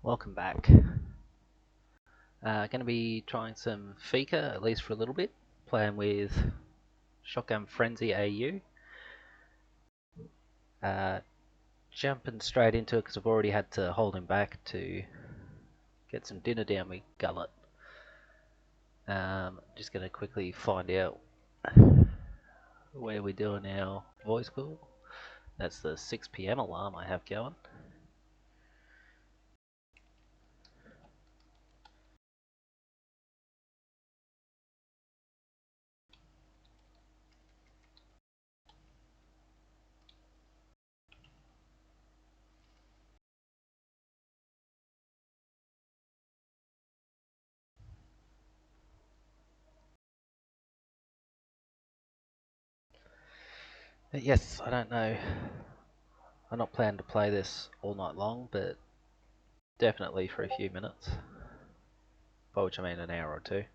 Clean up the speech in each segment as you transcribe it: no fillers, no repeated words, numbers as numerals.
Welcome back. Going to be trying some Fika, at least for a little bit, playing with Shotgun Frenzy AU. Jumping straight into it because I've already had to hold him back to get some dinner down my gullet. Just going to quickly find out where we're doing our voice call. That's the 6 PM alarm I have going. But yes, I don't know. I'm not planning to play this all night long, but definitely for a few minutes. By which I mean an hour or two.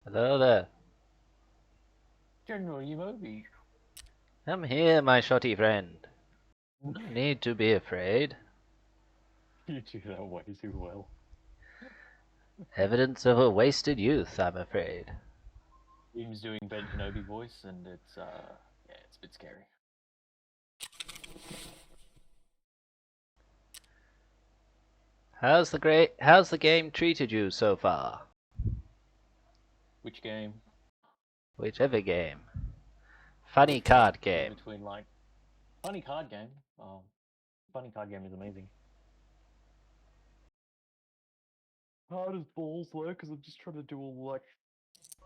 Hello there. General Umobi. I'm here, my shotty friend. No need to be afraid. You do that way too well. Evidence of a wasted youth, I'm afraid. Jim's doing Ben Kenobi voice, and it's yeah, it's a bit scary. How's the game treated you so far? Which game? Whichever game. Funny card game. Between like funny card game. Oh, funny card game is amazing. Hard as balls though, because I'm just trying to do all like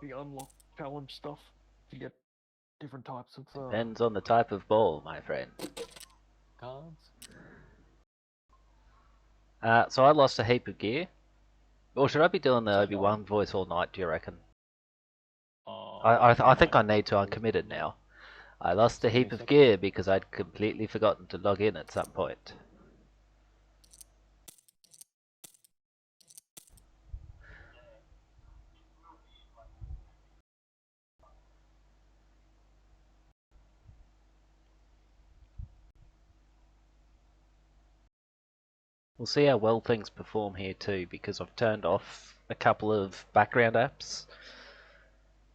the unlock challenge stuff to get different types of Depends on the type of ball, my friend. cards. So I lost a heap of gear. Or should I be doing the Obi-Wan voice all night, do you reckon? I think I need to. I'm committed now. I lost a heap of gear because I'd completely forgotten to log in at some point. We'll see how well things perform here too, because I've turned off a couple of background apps.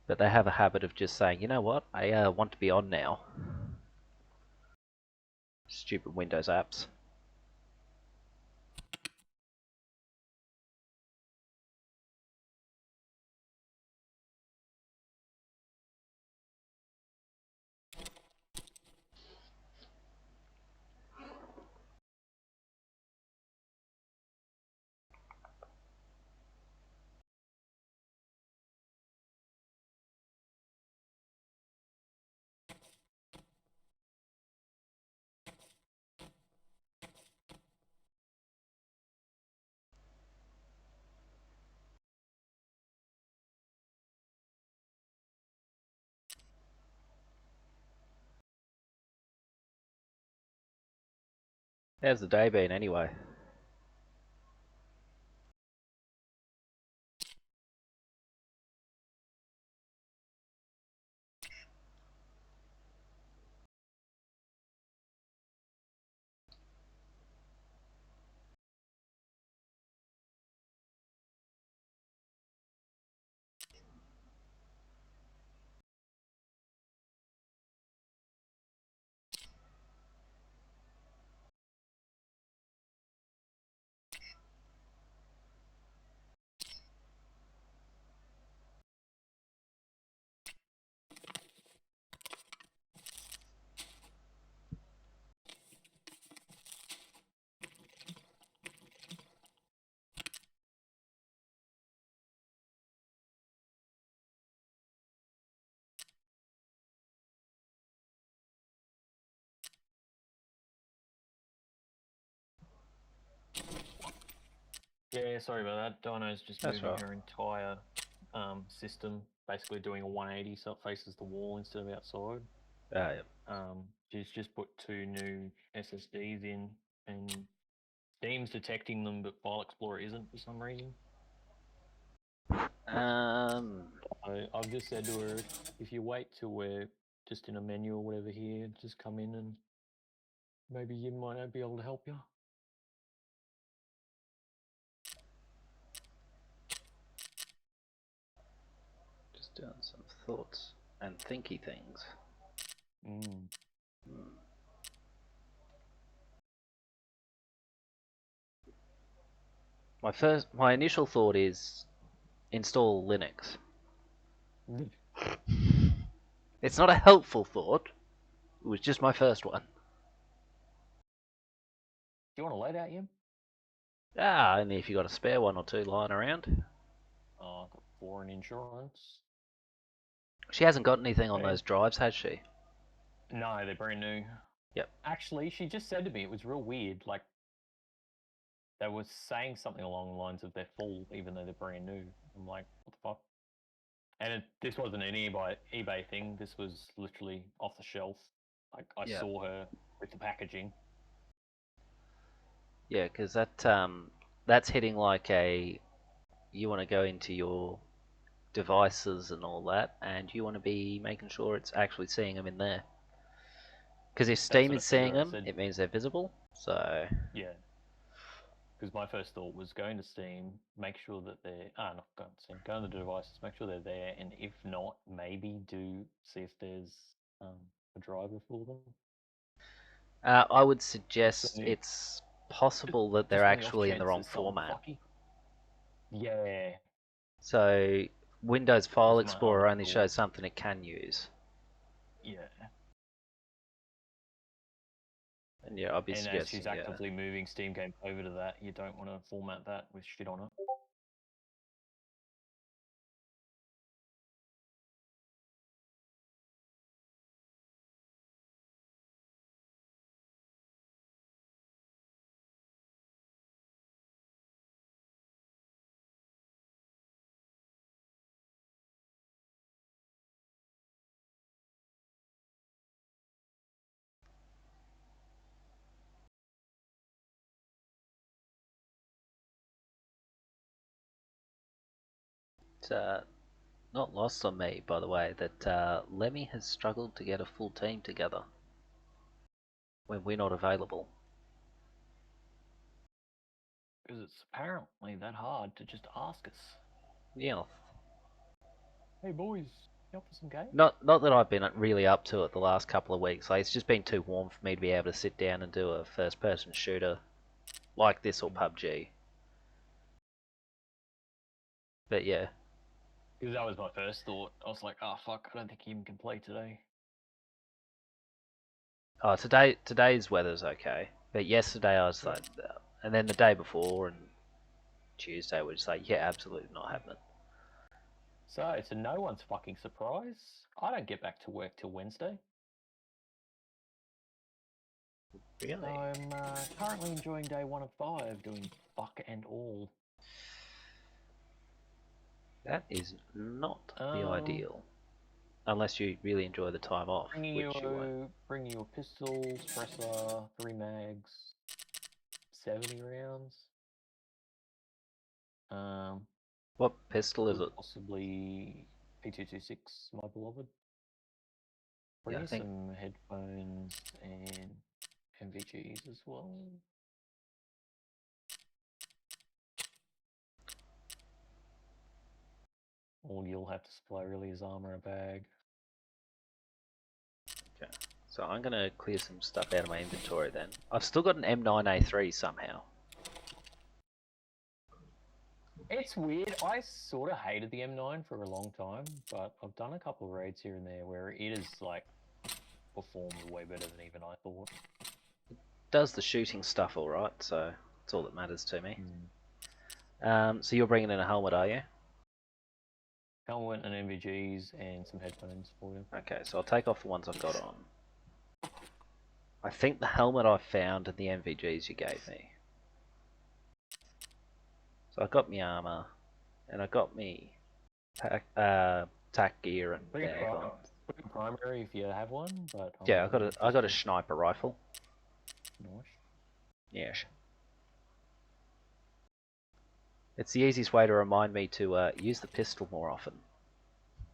But they have a habit of just saying, you know what, I want to be on now. Stupid Windows apps. How's the day been anyway? Yeah, sorry about that. Dino's just That's moving right. her entire system, basically doing a 180 so it faces the wall instead of outside. Yeah. She's just put 2 new SSDs in, and Steam's detecting them, but File Explorer isn't for some reason. I've just said to her, if you wait till we're just in a menu or whatever here. Just come in and maybe you might be able to help you. Just doing some thoughts and thinky things. Mm. My initial thought is install Linux. It's not a helpful thought. It was just my first one. Do you want to load out, Yim? Only if you got a spare one or two lying around. Oh, I've got 4 in insurance. She hasn't got anything on Hey. those drives, has she? No, they're brand new. Yep. Actually, she just said to me it was real weird. Like, they were saying something along the lines of they're full, even though they're brand new. I'm like, what the fuck? And this wasn't an eBay thing. This was literally off the shelf. Like, I saw her with the packaging. Yeah, because that's hitting like a. You want to go into your devices and all that, and you want to be making sure it's actually seeing them in there. Because if Steam is seeing them, it means they're visible. So yeah, because my first thought was going to Steam, make sure that they're not going to Steam, go on the devices, make sure they're there, and if not, maybe do see if there's a driver for them. I would suggest it's possible that they're actually in the wrong format. Yeah. So Windows File Explorer only shows something it can use. Yeah. And yeah, I'll be suggesting. And as she's actively moving Steam game over to that, you don't want to format that with shit on it. It's not lost on me, by the way, that Lemmy has struggled to get a full team together when we're not available. Because it's apparently that hard to just ask us. Yeah. Hey boys, you up for some games? Not that I've been really up to it the last couple of weeks. Like, it's just been too warm for me to be able to sit down and do a first-person shooter like this or PUBG. But yeah. Because that was my first thought. I was like, oh fuck, I don't think he even can play today. Oh, today's weather's okay. But yesterday I was like, and then the day before and Tuesday we're just like, yeah, absolutely not happening. So, to no one's fucking surprise, I don't get back to work till Wednesday. Really? So I'm currently enjoying day 1 of 5, doing fuck and all. That is not the ideal. Unless you really enjoy the time off, which you won't. Bring your pistol, suppressor, 3 mags, 70 rounds. What pistol is it? Possibly P226, my beloved. Bring Yeah, some headphones and MVGs as well. All you'll have to supply really is armor a bag. Okay, so I'm gonna clear some stuff out of my inventory then. I've still got an M9A3 somehow. It's weird. I sort of hated the M9 for a long time, but I've done a couple of raids here and there where it is like performed way better than even I thought. It does the shooting stuff alright, so that's all that matters to me. So you're bringing in a helmet, are you? Helmet and MVGs and some headphones for you. Okay, so I'll take off the ones I've got on. I think the helmet I found and the MVGs you gave me. So I got me armor, and I got me tack gear and bag on. Bring a primary if you have one, but yeah, I got a sniper rifle. Nice. Yes. It's the easiest way to remind me to use the pistol more often.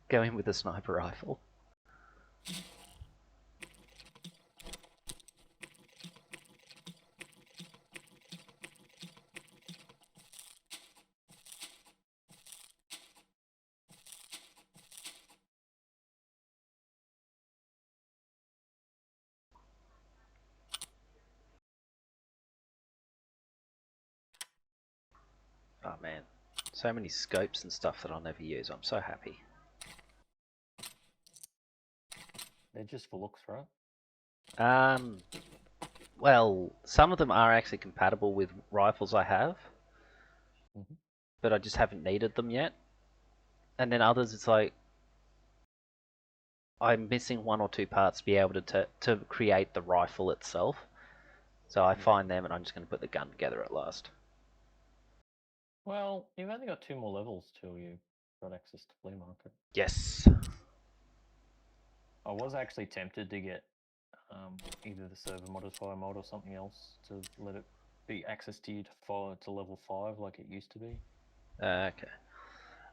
Go in with the sniper rifle. Oh man, so many scopes and stuff that I'll never use. I'm so happy. They're just for looks, right? Well, some of them are actually compatible with rifles I have, Mhm. but I just haven't needed them yet. And then others, it's like I'm missing one or two parts to be able to create the rifle itself. So I Yeah. find them, and I'm just going to put the gun together at last. Well, you've only got 2 more levels till you got access to flea market. Yes. I was actually tempted to get either the server modifier mod or something else to let it be access to you to level 5 like it used to be. Okay.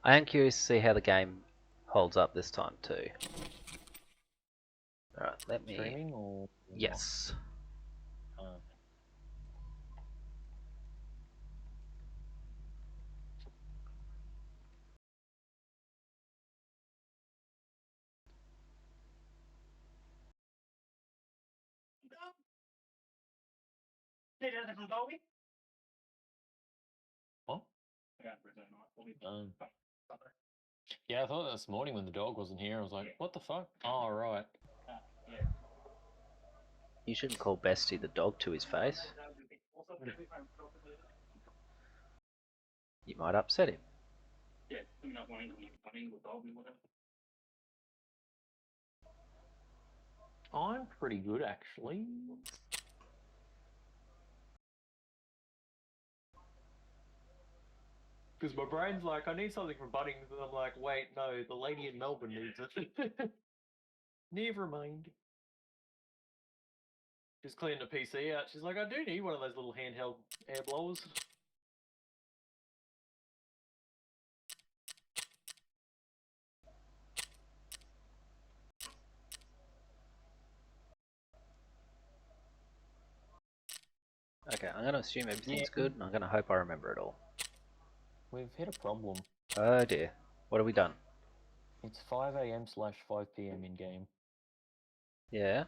I am curious to see how the game holds up this time too. Alright, let me... Streaming or Yes. not? What? Yeah, I thought this morning when the dog wasn't here, I was like, what the fuck? Oh, right. You shouldn't call Bestie the dog to his face. You might upset him. I'm pretty good, actually. Because my brain's like, I need something from Bunnings, and I'm like, wait, no, the lady in Melbourne needs it. Never mind. Just cleaning the PC out. She's like, I do need one of those little handheld air blowers. Okay, I'm going to assume everything's Yeah. good, and I'm going to hope I remember it all. We've hit a problem. Oh dear. What have we done? It's 5 a.m/5 p.m. in game. Yeah.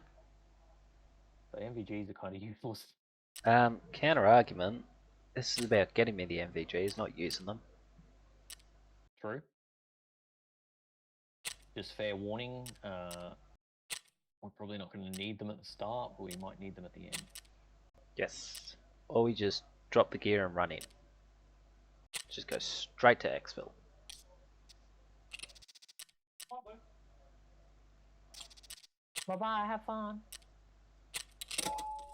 The MVGs are kind of useless. Counter argument. This is about getting me the MVGs, not using them. True. Just fair warning, we're probably not going to need them at the start, but we might need them at the end. Yes. Or we just drop the gear and run in. Just go straight to exfil. Bye-bye, have fun.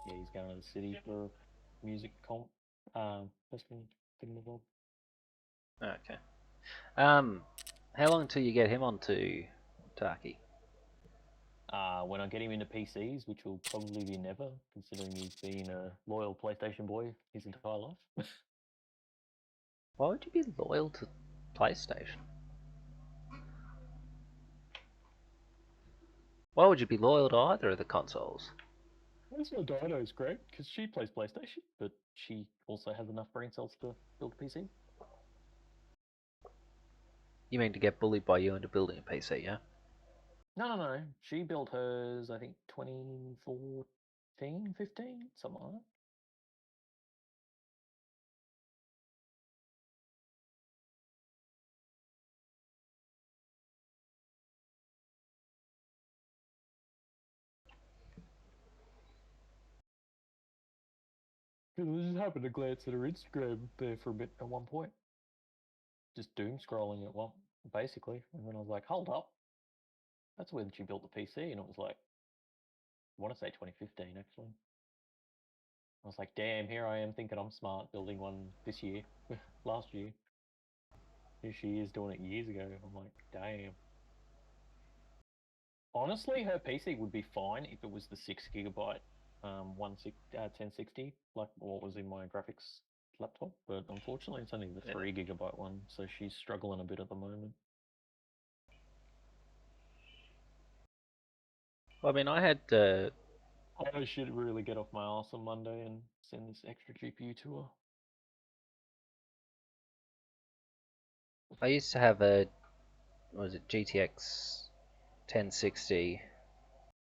Yeah, he's going to the city for music comp. Festival thingamabob. Okay. How long until you get him onto Tarky? When I get him into PCs, which will probably be never, considering he's been a loyal PlayStation boy his entire life. Why would you be loyal to PlayStation? Why would you be loyal to either of the consoles? Well, Dino's great because she plays PlayStation, but she also has enough brain cells to build a PC. You mean to get bullied by you into building a PC, yeah? No. She built hers, I think, 2014, 15, something like that. Because I just happened to glance at her Instagram there for a bit at one point. Just doom scrolling at one, basically. And then I was like, hold up. That's when she built the PC. And it was like, I want to say 2015, actually. I was like, damn, here I am thinking I'm smart building one this year, last year. Here she is doing it years ago. I'm like, damn. Honestly, her PC would be fine if it was the 6 GB 1060, like what was in my graphics laptop. But unfortunately, it's only the Yeah. 3 GB one, so she's struggling a bit at the moment. Well, I mean, I should really get off my ass on Monday and send this extra GPU to her. I used to have a, what was it, GTX 1060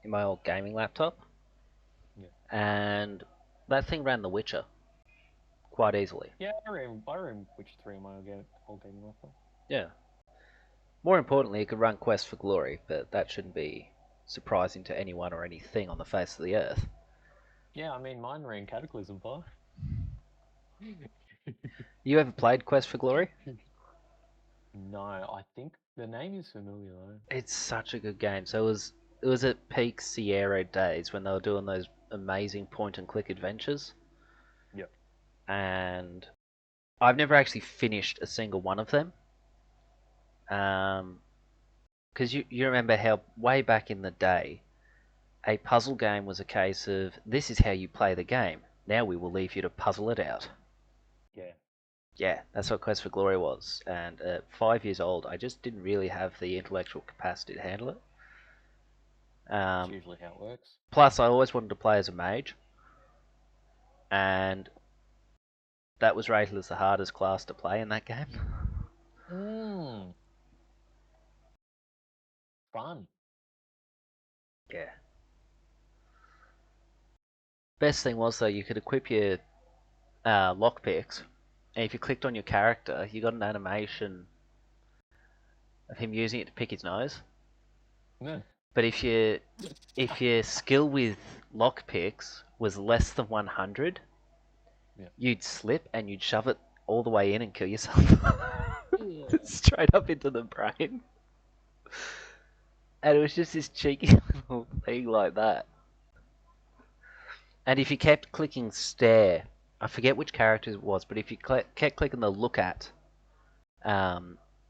in my old gaming laptop, Yeah. and that thing ran The Witcher quite easily. Yeah, I ran Witcher 3 in my whole gaming lifetime. Yeah. More importantly, it could run Quest for Glory, but that shouldn't be surprising to anyone or anything on the face of the earth. Yeah, I mean, mine ran Cataclysm 5. You ever played Quest for Glory? No, I think the name is familiar though. It's such a good game. So it was at peak Sierra days when they were doing those amazing point and click adventures. Yep. And I've never actually finished a single one of them. Because you remember how way back in the day, a puzzle game was a case of this is how you play the game. Now we will leave you to puzzle it out. Yeah. Yeah, that's what Quest for Glory was. And at 5 years old, I just didn't really have the intellectual capacity to handle it. That's usually how it works. Plus, I always wanted to play as a mage, and that was rated as the hardest class to play in that game. Mmm. Fun. Yeah. Best thing was though, you could equip your lockpicks, and if you clicked on your character, you got an animation of him using it to pick his nose. Yeah. But if your skill with lockpicks was less than 100, Yeah. you'd slip and you'd shove it all the way in and kill yourself. Straight up into the brain. And it was just this cheeky little thing like that. And if you kept clicking stare, I forget which character it was, but if you kept clicking the look at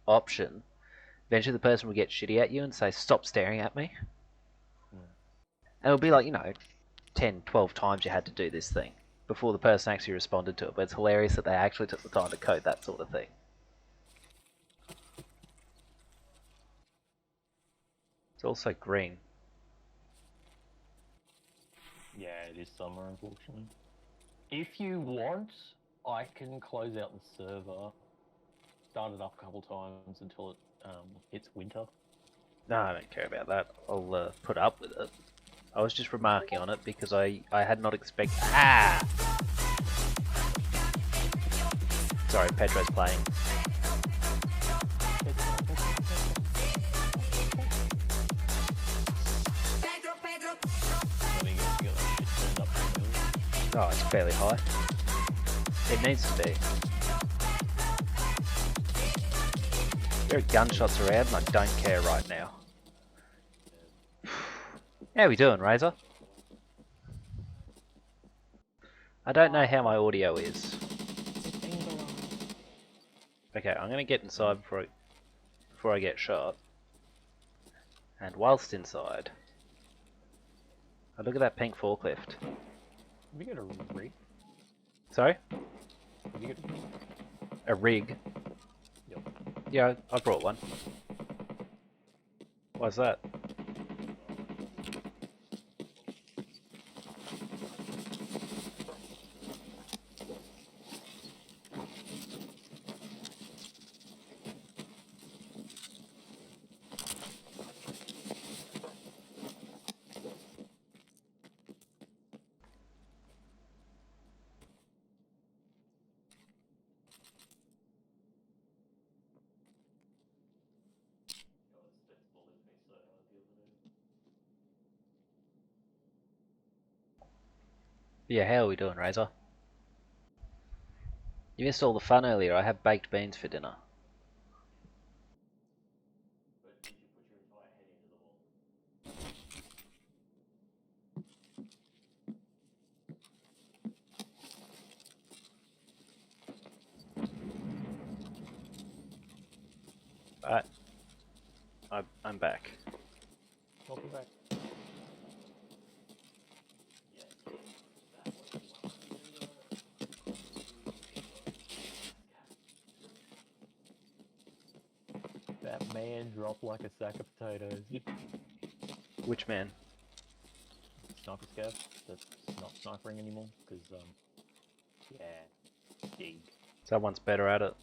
option, eventually the person would get shitty at you and say, stop staring at me. Mm. And it would be like, 10, 12 times you had to do this thing before the person actually responded to it. But it's hilarious that they actually took the time to code that sort of thing. It's also green. Yeah, it is summer, unfortunately. If you want, I can close out the server, start it up a couple times until it hits winter. No, I don't care about that. I'll put up with it. I was just remarking on it because I had not expected... Ah! Sorry, Pedro's playing. Oh, it's fairly high. It needs to be. There are gunshots around and I don't care right now. How we doing, Razor? I don't know how my audio is. Okay, I'm gonna get inside before I get shot. And whilst inside, I look at that pink forklift. Have you got a rig? Sorry? Have you got a rig? A rig? Yep. Yeah, I brought one. Why's that? Yeah, how are we doing, Razor? You missed all the fun earlier. I had baked beans for dinner. But did you put your entire head into the wall? Alright. I'm back. Welcome back. That man dropped like a sack of potatoes. Which man? Sniper scav that's not snipering anymore because yeah, dig. Someone's better at it.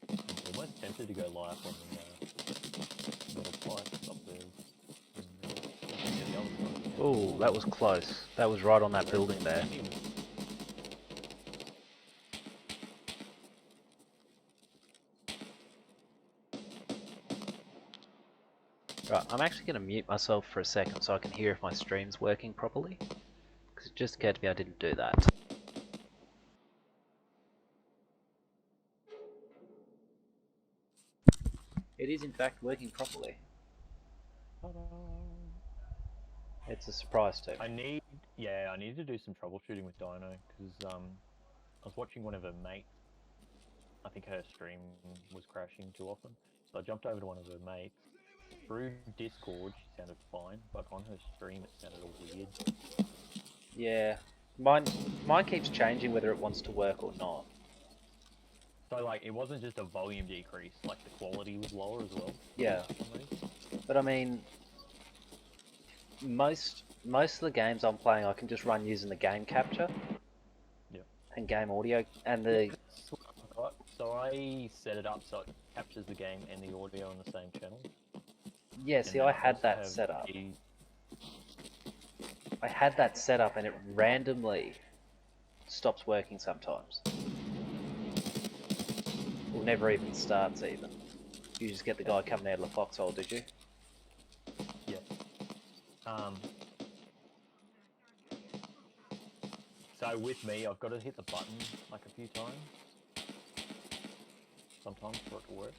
I'm almost tempted to go live on the metal pipe up there. And, the other side of the Oh, that was close. That was right on that building there. Right, I'm actually going to mute myself for a second so I can hear if my stream's working properly. Because it just occurred to me I didn't do that. It is in fact working properly. It's a surprise too. I need to do some troubleshooting with Dino because I was watching one of her mates. I think her stream was crashing too often, so I jumped over to one of her mates. Through Discord, she sounded fine, but on her stream, it sounded all weird. Yeah, mine keeps changing whether it wants to work or not. So like, it wasn't just a volume decrease; like the quality was lower as well. Yeah, but I mean, most of the games I'm playing, I can just run using the game capture. Yeah. And game audio, and the. So I set it up so it captures the game and the audio on the same channel. Yeah, see, I had that set up. I had that set up, and it randomly stops working sometimes. Or never even starts even. You just get the guy coming out of the foxhole, did you? Yeah. So with me, I've got to hit the button like a few times. Sometimes for it to work.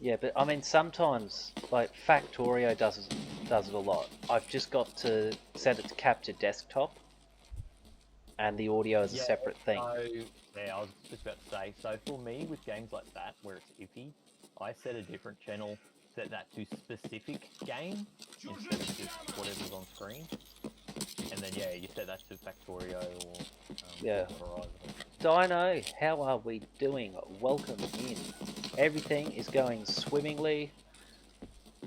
Yeah, but I mean sometimes, like Factorio does it a lot. I've just got to set it to capture desktop, and the audio is a separate thing. So, yeah, I was just about to say, so for me, with games like that, where it's iffy, I set a different channel, set that to specific game, instead of just whatever's on screen. And then, yeah, you set that to Factorio or Horizon. Dino, how are we doing? Welcome in. Everything is going swimmingly.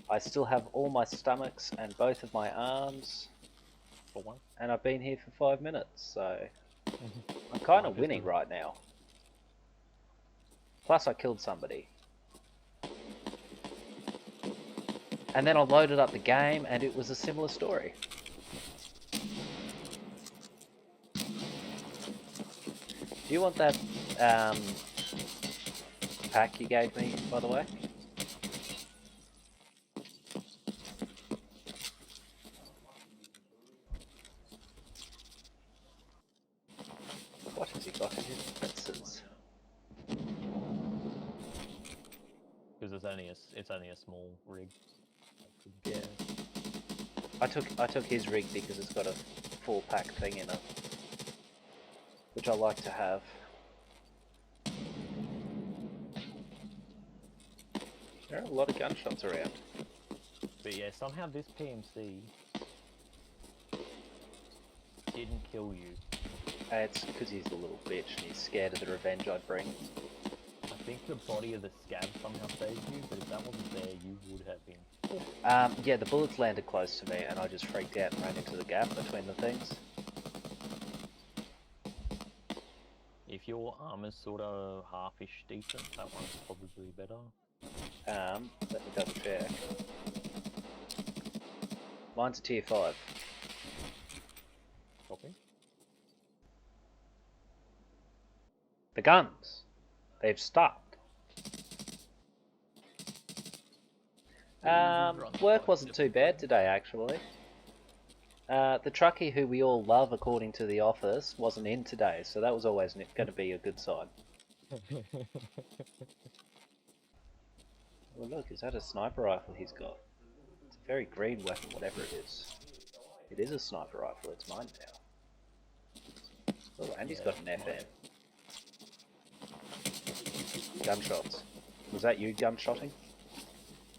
I still have all my stomachs and both of my arms. For one. And I've been here for 5 minutes, so I'm kind of winning right now. Plus I killed somebody. And then I loaded up the game and it was a similar story. Do you want that pack you gave me, by the way? What has he got in his pincers? Because it's only a small rig. Yeah. I took his rig because it's got a full pack thing in it, which I like to have. There are a lot of gunshots around. But yeah, somehow this PMC didn't kill you. It's because he's a little bitch and he's scared of the revenge I'd bring. I think the body of the scab somehow saved you, but if that wasn't there, you would have been. Yeah, the bullets landed close to me and I just freaked out and ran into the gap between the things. If your armor's sort of half-ish decent, that one's probably better. Let me double check. Mine's a tier 5. Copy. The guns! They've stopped. Work wasn't too bad today, actually. The truckie who we all love, according to the office, wasn't in today, so that was always going to be a good sign. Well, look, is that a sniper rifle he's got? It's a very green weapon, whatever it is. It is a sniper rifle, it's mine now. Oh, and he's got an FN. Gunshots. Was that you gunshotting?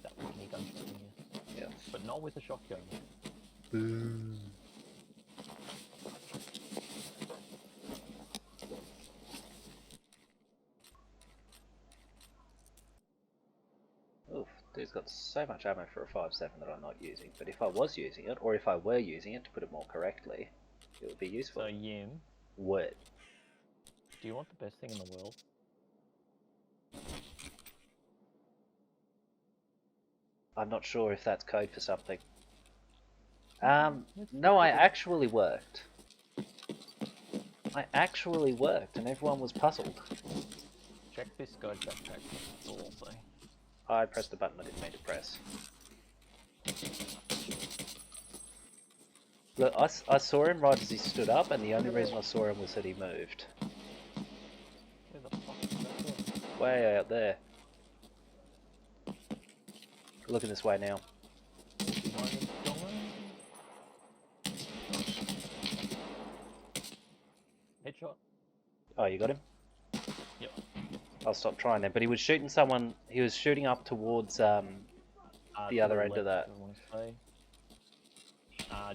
That was me gunshotting, yeah. But not with a shotgun. Boo. Oof, dude's got so much ammo for a 5.7 that I'm not using, but if I was using it, or if I were using it to put it more correctly, it would be useful. So, Yim. What? Do you want the best thing in the world? I'm not sure if that's code for something. No, I actually worked. I actually worked, and everyone was puzzled. Check this guy's backpack. That's all I'll say. I pressed a button I didn't mean to press. Look, I saw him right as he stood up, and the only reason I saw him was that he moved. Where the fuck is that going? Way out there. Looking this way now. Behind him, headshot. Oh, you got him? Yep. I'll stop trying then. But he was shooting someone. He was shooting up towards the other end of that. I want to say.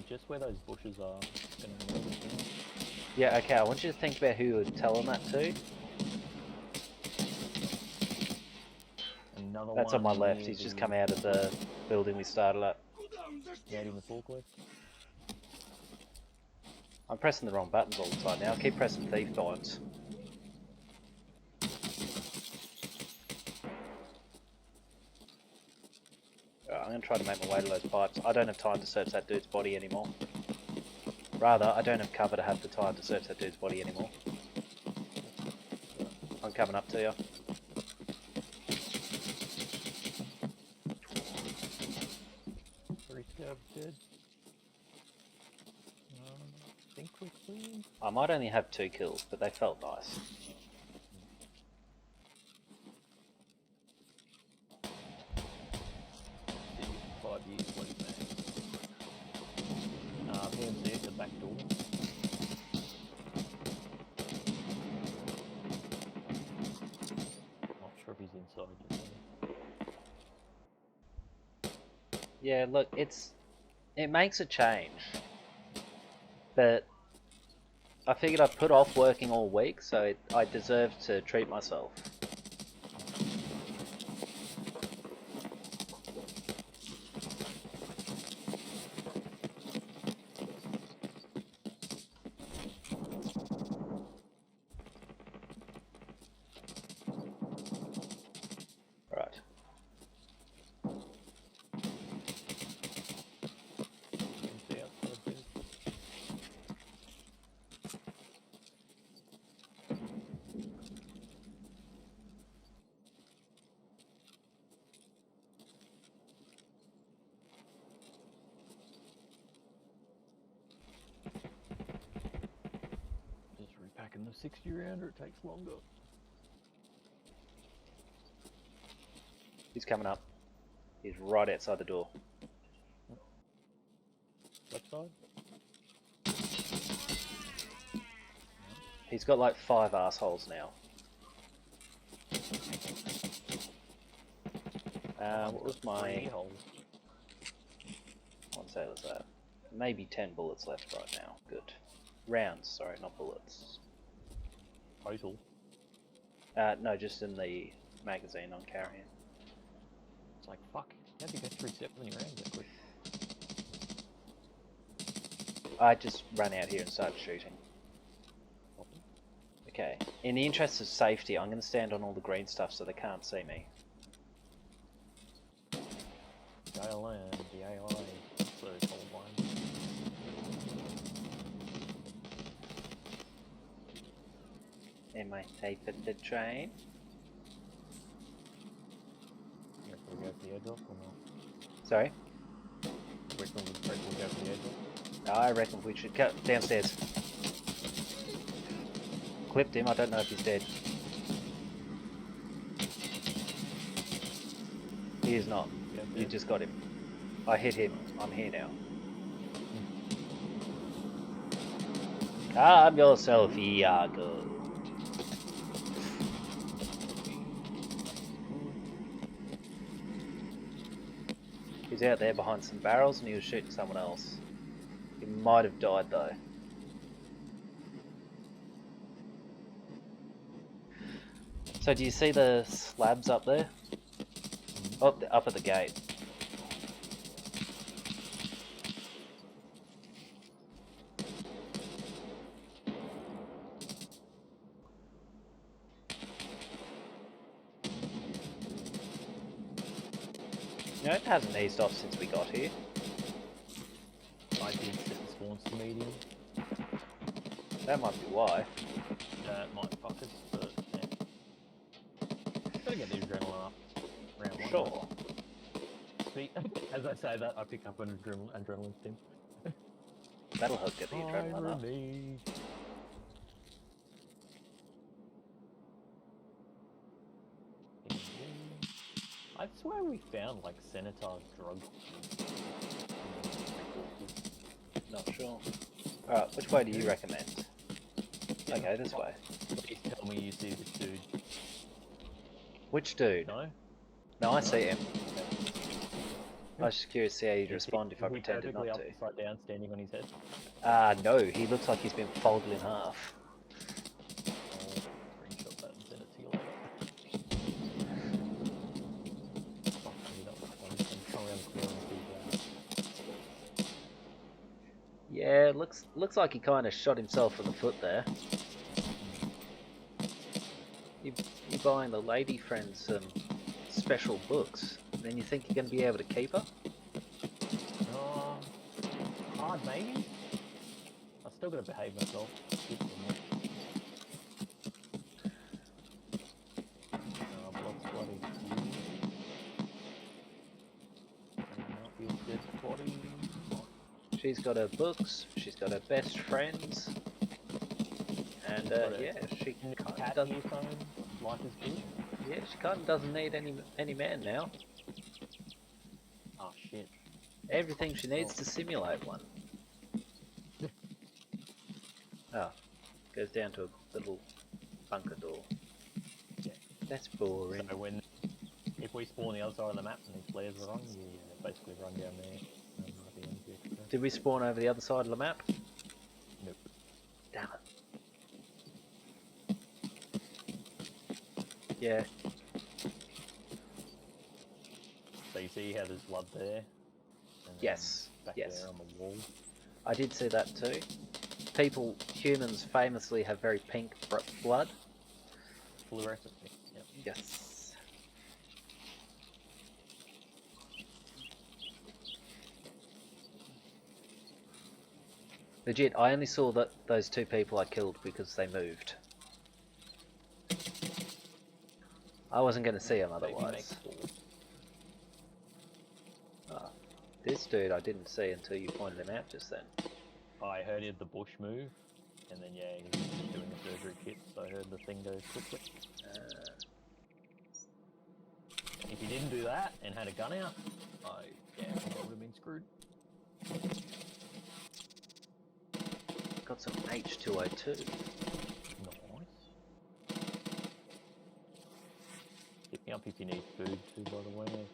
Just where those bushes are. Yeah, okay. I want you to think about who you were telling that to. Another That's on my one left. near He's just the- come out of the building we started at. Yeah, in the forklift. I'm pressing the wrong buttons all the time now. I keep pressing thief buttons. Alright, I'm going to try to make my way to those pipes. I don't have time to search that dude's body anymore. Rather, I don't have cover to have the time to search that dude's body anymore. I'm coming up to you. Dead. Think we're clean. I might only have 2 kills, but they felt nice. PMC at the back door. Not sure if he's inside yet. Yeah, look, it makes a change. But I figured I'd put off working all week, so I deserve to treat myself. Right. PMC outside there. Just repacking the 60 rounder, it takes longer. He's coming up. He's right outside the door. Left side? He's got like 5 assholes now. What was my... What say was that? Maybe 10 bullets left right now. Good. Rounds, sorry, not bullets. Total. No, just in the magazine I'm carrying. It's like, fuck, how'd you go through 70 rounds that quick? I just ran out here and started shooting. Okay, in the interest of safety, I'm going to stand on all the green stuff so they can't see me. JLN, the AI, so cold line. Am I safe at the train? You reckon we'll go for the airdrop or not? Sorry? Reckon we'll go for the airdrop? I reckon we should go downstairs. Clipped him, I don't know if he's dead. He is not. You just got him. I hit him. I'm here now. Calm yourself, Iago. He's out there behind some barrels and he was shooting someone else. He might have died though. So do you see the slabs up there? Oh, they're up at the gate. You know, it hasn't eased off since we got here. I I did set the spawns to medium. That might be why. That might fuck us, but yeah. Gotta get the adrenaline up. Round one. Sure. See, as I say that, I pick up an adrenaline stim. That'll help get the adrenaline up. I swear we found like Senator's drug. Not sure. Alright, which way do you recommend? Okay, this way. Please tell me you see this dude. Which dude? No? No, I see him. I was just curious to see how you'd respond if I pretended not to. Upside down, standing on his head. No, he looks like he's been folded in half. I'll screenshot that and send it to you later. Fuck me, that was fun. I'm coming around the corner and see that. Yeah, looks like he kind of shot himself in the foot there. You buying the lady friend some special books, and then you think you're going to be able to keep her? Hard maybe? I still gotta behave myself. Blood's bloody body. She's got her books, she's got her best friends, and yeah, she kind of doesn't. Life is good. Yeah, she kind of doesn't need any man now. Oh shit! Everything she needs to simulate one. Oh, goes down to a little bunker door. Yeah. That's boring. So if we spawn the other side of the map and these flares are on, you basically run down there. Did we spawn over the other side of the map? Nope. Damn it. Yeah. So you see how there's blood there? And Yes. back Yes. there on the wall. I did see that too. Humans famously have very pink blood. Fluorescent pink, yep. Yes. Legit, I only saw those two people I killed because they moved. I wasn't going to see them otherwise. Oh, this dude I didn't see until you pointed him out just then. I heard the bush move, and then yeah, he was doing the surgery kit, so I heard the thing go quickly. If he didn't do that and had a gun out, I would have been screwed. Got some H2O2. Nice. Hit me up if you need food too, by the way.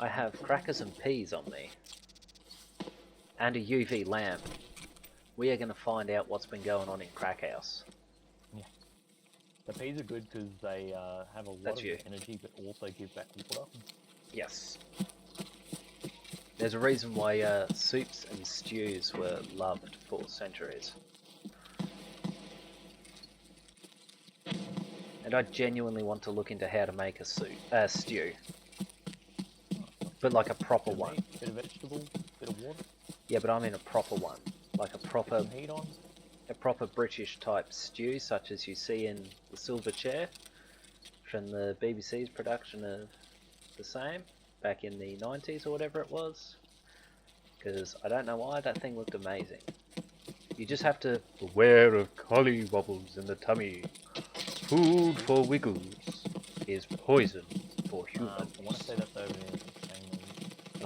I have crackers and peas on me. And a UV lamp. We are going to find out what's been going on in Crack House. Yeah. The peas are good because they have a lot of energy, but also give back water. Yes. There's a reason why soups and stews were loved for centuries. And I genuinely want to look into how to make a stew. But like a proper one. Bit of vegetables, bit of water. Yeah, but I mean a proper one. Like a proper heat on. A proper British type stew, such as you see in The Silver Chair from the BBC's production of the same back in the 90s or whatever it was. Because I don't know why that thing looked amazing. You just have to beware of collie wobbles in the tummy. Food for wiggles is poison for humans. I want to say that's over there.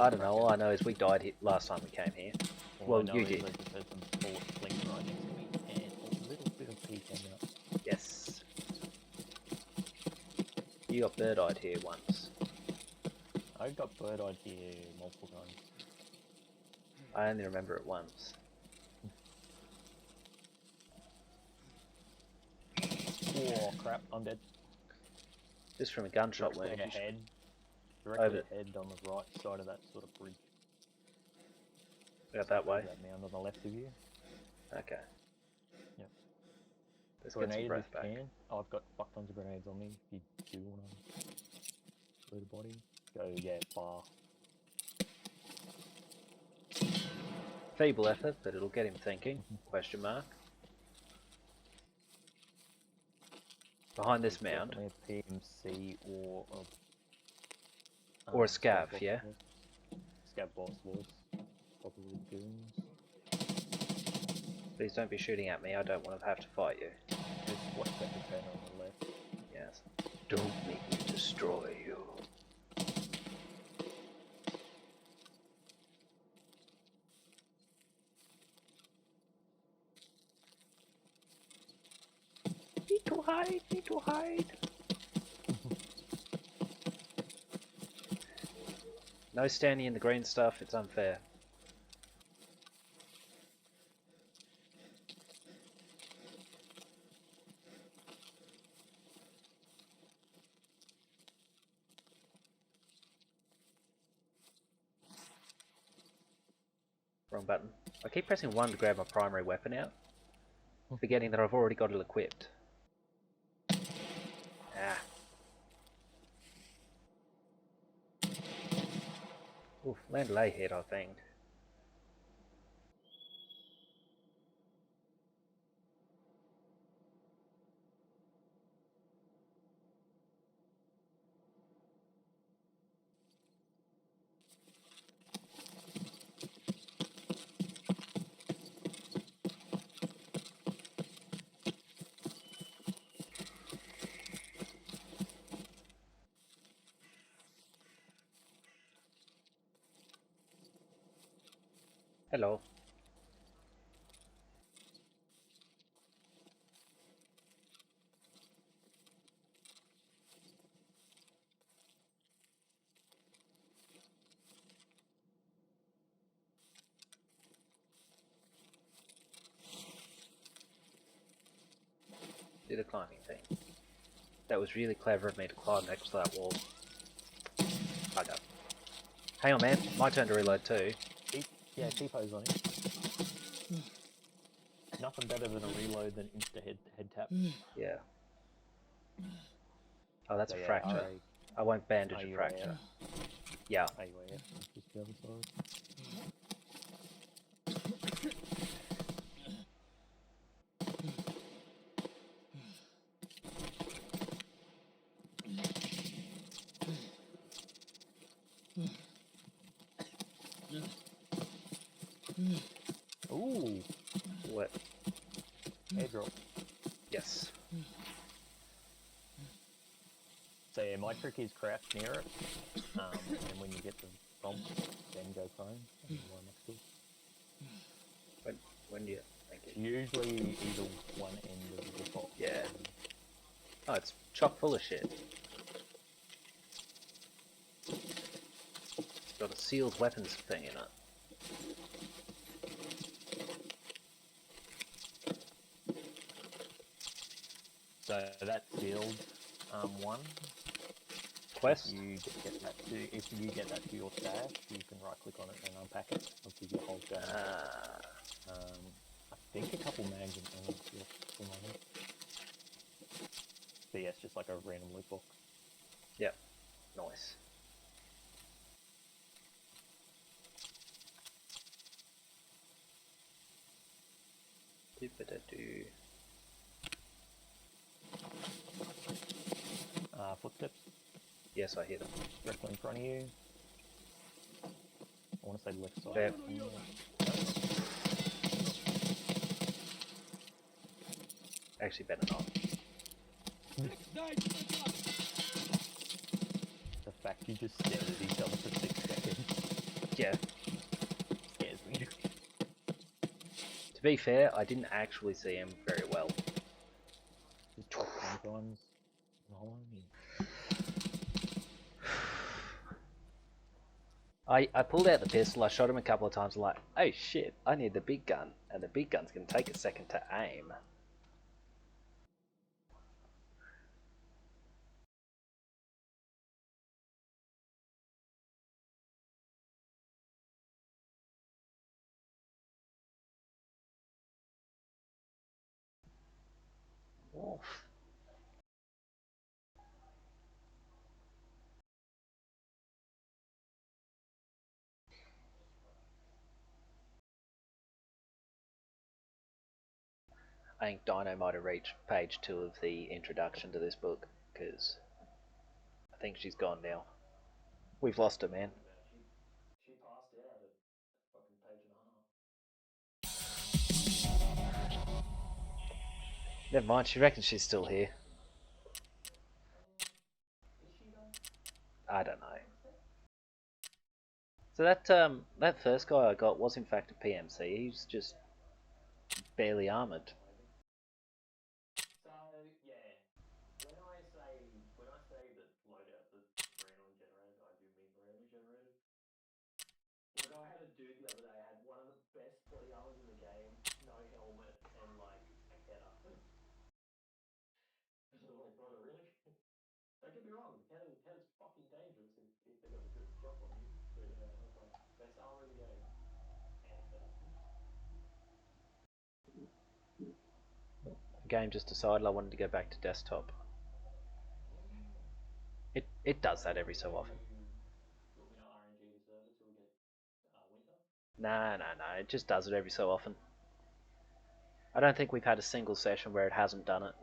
I don't know, all I know is we died here last time we came here. Well, you did. Yes. You got bird-eyed here once. I got bird-eyed here multiple times. I only remember it once. Oh crap, I'm dead. Just from a gunshot wound. Directly ahead on the right side of that sort of bridge. Out that way? That mound on the left of you. Okay. Yep. Let's get some breath back. Oh, I've got fuck tons of grenades on me. If you do want to loot a body, go far. Feeble effort, but it'll get him thinking. Question mark. Behind this mound. Definitely a PMC or a... Or a scav, boss yeah? boss. Scav boss was. Probably goons. Please don't be shooting at me, I don't want to have to fight you. There's what's that container on the left? Yes. Don't make me destroy you. Need to hide. No standing in the green stuff, it's unfair. Wrong button. I keep pressing 1 to grab my primary weapon out, forgetting that I've already got it equipped. Ah. Oof, landed a hit, I think. Hello. Do the climbing thing. That was really clever of me to climb next to that wall. Bugger. Hang on, man. My turn to reload too. Yeah, T-pose on it. Nothing better than a reload than insta-head tap. Yeah. Oh, that's So, a yeah, fracture. I won't bandage a fracture. Yeah. AUAF, just the other side. Ooh! What? Airdrop. Yes. So yeah, my trick is crouch near it, and when you get the bump, then go prone, and lie next to it. When do you think it? Usually either one end of the box. Yeah. Oh, it's chock full of shit. It's got a sealed weapons thing in it. So that's sealed one. Quest? If you get that to your stash, you can right click on it and unpack it. It'll give you a whole gun. I think a couple mags and ammo for my head. So yeah, it's just like a random loot box. Yep. Nice. Do. Footsteps Yes, I hear them. directly in front of you. I want to say left side. There. Actually, better not. The fact you just stared at each other for 6 seconds Yeah. scares me. To be fair, I didn't actually see him very well. Just drop 10 times. No, I pulled out the pistol, I shot him a couple of times, like, oh shit, I need the big gun, and the big gun's going to take a second to aim. Oof. I think Dino might have reached page 2 of the introduction to this book, because I think she's gone now. We've lost her, man. She passed out at fucking page and a half. Never mind, she reckons she's still here. Is she though? I don't know. So that first guy I got was in fact a PMC. He's just barely armored. So yeah, when I say that loadout that's randomly generated, I do mean randomly generated. Like I had a dude the other day had one of the best body armors in the game, no helmet and like a header. I'm like, brother, really? Don't get me wrong, header's fucking dangerous if they're gonna drop on you. But yeah, I was like, best armor in the game and header. The game just decided I wanted to go back to desktop. It does that every so often. You want me to RNG the server till we get winter? Nah, it just does it every so often. I don't think we've had a single session where it hasn't done it.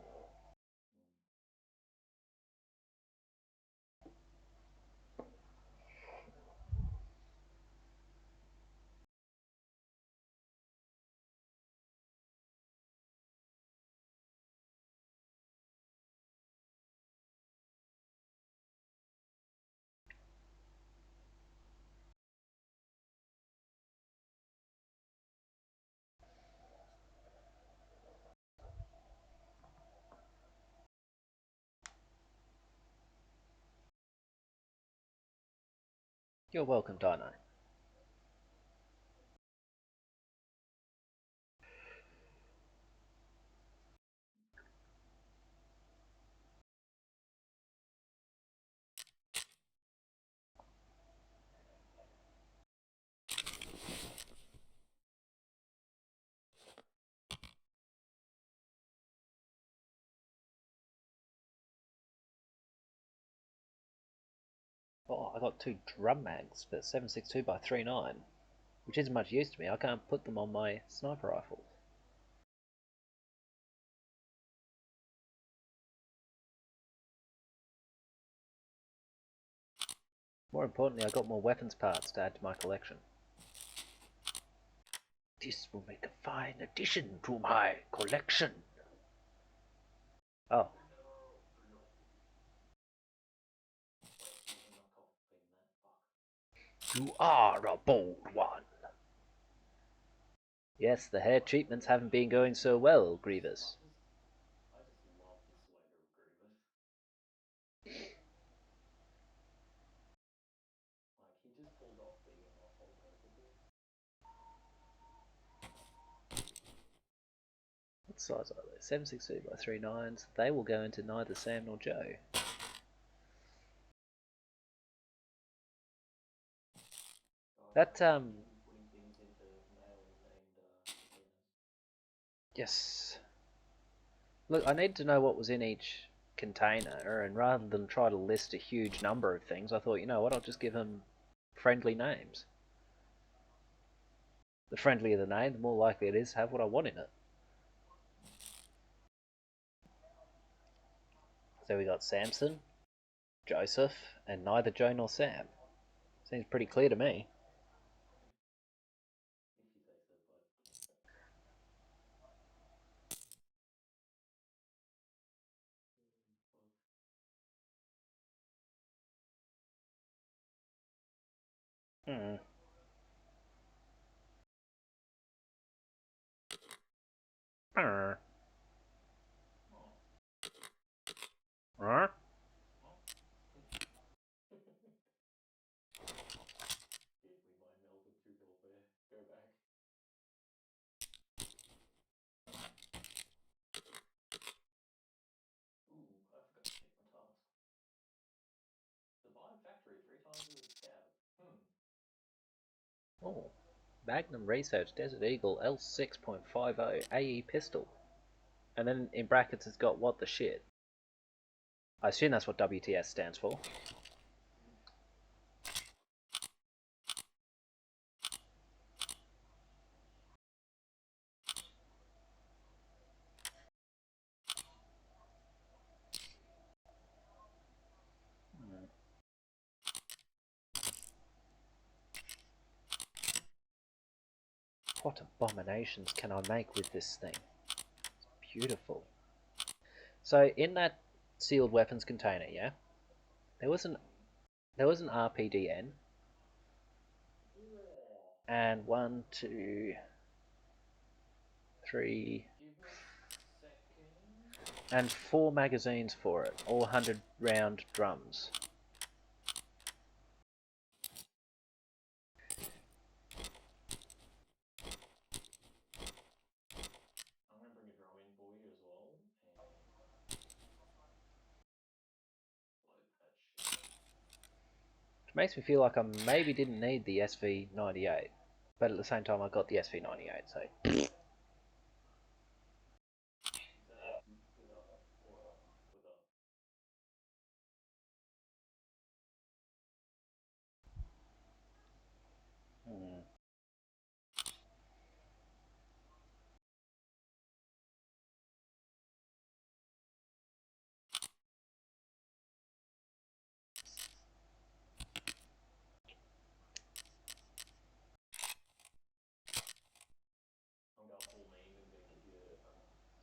You're welcome, Dino. Oh, I got 2 drum mags for 7.62x39, which isn't much use to me. I can't put them on my sniper rifle. More importantly, I got more weapons parts to add to my collection. This will make a fine addition to my collection. Oh. You are a bold one. Yes, the hair treatments haven't been going so well, Grievous. I just love the swagger of Grievous. Like he just pulled off being an asshole basically. What size are they? 7.62x39s. They will go into neither Sam nor Joe. That Putting things into males and females. yes. Look, I need to know what was in each container, and rather than try to list a huge number of things, I thought, you know what, I'll just give them friendly names. The friendlier the name, the more likely it is to have what I want in it. So we got Samson, Joseph, and neither Joe nor Sam. Seems pretty clear to me. If you say so, bud. Hmm. Huh? Easily mind melted 2 mil there. Go back. Ooh, I forgot to check my task. Survive factory 3 times as a scout. Oh. Magnum Research Desert Eagle L6.50 AE pistol. And then in brackets it's got what the shit. I assume that's what WTS stands for. What abominations can I make with this thing? It's beautiful. So in that sealed weapons container, yeah, there was an RPDN and 1, 2, 3, Give me a second. and 4 magazines for it, all 100 round drums. I'm gonna bring a drum in for you as well, and load that shit. Which makes me feel like I maybe didn't need the SV98, but at the same time I got the SV98, so... Is that without or without? Hmm. I'm going full meme and gonna give you entire bag of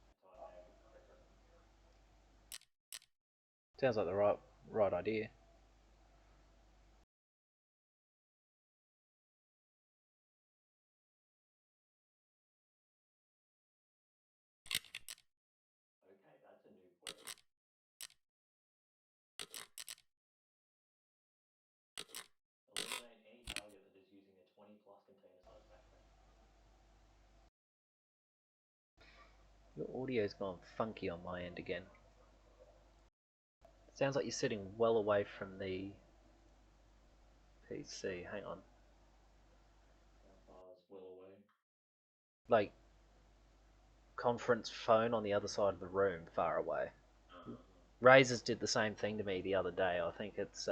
crack right now. Sounds like the right idea. Okay, that's a new weapon. Eliminate any target that is using a 20 plus container size backpack. Your audio's gone funky on my end again. Sounds like you're sitting well away from the PC. Hang on. How far is well away? Like, conference phone on the other side of the room, far away. Razors did the same thing to me the other day. I think it's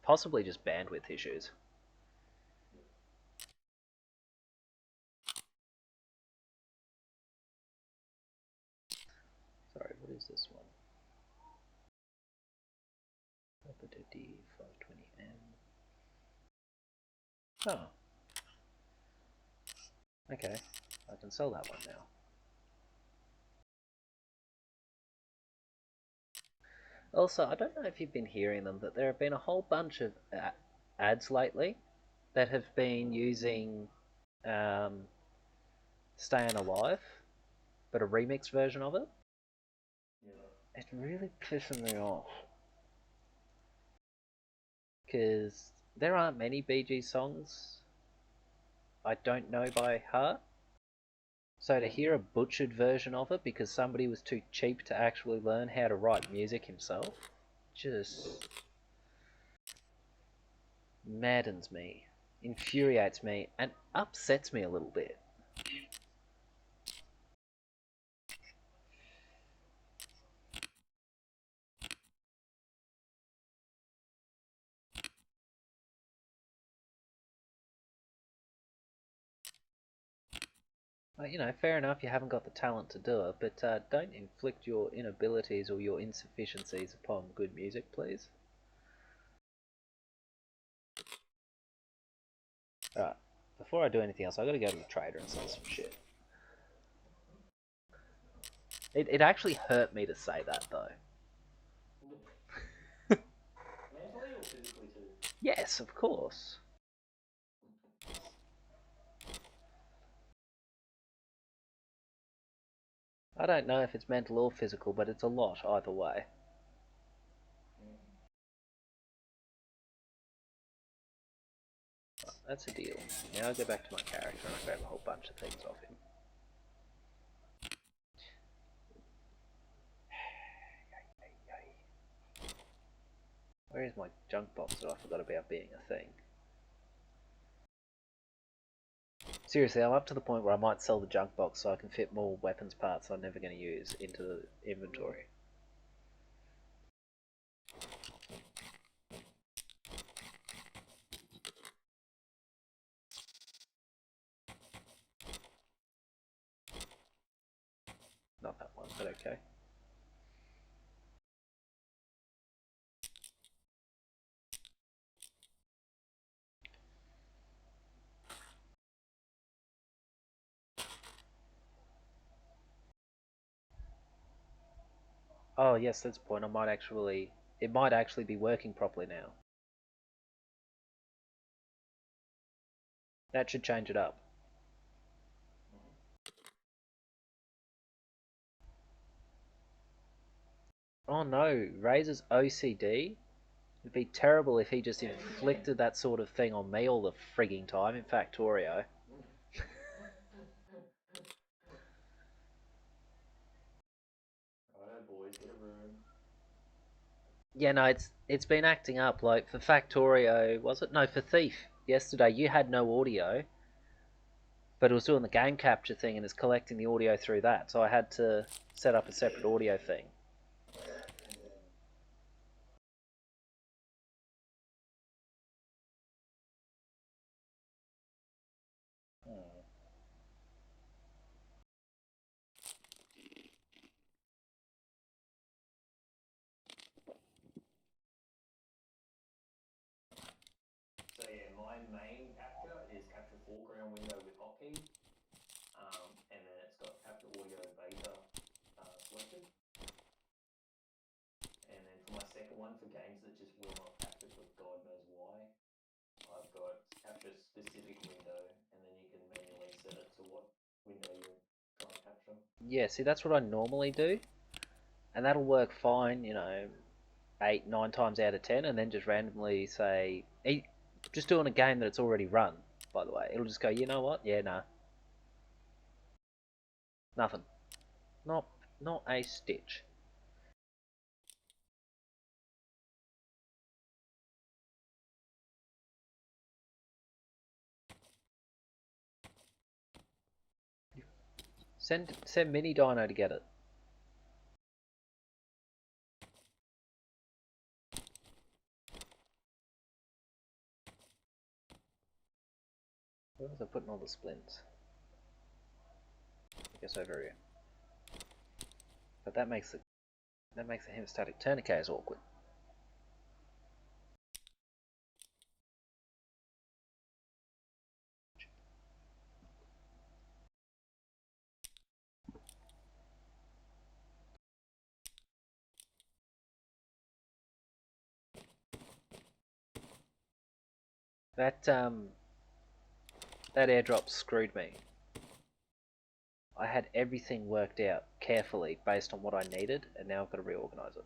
possibly just bandwidth issues. Yep. Sorry, what is this one? D520M. Oh. Okay, I can sell that one now. Also, I don't know if you've been hearing them, but there have been a whole bunch of ads lately that have been using Stayin' Alive, but a remixed version of it. Yeah. It's really pissing me off. Because there aren't many BG songs I don't know by heart. So to hear a butchered version of it because somebody was too cheap to actually learn how to write music himself, just maddens me, infuriates me, and upsets me a little bit. You know, fair enough, you haven't got the talent to do it, but don't inflict your inabilities or your insufficiencies upon good music, please. Alright, before I do anything else, I gotta go to the trader and sell some shit. It actually hurt me to say that, though. Mentally or physically too? Yes, of course. I don't know if it's mental or physical, but it's a lot either way. That's a deal. Now I go back to my character and I grab a whole bunch of things off him. Where is my junk box that I forgot about being a thing? Seriously, I'm up to the point where I might sell the junk box so I can fit more weapons parts I'm never going to use into the inventory. Not that one, but okay. Oh yes, that's the point. It might actually be working properly now. That should change it up. Oh no, Razor's OCD? It'd be terrible if he just inflicted that sort of thing on me all the frigging time in Factorio. Righto, boys, get a room. Yeah, no, it's been acting up. Like for Factorio, was it? No, for Thief. Yesterday, you had no audio, but it was doing the game capture thing and it's collecting the audio through that. So I had to set up a separate audio thing. So yeah, my main capture is capture foreground window with hotkeys, and then it's got capture audio beta selected. And then for my second one, for games that just will not capture for God knows why, I've got capture specific window, and then you can manually set it to what window you're trying to capture. Yeah, see, that's what I normally do, and that'll work fine. 8, 9 times out of 10, and then just randomly say, just doing a game that it's already run. By the way, it'll just go, you know what? Yeah, nah, nothing. Not not a stitch. Send Mini Dino to get it. Where was I putting all the splints? I guess over here. But that makes the hemostatic tourniquets awkward. That airdrop screwed me. I had everything worked out carefully based on what I needed, and now I've got to reorganize it.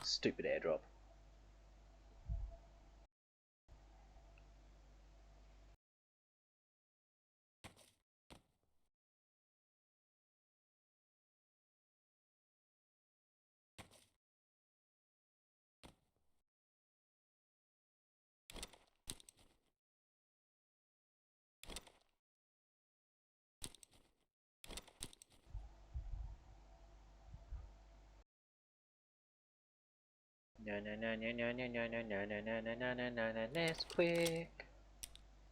Stupid airdrop. No, no, no, no, no, no, no, no, no, no, no, no, no, no, no, no, Nesquik.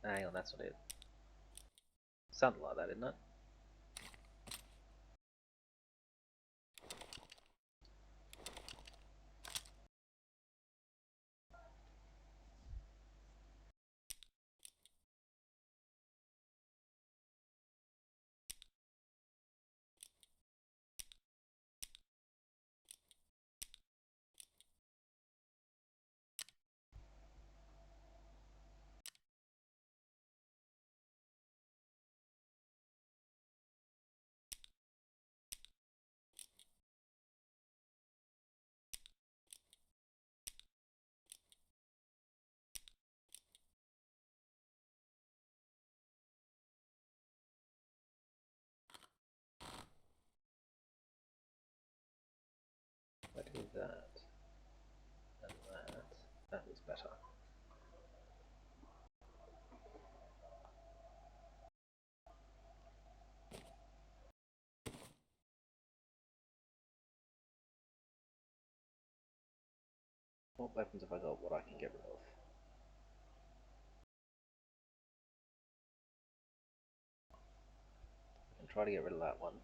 Hang on, that's not it. Something like that, isn't it? What is that? And that. That is better. What weapons have I got? What I can get rid of? I can try to get rid of that one.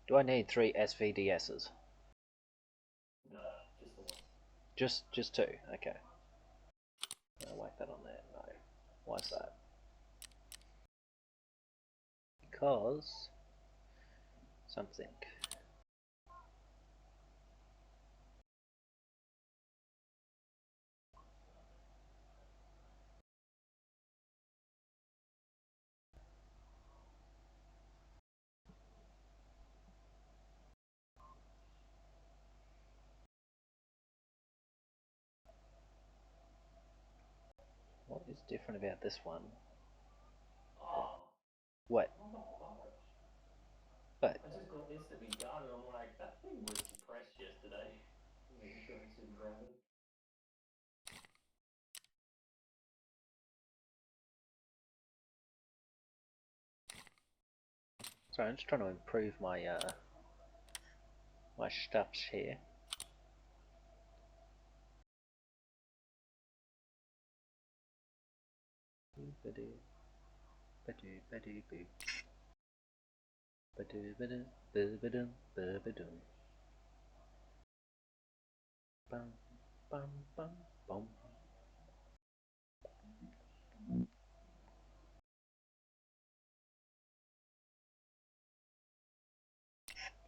Do I need 3 SVDSs? No, just the one. Just 2. Okay. I'll whack that on there. No. Why's that? because something. What is different about this one? Oh, What? motherfuckers. What? I just got instantly done, and I'm like, that thing was suppressed yesterday. Making sure it's super grounded. Sorry, I'm just trying to improve my my stuffs here.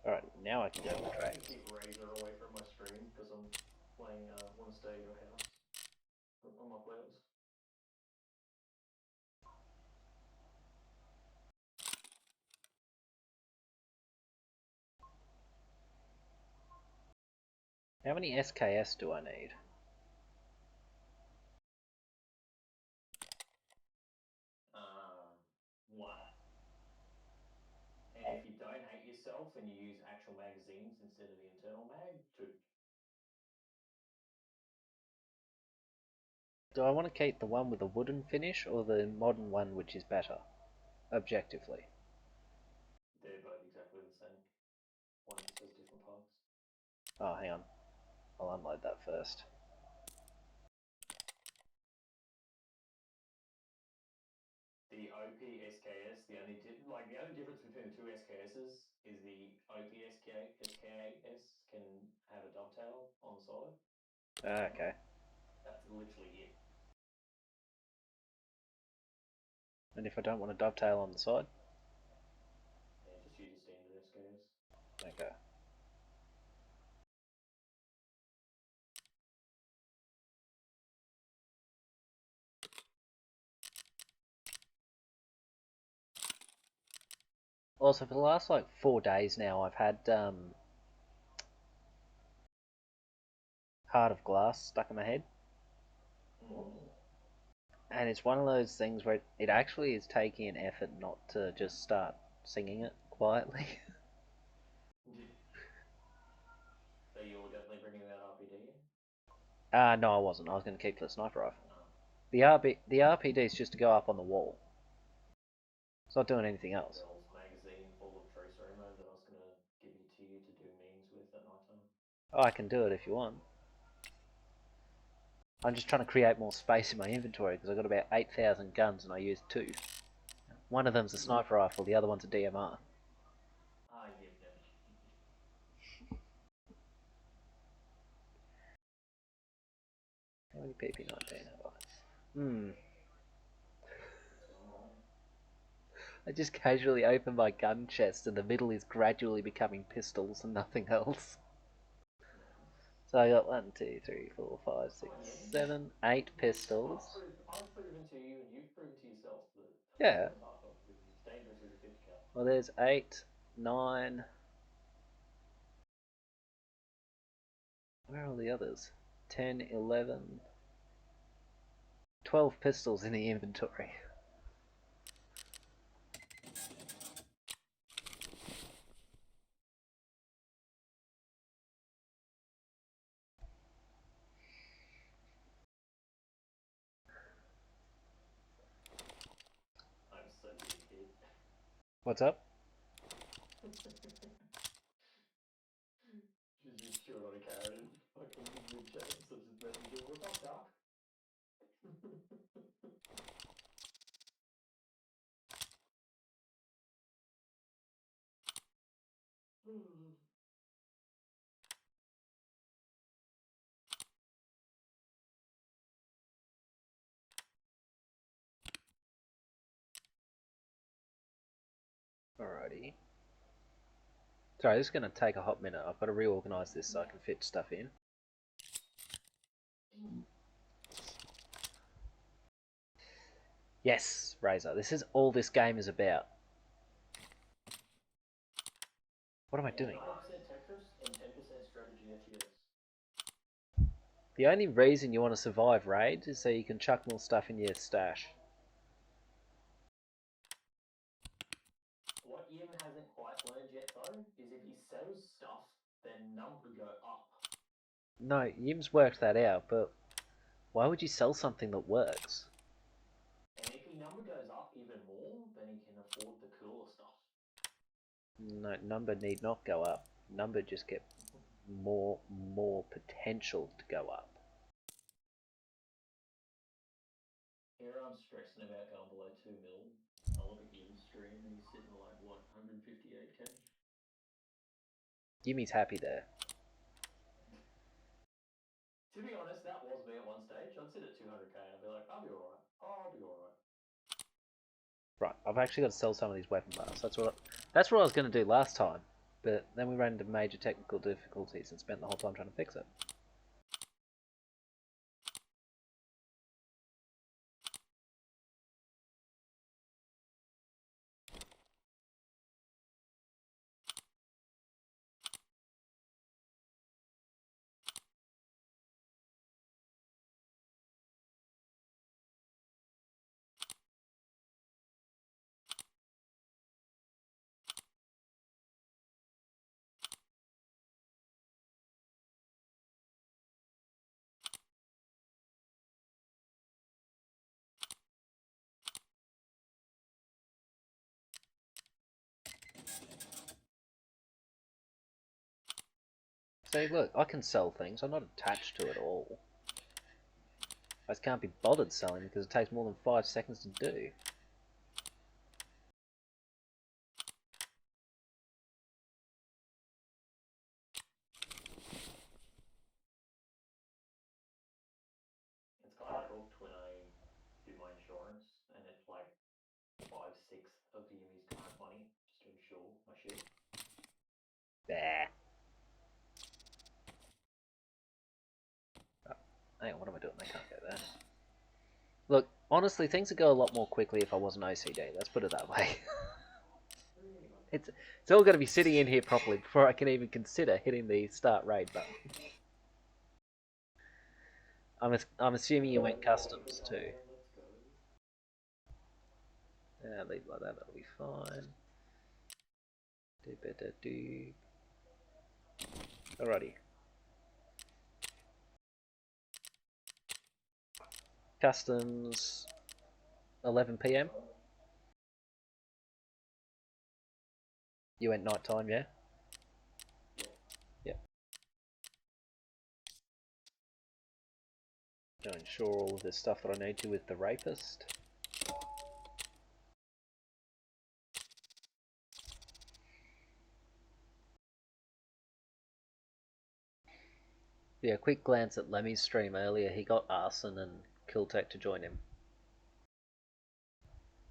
Alright, now I can go with I'm tracks. gonna keep Razor away from my stream because I'm playing Want to Stay at Your House on my playlist. How many SKS do I need? One. And if you don't hate yourself and you use actual magazines instead of the internal mag, two. Do I want to keep the one with the wooden finish or the modern one which is better? Objectively. They're both exactly the same. One just has different parts. Oh, hang on. I'll unload that first. The OP SKS, the only difference between the two SKSs is the OP SKS can have a dovetail on the side. Okay. That's literally it. And if I don't want a dovetail on the side? Yeah, just use a standard SKS. Okay. Also, for the last like 4 days now, I've had Heart of Glass stuck in my head. Mm-hmm. And it's one of those things where it actually is taking an effort not to just start singing it quietly. So you're definitely bringing that RPD in? No, I wasn't. I was going to keep the sniper rifle. Oh. The RPD is just to go up on the wall. It's not doing anything else. Bell's magazine full of tracer ammo that I was going to give you to do memes with at night time. Oh, I can do it if you want. I'm just trying to create more space in my inventory because I've got about 8,000 guns and I use 2. One of them's a sniper rifle, the other one's a DMR. Ah, yeah, never. How many PP19 have I? That's what I'm wondering. I just casually open my gun chest and the middle is gradually becoming pistols and nothing else. Nice. So I got 1, 2, 3, 4, 5, 6, Oh, yeah. 7, 8 pistols. I've proven to you and you've proven to yourself that a Yeah. pistol in Tarkov is as dangerous as a 50 cal. Well, there's 8, 9. Where are the others? 10, 11, 12 pistols in the inventory. I'm so being hit. What's up? She's just chewing on a carrot and fucking mid chat, so just message her, what's up, Doc? be. Sorry, this is going to take a hot minute. I've got to reorganise this so I can fit stuff in. Yes, Razor. This is all this game is about. What am I doing? 90% Tetris and 10% strategy FPS. The only reason you want to survive raids is so you can chuck more stuff in your stash. What Yim hasn't quite learned yet, though, is if he sells stuff, then number go up. No, Yim's worked that out, but why would you sell something that works? And if he number goes up even more, then he can afford the cooler stuff. No, number need not go up. Number just get more potential to go up. Here I'm stressing about going below 2 mil. I look at Yim's stream and he's sitting at like, what, 158k? Yimmy's happy there. To be honest, that was me at one stage. I'd sit at 200k and I'd be like, I'll be alright. I'll be alright. Right, I've actually got to sell some of these weapon bars. That's what I was going to do last time, but then we ran into major technical difficulties and spent the whole time trying to fix it. See, look, I can sell things. I'm not attached to it all. I just can't be bothered selling because it takes more than 5 seconds to do. It's kind of cooked when I do my insurance and it's like 5/6 of Yumi's current money just to insure my shit. Bah. Oh, hang on, what am I doing? I can't go there. Look, honestly, things would go a lot more quickly if I wasn't OCD. Let's put it that way. It's all going to be sitting in here properly before I can even consider hitting the start raid button. I'm assuming you went customs too. Let's go. Yeah, leave it like that. That'll be fine. Do. Alrighty. Customs 11 PM. You went night time, yeah? Yeah. Yep. Go ensure all of the stuff that I need to with the rapist. Yeah, quick glance at Lemmy's stream earlier. He got Arson and Kiltech to join him.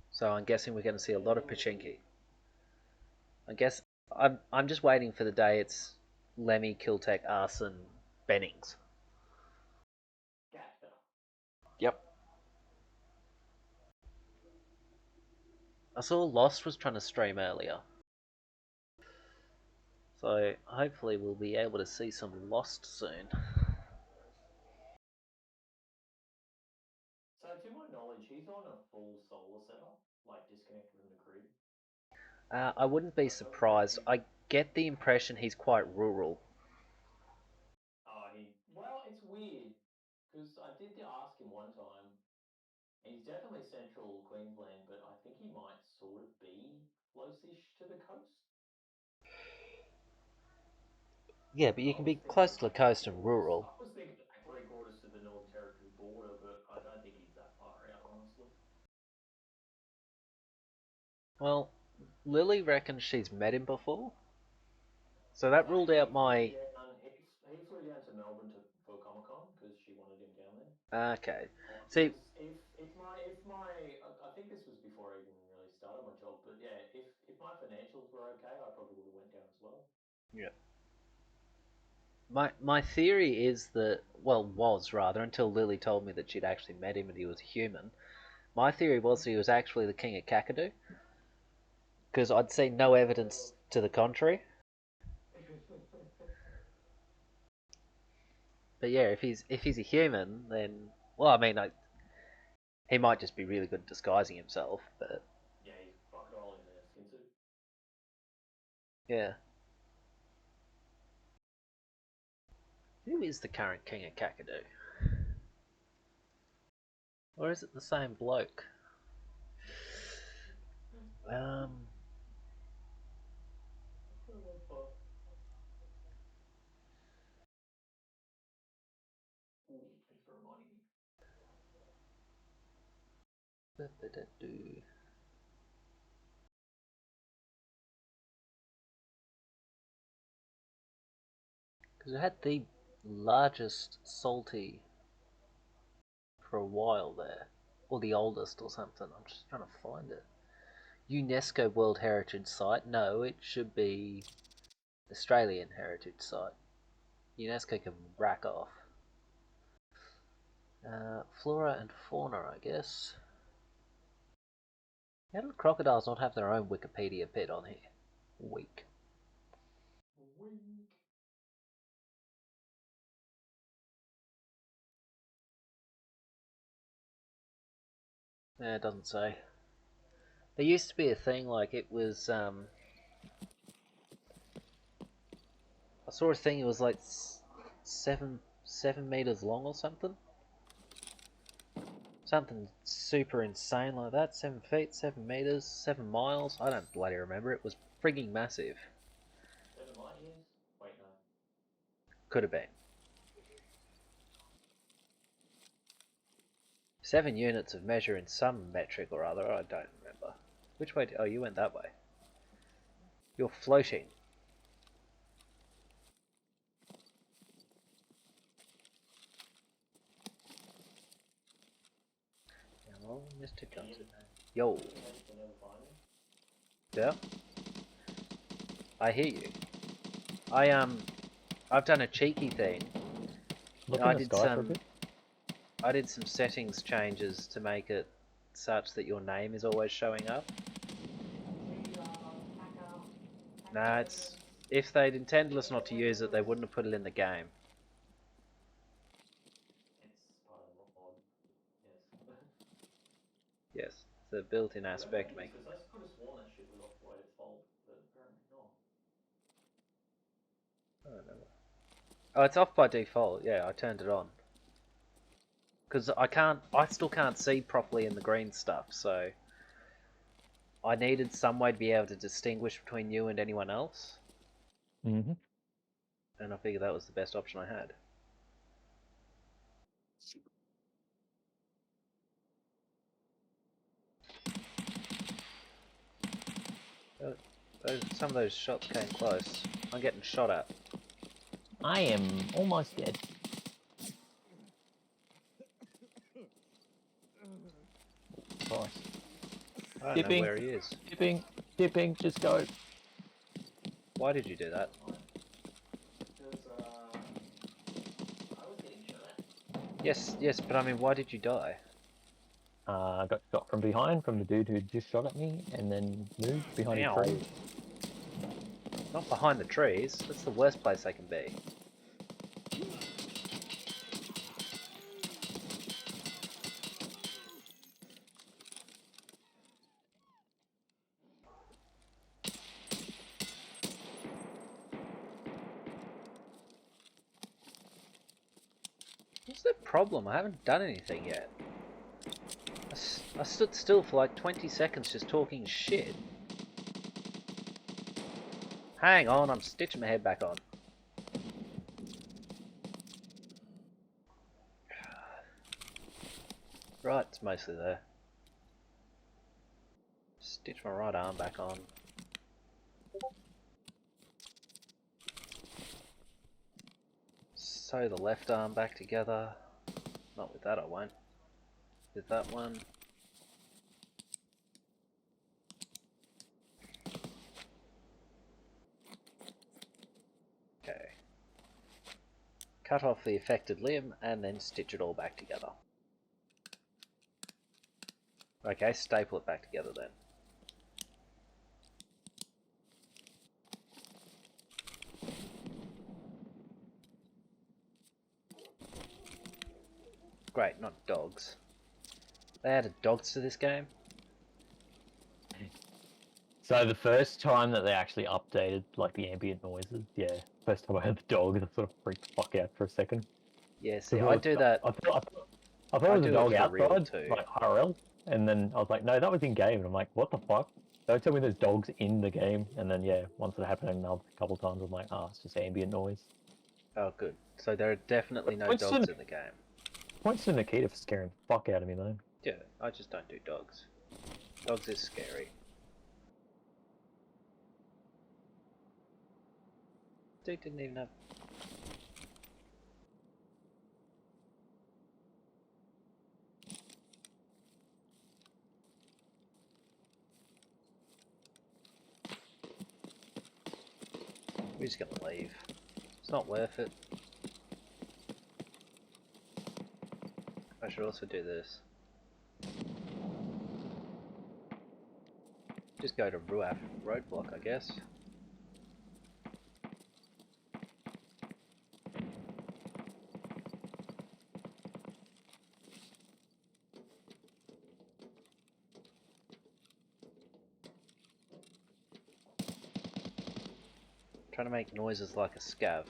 So I'm guessing we're going to see a lot of Pachinki. I guess I'm just waiting for the day it's Lemmy, Kiltech, Arson, Bennings. Gotcha. Yep. I saw Lost was trying to stream earlier. So hopefully we'll be able to see some Lost soon. So to my knowledge, he's on a full solar setup, like disconnected from the grid. I wouldn't be surprised. I get the impression he's quite rural. Well, it's weird because I did ask him one time. He's definitely central Queensland, but I think he might sort of be close-ish to the coast. Yeah, but you can be close to the coast and rural. I was thinking like 3/4 to the Northern Territory border, but I don't think he's that far out, honestly. Well, Lily reckons she's met him before. So that ruled out my... He flew down to Melbourne for Comic Con because she wanted him down there. Okay. See, If my I think this was before I even really started my job, but yeah, if my financials were okay, I probably would have went down as well. Yeah. My theory is that, well, was rather, until Lily told me that she'd actually met him and he was a human. My theory was he was actually the king of Kakadu, because I'd seen no evidence to the contrary. But yeah, if he's a human, then, well, I mean, he might just be really good at disguising himself. But yeah, he's a crocodile in a skin suit. yeah, who is the current king of Kakadu? Or is it the same bloke? Um, Ooh, thanks for reminding me. because it had the largest salty for a while there, or the oldest or something. I'm just trying to find it. UNESCO World Heritage Site? No, it should be Australian Heritage Site. UNESCO can rack off. Flora and fauna, I guess. How do crocodiles not have their own Wikipedia bit on here? Weak. Wink. It doesn't say. There used to be a thing like it was. I saw a thing. It was like 7 meters long or something. Something super insane like that. 7 feet, 7 meters, 7 miles. I don't bloody remember. It was frigging massive. 7 light years? Wait, no. Could have been. 7 units of measure in some metric or other. I don't remember. Which way? Oh, you went that way. You're floating. Hello, Mr. Johnson. Yo. Yeah. I hear you. I've done a cheeky thing. Look I in the did sky for a some bit. I did some settings changes to make it such that your name is always showing up. Nah, it's if they'd intended us not to use it, they wouldn't have put it in the game. It's part of the mod. Yes. Yes, it's a built-in Whoever made aspect this, making. because I could have sworn that shit was off by default, but apparently not. I don't know. Oh, it's off by default. Yeah, I turned it on. Because I still can't see properly in the green stuff, so I needed some way to be able to distinguish between you and anyone else. Mm-hmm. And I figured that was the best option I had. Some of those shots came close. I'm getting shot at. I am almost dead. Christ. I don't know where he is. Dipping, just go. Why did you do that? Because, I was getting shot at. Yes, but I mean, why did you die? I got shot from behind from the dude who just shot at me and then moved behind a Ow. tree. Not behind the trees. That's the worst place they can be. What's the problem? I haven't done anything yet. I stood still for like 20 seconds just talking shit. Hang on, I'm stitching my head back on. Right, it's mostly there. Stitch my right arm back on. Sew the left arm back together. Not with that, I won't. With that one. Cut off the affected limb and then stitch it all back together. Okay, staple it back together then. Great, not dogs. They added dogs to this game? So the first time that they actually updated like the ambient noises, yeah. First time I heard the dog, I sort of freaked the fuck out for a second. Yeah, see, I do that. I thought it was a do it dog for real outside, too. like IRL, and then I was like, no, that was in game, and I'm like, what the fuck? Don't tell me there's dogs in the game, and then yeah, once it happened another couple times, I'm like, it's just ambient noise. Oh, good. So there are definitely no Points dogs to, in the game. points to Nikita for scaring the fuck out of me though. Yeah, I just don't do dogs. Dogs is scary. Dude didn't even have... We're just gonna leave. It's not worth it. I should also do this. Just go to Ruaf roadblock, I guess. Trying to make noises like a scav.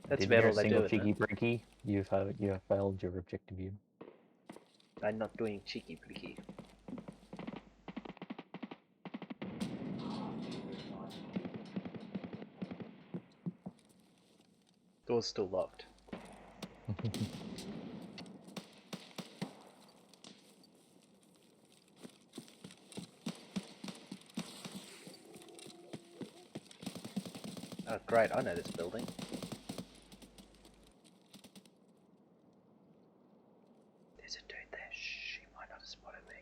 That's about all they do, isn't cheeky it? breaky. You have failed your objective. You. I'm not doing cheeky breaky. Door's still locked. Oh great, I know this building. There's a dude there. Shh, he might not have spotted me.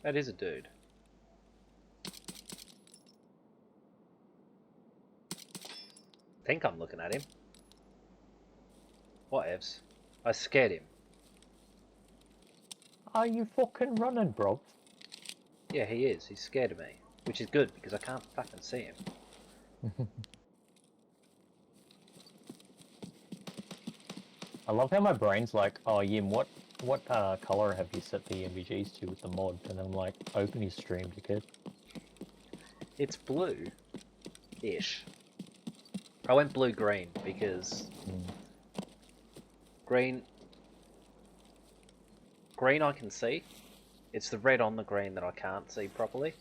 That is a dude. Think I'm looking at him. Whatevs. I scared him. Are you fucking running, bro? Yeah, he is. He's scared of me. Which is good, because I can't fucking see him. I love how my brain's like, oh Yim, what color have you set the MVGs to with the mod? And I'm like, open your stream, dickhead. It's blue-ish. I went blue-green, because... Green I can see. It's the red on the green that I can't see properly.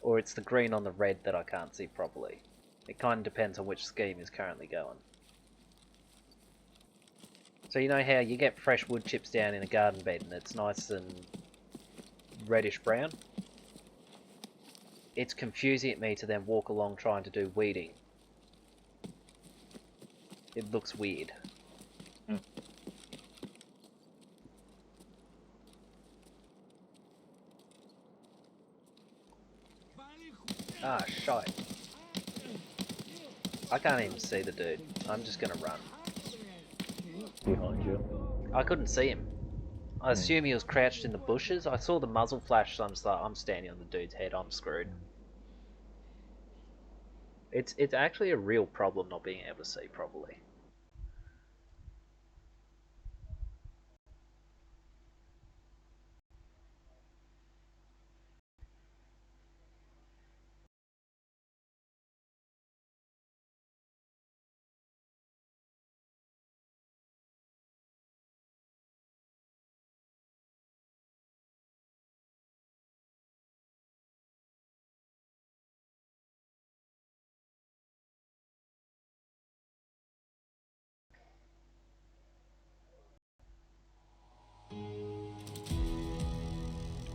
Or it's the green on the red that I can't see properly. It kind of depends on which scheme is currently going. So you know how you get fresh wood chips down in a garden bed and it's nice and reddish brown? It's confusing at me to then walk along trying to do weeding. It looks weird. Ah, shite. I can't even see the dude. I'm just gonna run. Behind you. I couldn't see him. I assume he was crouched in the bushes. I saw the muzzle flash, so I'm just like, I'm standing on the dude's head, I'm screwed. It's actually a real problem not being able to see properly.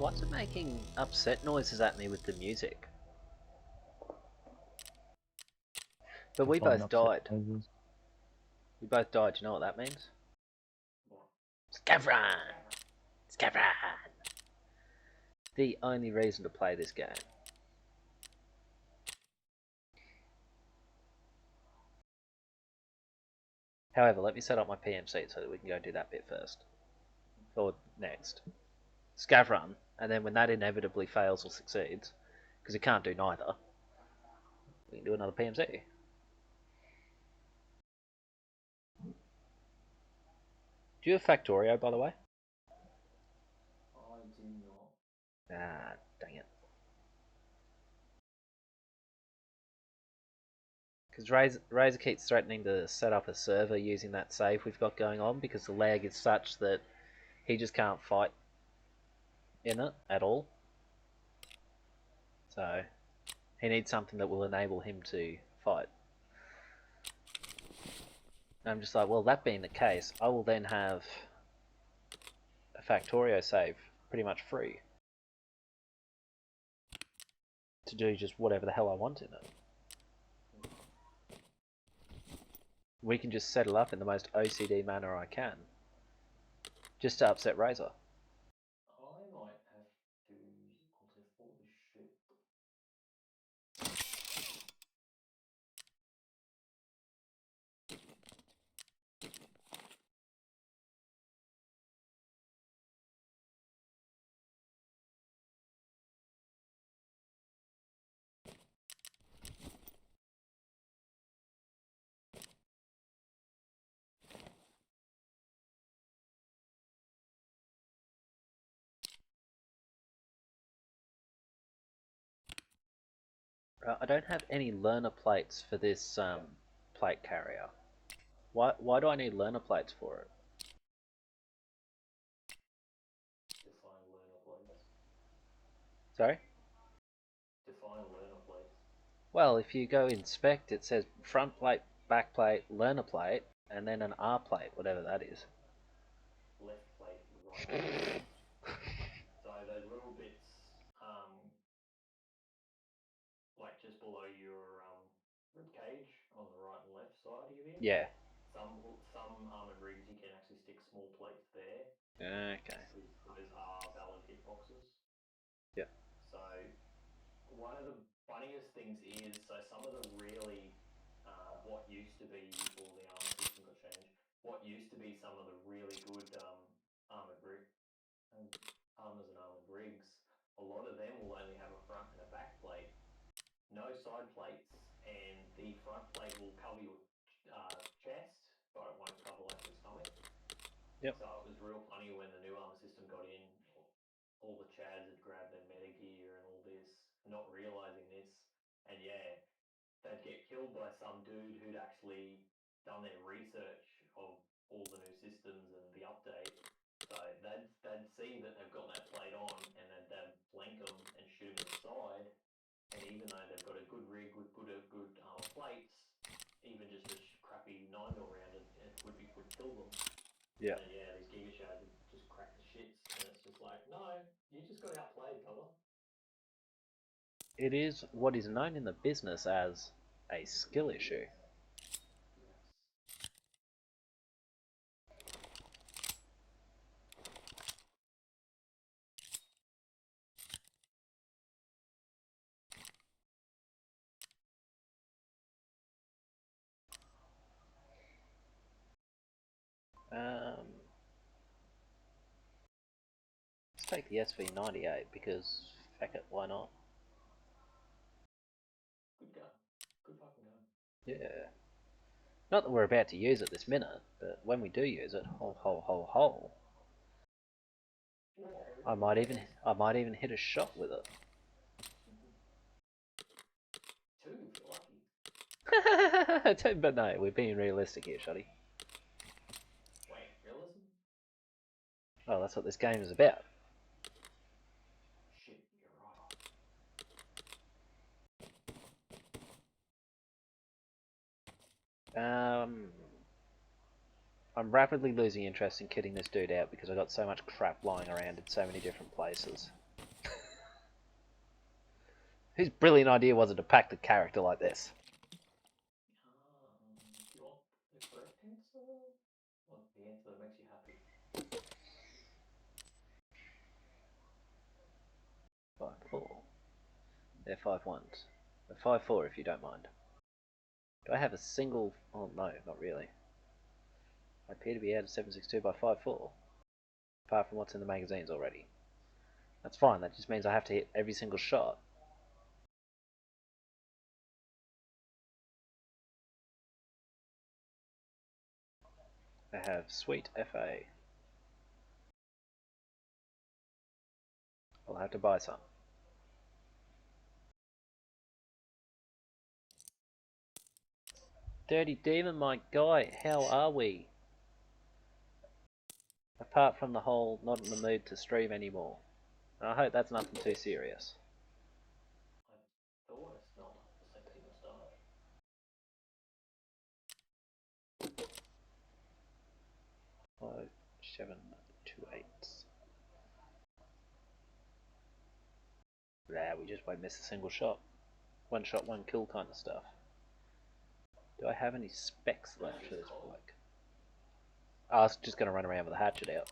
What's it making upset noises at me with the music? But we Define both upset died. noises. We both died. Do you know what that means? What? Scavran! Scavran! The only reason to play this game. However, let me set up my PMC so that we can go do that bit first. Or next. Scavran, and then when that inevitably fails or succeeds, because it can't do neither, we can do another PMC. Do you have Factorio, by the way? I do not. Ah, dang it. Because Razor keeps threatening to set up a server using that save we've got going on because the lag is such that he just can't fight in it at all. So he needs something that will enable him to fight. And I'm just like, well, that being the case, I will then have a Factorio save pretty much free to do just whatever the hell I want in it. We can just set it up in the most OCD manner I can, just to upset Razor. I might have to Alt F4 this shit. I don't have any learner plates for this plate carrier. Why do I need learner plates for it? Define learner plates. Sorry? Define learner plates. Well, if you go inspect, it says front plate, back plate, learner plate, and then an R plate, whatever that is. Left plate, right plate. So those little bits, like just below your rib cage on the right and left side of you. Yeah. Some armored rigs you can actually stick small plates there. Okay. Those are valid hitboxes. Yeah. So one of the funniest things is some of the really what used to be before the armor system got changed. What used to be some of the really good armored armors and armored rigs. A lot of them will only have a front and a back plate, no side plates, and the front plate will cover your chest, but it won't cover like your stomach. Yep. So it was real funny when the new armor system got in. All the chads had grabbed their meta gear and all this, not realizing this, and yeah, they'd get killed by some dude who'd actually done their research of all the new systems and the update. So they'd see that they've got that plate on, and they'd flank them and shoot them in the side. And even though they've got a good rig with good armor plates, even just a crappy 9mm round, would kill them. Yeah. And then yeah, these Giga Shads would just crack the shits, and it's just like, no, you just got outplayed, fella. It is what is known in the business as a skill issue. Yes. Let's take the SV98 because, heck it, why not? Good gun. Good fucking gun. Yeah. Not that we're about to use it this minute, but when we do use it, ho. Whoa, I might even hit a shot with it. Two, if you're lucky. But no, we're being realistic here, Shotty. Wait, realism? Oh, that's what this game is about. Shit, you're right. I'm rapidly losing interest in kitting this dude out because I got so much crap lying around in so many different places. Whose brilliant idea was it to pack the character like this? Do you want the correct answer? Or the answer that makes you happy? 5-4. They're 5-1s. They're 5-4 if you don't mind. Do I have a single... Oh no, not really. I appear to be out of 762 by 5-4. Apart from what's in the magazines already. That's fine, that just means I have to hit every single shot. I have Sweet FA. I'll have to buy some. Dirty Demon, my guy, how are we? Apart from the whole not in the mood to stream anymore. I hope that's nothing too serious. I thought I smelled a sexy moustache. 5-7-2-8. Nah, we just won't miss a single shot. One shot, one kill kind of stuff. Do I have any specs left for this bloke? I was just going to run around with a hatchet out.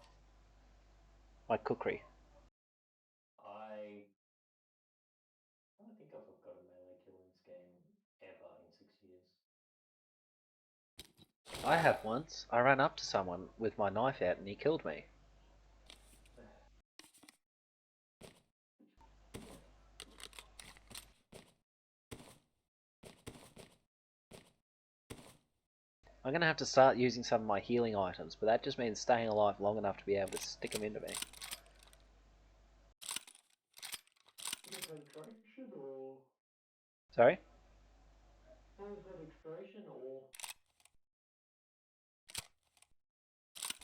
My cookery. I don't think I've got a melee kill in this game ever in 6 years. I have once. I ran up to someone with my knife out and he killed me. I'm going to have to start using some of my healing items, but that just means staying alive long enough to be able to stick them into me. Penetration or Sorry? penetration or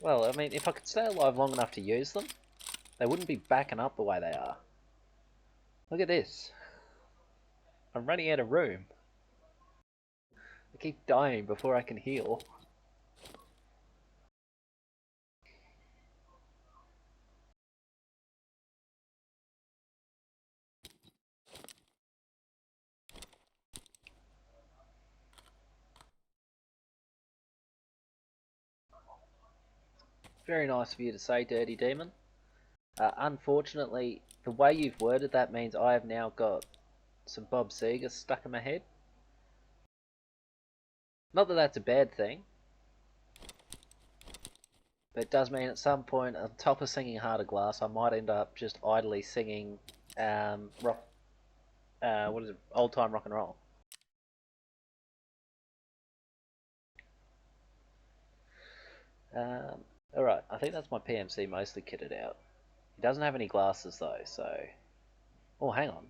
Well, I mean, if I could stay alive long enough to use them, they wouldn't be backing up the way they are. Look at this. I'm running out of room. I keep dying before I can heal. Very nice of you to say, Dirty Demon. Unfortunately, the way you've worded that means I have now got some Bob Seger stuck in my head. Not that that's a bad thing, but it does mean at some point, on top of singing Heart of Glass, I might end up just idly singing rock. What is it? Old time rock and roll. Alright, I think that's my PMC mostly kitted out. He doesn't have any glasses though, so... Oh, hang on.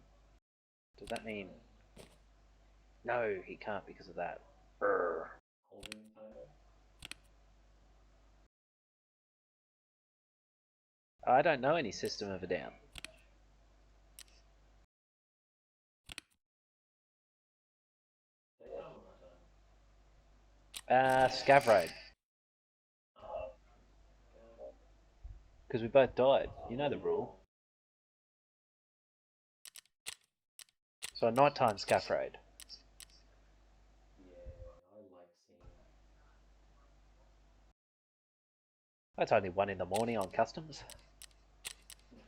Does that mean... No, he can't because of that. Brr. holding title. I don't know any System of a Down. Daytime or nighttime? Scav Raid. Because we both died. You know the rule. So a nighttime Scav Raid. Yeah, I like seeing. That's only 1 in the morning on customs. Yeah,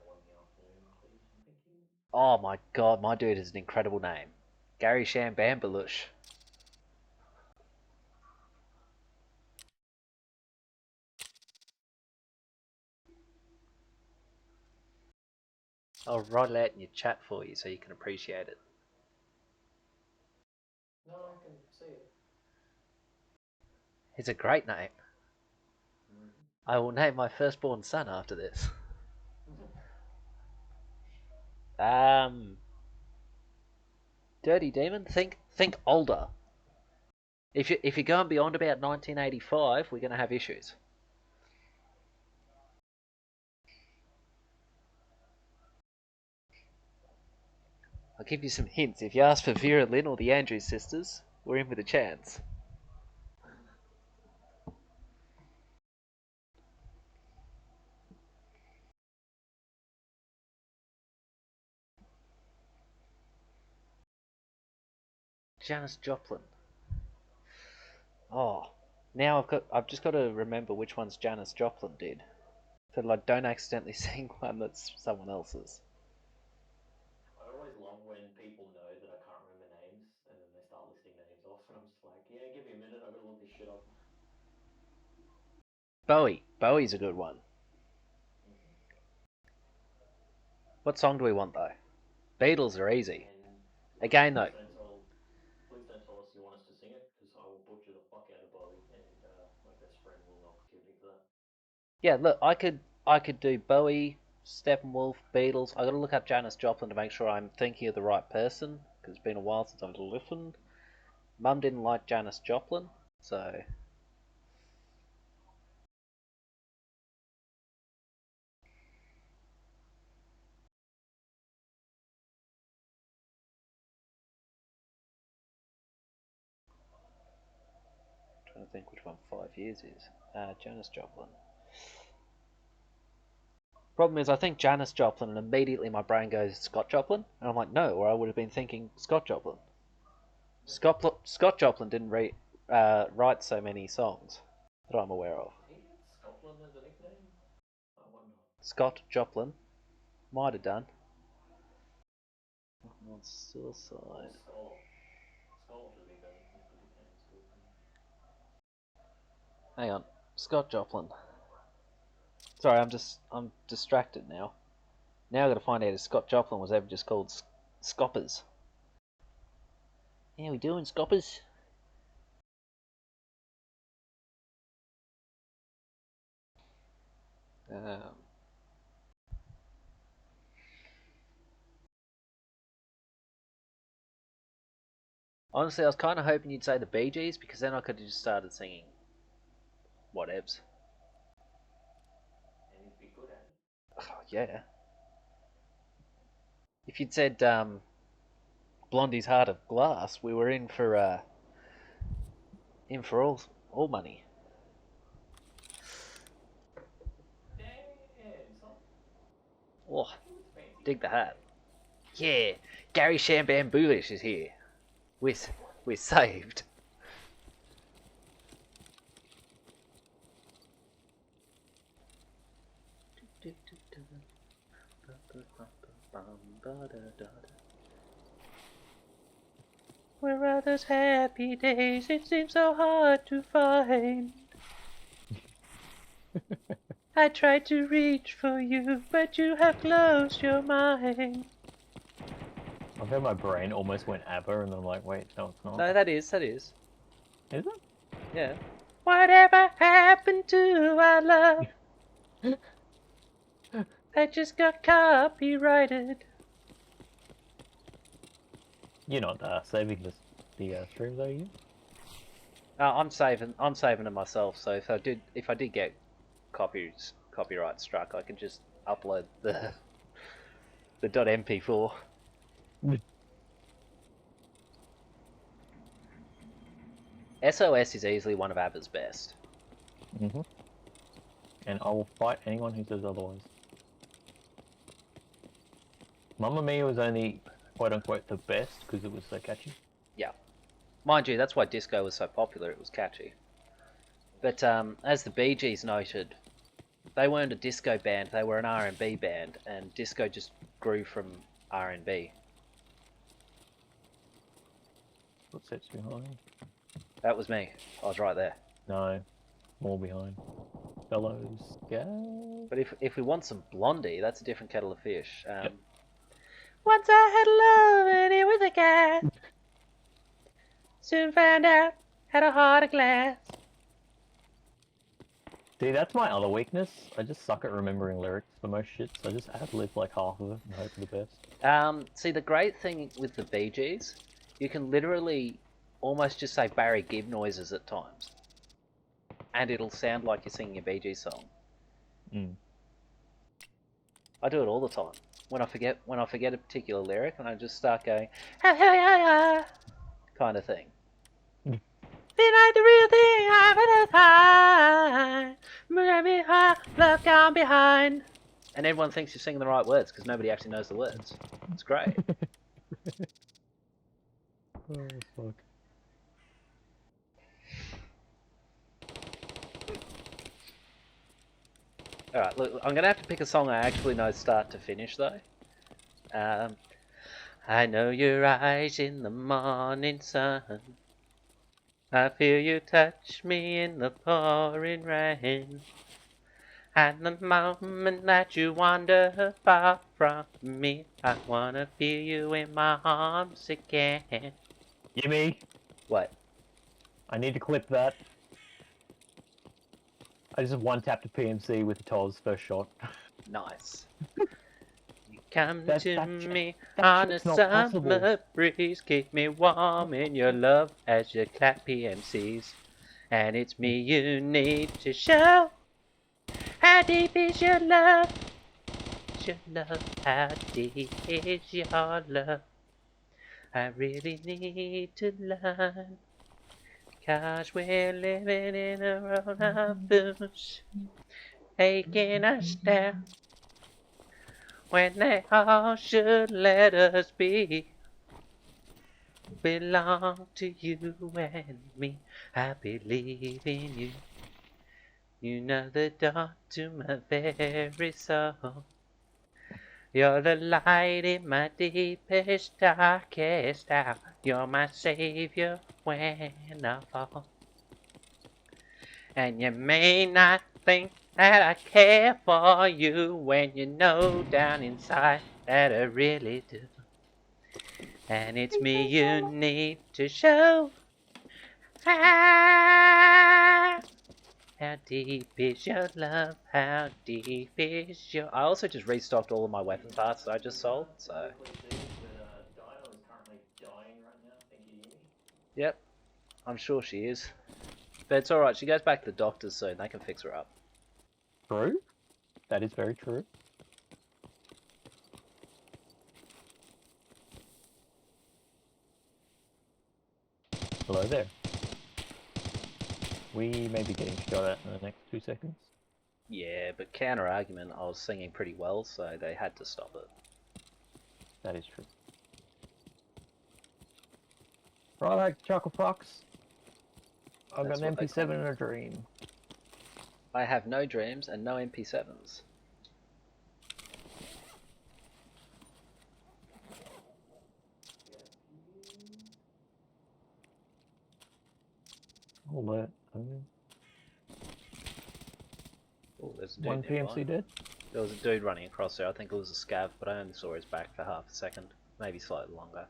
1 in the afternoon, please. Thank you. Oh my god, my dude has an incredible name. Gary Shambambalush. I'll write it out in your chat for you so you can appreciate it. No, I can see it. It's a great name. Mm. I will name my firstborn son after this. Dirty Demon, think older. If you're going beyond about 1985, we're going to have issues. I'll give you some hints. If you ask for Vera Lynn or the Andrews sisters, we're in with a chance. Janis Joplin. Oh, now I've just got to remember which ones Janis Joplin did, so like don't accidentally sing one that's someone else's. I always love when people know that I can't remember names and then they start listing names off, and I'm just like, yeah, give me a minute, I've got to look this shit up. Bowie. Bowie's a good one. Mm-hmm. What song do we want though? Beatles are easy. And Again though, please don't tell us you want us to sing it, because I will butcher the fuck out of Bowie, and my best friend will not forgive me for that. yeah. Look, I could do Bowie, Steppenwolf, Beatles. I got to look up Janis Joplin to make sure I'm thinking of the right person because it's been a while since I've listened. Mum didn't like Janis Joplin, so I'm trying to think which one 5 years is. Janis Joplin. Problem is, I think Janis Joplin, and immediately my brain goes Scott Joplin, and I'm like, no, or I would have been thinking Scott Joplin. Scott Joplin didn't write so many songs that I'm aware of. Did he get Scotland as a nickname? I wonder. Scott Joplin might have done. On Or suicide. Skoloff. Skoloff would be better if it became Scorpion. Hang on, Scott Joplin. Sorry, I'm distracted now. Now I got to find out if Scott Joplin was ever just called Scoppers. How we doing, Scoppers? Um, Honestly, I was kind of hoping you'd say the Bee Gees because then I could have just started singing whatevs. And he'd be good at it. Oh, yeah. If you'd said Blondie's Heart of Glass, we were in for all money. Damn, son. Oh, Back in with the fancy dig the hat. hat. Yeah, Gary Shambamboolish is here. We're we're saved. Where are those happy days? It seems so hard to find. I tried to reach for you, but you have closed your mind. I've heard my brain almost went ABBA, and then I'm like, wait, no, it's not. No, that is. Is it? Yeah. Whatever happened to our love? That just got copyrighted. You're not saving the streams, are you? I'm saving them myself. So if I did get copyright struck, I can just upload the .mp4. SOS is easily one of ABBA's best. Mm-hmm. And I will fight anyone who says otherwise. Mamma Mia was only quote unquote the best because it was so catchy. Yeah. Mind you, that's why disco was so popular. It was catchy. But as the Bee Gees noted, they weren't a disco band. They were an R&B band, and disco just grew from R&B. Footsteps behind. That was me. I was right there. No, more behind. Fellows, go. But if we want some Blondie, that's a different kettle of fish. Yep. Once I had love and it was a cat. Soon found out had a heart of glass. See, that's my other weakness. I just suck at remembering lyrics for most shit, so I just ad-lib like half of it and hope for the best. See, the great thing with the Bee Gees, you can literally almost just say Barry Gibb noises at times, and it'll sound like you're singing a Bee Gees song. Mm. I do it all the time. When I forget a particular lyric, and I just start going, ha ha ha ha, kind of thing. Feel like the real thing I've ever had. Love gone behind. And everyone thinks you're singing the right words because nobody actually knows the words. It's great. Oh, fuck. Alright, look, I'm gonna have to pick a song I actually know start to finish though. I know your eyes in the morning sun. I feel you touch me in the pouring rain. And the moment that you wander far from me, I wanna feel you in my arms again. Gimme! What? I need to clip that. I just one-tapped a PMC with the Toz first shot. Nice. You come That to that me that on a shit's not possible. summer breeze, keep me warm in your love as you clap PMCs. And it's me you need to show. How deep is your love? Your love, how deep is your love? I really need to learn. 'Cause we're living in a world of fools, taking us down when they all should let us be. Belong to you and me. I believe in you. You know the door to my very soul. You're the light in my deepest, darkest hour. You're my savior when I fall. And you may not think that I care for you when you know down inside that I really do. And it's me you need to show. How deep is your love? How deep is your... I also just restocked all of my weapon parts that I just sold, so... Dino is currently dying right now. Think you hear me? Yep, I'm sure she is. But it's alright, she goes back to the doctors soon, they can fix her up. True. That is very true. Hello there. We may be getting shot at in the next 2 seconds. Yeah, but counter argument, I was singing pretty well, so they had to stop it. That is true. Right, Chuckle Fox. I've got an MP7 and a dream. I have no dreams and no MP7s. Hold it. Oh, there's a dude One nearby. PMC dead. There was a dude running across there. I think it was a scav, but I only saw his back for half a second. Maybe slightly longer.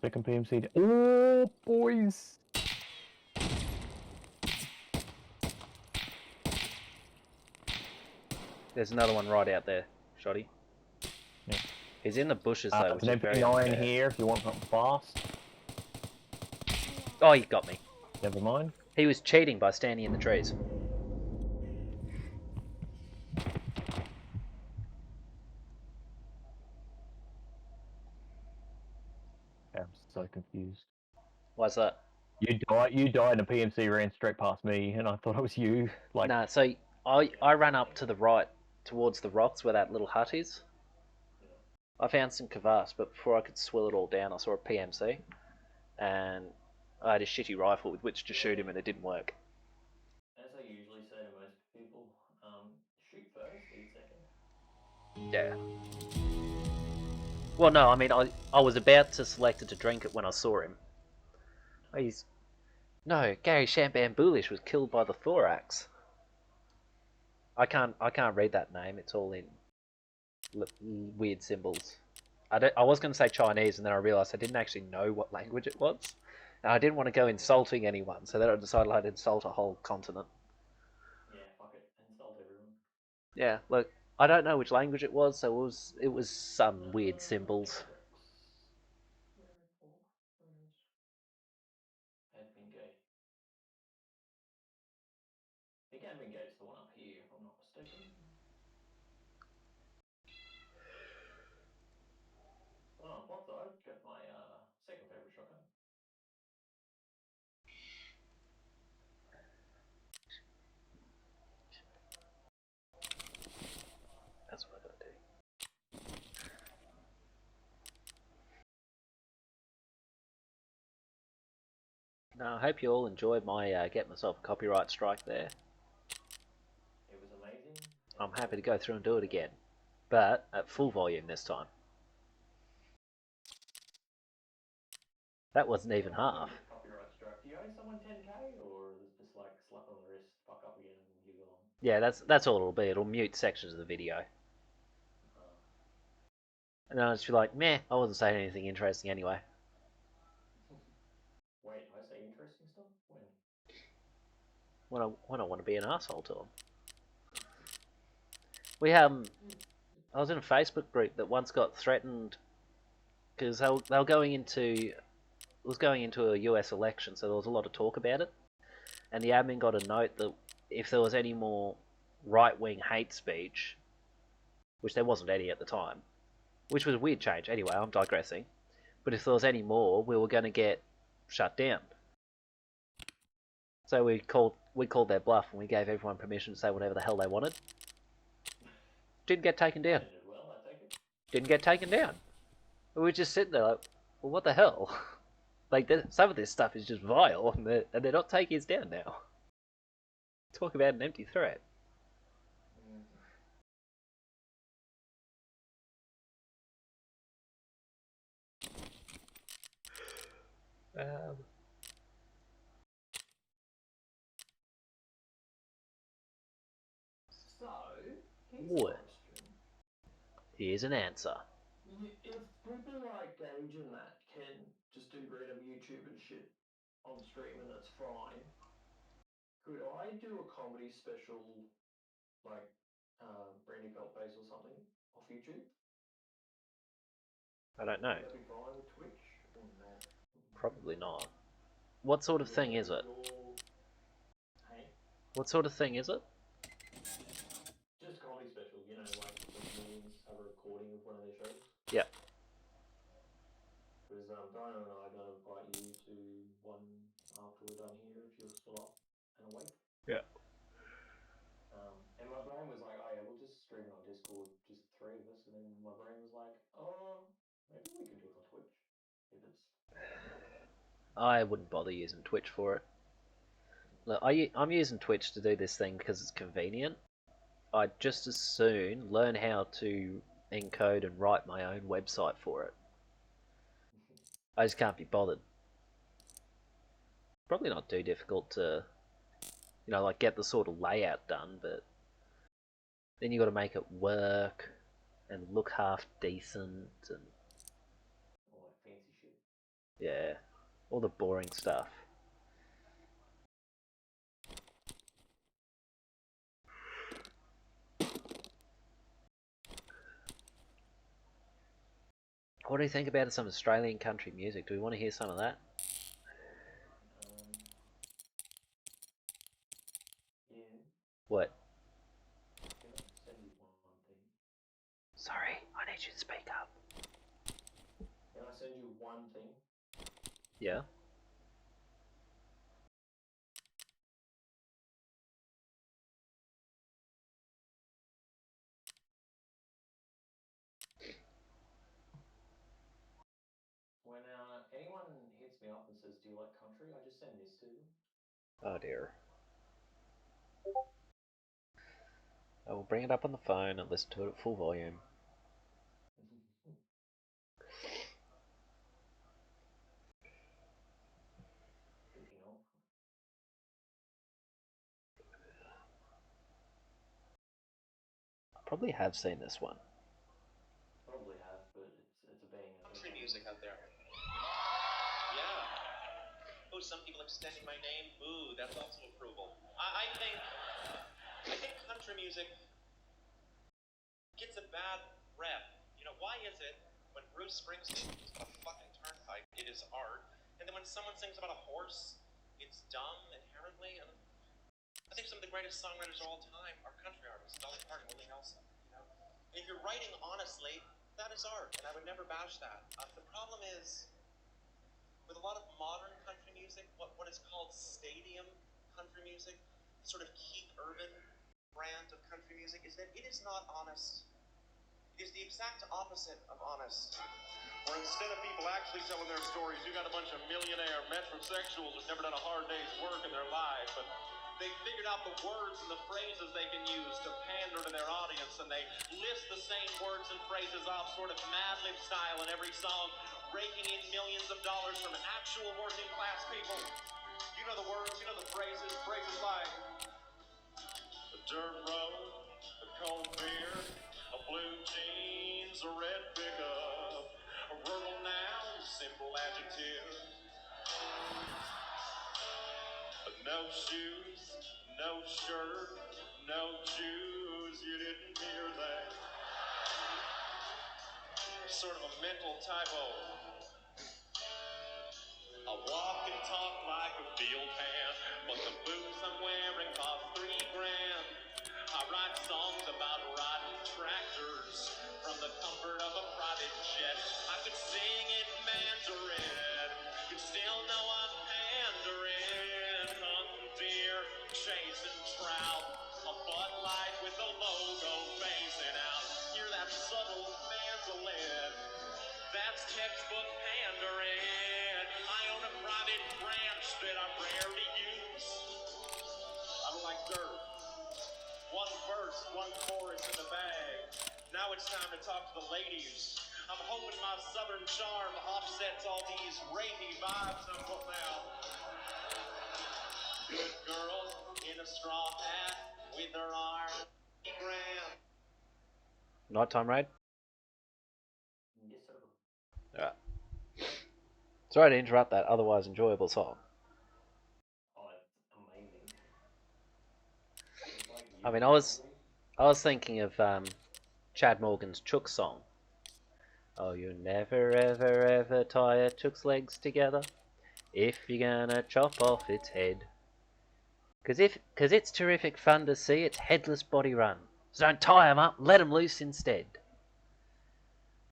Second PMC dead. Oh, boys! There's another one right out there, Shoddy. Yeah. He's in the bushes though, which There's is an very MP9 unfair. here if you want something fast. Oh, he got me. Never mind. He was cheating by standing in the trees. I'm so confused. Why's that? You died and a PMC ran straight past me and I thought it was you. Like, Nah, so I ran up to the right towards the rocks where that little hut is. I found some kvass, but before I could swill it all down, I saw a PMC, and I had a shitty rifle with which to shoot him, and it didn't work. as I usually say to most people, shoot first, eat second. Yeah. Well, no, I mean, I was about to select it to drink it when I saw him. He's... No, Gary Shambambulish was killed by the thorax. I can't read that name. It's all in weird symbols. I was going to say Chinese, and then I realised I didn't actually know what language it was. And I didn't want to go insulting anyone, so then I decided I'd insult a whole continent. Yeah, fuck it. Insult everyone. Yeah, look, I don't know which language it was, so it was some weird symbols. Where is admin gate? I think admin gate's the one up here, if I'm not mistaken. Oh, on plus side, got my second favorite shotgun. That's what I gotta do. I hope you all enjoyed my get myself a copyright strike there. It was amazing. I'm happy to go through and do it again, but at full volume this time. That wasn't even half. Copyright strike. Do you owe someone 10k, or is it just like slap on the wrist, fuck up again, and you go on? Yeah, that's all it'll be. It'll mute sections of the video. And then I'll just be like, meh, I wasn't saying anything interesting anyway. Wait, I say interesting stuff? When? When I want to be an asshole to them. I was in a Facebook group that once got threatened because they were going into it was going into a US election, so there was a lot of talk about it. And the admin got a note that if there was any more right-wing hate speech, which there wasn't any at the time, which was a weird change. Anyway, I'm digressing. But if there was any more, we were going to get shut down. So we called their bluff and we gave everyone permission to say whatever the hell they wanted. Didn't get taken down. Well, I take it. Didn't get taken down. We were just sitting there like, well, what the hell? Like, some of this stuff is just vile, and they're not taking us down now. Talk about an empty threat. So, here's a What? question. Here's an answer. If people like Gage and that can just do random YouTube and shit on stream and that's fine, could I do a comedy special like Brandy Felt Face or something off YouTube? I don't know. Would that be fine with Twitch or not? Probably not. What sort of thing is it? Hey? What sort of thing is it? Just a comedy special, you know, like the comedians have a recording of one of their shows. Yeah. Because Diana and I are going to invite you to one after we're done here if you're still up and awake. Yeah. And my brain was like, oh yeah, we'll just stream it on Discord, just the three of us. And then my brain was like, oh, maybe we can do it on Twitch if it's better. I wouldn't bother using Twitch for it. Look, I'm using Twitch to do this thing because it's convenient. I'd just as soon learn how to encode and write my own website for it. I just can't be bothered. Probably not too difficult to, like get the sort of layout done, but then you got to make it work and look half decent and All that fancy shit. yeah, all the boring stuff. What do you think about some Australian country music? Do we want to hear some of that? Yeah. What? Can I send you one thing? Sorry, I need you to speak up. Can I send you one thing? Yeah? When anyone hits me up and says, do you like country? I just send this to them. Oh dear. I will bring it up on the phone and listen to it at full volume. Speaking of. I probably have seen this one. Probably have, but it's a banger. Country music out there. Yeah. Oh, some people extending my name. Ooh, that's also approval. I think country music gets a bad rep. You know, why is it when Bruce Springsteen sings about a fucking turnpike, it is art, and then when someone sings about a horse, it's dumb inherently? And I think some of the greatest songwriters of all time are country artists, Dolly Parton, Willie Nelson. You know, and if you're writing honestly, that is art, and I would never bash that. The problem is, with a lot of modern country music, what is called stadium country music, sort of Keith Urban brand of country music, is that it is not honest is the exact opposite of honest. Where instead of people actually telling their stories, you got a bunch of millionaire metrosexuals who've never done a hard day's work in their life, but they figured out the words and the phrases they can use to pander to their audience, and they list the same words and phrases off sort of Mad Lib style in every song, raking in millions of dollars from actual working class people. You know the words, you know the phrases like a dirt road, a cold beer, a blue jeans, a red pickup, a rural noun, simple adjective, no shoes, no shirt, no Jews. You didn't hear that? Sort of a mental typo. I walk and talk like a field hand, but the boots I'm wearing cost $3,000. I write songs about riding tractors from the comfort of a private jet. I could sing in Mandarin, but still know I'm pandering. Hunting deer, chasing trout, a Bud Light with the logo phasing out. Hear that subtle mandolin? That's textbook pandering. I own a private ranch that I rarely use. I don't like dirt. One verse, one chorus in the bag. Now it's time to talk to the ladies. I'm hoping my southern charm offsets all these rapey vibes I'm putting out. Good girl in a straw hat with her arm grand. Nighttime raid? Yes, sir. Alright. Sorry to interrupt that otherwise enjoyable song. Oh, it's amazing. It's like I mean, probably. I was thinking of Chad Morgan's Chook song. Oh, you never ever ever tie a chook's legs together if you're gonna chop off its head. Cause it's terrific fun to see its headless body run. So don't tie 'em up, let 'em loose instead.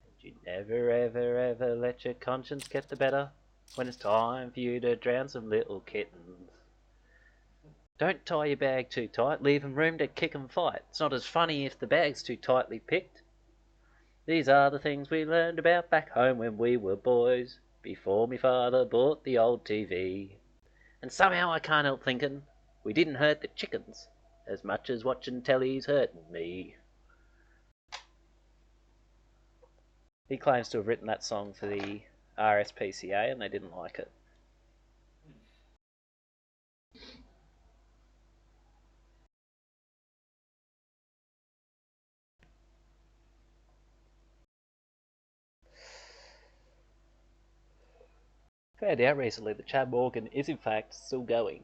And you never ever ever let your conscience get the better when it's time for you to drown some little kittens. Don't tie your bag too tight, leave 'em room to kick and fight. It's not as funny if the bag's too tightly picked. These are the things we learned about back home when we were boys, before me father bought the old TV. And somehow I can't help thinking we didn't hurt the chickens as much as watching telly's hurting me. He claims to have written that song for the RSPCA and they didn't like it. Found out recently that Chad Morgan is in fact still going.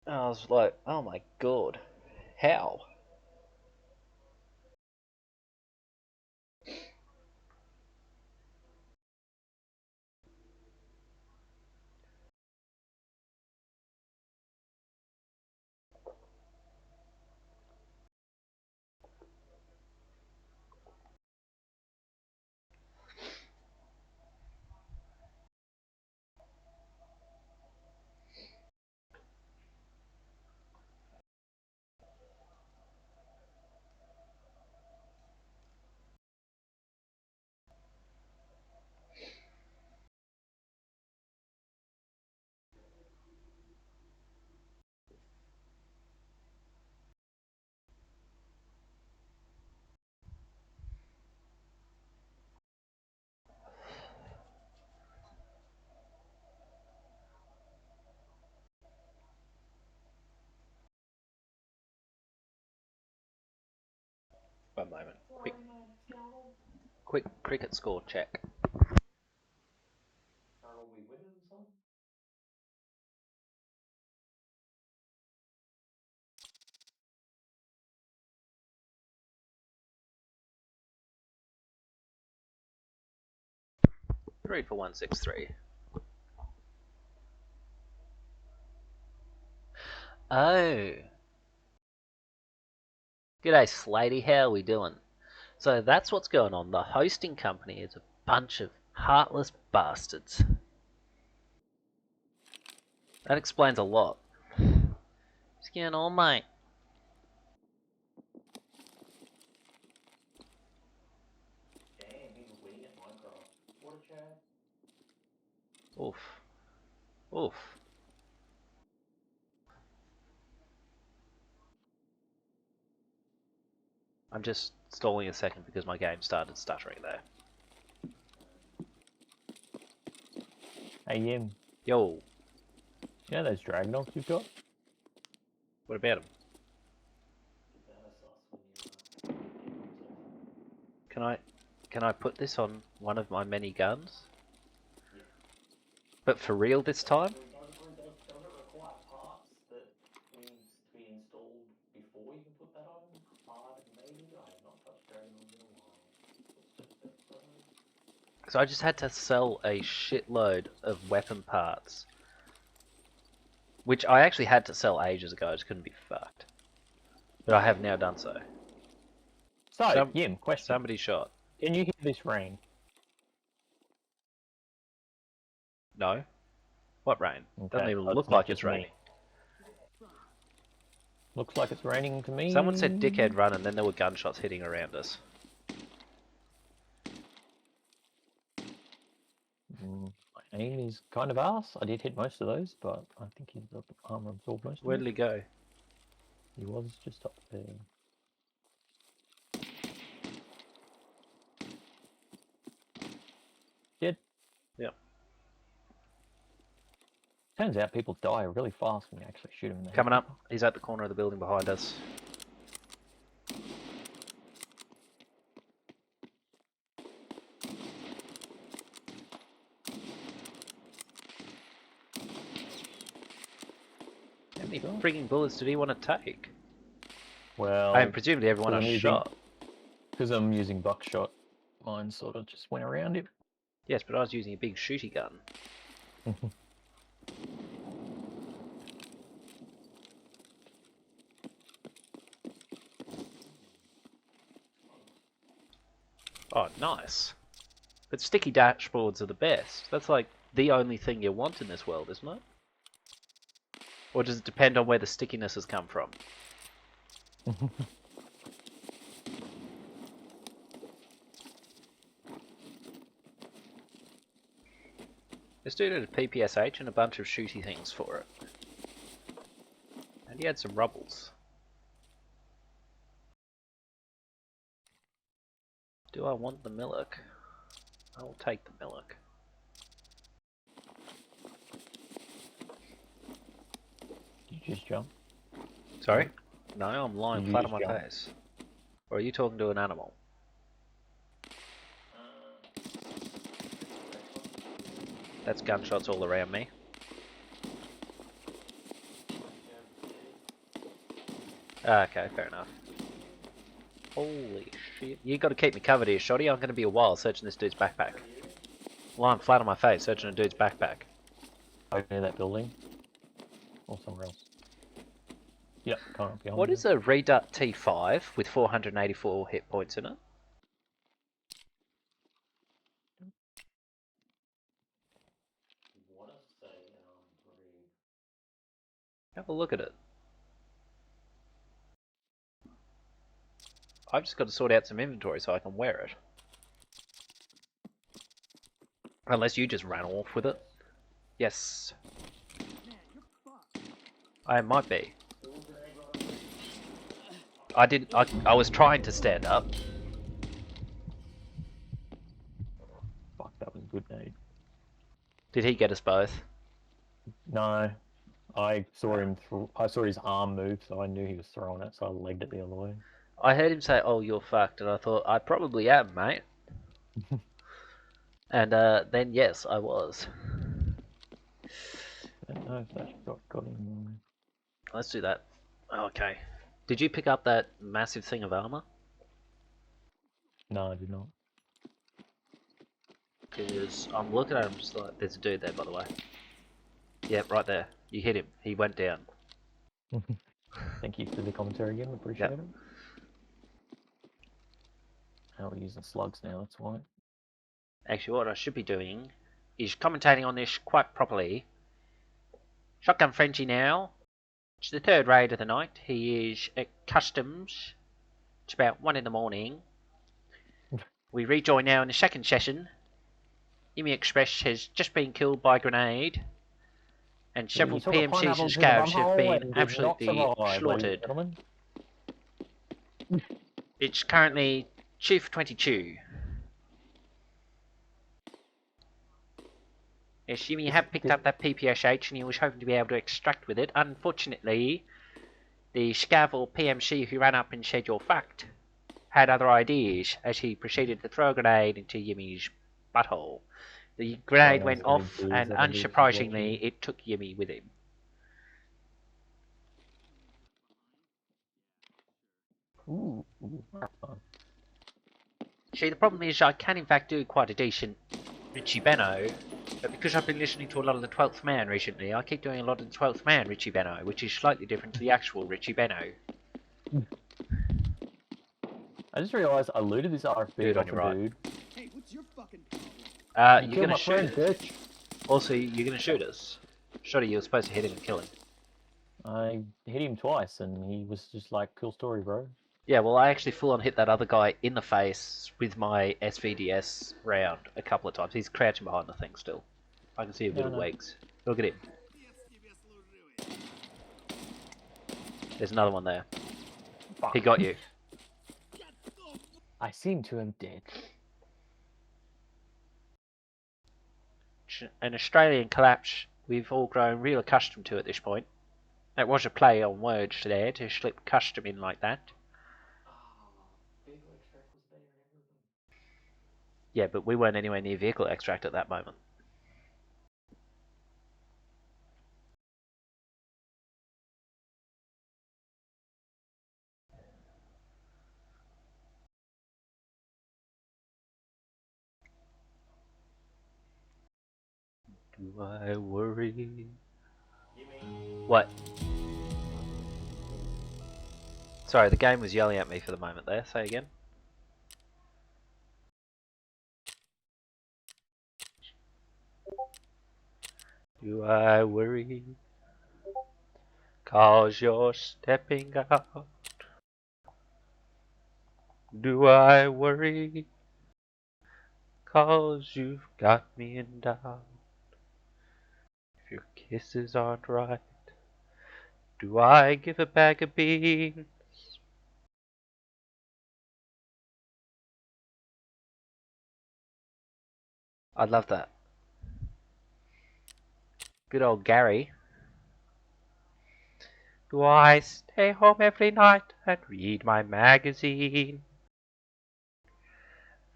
I was like, oh my god, how? One moment. Quick cricket score check. Are we winning some? 3 for 163. Oh. G'day Slatey, how are we doing? So that's what's going on. The hosting company is a bunch of heartless bastards. That explains a lot. What's going on, mate? Oof. Oof. I'm just stalling a second because my game started stuttering there. Hey, Yim. Yo, You know those Dragonauts you've got? what about him? Can I put this on one of my many guns? Yeah. But for real this time? Does it require parts that be installed before you can put that on? Hard, maybe? I have not touched Dragonauts in a while. So I just had to sell a shitload of weapon parts. Which I actually had to sell ages ago, I just couldn't be fucked. But I have now done so. So, Yim, question. Somebody shot. Can you hear this rain? No? What rain? Doesn't Okay, even so look it's not like it's just me. raining. Looks like it's raining to me. Someone said dickhead run and then there were gunshots hitting around us. My aim is kind of arse. I did hit most of those, but I think his armor absorbed most Where of did it. he go? He was just up there. Dead. Yep. Turns out people die really fast when you actually shoot them in the head. Coming up. He's at the corner of the building behind us. How many frigging bullets did he want to take? Well, I mean, presumably everyone I'm I using- shot. because I'm using buckshot, mine sort of just went around him. Yes, but I was using a big shooty gun. Oh, nice. But sticky dashboards are the best. That's like the only thing you want in this world, isn't it? Or does it depend on where the stickiness has come from? This dude had a PPSH and a bunch of shooty things for it. And he had some rubbles. Do I want the Millock? I will take the Millock. Did you just jump? Sorry? No, I'm lying Did you flat on just my jump? face. Or are you talking to an animal? That's gunshots all around me. Okay, fair enough. Holy shit. You gotta keep me covered here, Shoddy. I'm gonna be a while searching this dude's backpack. Lying flat on my face searching a dude's backpack. Over near that building. Or somewhere else. Yep, kind of behind What you. is a Redut T5 with 484 hit points in it? Have a look at it. I've just got to sort out some inventory so I can wear it. Unless you just ran off with it. Yes. I might be. I was trying to stand up. Fuck, that was a good nade. Did he get us both? No. I saw him I saw his arm move, so I knew he was throwing it, so I legged it the other way. I heard him say, "Oh, you're fucked," and I thought, I probably am, mate. And then, yes, I was. I don't know if that got him. Let's do that. Okay. Did you pick up that massive thing of armor? No, I did not. Because I'm looking at him just like, there's a dude there, by the way. Yep, right there. You hit him. He went down. Thank you for the commentary again, appreciate Yep. it. How we're using slugs now, that's why. Actually, what I should be doing is commentating on this quite properly. Shotgun Frenchie now. It's the third raid of the night. He is at customs. It's about 1 in the morning. We rejoin now in the second session. Yumi Express has just been killed by a grenade, and several You took a PMCs pineapple and to the scavs have bumhole been and did not absolutely survive, ladies and slaughtered. gentlemen. It's currently Chief 22. Yes, Yumi had picked up that PPSH and he was hoping to be able to extract with it. Unfortunately, the scav or PMC who ran up and said you're fucked had other ideas as he proceeded to throw a grenade into Yumi's butthole. The grenade went off, and unsurprisingly, it took Yumi with him. Ooh. See, the problem is I can in fact do quite a decent Richie Benno, but because I've been listening to a lot of the 12th Man recently, I keep doing a lot of the 12th Man Richie Benno, which is slightly different to the actual Richie Benno. I just realised I looted this RFB Dude on off your a right. dude. Hey, what's your fucking problem? You You're killed gonna my shoot friend, us. bitch. Also, you're gonna shoot us. Shoddy, you were supposed to hit him and kill him. I hit him twice and he was just like, cool story, bro. Yeah, well, I actually full on hit that other guy in the face with my SVDS round a couple of times. He's crouching behind the thing still. I can see a bit of legs. Look at him. There's another one there. Fuck. He got you. I seem to have dead. An Australian collapse we've all grown real accustomed to at this point. That was a play on words there to slip custom in like that. Vehicle extract was there and everything. Yeah, but we weren't anywhere near vehicle extract at that moment. Do I worry? What? Sorry, the game was yelling at me for the moment there. Say again. Do I worry? 'Cause you're stepping out. Do I worry? 'Cause you've got me in doubt. If your kisses aren't right, do I give a bag of beans? I love that. Good old Gary. Do I stay home every night and read my magazine?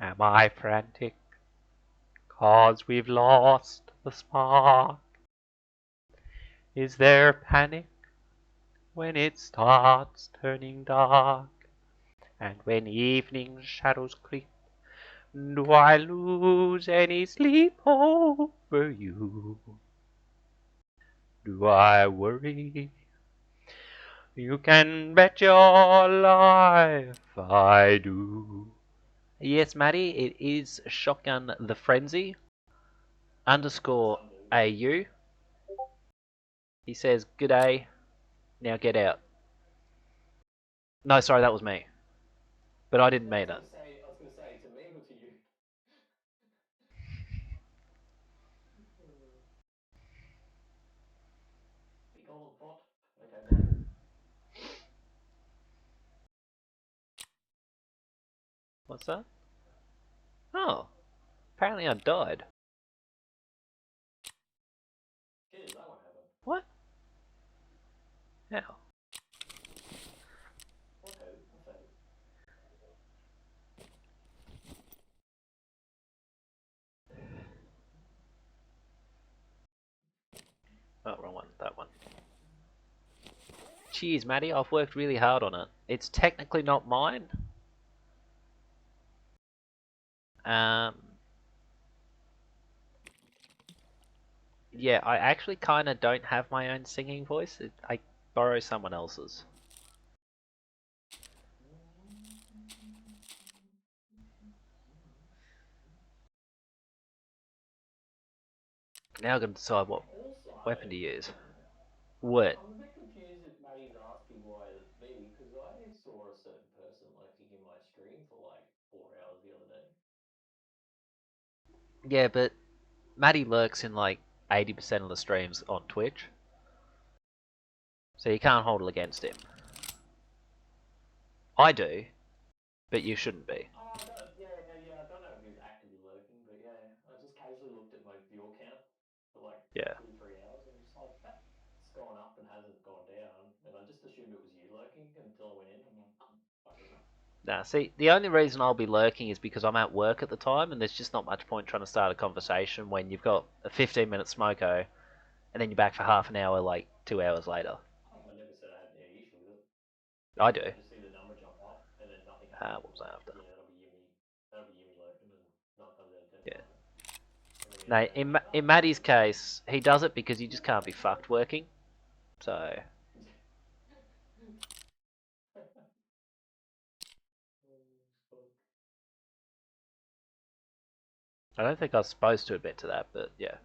Am I frantic 'cause we've lost the spark? Is there panic when it starts turning dark? And when evening shadows creep, do I lose any sleep over you? Do I worry? You can bet your life I do. Yes, Maddie, it is Shotgun the Frenzy _ AU. He says, "Good day, now get out." No, sorry, that was me. But I didn't mean it. I was gonna say to me or to you. Big old pot. Okay, bye. What's that? Oh, apparently I died. Cheers, that won't happen. What? How? What who? Oh, wrong one. That one. Cheers, Maddie. I've worked really hard on it. It's technically not mine. Yeah, I actually kind of don't have my own singing voice. I borrow someone else's. Now I'm going to decide what Also, weapon to use. What? I'm a bit confused if Maddie's asking why it's me, because I saw a certain person lurking in my stream for like 4 hours the other day. Yeah, but Matty lurks in like 80% of the streams on Twitch, so you can't hold it against him. I do, but you shouldn't be. Oh, yeah. I don't know if he was actively lurking, but yeah, I just casually looked at my viewer count for like Yeah. 2-3 hours, and I'm just like, that's gone up and hasn't gone down, and I just assumed it was you lurking until I went in. I'm like, fuck it. Nah, see, the only reason I'll be lurking is because I'm at work at the time, and there's just not much point trying to start a conversation when you've got a 15-minute smoko, and then you're back for half an hour, like 2 hours later. I never said I had any issue with it. I do. I just see the number jump up and then nothing happens. What was I after? Yeah, that'll be Yumi. That'll be Yumi lurking, and 9 times out of 10 Yeah. right. And then No, yesterday, I'm like, in oh, Maddie's case, he does it because you just can't be fucked working. So fuck. I don't think I was supposed to admit to that, but yeah.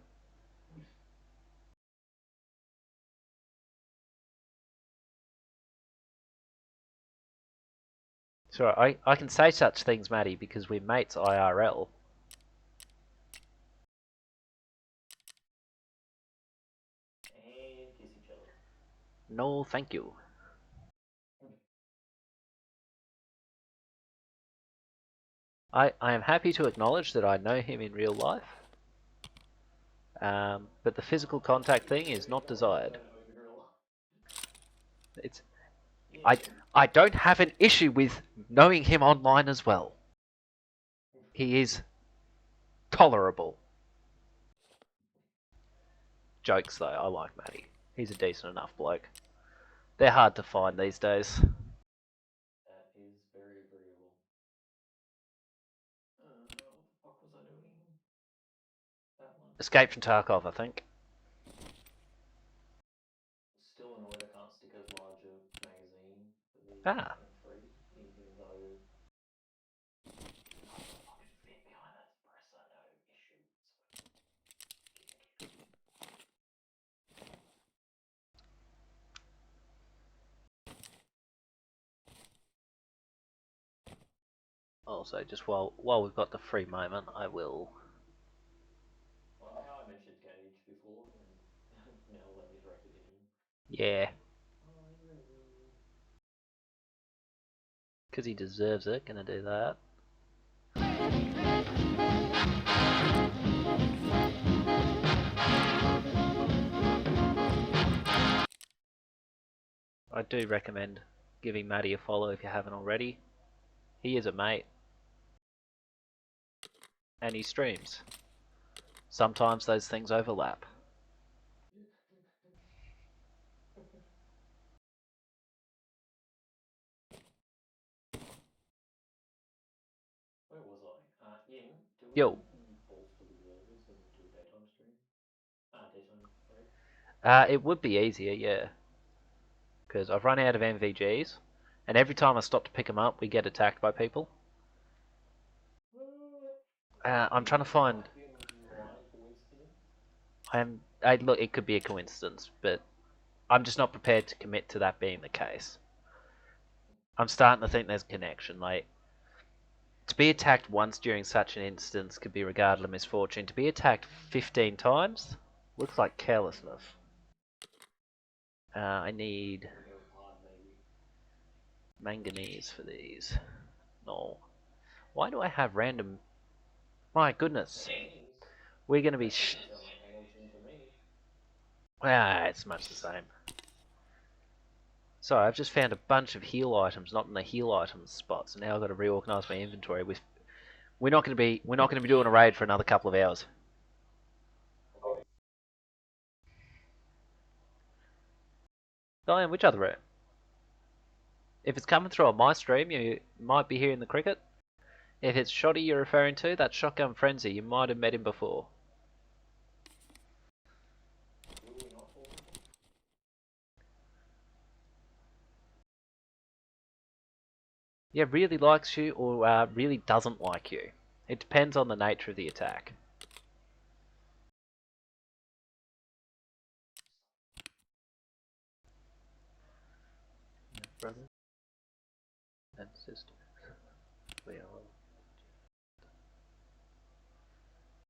So I can say such things, Maddie, because we're mates IRL. And kiss each other. No, thank you. I am happy to acknowledge that I know him in real life. But the physical contact thing is not desired. It's Yeah. I don't have an issue with knowing him online as well. He is tolerable. Jokes though, I like Matty. He's a decent enough bloke. They're hard to find these days. That is very agreeable. What the fuck was I doing? That one. Escape from Tarkov, I think. Still annoyed I can't stick a larger magazine for the M3, even though I fucking fit behind that suppressor, no issue whatsoever. Also, just while we've got the free moment, I will. Well, how I mentioned Gage before, and now let me direct it into him. Yeah. Irony. Because he deserves it, gonna do that. I do recommend giving Matty a follow if you haven't already. He is a mate. And he streams. Sometimes those things overlap. Where was I? Ian, do we Yo. bolster the observers and do a daytime stream? Daytime raid? It would be easier, yeah. Because I've run out of MVGs, and every time I stop to pick them up, we get attacked by people. I'm trying to find. Might be a minor coincidence. Look, it could be a coincidence, but I'm just not prepared to commit to that being the case. I'm starting to think there's a connection. Like, to be attacked once during such an instance could be regarded as misfortune. To be attacked 15 times looks like carelessness. I need manganese for these. No. Why do I have random... My goodness. We're going to be... Sound like Hamilton to me. It's much the same. Sorry, I've just found a bunch of heal items not in the heal items spot, so now I've got to reorganise my inventory. We're not going to be doing a raid for another couple of hours. Diane, which other route? If it's coming through on my stream, you might be hearing the cricket. If it's Shoddy you're referring to, that's Shotgun Frenzy. You might have met him before. Yeah, really likes you or really doesn't like you. It depends on the nature of the attack. Brother and sister, we all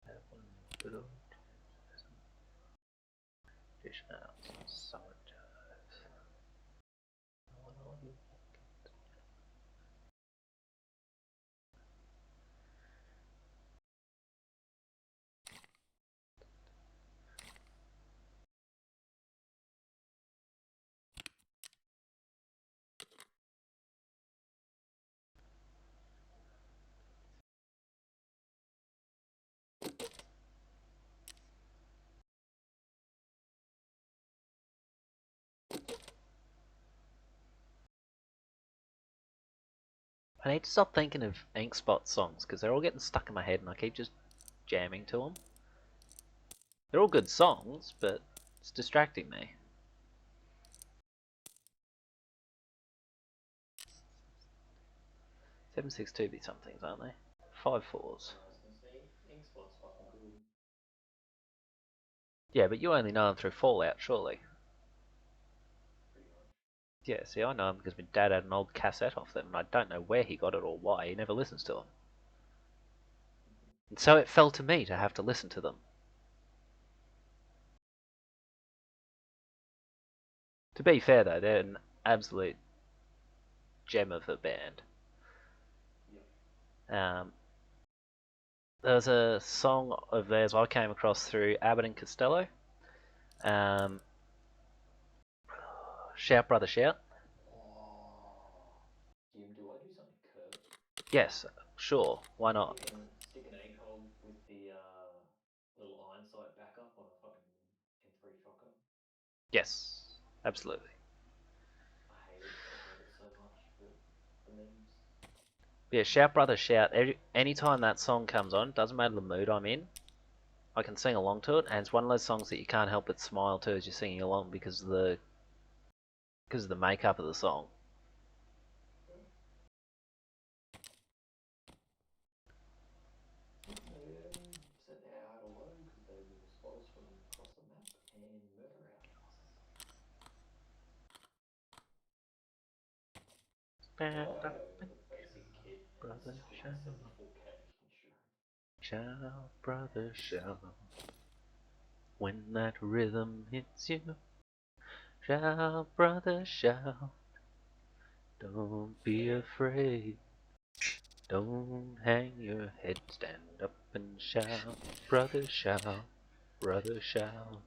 have one good old I need to stop thinking of Ink Spot songs because they're all getting stuck in my head and I keep just jamming to them. They're all good songs, but it's distracting me. Seven six two be somethings, aren't they? 5-4s. I was gonna say, Ink Spot's fucking good. Yeah, but you only know them through Fallout, surely. Pretty much. Yeah, see, I know them because my dad had an old cassette off them, and I don't know where he got it or why. He never listens to them. And so it fell to me to have to listen to them. To be fair, though, they're an absolute gem of a band. Yep. There was a song of theirs I came across through Abbott and Costello. Shout, Brother, Shout. Oh. Jim, do I do something cursed? Yes, sure, why not? Stick an 8 hole with the little iron sight backup on a fucking M3 shotgun. Yes, absolutely. I hate it. I hate it so much, but the memes. Yeah, Shout, Brother, Shout. Anytime that song comes on, doesn't matter the mood I'm in, I can sing along to it, and it's one of those songs that you can't help but smile to as you're singing along because of the makeup of the song. Set the hour to low because they will spot us from across the map and murder our asses. Oh, the basic kit. Brother, This is shout, 74K, sure. shout, brother, shout. When that rhythm hits you, shout, brother, shout. Don't be afraid. Don't hang your head, stand up and shout, brother, shout, brother, shout.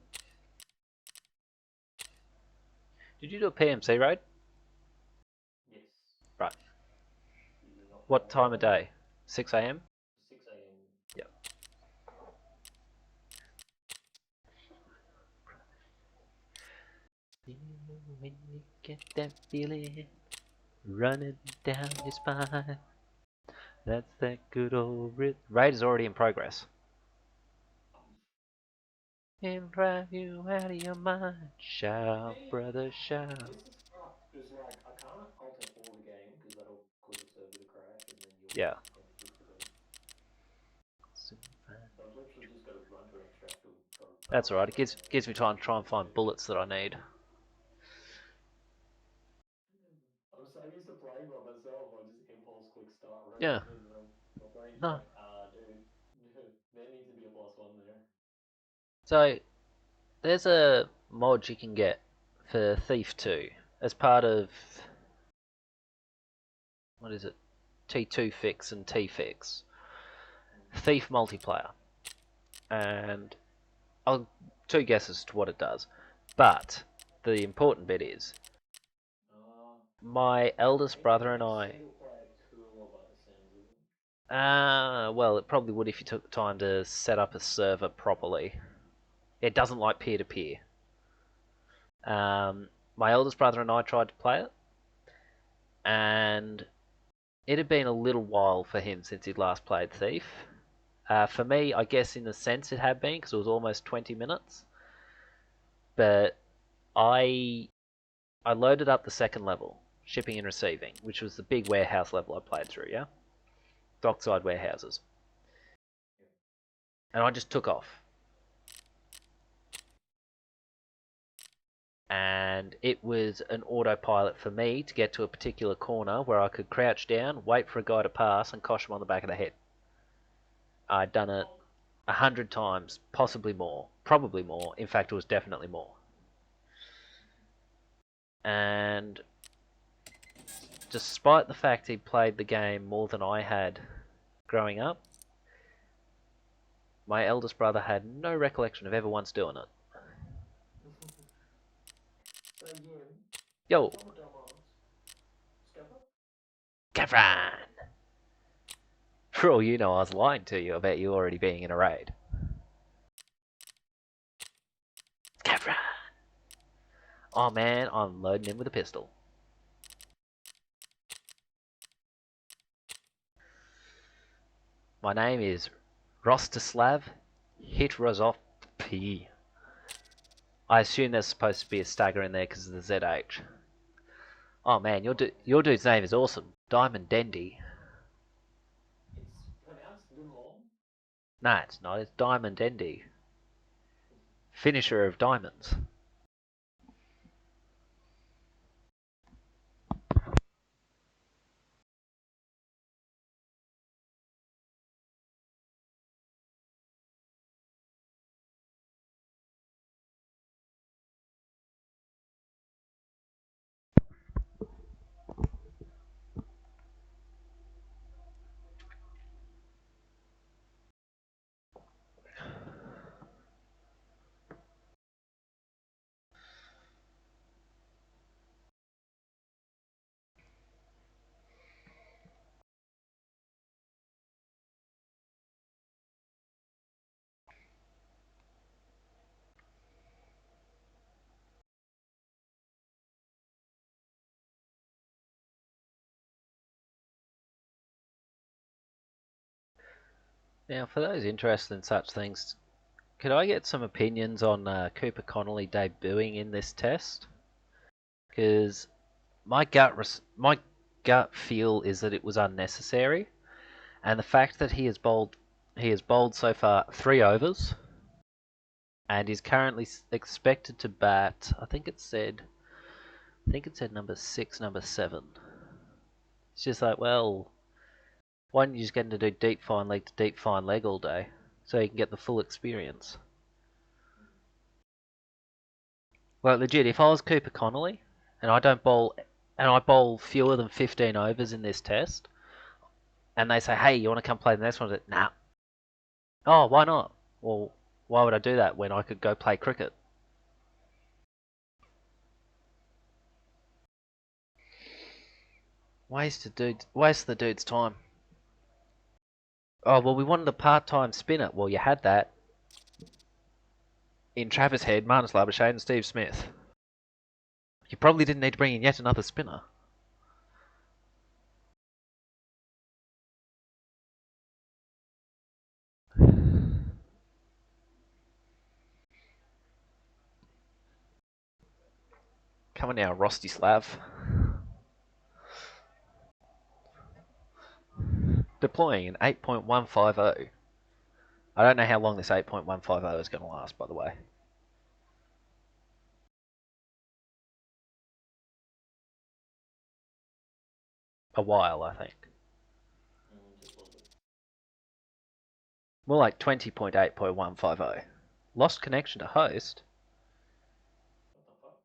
Did you do a PMC raid? Yes. Right. Not What long time of ago. day? 6 a.m.? 6 a.m. Yep. When you get that feeling running down your spine, that's that good old rhythm. Raid is already in progress. And drive you out of your mind. Shout, brother, shout. This is fucked because, like, I can't Alt F4 the game because that'll cause the server to crash and then you'll Yeah. enter the game. So I've literally just got to run to an extract or go. That's alright, it gives me time to try and find bullets that I need. I'm so used to playing by myself, I just impulse click start raid, Yeah. and my brain's No. like, dude, there needs to be a +1 there. So, there's a mod you can get for Thief 2 as part of, what is it, T2 Fix and T-Fix. Thief multiplayer. And I'll two guesses to what it does. But the important bit is my eldest brother and I. Single player tour by the sounds of it. Well, it probably would if you took the time to set up a server properly. It doesn't like peer-to-peer. My eldest brother and I tried to play it, and it had been a little while for him since he'd last played Thief. For me, I guess in a sense it had been because it was almost 20 minutes. But I loaded up the second level, shipping and receiving, which was the big warehouse level I played through, yeah? Dockside warehouses. And I just took off. And it was an autopilot for me to get to a particular corner where I could crouch down, wait for a guy to pass, and cosh him on the back of the head. I'd done it 100 times, possibly more, probably more. In fact, it was definitely more. And despite the fact he played the game more than I had growing up, my eldest brother had no recollection of ever once doing it. So, Jim, Yo, I'm a dumbass. Scupper? Kevran! For all you know, I was lying to you about you already being in a raid. Kevran! Oh man, I'm loading him with a pistol. My name is Rostislav Hitrozov-P. I assume there's supposed to be a stagger in there because of the ZH. Oh man, your dude's name is awesome. Diamond Dendy. It's pronounced Dunlom. Nah, it's not. It's Diamond Dendy. Finisher of diamonds. Now, for those interested in such things, could I get some opinions on Cooper Connolly debuting in this test? Because my gut feel is that it was unnecessary, and the fact that he has bowled so far 3 overs, and is currently expected to bat. I think it said number 6, number 7. It's just like, well, why don't you just get him to do deep fine leg to deep fine leg all day, so you can get the full experience? Like legit, if I was Cooper Connolly and I bowl fewer than 15 overs in this test, and they say, hey, you want to come play the next one? I say, nah. Oh, why not? Well, why would I do that when I could go play cricket? Waste the dude's time. Oh, well, we wanted a part-time spinner. Well, you had that in Travis Head, Marnus Labuschagne, and Steve Smith. You probably didn't need to bring in yet another spinner. Come on now, Rostislav. Deploying an 8.150. I don't know how long this 8.150 is going to last, by the way. A while, I think. Just a little bit. More like 20.8.150. Lost connection to host. What the fuck?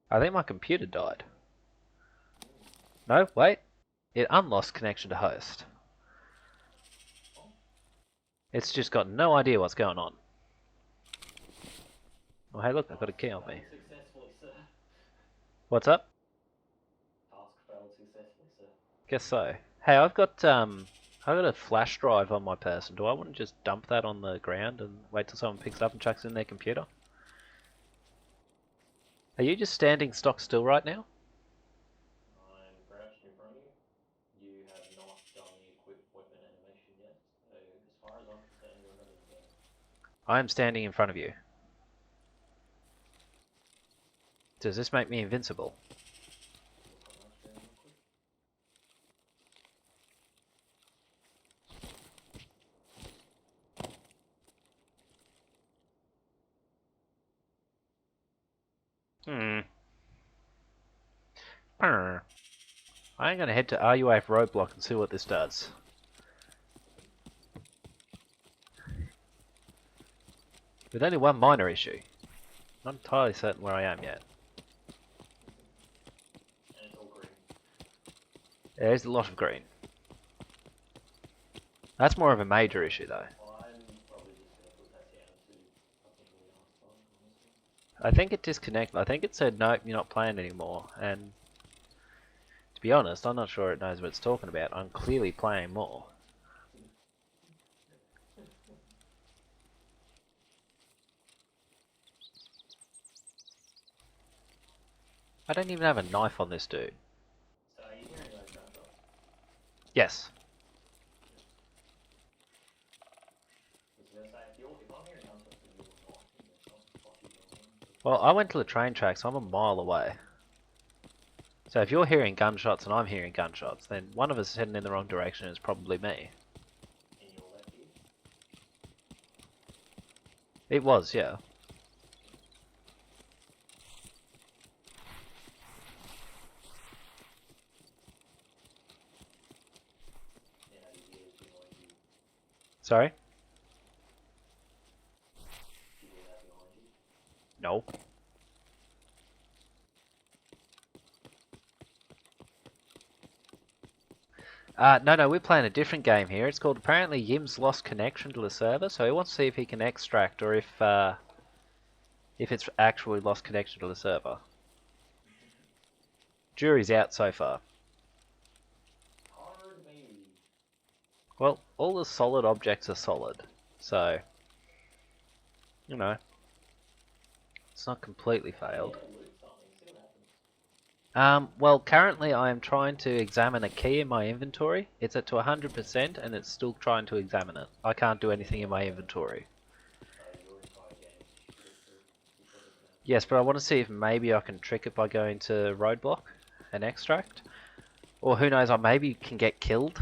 I think my computer died. No, wait. It unlost connection to host. It's just got no idea what's going on. Oh, hey, look, I've got a key on me. Successfully, sir. What's up? Task failed successfully, sir. Guess so. Hey, I've got a flash drive on my person. Do I want to just dump that on the ground and wait till someone picks it up and chucks it in their computer? Are you just standing stock still right now? I'm crouched in front of you. You have not done the equipment animation yet, so as far as I'm concerned, you're ready to go. I am standing in front of you. Does this make me invincible? Look on my screen real quick. I'm going to head to RUAF Roadblock and see what this does. With only one minor issue. Not entirely certain where I am yet. And it's all green. There's a lot of green. That's more of a major issue though. Well, I'm probably just going to put that down to something we asked for, honestly. I think it disconnected. I think it said, nope, you're not playing anymore. And to be honest, I'm not sure it knows what it's talking about. I'm clearly playing more. I don't even have a knife on this dude. So are you hearing those gunshots? Yes. Well, I went to the train tracks, I'm a mile away. So if you're hearing gunshots and I'm hearing gunshots, then one of us is heading in the wrong direction, it's probably me. In your left ear. It was, yeah. Now your ears behind you. Sorry? Do you hear that behind you? No. No, we're playing a different game here. It's called apparently Yim's lost connection to the server, so he wants to see if he can extract or if it's actually lost connection to the server. Jury's out so far. Hard maybe. Well, all the solid objects are solid, so you know, it's not completely failed. Yeah, loot something, see what happens. Well, currently I am trying to examine a key in my inventory. It's at to 100% and it's still trying to examine it. I can't do anything in my inventory. Your entire game should get through before this can happen. Yes, but I want to see if maybe I can trick it by going to roadblock and extract. Or who knows, I maybe can get killed.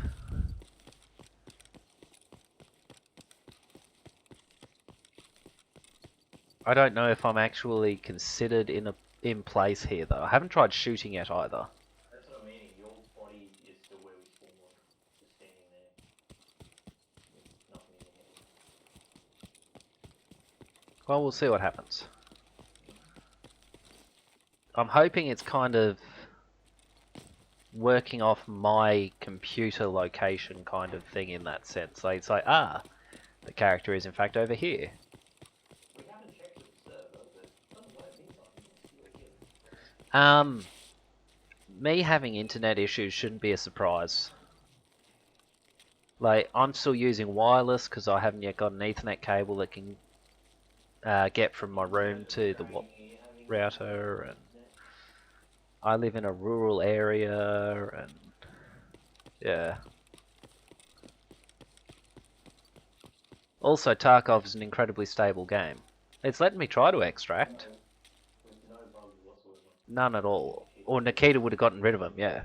I don't know if I'm actually considered in place here though. I haven't tried shooting yet either. That's what I mean. Your body is still where we spawned, just standing there with nothing in your hand. Well, we'll see what happens. I'm hoping it's kind of working off my computer location kind of thing in that sense. Like it's like, the character is in fact over here. We haven't checked with the server, but it doesn't let me something unless you were here. Me having internet issues shouldn't be a surprise. Like, I'm still using wireless because I haven't yet got an Ethernet cable that can get from my room to the router, and I live in a rural area, and yeah. Also, Tarkov is an incredibly stable game. It's letting me try to extract. With no bugs whatsoever. None at all. Or Nikita would have gotten rid of them, yeah.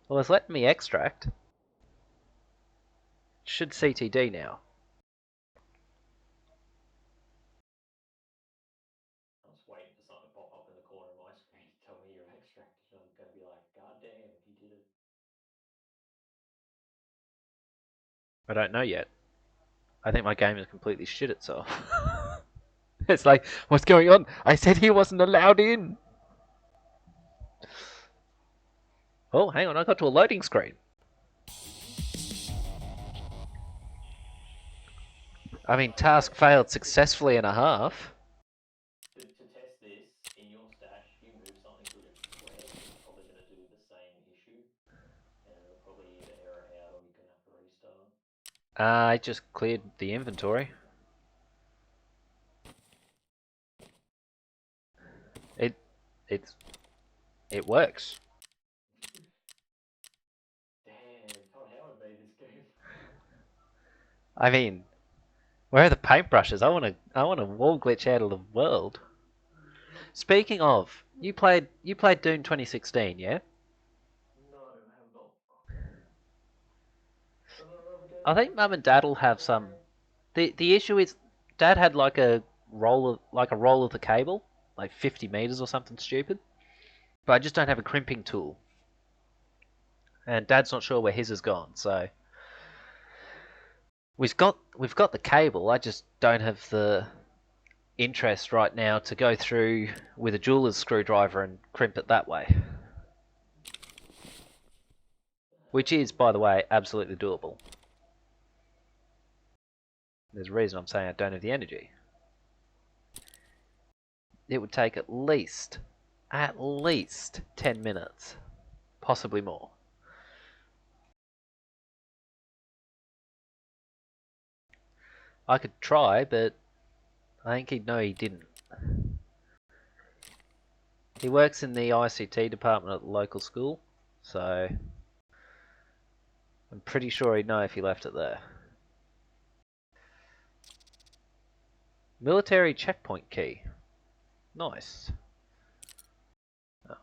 Well, it's letting me extract. Should CTD now. I'm just waiting for something to pop up in the corner of my screen to tell me you're extracted. I'm gonna be like, God damn, he did it. I don't know yet. I think my game has completely shit itself. It's like, what's going on? I said he wasn't allowed in. Oh, hang on, I got to a loading screen. I mean, task failed successfully and a half. To test this, in your stash, if you move something to a different square, it's probably gonna do the same issue. And it'll probably either error out or you're gonna have to restart. I just cleared the inventory. It works. Damn, Todd Howard made this game. I mean, where are the paintbrushes? I want a wall glitch out of the world. Speaking of, you played Doom 2016, yeah? No, I have not. I think Mum and Dad will have some. The issue is, Dad had like a roll of the cable, like 50 meters or something stupid. But I just don't have a crimping tool, and Dad's not sure where his has gone. So we've got the cable. I just don't have the interest right now to go through with a jeweler's screwdriver and crimp it that way. Which is, by the way, absolutely doable. There's a reason I'm saying I don't have the energy. It would take at least 10 minutes, possibly more. I could try, but I think he'd know he didn't. He works in the ICT department at the local school, so I'm pretty sure he'd know if he left it there. Military checkpoint key. Nice. Oh.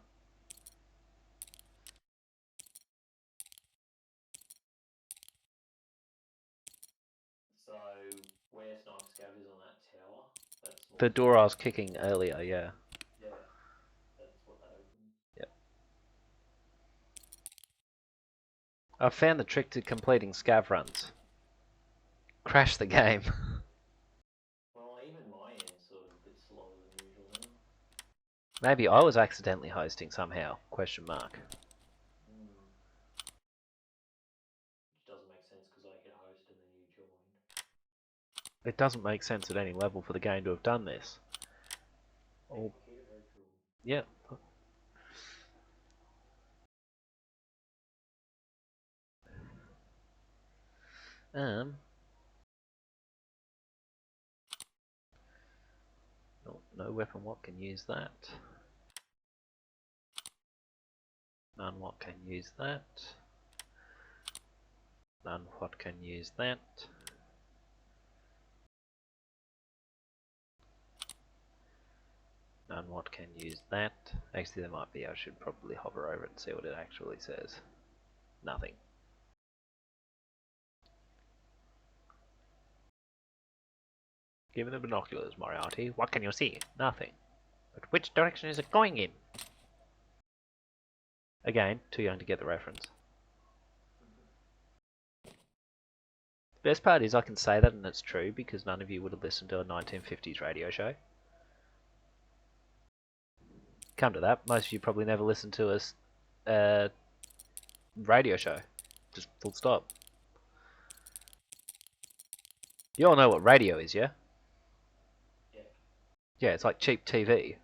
So where Sniper Scav is on that tower, that's The door I was kicking earlier, yeah. Yeah, that's what that opens. Yep. I found the trick to completing scav runs. Crash the game. Well, even my end's sort of a bit slower than usual now. Maybe I was accidentally hosting somehow, question mark. Which doesn't make sense because I hit host and then you joined. It doesn't make sense at any level for the game to have done this. Oh. Very cool. Yeah. No weapon what can use that. None what can use that. None what can use that. None what can use that. Actually there might be, I should probably hover over it and see what it actually says. Nothing. Give me the binoculars, Moriarty. What can you see? Nothing. But which direction is it going in? Again, too young to get the reference. The best part is I can say that and it's true because none of you would have listened to a 1950s radio show. Come to that, most of you probably never listened to a radio show. Just full stop. You all know what radio is, yeah? Yeah. Yeah, it's like cheap TV.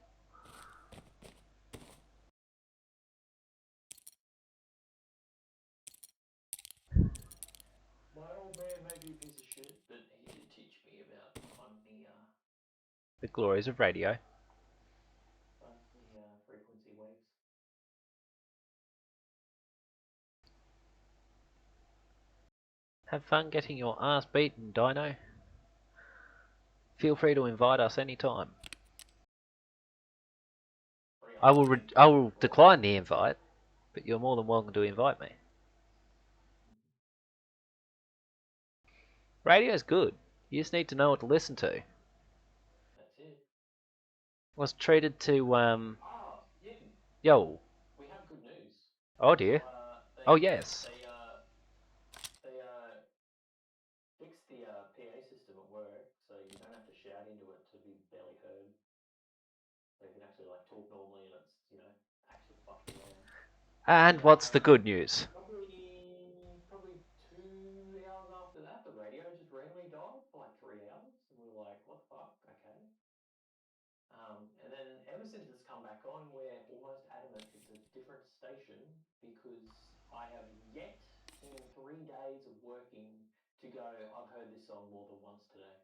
My old man may be a piece of shit, but he did teach me about The glories of radio. frequency waves. Have fun getting your ass beaten, Dino. Feel free to invite us anytime. I will decline the invite, but you're more than welcome to invite me. Radio's good. You just need to know what to listen to. That's it. Was treated to Yeah. Yo. We have good news. Oh dear. So, Oh yes. They fixed the PA system at work, so you don't have to shout into it to be barely heard. So you can actually like talk normally, and it's actually fucking loud. And what's the good news? Probably 2 hours after that, the radio just randomly died for like 3 hours, and we were like, "What the fuck?" Okay. And then ever since it's come back on, we're almost adamant it's a different station because I have yet in 3 days of working to go, I've heard this song more than once today.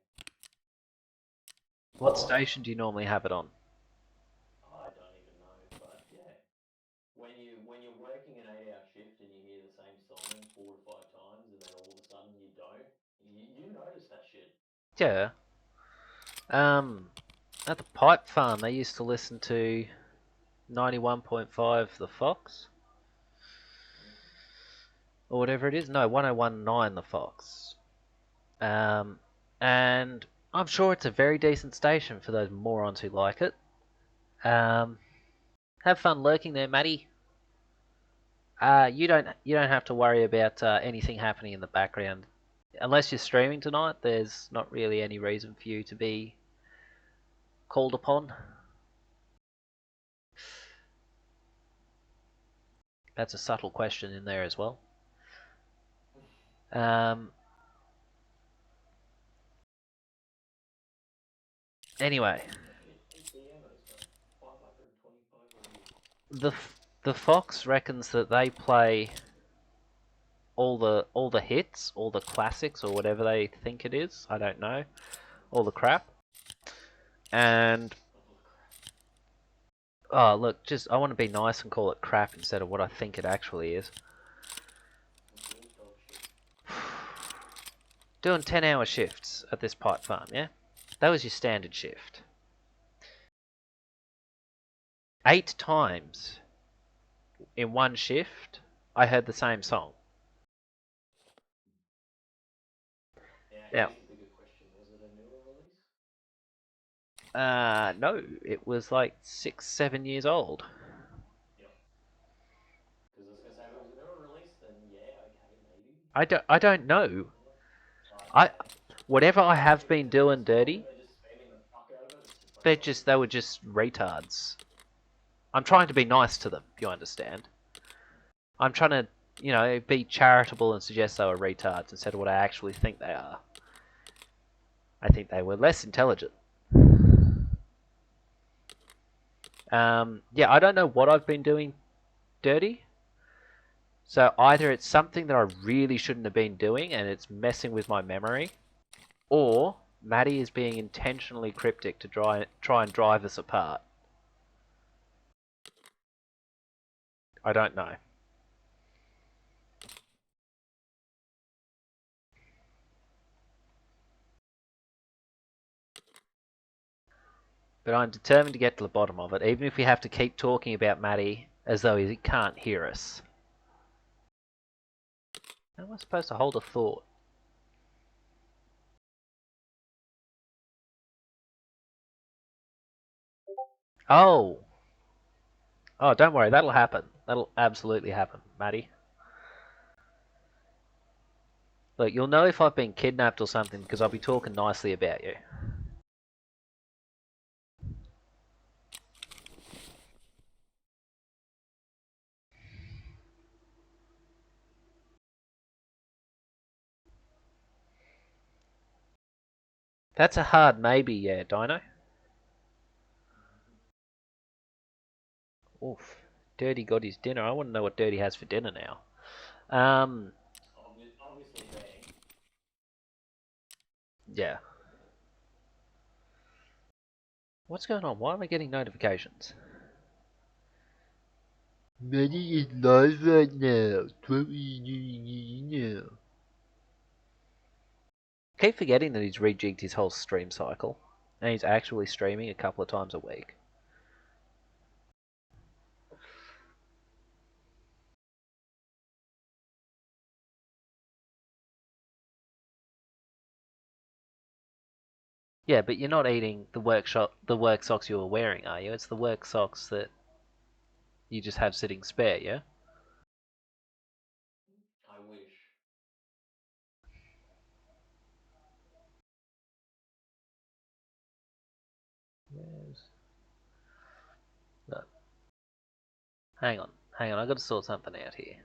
What station do you normally have it on? I don't even know, but yeah. When you're working an 8-hour shift and you hear the same song 4 to 5 times and then all of a sudden you don't, you notice that shit. Yeah. At the pipe farm, they used to listen to 91.5 The Fox, or whatever it is. No, 101.9 The Fox. And I'm sure it's a very decent station for those morons who like it. Have fun lurking there, Matty. You don't have to worry about anything happening in the background. Unless you're streaming tonight, there's not really any reason for you to be called upon. That's a subtle question in there as well. Anyway, the Fox reckons that they play all the hits, all the classics, or whatever they think it is. I don't know, all the crap. And oh look, I want to be nice and call it crap instead of what I think it actually is. Doing 10-hour shifts at this pipe farm, yeah? That was your standard shift. 8 times in one shift, I heard the same song. Now, Yeah. here's the bigger question. Was it a newer release? No, it was like 6, 7 years old. Yep. Because I was going to say, if it was a newer release, then yeah, okay, maybe. I don't know. But Whatever I have been doing dirty, they're just spamming the fuck out of it. It's just like, they were just retards. I'm trying to be nice to them, you understand? I'm trying to, be charitable and suggest they were retards instead of what I actually think they are. I think they were less intelligent. Yeah, I don't know what I've been doing dirty. So either it's something that I really shouldn't have been doing and it's messing with my memory, or Maddie is being intentionally cryptic to try and drive us apart. I don't know. But I'm determined to get to the bottom of it, even if we have to keep talking about Maddie as though he can't hear us. How am I supposed to hold a thought? Oh! Oh, don't worry, that'll happen. That'll absolutely happen, Maddie. Look, you'll know if I've been kidnapped or something because I'll be talking nicely about you. That's a hard maybe, yeah, Dino. Oof. Dirty got his dinner. I want to know what Dirty has for dinner now. obviously bang. Yeah. What's going on? Why am I getting notifications? Maddie is live right now. What are you doing now? Keep forgetting that he's rejigged his whole stream cycle, and he's actually streaming a couple of times a week. Yeah, but you're not eating the work socks you were wearing, are you? It's the work socks that you just have sitting spare, yeah? I wish. Yes. No. Hang on, I've got to sort something out here.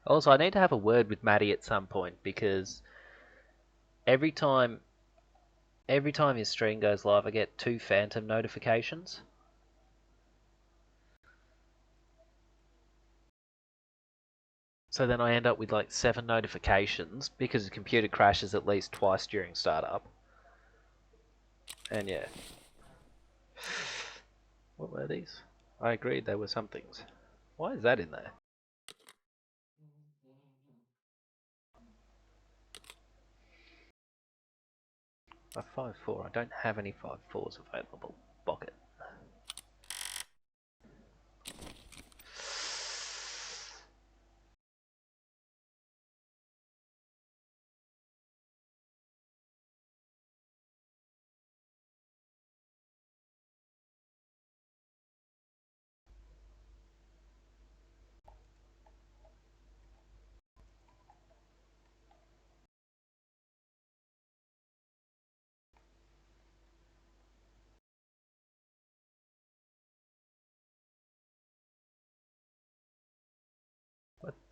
Also, I need to have a word with Maddie at some point because every time his stream goes live, I get 2 phantom notifications. So then I end up with like 7 notifications because the computer crashes at least twice during startup. And yeah. What were these? I agreed there were some things. Why is that in there? A 5.4. I don't have any 5.4s available. Bock it.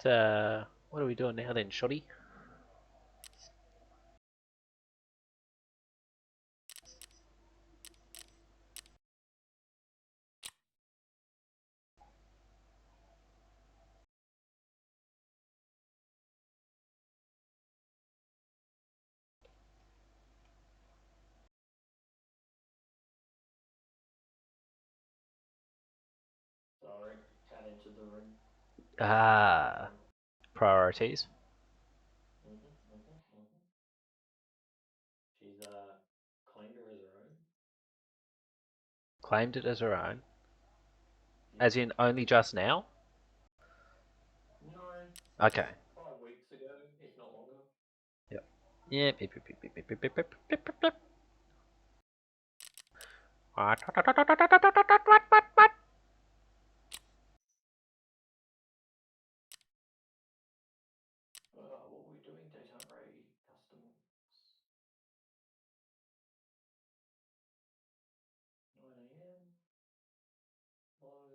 What are we doing now then, Shoddy? Sorry, cat entered the room. Ah, priorities. Claimed it as her own. Yeah. As in only just now? No. Okay. 5 weeks ago, if not longer. Yep. Yeah. Beep, beep, beep, beep, beep, beep, beep, beep, beep, beep, beep. What? What were we doing? Daytime Ray customs. 9 a.m. Low.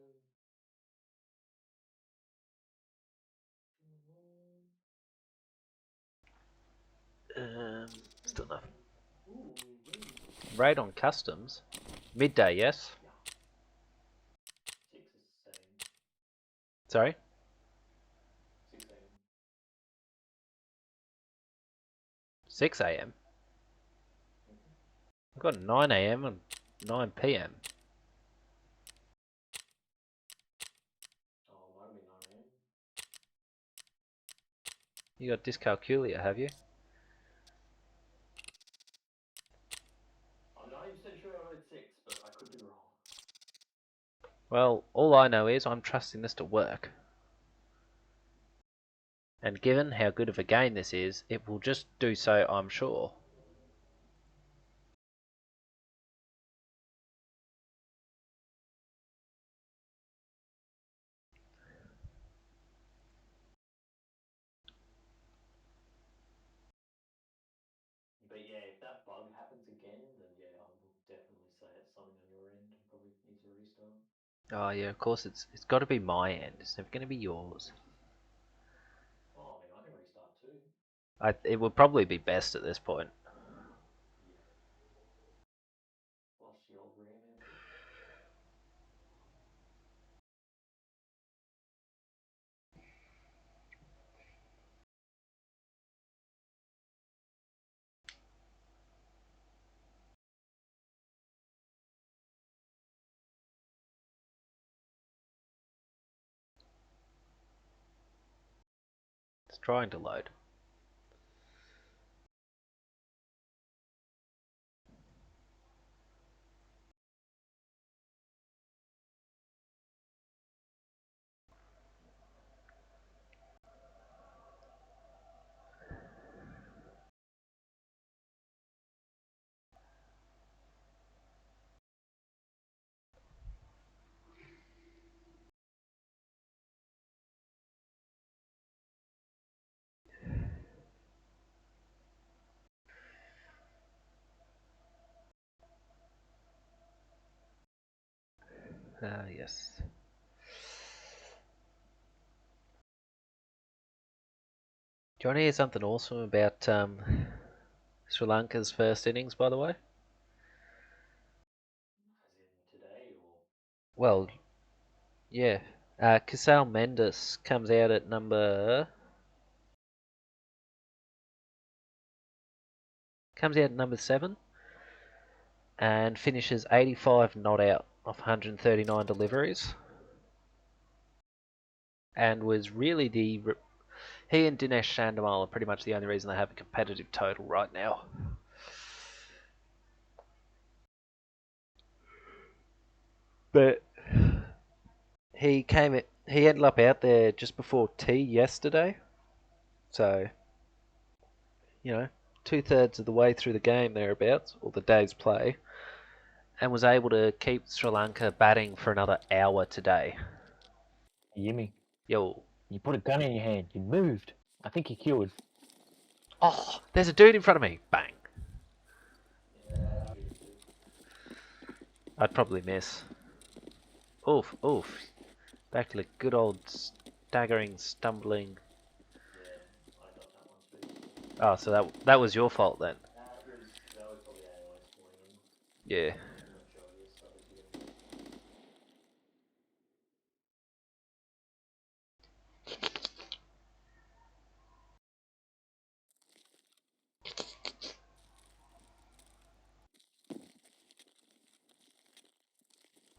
Still nothing. Ooh, wee. Raid on customs. Midday, yes? Yeah. 6 is the same. Sorry? 6 a.m. 6 a.m. Mm-hmm. I've got 9 a.m. and 9 p.m. Oh, might have been 9 a.m. You got dyscalculia, have you? I'm 90% sure I read 6, but I could be wrong. Well, all I know is I'm trusting this to work. And given how good of a game this is, it will just do so, I'm sure. But yeah, if that bug happens again, then yeah, I will definitely say it's something on your end and probably needs a restart. Oh yeah, of course it's got to be my end. It's never going to be yours. Oh, I mean, I can restart too. It would probably be best at this point. Yeah. Flush the old RAM out a bit. It's trying to load. Yes. Do you want to hear something awesome about Sri Lanka's first innings, by the way? As in today, or Well, yeah. Casal Mendes comes out at number 7 and finishes 85 not out off 139 deliveries, and was really he and Dinesh Chandimal are pretty much the only reason they have a competitive total right now. But he ended up out there just before tea yesterday, so you know, 2/3 of the way through the game thereabouts, or the day's play, and was able to keep Sri Lanka batting for another hour today. Yimmy. Yo. You put a gun in your hand. You moved. I think you killed. Oh, there's a dude in front of me. Bang. yeah, I'd shoot him too. I'd probably miss. Oof, oof. Back to the good old staggering, stumbling. Yeah, I got that one too. Oh, so that was your fault then. That was probably AOS spawning in. Yeah. I'm not sure. Yes, that was you.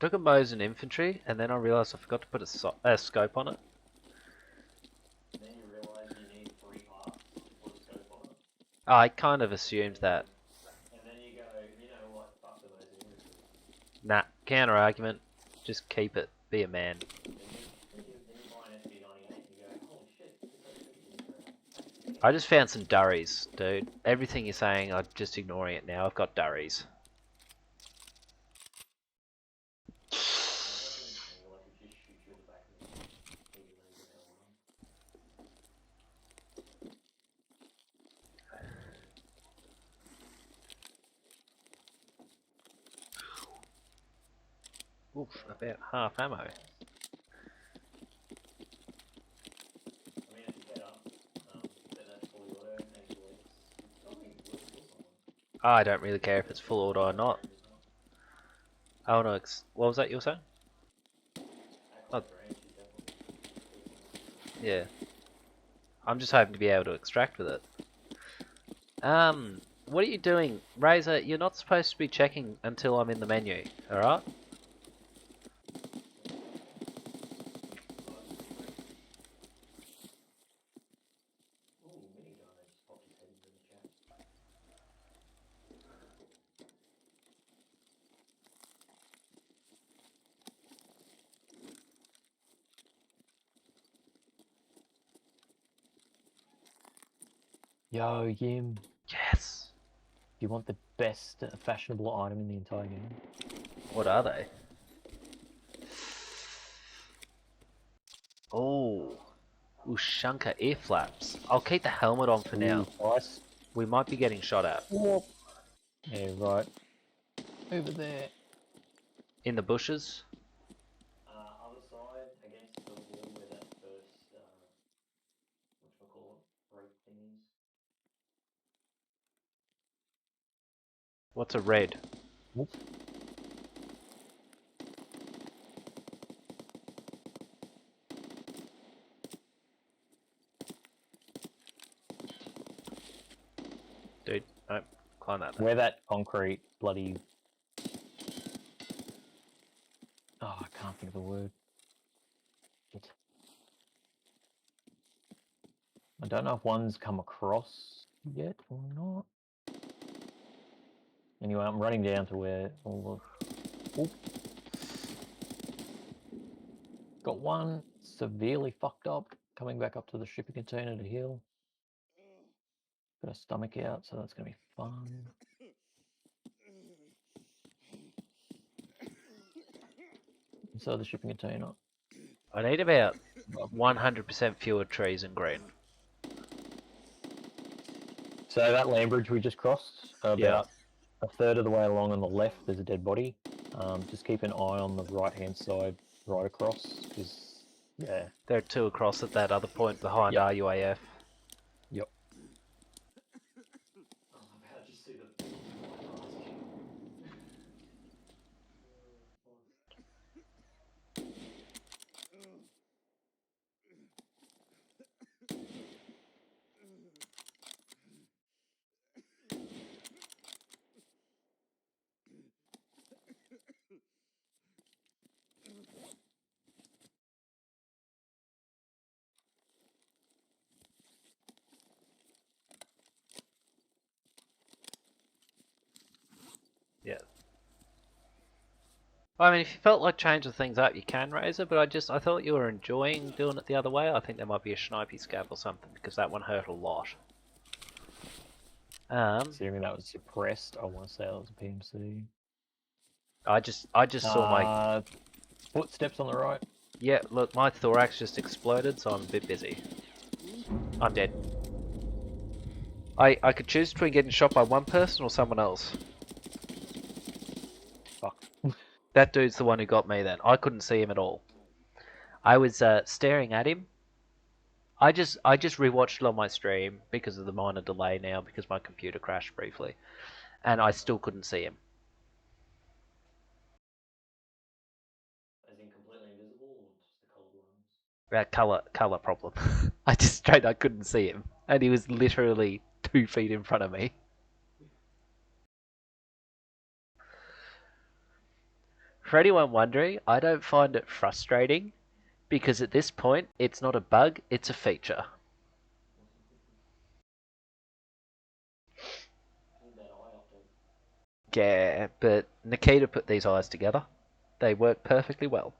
Took a Mo's in infantry, and then I realised I forgot to put a scope on it. And then you realise you need 3 parts to put a scope on it. I kind of assumed that. And then you go, you know what? Fuck the most infantry. Nah, Counter argument. Just keep it. Be a man. Then you buy an SB98 and you go, holy shit, this actually is thanks. I just found some durries, dude. Everything you're saying, I'm just ignoring it now. I've got durries. I reckon like it just shoots you in the back of the head. Maybe laser L1. Oof, about half ammo. I mean, it's better. But that's fully auto and it bleeds. It's probably will kill someone. I don't really care if it's full auto or not. Range is not. Oh no, what was that you were saying? At close range, you definitely kill someone. Yeah. I'm just hoping to be able to extract with it. What are you doing? Razor, you're not supposed to be checking until I'm in the menu, alright? Ooh, minigun, I just popped his head into the chat. Yo, Yim. Yes! Do you want the best fashionable item in the entire game? What are they? Oh, Ushanka ear flaps. I'll keep the helmet on for now. Nice. We might be getting shot at. Yeah, right. Over there. In the bushes? Other side, against the wall where that first, whatchamacallit, rope thing is. What's a red? Whoop. Dude, no, climb that. Where that concrete bloody... Oh, I can't think of the word. Shit. I don't know if one's come across yet or not. Anyway, I'm running down to where all the... Oop. Got one severely fucked up, coming back up to the shipping container to heal. Got a stomach out, so that's gonna be fun. Inside the shipping container. I need about 100% fewer trees in green. So that land bridge we just crossed, about Yeah. a third of the way along on the left, there's a dead body. Just keep an eye on the right-hand side, right across, because, yeah. There are two across at that other point behind Yep. RUAF. Yep. I'm about to see the flying Yeah. I mean, if you felt like changing things up, you can, Razor, but I thought you were enjoying doing it the other way. I think there might be a snipey scab or something, because that one hurt a lot. Considering that was suppressed, I want to say that was a PMC. I just saw my... Footsteps on the right. Yeah, look, my thorax just exploded, so I'm a bit busy. I'm dead. I could choose between getting shot by one person or someone else. Fuck. That dude's the one who got me then. I couldn't see him at all. I was staring at him. I just rewatched it on my stream because of the minor delay now, because my computer crashed briefly. And I still couldn't see him. As in completely invisible or just the coloured ones? That colour problem. I couldn't see him. And he was literally 2 feet in front of me. For anyone wondering, I don't find it frustrating, because at this point, it's not a bug, it's a feature. Need that eye update. Yeah, but Nikita put these eyes together. They work perfectly well.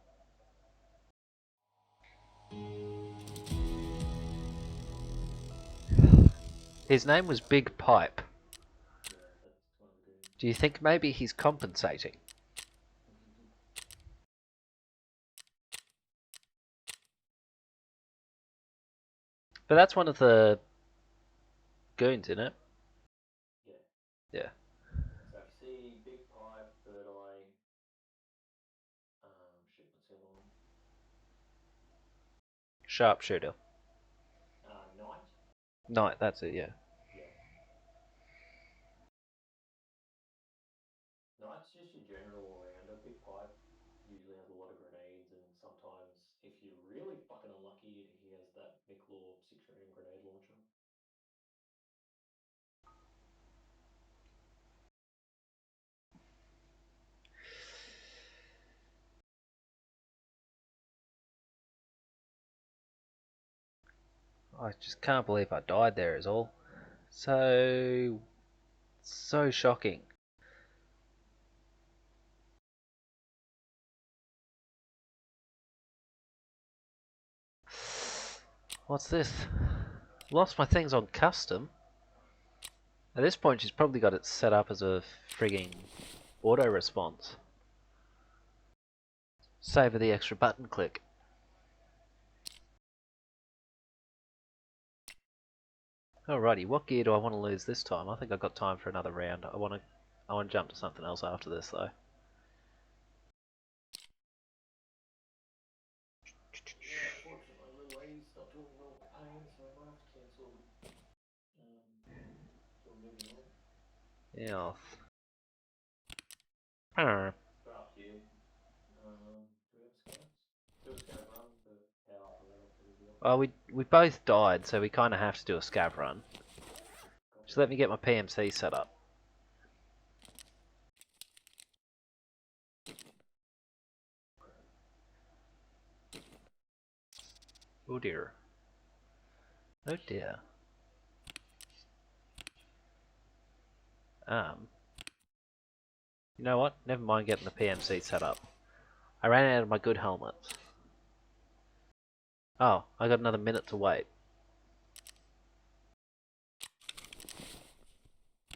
His name was Big Pipe. Yeah, that's one of the goons. Do you think maybe he's compensating? But that's one of the goons, isn't it? Yeah. Yeah. So if you see Big Pipe, Bird Eye, shit, what's the other one? Sharpshooter. Knight. Knight, that's it, yeah. Yeah. Knight's just your general all-rounder. Big Pipe usually has a lot of grenades, and sometimes, if you're really fucking unlucky, he has that Miklaw 6-round grenade launcher. I just can't believe I died there is all. So shocking. What's this? Lost my things on custom. At this point she's probably got it set up as a frigging auto response. Savour the extra button click. Alrighty, what gear do I want to lose this time? I think I've got time for another round. I want to jump to something else after this though. Yeah, unfortunately, little E's not doing well with the pain, so I might have to cancel. So we're moving on. Yeah. But up to you. Do we have scouts? Do a scout run, but how after that I'll probably be off. Well, we both died, so we kind of have to do a scav run. Just let me get my PMC set up. Oh dear. Oh dear. You know what? Never mind getting the PMC set up. I ran out of my good helmets. Oh, I got another minute to wait.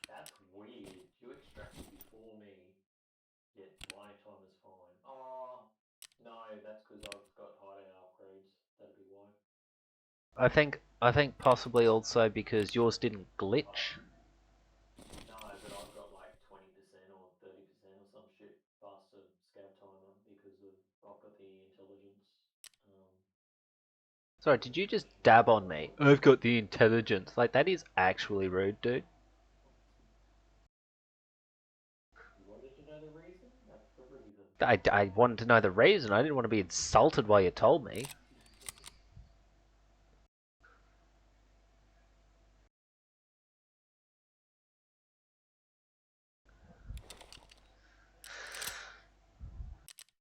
That's weird. You extracted before me, yet my time is fine. Oh, no, that's because I've got hideout upgrades. That'd be why. I think possibly also because yours didn't glitch. No, but I've got like 20% or 30% or some shit faster scav timer because I've got the intelligence. Sorry, did you just dab on me? I've got the intelligence. Like, that is actually rude, dude. You wanted to know the reason? That's the reason. I wanted to know the reason. I didn't want to be insulted while you told me.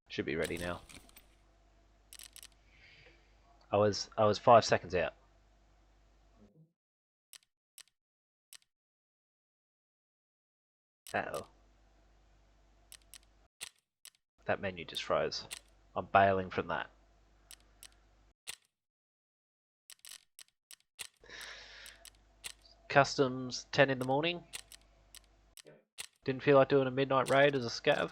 Should be ready now. I was 5 seconds out. Uh-oh. That menu just froze. I'm bailing from that. Customs 10 in the morning. Yep. Didn't feel like doing a midnight raid as a scav. As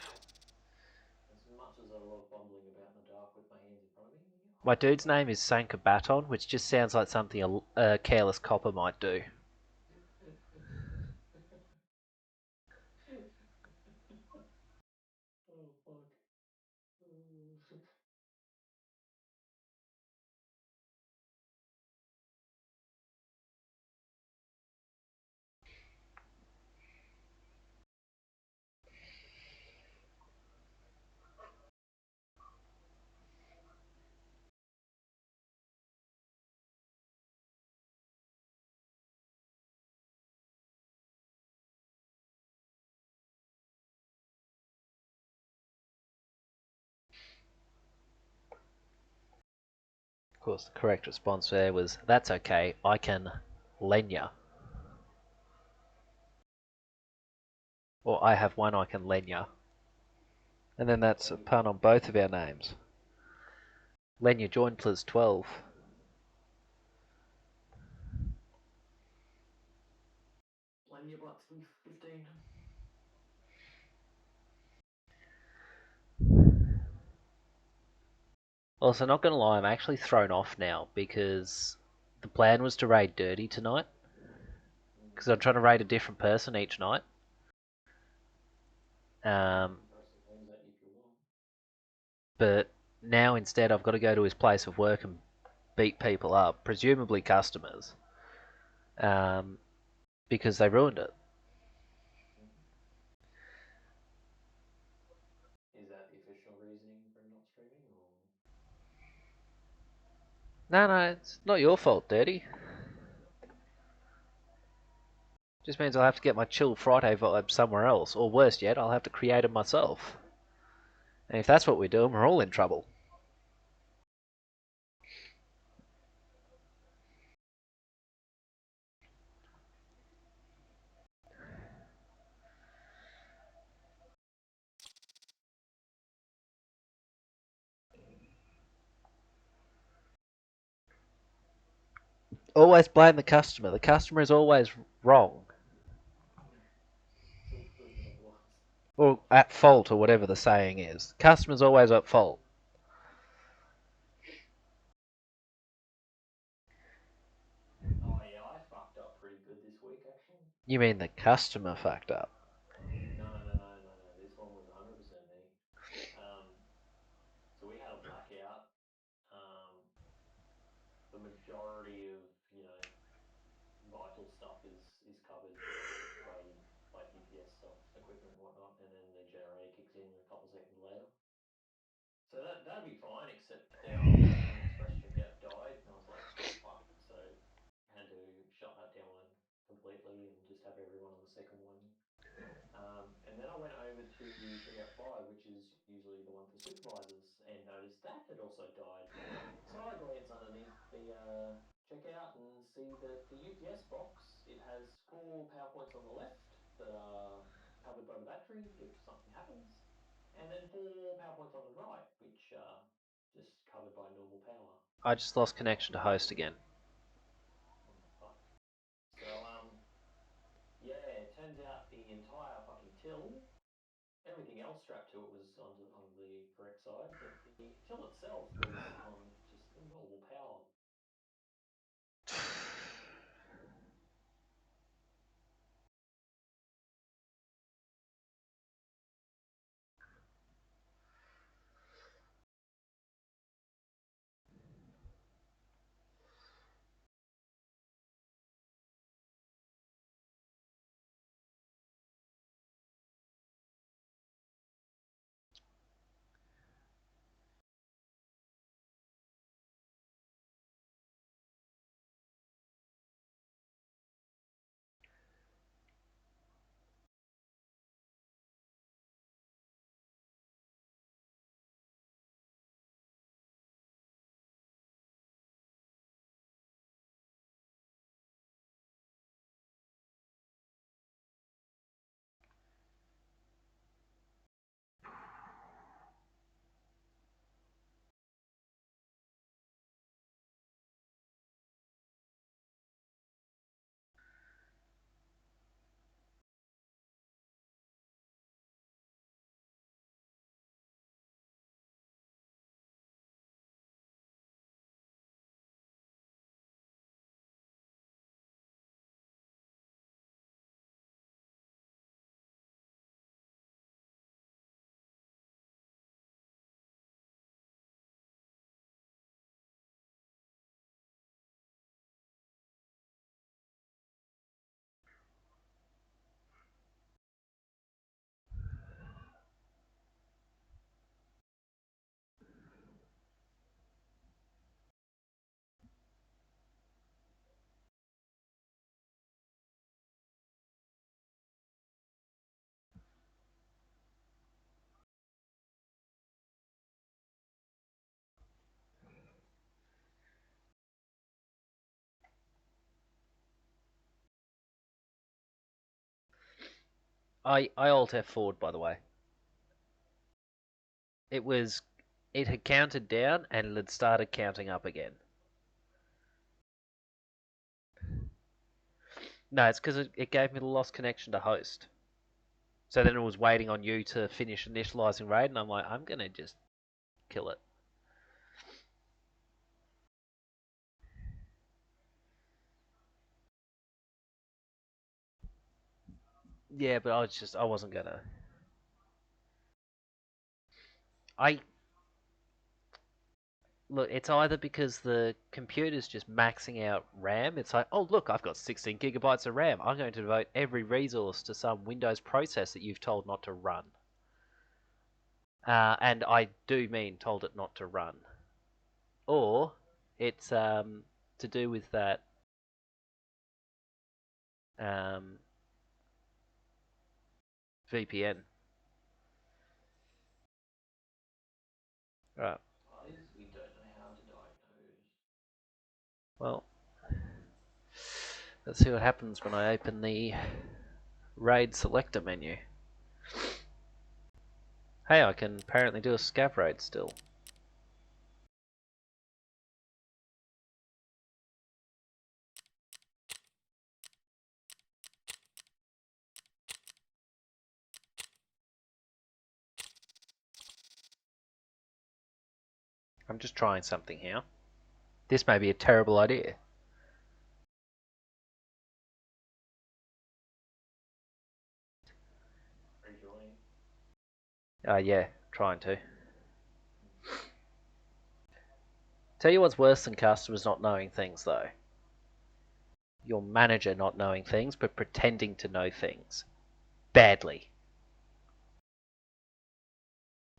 much as I love bumbling about in the dark with my hands in front of me. My dude's name is Sanka Baton, which just sounds like something a careless copper might do. Oh fuck. Of course, the correct response there was, that's okay, I can lend ya. Or I have one I can lend ya. And then that's a pun on both of our names. Len, you joined plus 12. Blame your butt to be 15. Also, not gonna lie, I'm actually thrown off now because the plan was to raid Dirty tonight. Because I'm trying to raid a different person each night. But now instead I've got to go to his place of work and beat people up, presumably customers, because they ruined it. Is that the official reasoning for him not streaming, or? No, it's not your fault, Dirty. Just means I'll have to get my chill Friday vibe somewhere else, or worse yet, I'll have to create it myself. And if that's what we're doing, we're all in trouble. Always blame the customer. The customer is always wrong. Till proven otherwise. Or at fault, or whatever the saying is. Customer's always at fault. Oh yeah, I fucked up pretty good this week actually. You mean the customer fucked up? No. This one was 100% me. So we had a blackout. The majority of vital stuff is covered by like UPS stuff, equipment and whatnot, and then the generator kicks in a couple seconds later. So that'd be fine, except our second express checkout died, and I was like, oh fuck. So I had to shut that down completely and just have everyone on the second one. And then I went over to checkout 5, which is usually the one for supervisors, and noticed that had also died. So I glance underneath the checkout and see that the UPS box, it has 4 power points on the left that are covered by the battery if something happens, and then 4 power points on the right, which are just covered by normal power. I just lost connection to host again. What the fuck? So, yeah, it turns out the entire fucking till, everything else strapped to it was on the correct side, but the till itself was on just the normal power. I alt F forward, by the way. it had counted down and it had started counting up again. No, it's because it gave me the lost connection to host. So then it was waiting on you to finish initializing raid, and I'm like, I'm gonna just kill it. Yeah, but I wasn't gonna. Look, it's either because the computer's just maxing out RAM. It's like, oh look, I've got 16 gigabytes of RAM. I'm going to devote every resource to some Windows process that you've told not to run. And I do mean told it not to run. Or it's to do with that VPN. Right. Guys, we don't know how to diagnose. Well, let's see what happens when I open the raid selector menu. Hey, I can apparently do a scav raid still. I'm just trying something here. This may be a terrible idea. Rejoining. Yeah, trying to. Tell you what's worse than customers not knowing things, though. Your manager not knowing things, but pretending to know things. Badly.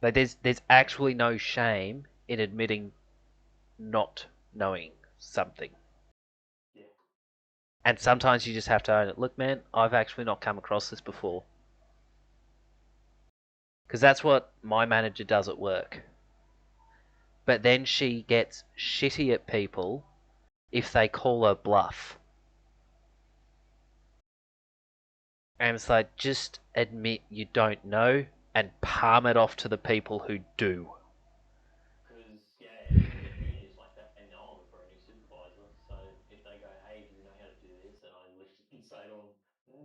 Like, there's actually no shame in admitting not knowing something. Yeah. And sometimes you just have to own it. Look, man, I've actually not come across this before. Because that's what my manager does at work. But then she gets shitty at people if they call her bluff. And it's like, just admit you don't know and palm it off to the people who do. Because, yeah, even the juniors, like, they know I'm a brand new supervisor. So if they go, hey, do you know how to do this? And I literally say to them,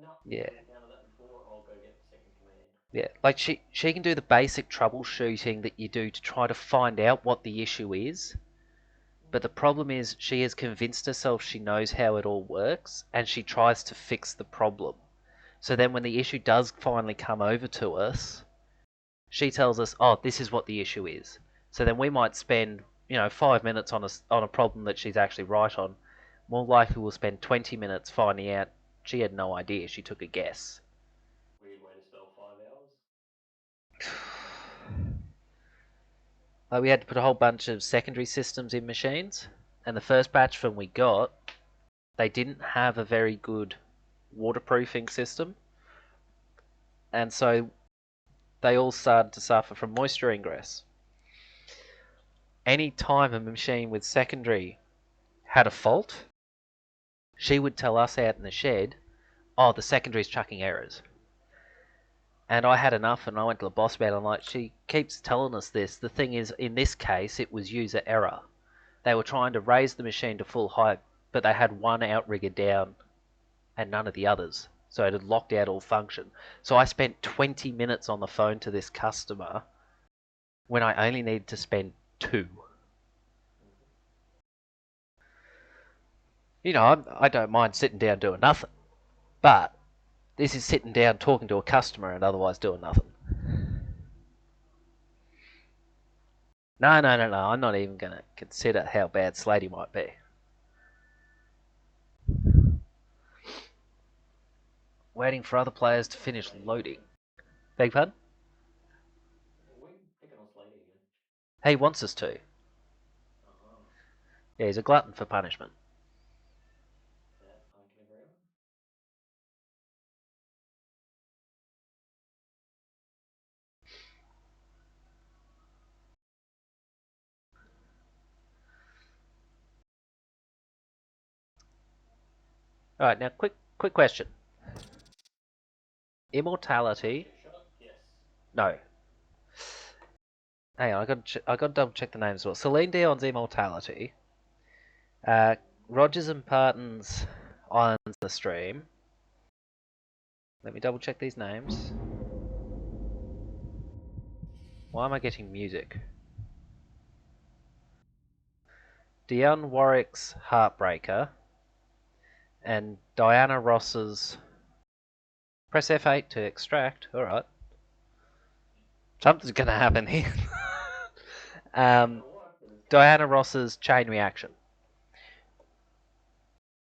no, Yeah. never encountered that before. I'll go get second command. Yeah, like she can do the basic troubleshooting that you do to try to find out what the issue is. But the problem is she has convinced herself she knows how it all works and she tries to fix the problem. So then when the issue does finally come over to us, she tells us, oh, this is what the issue is. So then we might spend, 5 minutes on a problem that she's actually right on. More likely we'll spend 20 minutes finding out she had no idea, she took a guess. Weird way to spell 5 hours. Like we had to put a whole bunch of secondary systems in machines, and the first batch from we got, they didn't have a very good waterproofing system, and so they all started to suffer from moisture ingress. Any time a machine with secondary had a fault, she would tell us out in the shed, oh, the secondary's chucking errors. And I had enough, and I went to the boss about it. I'm like, she keeps telling us this. The thing is, in this case, it was user error. They were trying to raise the machine to full height, but they had one outrigger down and none of the others. So it had locked out all function. So I spent 20 minutes on the phone to this customer when I only needed to spend 2. I don't mind sitting down doing nothing. But this is sitting down talking to a customer and otherwise doing nothing. No. I'm not even going to consider how bad Slady might be. Waiting for other players to finish loading. Beg pardon? We're picking on Slady again. He wants us to. Uh-huh. Yeah, he's a glutton for punishment. That I can agree on. Alright, now quick question. Immortality? Shot? Yes. No. Hang on, I got to double check the names as well. Celine Dion's Immortality. Rogers and Parton's Islands in the Stream. Let me double check these names. Why am I getting music? Dionne Warwick's Heartbreaker. And Diana Ross's... Press F8 to extract. Alright. Something's gonna happen here. Diana Ross's Chain Reaction.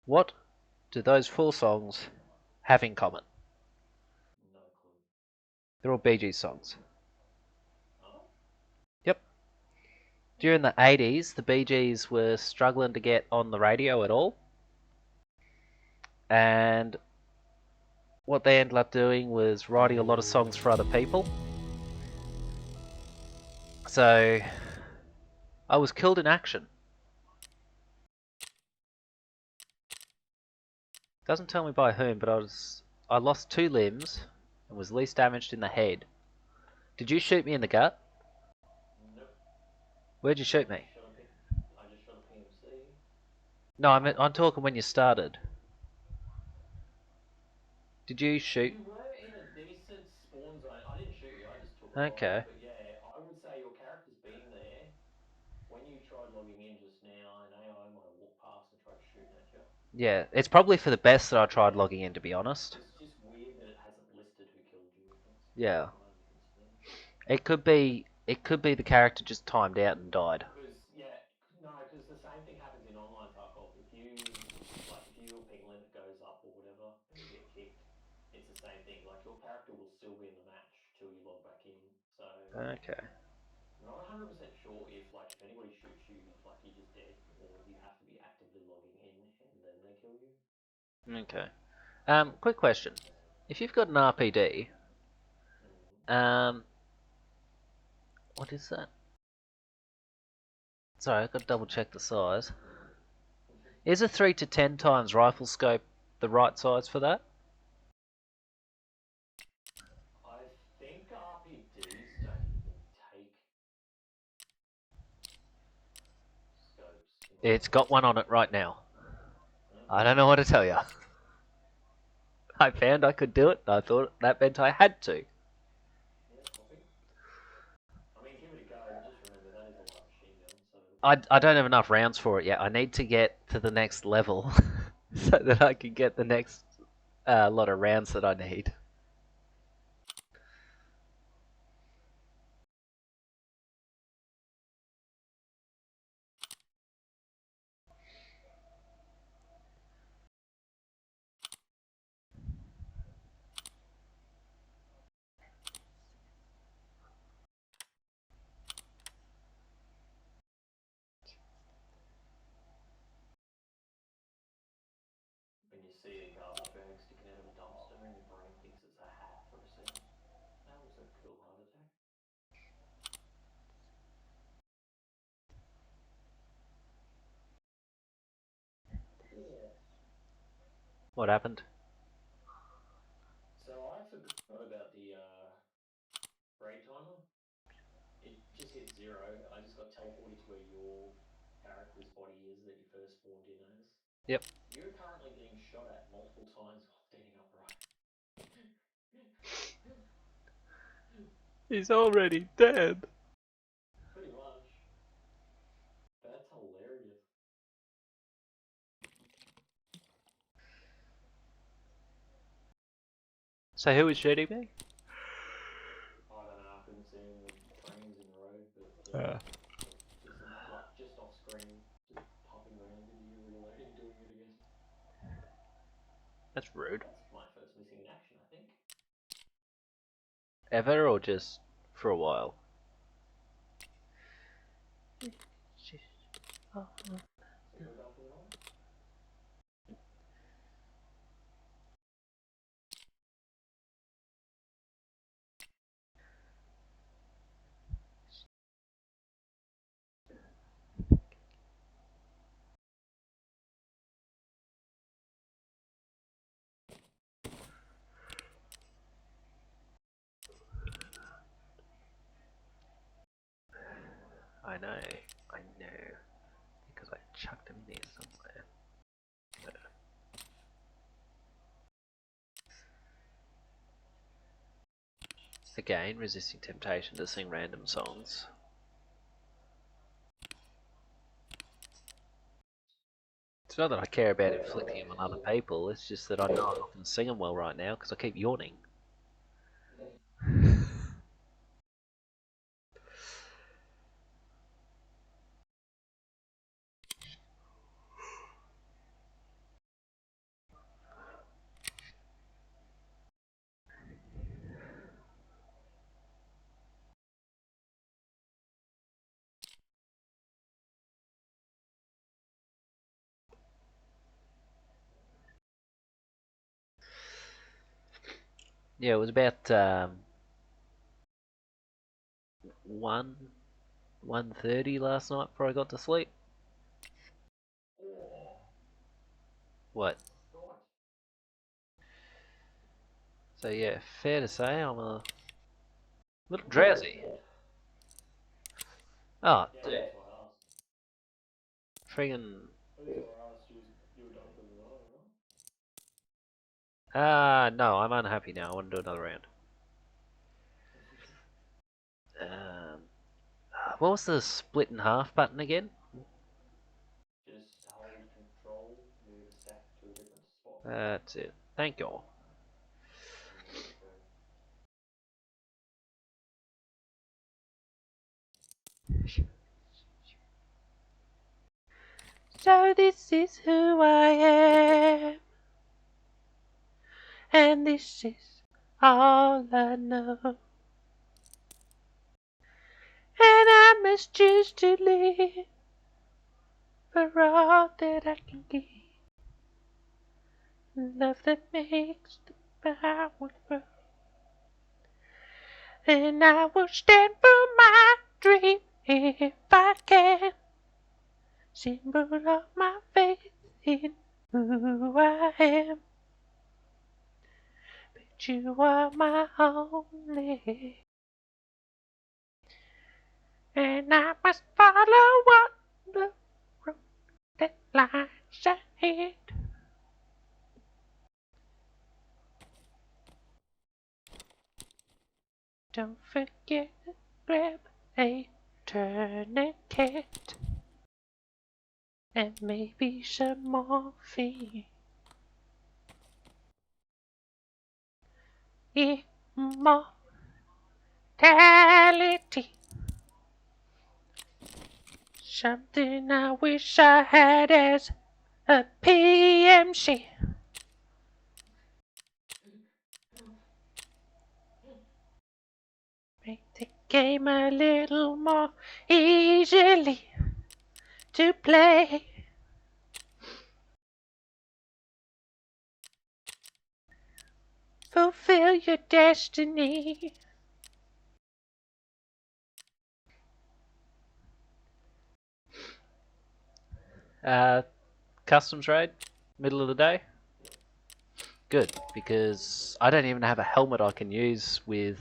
What do those 4 songs have in common? No clue. They're all Bee Gees songs. Oh? Yep. During the 80s, the Bee Gees were struggling to get on the radio at all. And what they ended up doing was writing a lot of songs for other people. So, I was killed in action. Doesn't tell me by whom, but I lost 2 limbs and was least damaged in the head. Did you shoot me in the gut? Nope. Where'd you shoot me? I just shot a PMC. No, I'm talking when you started. Did you shoot? You were in a decent spawn zone. I didn't shoot you, I just took a Okay. fire. But yeah, I would say your character's been there. When you tried logging in just now, an AI might have walked past and tried shooting at you. Yeah, it's probably for the best that I tried logging in, to be honest. It's just weird that it hasn't listed who killed you. That's Yeah. as far as you can see. It could be the character just timed out and died. Because because the same thing happens in online Tarkov. If your ping limit goes up or whatever, and you get kicked, it's the same thing. Like your character will still be in the match till you log back in. So Okay. I'm not 100% sure if if anybody shoots you, you're just dead, or you have to be actively logging in and then they kill you. Okay. Quick question. If you've got an RPD, what is that? Sorry, I've got to double check the size. Is a 3 to 10 times rifle scope the right size for that? I think RPDs don't even take scopes. It's got one on it right now. Okay. I don't know what to tell you. I found I could do it, and I thought that meant I had to. Yeah, copy. I mean, give it a go, but just remember that is a light machine gun, so... I don't have enough rounds for it yet. I need to get to the next level so that I can get the next lot of rounds that I need. When you see a garbage bag sticking out of a dumpster and your brain thinks it's a hat for a second, that was a cool heart attack. Yeah. What happened? So I forgot about the raid timer. It just hit 0. I just got teleported to where your character's body is that you first spawned in as. Yep. You're currently getting shot at multiple times while standing upright. He's already dead. Pretty much. That's hilarious. So who was shooting me? I don't know, I couldn't see him. The trains in the road, but just off screen, just pumping rounds into you, reloading, doing it again. That's rude. That's my first missing in action, I think. Ever or just for a while? Single gun from the right. Again, resisting temptation to sing random songs. It's not that I care about inflicting them on other people, it's just that I know I'm not going to sing them well right now because I keep yawning. Yeah, it was about 1:30 last night before I got to sleep. Oh, What? right. So yeah, fair to say I'm a little Oh, drowsy. good. Oh, Yeah, dude, that's why I asked. friggin' That's why I asked you were done for the night, right? no, I'm unhappy now. I want to do another round. Um, what was the split in half button again? Just hold control, move a stack to a different spot. That's it. Thank you all. There you go. So this is who I am, and this is all I know. And I must choose to live for all that I can give. Love that makes the power grow. And I will stand for my dream if I can. Symbol of my faith in who I am. But you are my only. And I must follow what the road that lies ahead. Don't forget to grab a tourniquet and maybe some morphine. Immortality. Something I wish I had as a PMC. Make the game a little more easily to play. Fulfill your destiny. Customs raid, middle of the day. Yep. Good, because I don't even have a helmet I can use with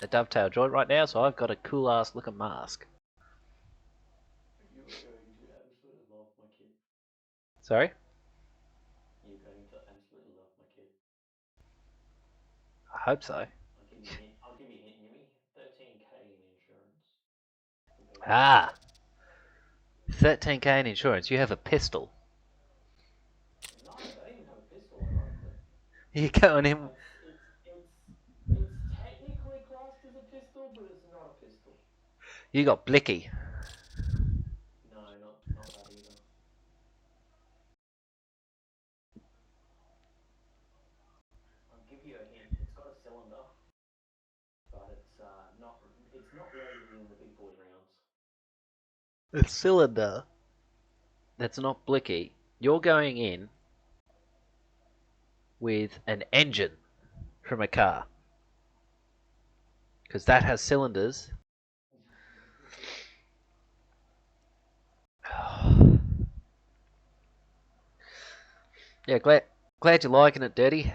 a dovetail joint right now, so I've got a cool ass looking mask. You are going to absolutely love my kit. Sorry? You're going to absolutely love my kit. I hope so. I'll give you a hint. I'll give you a hint. You me 13k in insurance compared to Ah, 13k in insurance. You have a pistol. No, I don't even have a pistol. Ironically, You're going in. it's technically classed as a pistol, but it's not a pistol. You got blicky. No, not that either. I'll give you a hint. It's got a cylinder, but it's not loaded in the big boy rounds. A cylinder. That's not blicky. You're going in with an engine from a car. Because that has cylinders. Yeah, glad you're liking it, Dirty.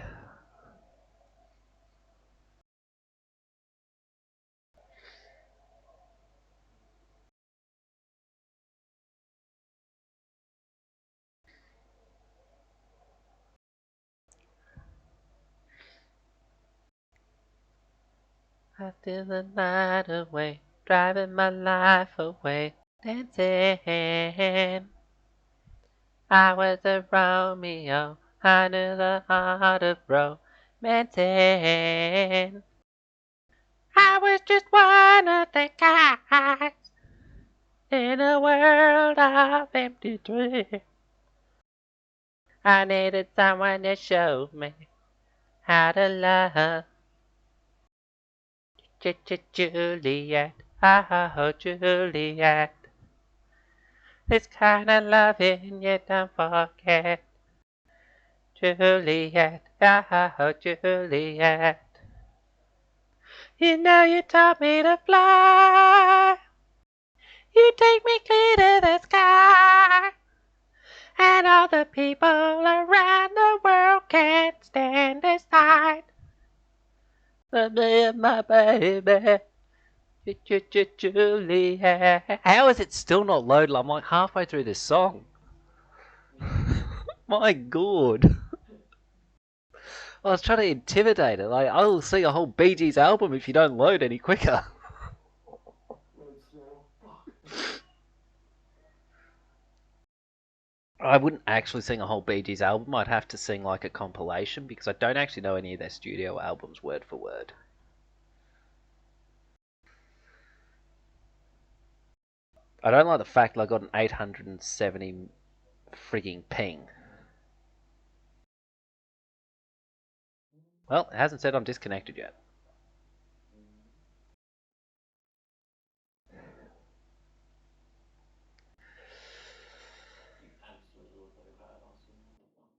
I steal the night away, driving my life away, dancing. I was a Romeo, I knew the heart of romancing. I was just one of the guys in a world of empty dreams. I needed someone to show me how to love. Juliet, oh Juliet, this kind of loving you don't forget. Juliet, oh Juliet, you know you taught me to fly. You take me clear to the sky, and all the people around the world can't stand aside. My baby, Juliet. How is it still not loaded? I'm like halfway through this song. My god. I was trying to intimidate it. Like, I'll sing a whole Bee Gees album if you don't load any quicker. Load slow. Fuck. I wouldn't actually sing a whole Bee Gees album. I'd have to sing like a compilation because I don't actually know any of their studio albums word for word. I don't like the fact that I got an 870 frigging ping. Well, it hasn't said I'm disconnected yet. You absolutely look like a badass. What the fuck?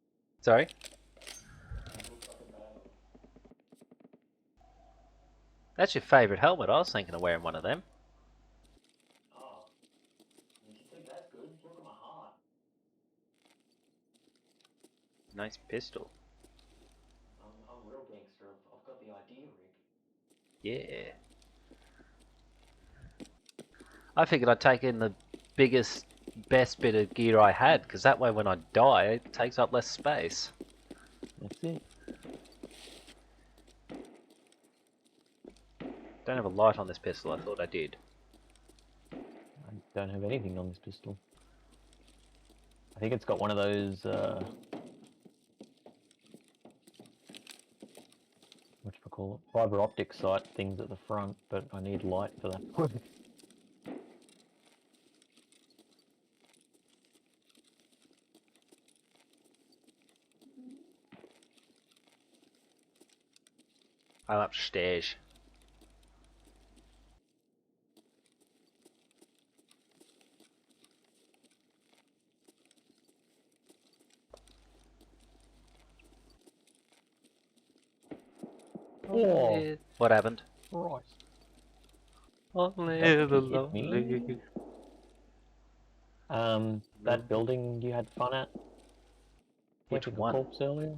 Sorry? You look like a badass. That's your favourite helmet. I was thinking of wearing one of them. Oh. You think that's good? Look at my heart. Nice pistol. I'm a real gangster. I've got the idea rig. Yeah. I figured I'd take in the biggest, best bit of gear I had, because that way when I die, it takes up less space. That's it. Don't have a light on this pistol, I thought I did. I don't have anything on this pistol. I think it's got one of those, whatchamacallit, fibre optic sight things at the front, but I need light for that. I'm upstairs. Oh, What happened? right. Only That the hit me. lonely. That building you had fun at? Which Camping the one? corpse earlier?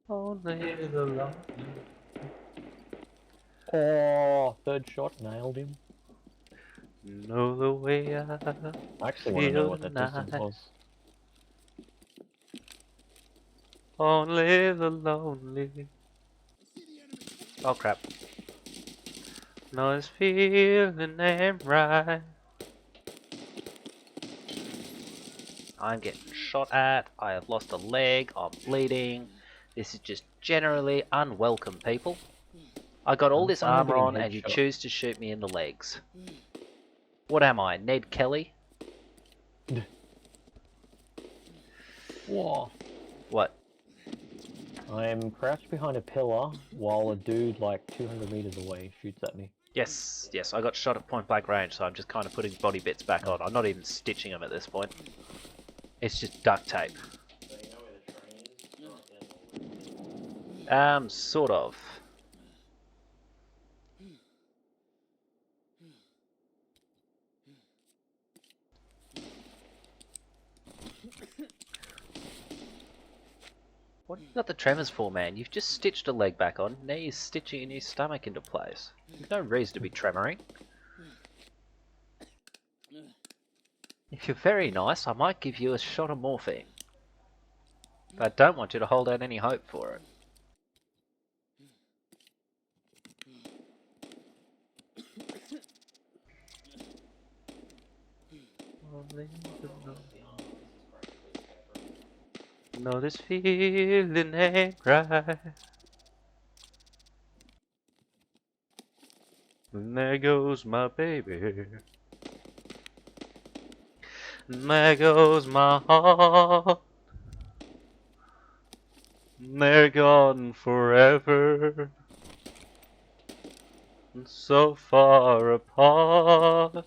Only the lonely. Oh, third shot, nailed him. Know the way I I actually want to know feel what that distance tonight. was. Only the lonely. Oh crap. No, it's feeling ain't right. I'm getting shot at. I have lost a leg. I'm bleeding. This is just generally unwelcome, people. I got all I'm this finally armor getting on and you headshot. choose to shoot me in the legs. What am I, Ned Kelly? Whoa. What? I'm crouched behind a pillar while a dude like 200 meters away shoots at me. Yes, yes, I got shot at point blank range, so I'm just kind of putting body bits back on. I'm not even stitching them at this point. It's just duct tape. So you know where the train is? It's right down the Sort of. What have you got the tremors for, man? You've just stitched a leg back on, now you're stitching your stomach into place. There's no reason to be tremoring. If you're very nice, I might give you a shot of morphine. But I don't want you to hold out any hope for it. Falling Well, below. let's be honest, this is practically a escape room. No, this feeling ain't right. And there goes my baby. And there goes my heart. And they're gone forever. And so far apart.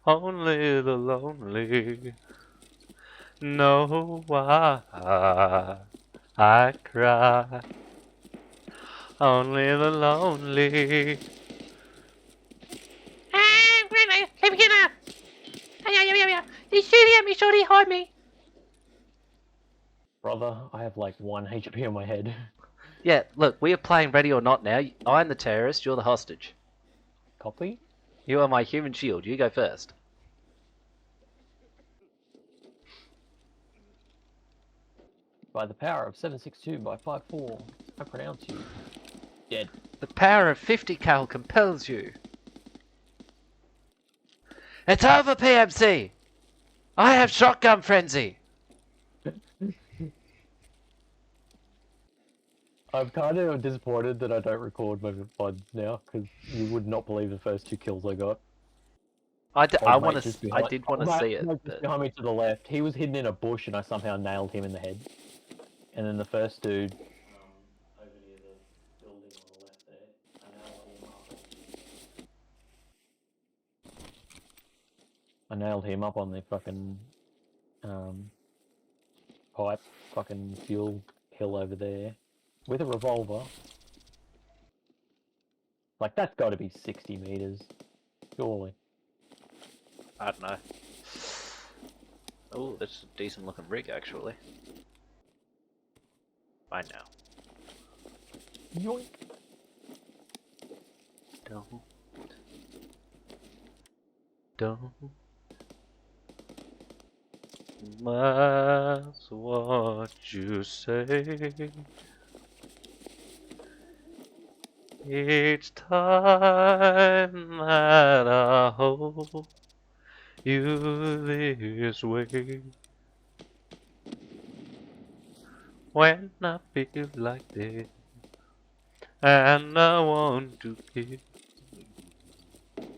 Only the lonely know why I cry. Only the lonely. Ah, let me get out. He's shooting at me, shorty, hide me. Brother, I have like 1 HP on my head. Yeah, look, we are playing Ready or Not now. I'm the terrorist, you're the hostage. Copy? You are my human shield, you go first. By the power of 762 by 54, I pronounce you dead. The power of 50 cal compels you. It's over, PMC! I have shotgun frenzy! I'm kind of disappointed that I don't record my VODs now, because you would not believe the first 2 kills I got. I did Old want mate just to. I behind, did want to old see mate it, just but behind me to the left. He was hidden in a bush and I somehow nailed him in the head. And then the first dude, Over near the building on the left there. I nailed him up on the fucking pipe, fucking fuel hill over there, with a revolver. Like, that's got to be 60 meters, surely. I don't know. Oh, that's a decent looking rig, actually. I know. Yoink. Don't that's what you say. Each time that I hold you this way. When I feel like this, and I want to kiss.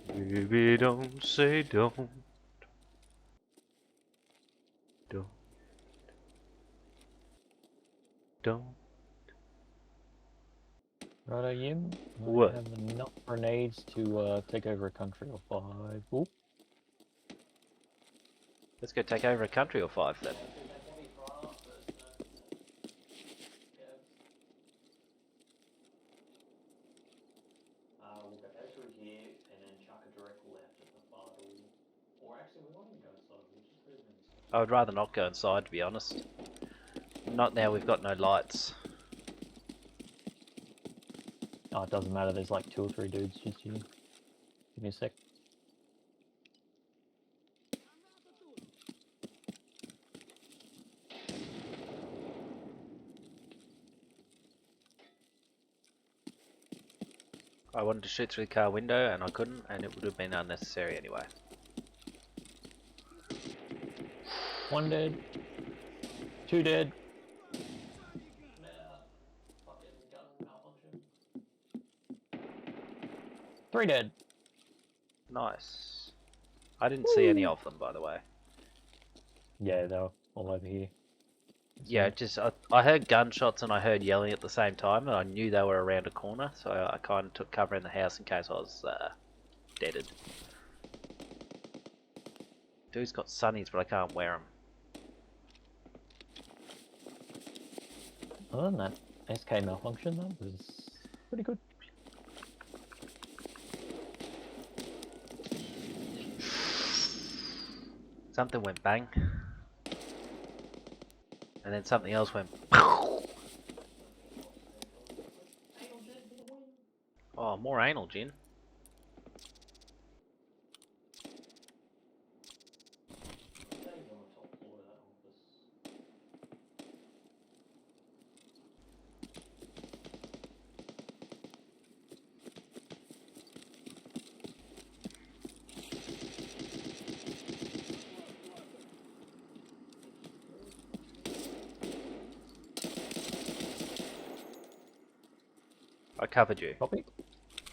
Baby, don't say don't. Don't. Righto, Yim. What? I have enough grenades to take over a country or 5. Oop. Let's go take over a country or 5 then. We'll go through here and then chuck a direct left at the far door. Or actually, we won't even go inside. We'll just move in this. I would rather not go inside, to be honest. Not now we've got no lights. Oh, it doesn't matter, there's like 2 or 3 dudes just here. Give me a sec. I wanted to shoot through the car window and I couldn't, and it would have been unnecessary anyway. 1 dead. 2 dead. Fucking gun malfunction. 3 dead. Nice. I didn't see any of them, by the way. Yeah, they were all over here. Yeah, just I heard gunshots and I heard yelling at the same time, and I knew they were around a corner, so I kind of took cover in the house in case I was deaded. Dude's got sunnies, but I can't wear them. Other than that, SK malfunction, that was pretty good. Something went bang, and then something else went. Oh, more anal gin. covered you. Copy?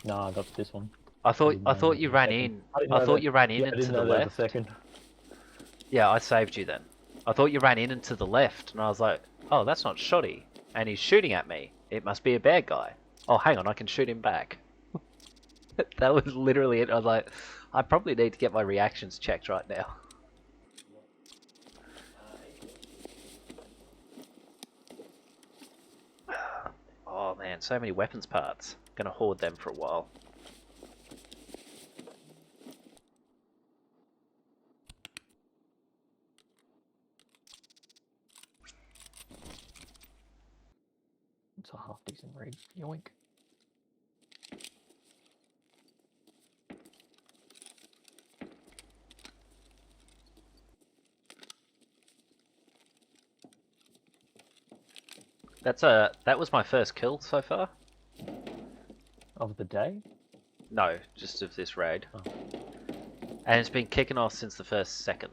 No, I got this one. I thought didn't know there you was a ran second. in. didn't I know thought that- you ran in yeah, I and didn't to know the there was a left. second. Yeah, I saved you then. I thought you ran in and to the left, and I was like, oh, that's not shoddy. And he's shooting at me. It must be a bad guy. Oh, hang on, I can shoot him back. That was literally it. I was like, I probably need to get my reactions checked right now. Oh man, so many weapons parts. Gonna hoard them for a while. It's a half decent read. Yoink. That was my first kill so far. Of the day? No, just of this raid. Oh. And it's been kicking off since the first second.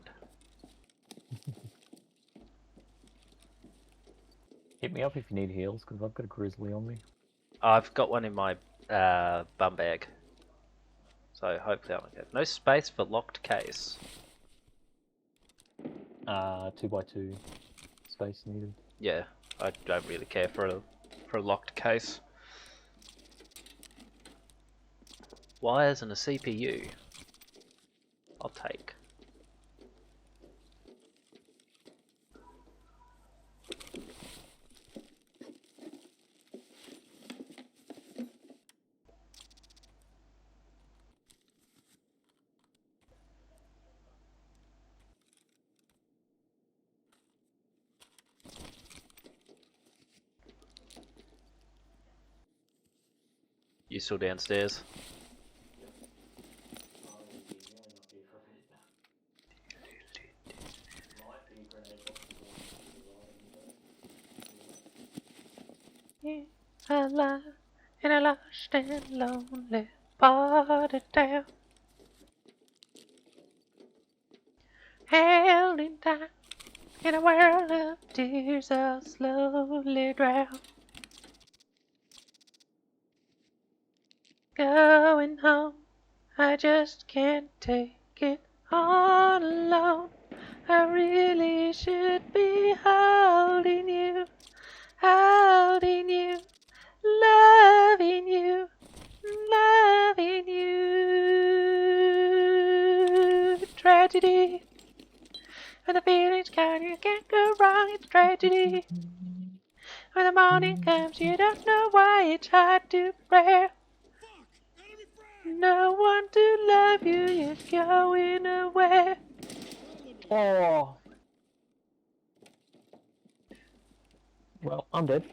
Hit me up if you need heals, because I've got a grizzly on me. I've got one in my bum bag. So hopefully I'll get no space for locked case. 2x2 space needed. Yeah, I don't really care for a locked case. Wires and a CPU. I'll take. You still downstairs? Alive in a lost and lonely part of town, held in time in a world of tears, I'll slowly drown. Going home, I just can't take it all alone. I really should be holding you, loving you, loving you. Tragedy. When the feelings come, you can't go wrong, it's tragedy. When the morning comes, you don't know why it's hard to bear. No one to love you is going away. Oh! Well, I'm dead.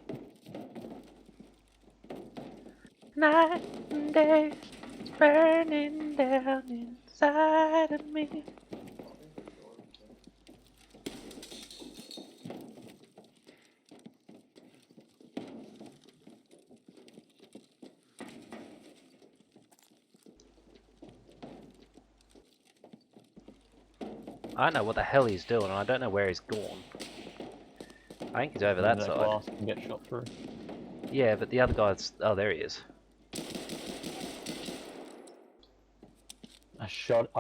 Night and day, it's burning down inside of me. I don't know what the hell he's doing, and I don't know where he's gone. I think he's over that side. Glass can get shot through. Yeah, but the other guy's... Oh, there he is. I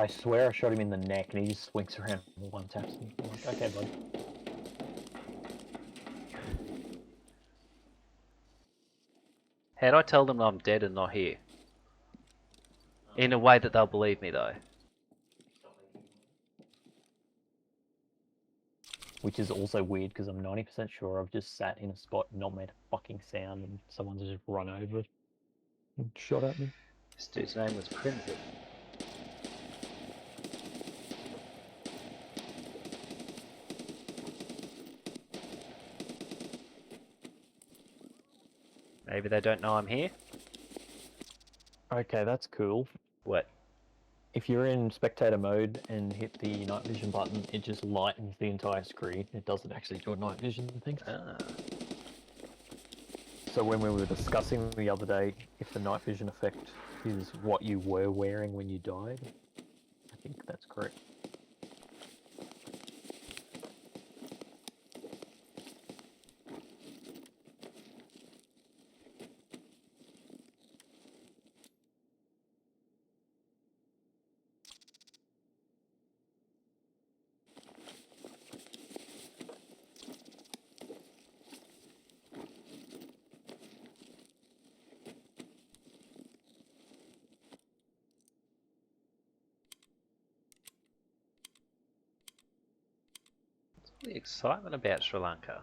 swear I shot him in the neck and he just swings around and one taps me. I'm like, okay, bud. How'd I tell them I'm dead and not here? In a way that they'll believe me, though. Which is also weird because I'm 90% sure I've just sat in a spot and not made a fucking sound and someone's just run over it and shot at me. This dude's name was Crimson. Maybe they don't know I'm here? Okay, that's cool. What? If you're in spectator mode and hit the night vision button, it just lightens the entire screen. It doesn't actually do a night vision thing. Ah. So when we were discussing the other day, if the night vision effect is what you were wearing when you died, I think that's correct. The excitement about Sri Lanka.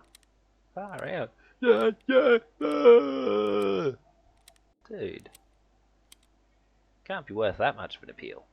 Far out. Yeah, yeah. Dude. Can't be worth that much of an appeal.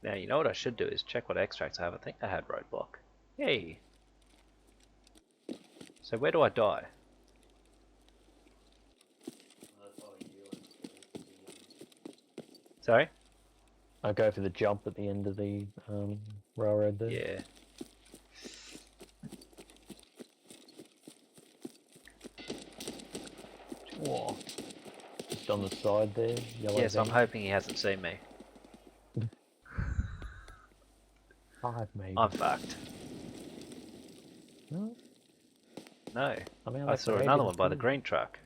Now, you know what I should do is check what extracts I have. I think I had roadblock. Hey. So where do I die? Sorry? I go for the jump at the end of the railroad there. Yeah. Whoa. Just on the side there, yellow Yes, I'm van. hoping he hasn't seen me. 5 maybe. I'm fucked. No? No. Somehow I that saw grenade another didn't one by the kill green truck.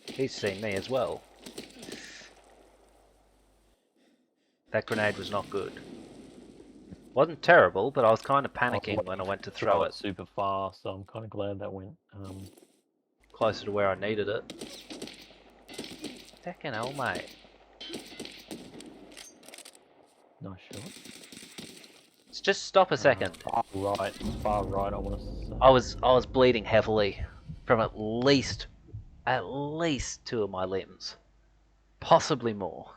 He's seen me as well. That grenade was not good. Wasn't terrible, but I was kind of you. panicking when I went to throw it super fast, so I'm kind of glad that went. closer to where I needed it. Fucking hell, mate. Nice shot. Just stop a second. Far right, I want to say. I was bleeding heavily from at least 2 of my limbs, possibly more.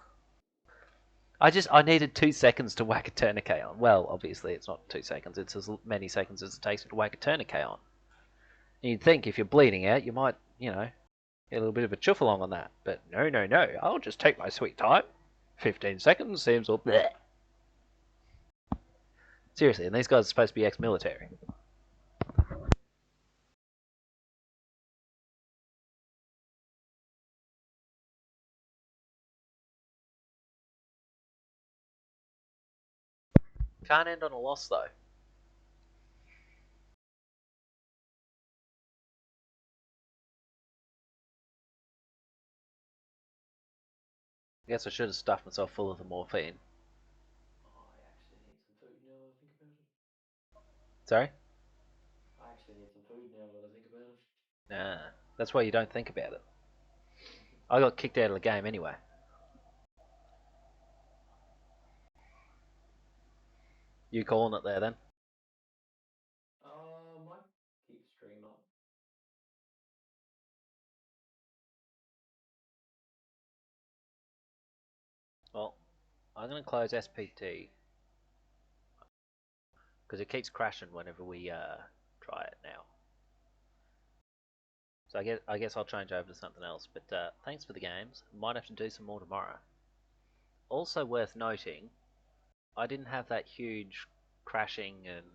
I needed 2 seconds to whack a tourniquet on. Well, obviously it's not 2 seconds. It's as many seconds as it takes to whack a tourniquet on. And you'd think if you're bleeding out, you might, get a little bit of a chuff along on that. But no, no, no. I'll just take my sweet time. 15 seconds seems all bleh. Seriously, and these guys are supposed to be ex-military. Can't end on a loss, though. I guess I should have stuffed myself full of the morphine. I actually need some food now that I think about it. Sorry? I actually need some food now that I think about it. Nah, that's why you don't think about it. I got kicked out of the game anyway. You calling it there then? Might keep stream up. Well, I'm going to close SPT because it keeps crashing whenever we try it now. So I guess I'll change over to something else. But thanks for the games. Might have to do some more tomorrow. Also worth noting, I didn't have that huge crashing and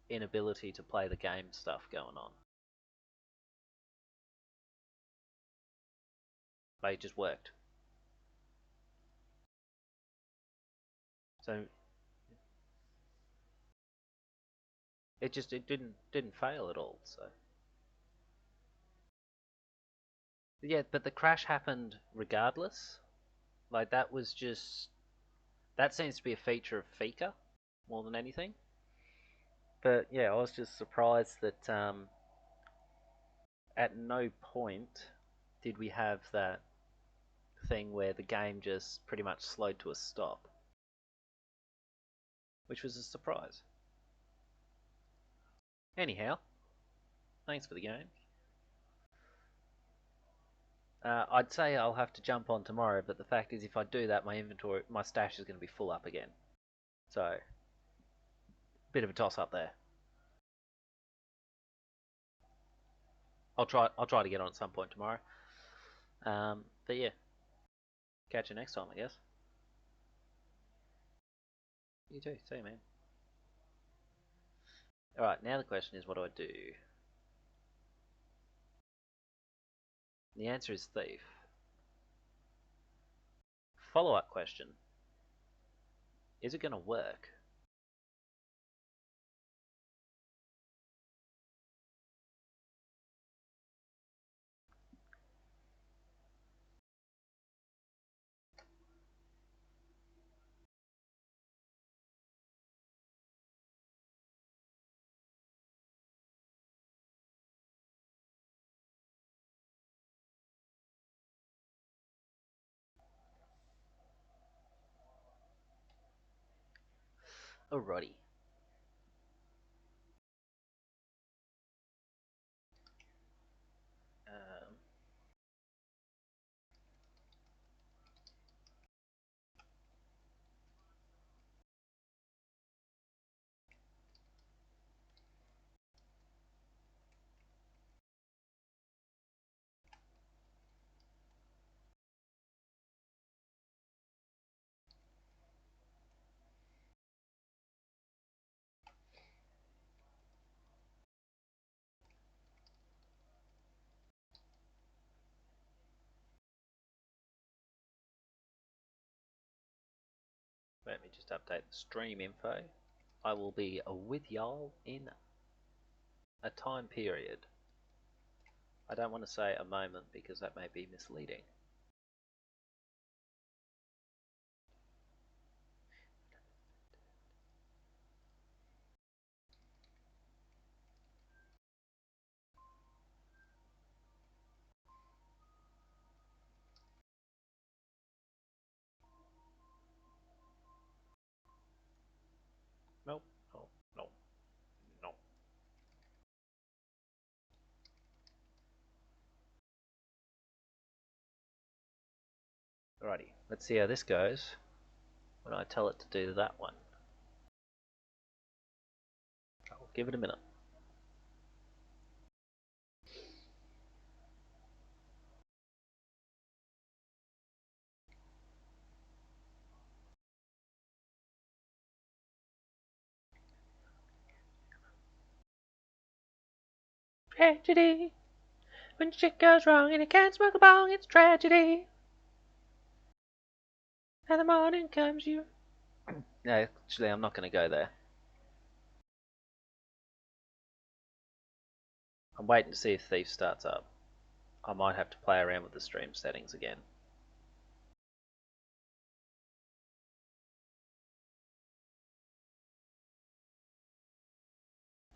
inability to play the game stuff going on. But it just worked. So it didn't fail at all. So yeah, but the crash happened regardless. Like that seems to be a feature of Fika more than anything. But yeah, I was just surprised that at no point did we have that thing where the game just pretty much slowed to a stop, which was a surprise. Anyhow, thanks for the game. I'd say I'll have to jump on tomorrow, but the fact is if I do that, my stash is going to be full up again. So, bit of a toss up there. I'll try to get on at some point tomorrow. But yeah, catch you next time, I guess. You too. See you, man. Alright, now the question is, what do I do? The answer is thief. Follow-up question. Is it going to work? Alrighty. Let me just update the stream info. I will be with y'all in a time period. I don't want to say a moment because that may be misleading. Nope, no, no, no. Alrighty, let's see how this goes when I tell it to do that one. I'll give it a minute. Tragedy. When shit goes wrong and you can't smoke a bong, it's tragedy. And the morning comes you. No, actually, I'm not going to go there. I'm waiting to see if Thief starts up. I might have to play around with the stream settings again.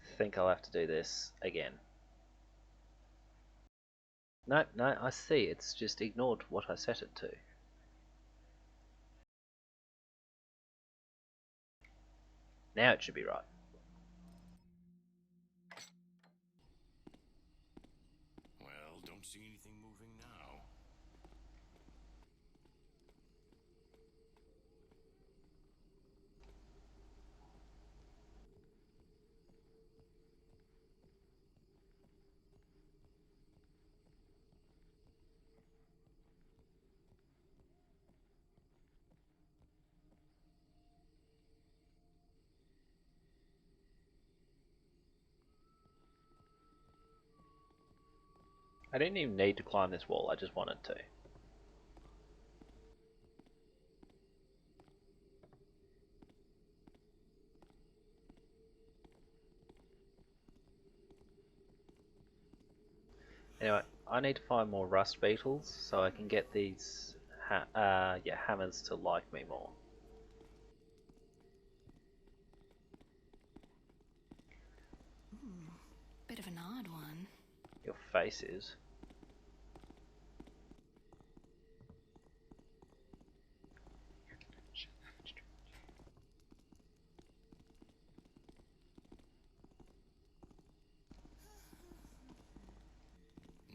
I think I'll have to do this again. No, I see. It's just ignored what I set it to. Now it should be right. Well, don't see anything moving now. I didn't even need to climb this wall, I just wanted to. Anyway, I need to find more rust beetles so I can get these hammers to like me more. Bit of an odd one. Your face is.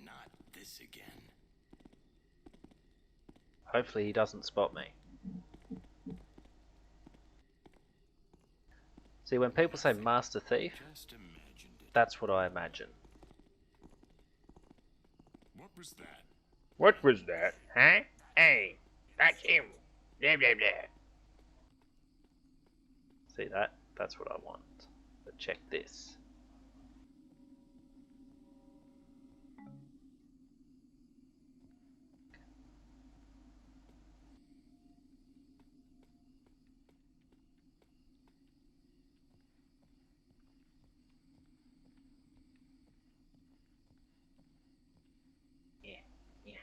Not this again. Hopefully he doesn't spot me. See, when people say Master Thief, Just imagined it. that's what I imagine. What was that? What was that? Huh? Hey, that's him. Blah, blah, blah. See that? That's what I want. But check this. Yeah, yeah.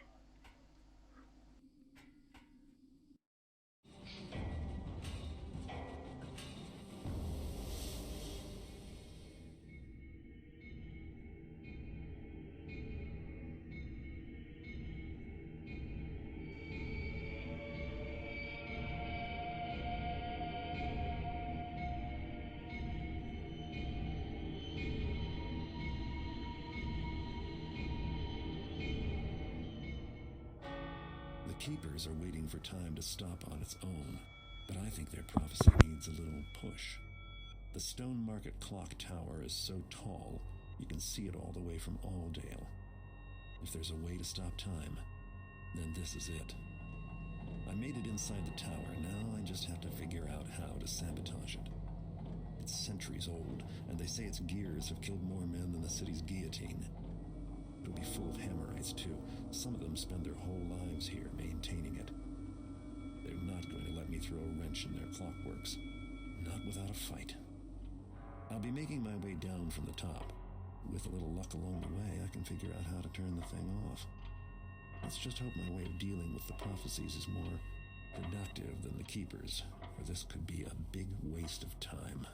Keepers are waiting for time to stop on its own, but I think their prophecy needs a little push. The Stone Market Clock Tower is so tall, you can see it all the way from Aldale. If there's a way to stop time, then this is it. I made it inside the tower, now I just have to figure out how to sabotage it. It's centuries old, and they say its gears have killed more men than the city's guillotine. It'll be full of Hammerites, too. Some of them spend their whole lives here maintaining it. They're not going to let me throw a wrench in their clockworks. Not without a fight. I'll be making my way down from the top. With a little luck along the way, I can figure out how to turn the thing off. Let's just hope my way of dealing with the prophecies is more productive than the Keepers, or this could be a big waste of time.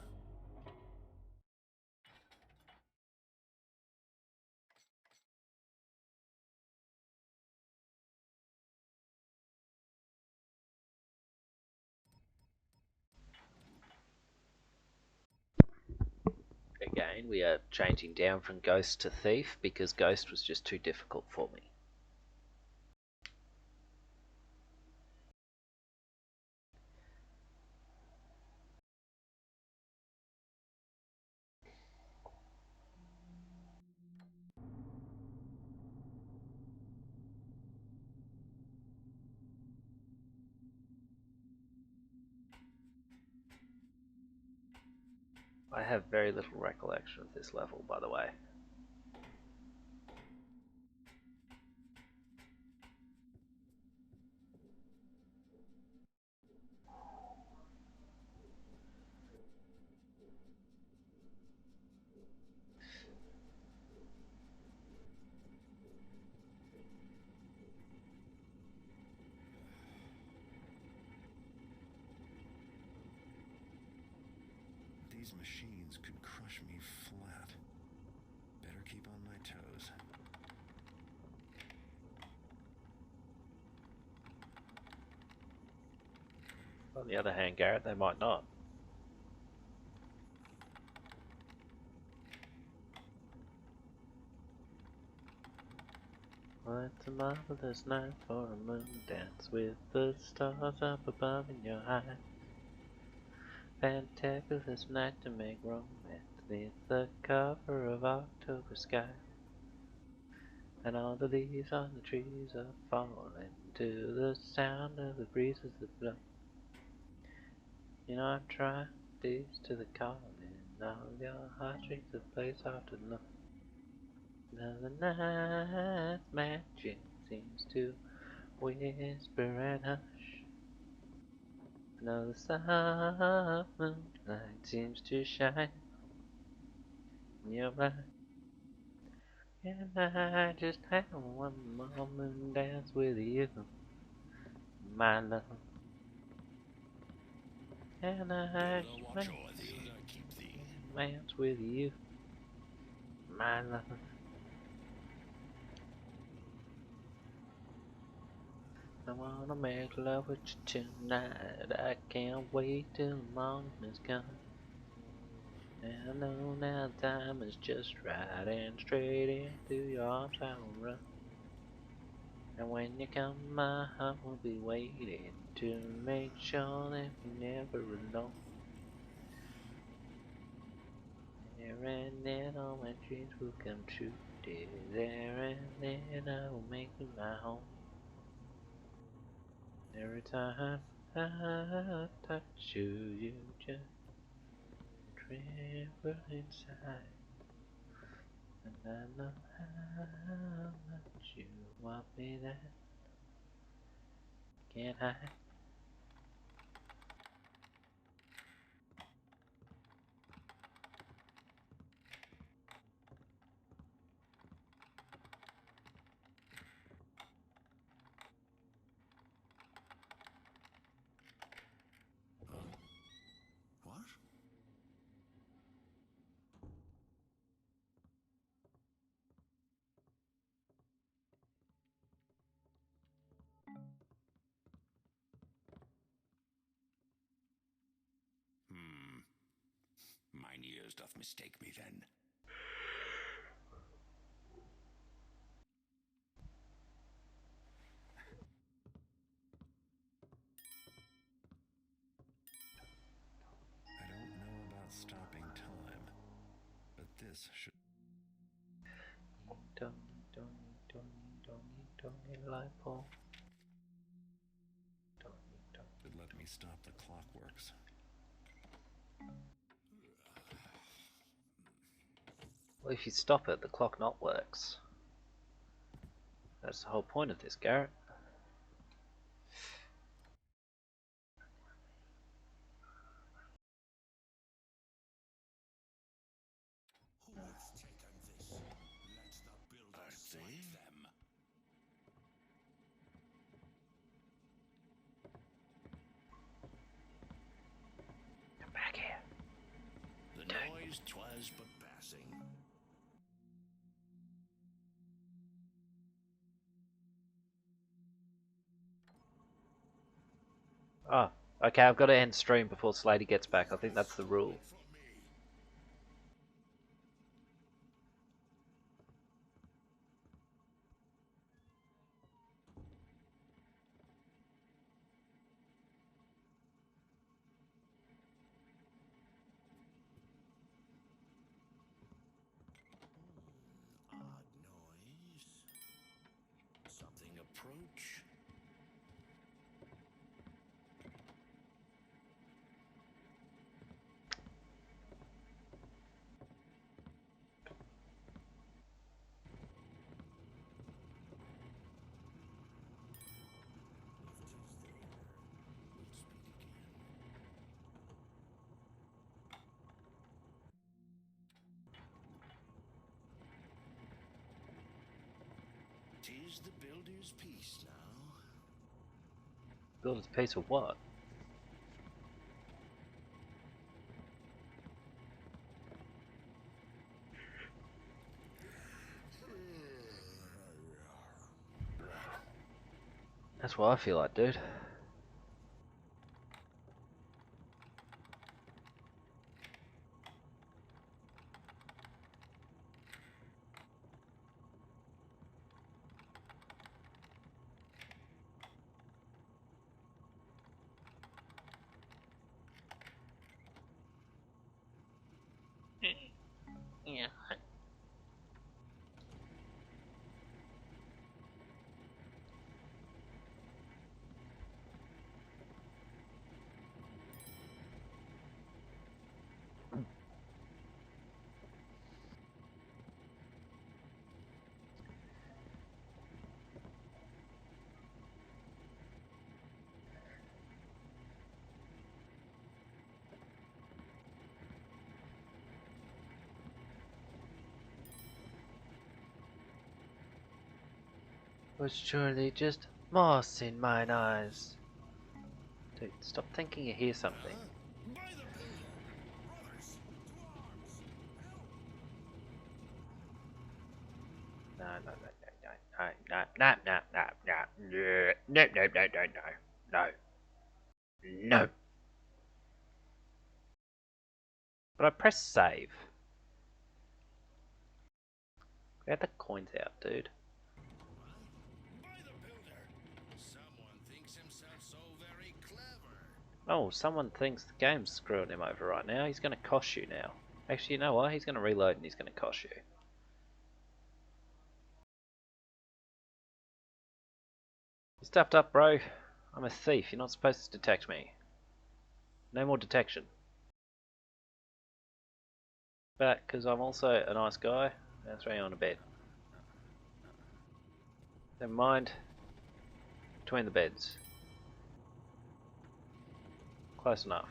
Again, we are changing down from Ghost to Thief because Ghost was just too difficult for me. I have very little recollection of this level, by the way. These machines could crush me flat. Better keep on my toes. On the other hand, Garrett, they might not. Well, it's a marvelous night for a moon dance with the stars up above in your eyes. Fantabulous night to make romance beneath the cover of October sky. And all the leaves on the trees are falling to the sound of the breezes that blow. You know I'm trying these to the calling, all your heartstrings that play soft and low. Now the night's magic seems to whisper and hush. Now the soft moonlight seems to shine in your eyes. And I just have one moment dance with you, my love. And I just Watch o'er thee, I keep thee. dance with you, my love. I wanna make love with you tonight. I can't wait till the morning is come. And I know now time is just right, and straight into your arms I will run. And when you come, my heart will be waiting to make sure that you're never alone. There and then all my dreams will come true, dear. There and then I will make you my home. Every time I touch you, you just tremble inside. And I know how much you want me that can't hide. What? Mine ears doth mistake me then. light bulb. But let me stop the clockworks. Well, if you stop it, the clock not works. That's the whole point of this, Garrett. Who's taken this? Let the builders swipe them. Come back here. The noise 'twas but passing. Oh, okay, I've got to end stream before Slady gets back. I think that's the rule. For me. Odd noise. Something approach. Tis the builder's piece now. Build a piece of what? That's what I feel like, dude. Yeah. Was surely just moss in mine eyes. Dude, stop thinking you hear something. By the builder! Brothers, to arms! Help! No, no, no, no, no, no, no, no, no, no, no, no, no, no, no, no. But I pressed save. Get the coins out, dude. By the builder! Someone thinks himself so very clever. Oh, someone thinks the game's screwing him over right now. He's going to cost you now. Actually, you know what? He's going to reload and he's going to cost you. You stepped up, bro. I'm a thief. You're not supposed to detect me. No more detection. But, because I'm also a nice guy, I'll throw you on a bed. Never mind. Between the beds. Close enough.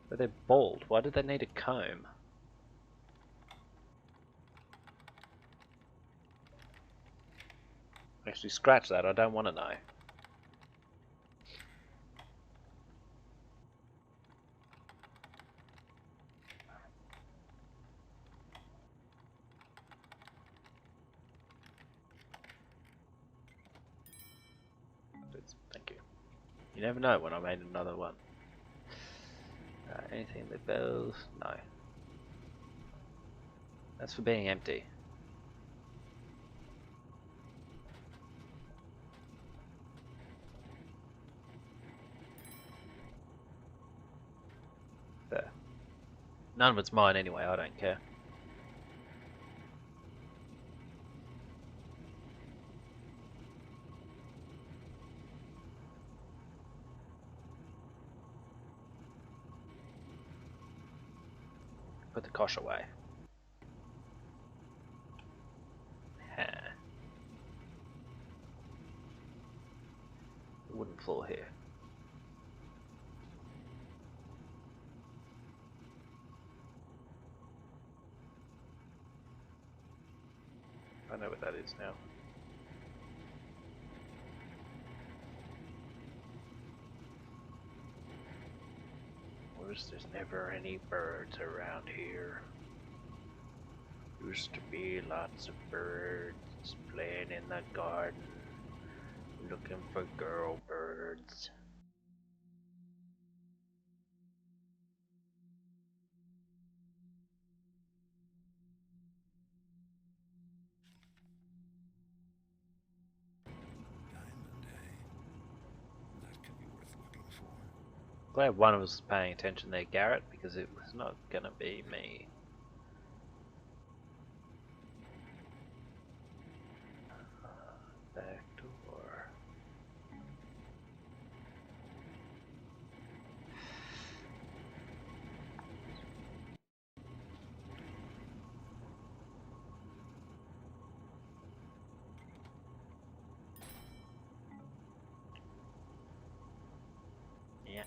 But they're bald. Why do they need a comb? Actually, scratch that. I don't want to know. Thank you. You never know when I made another one. Anything that bells? No. That's for being empty. There. None of it's mine anyway, I don't care. Put the kosh away. Huh. Wooden floor here. I know what that is now. There's never any birds around here. Used to be lots of birds playing in the garden, looking for girl birds. Diamond, eh? That could be worth looking for. Glad one of us was paying attention there, Garrett, because it was not gonna be me. Back door. Yeah.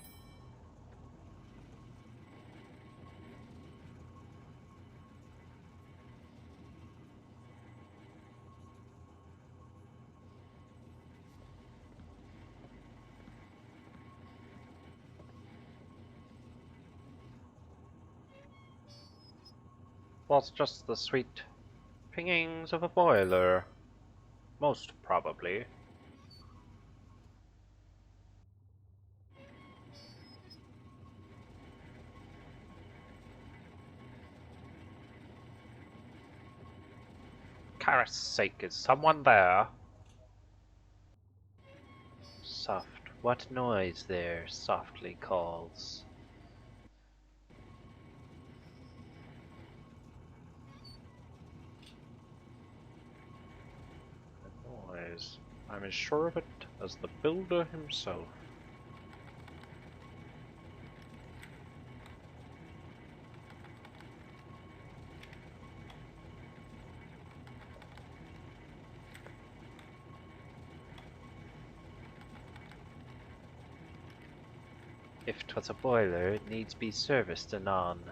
Well, it's just the sweet pingings of a boiler. Most probably. Christ's sake, is someone there? Soft. What noise there softly calls? A noise. I'm as sure of it as the builder himself. If 'twas a boiler, it needs be serviced anon.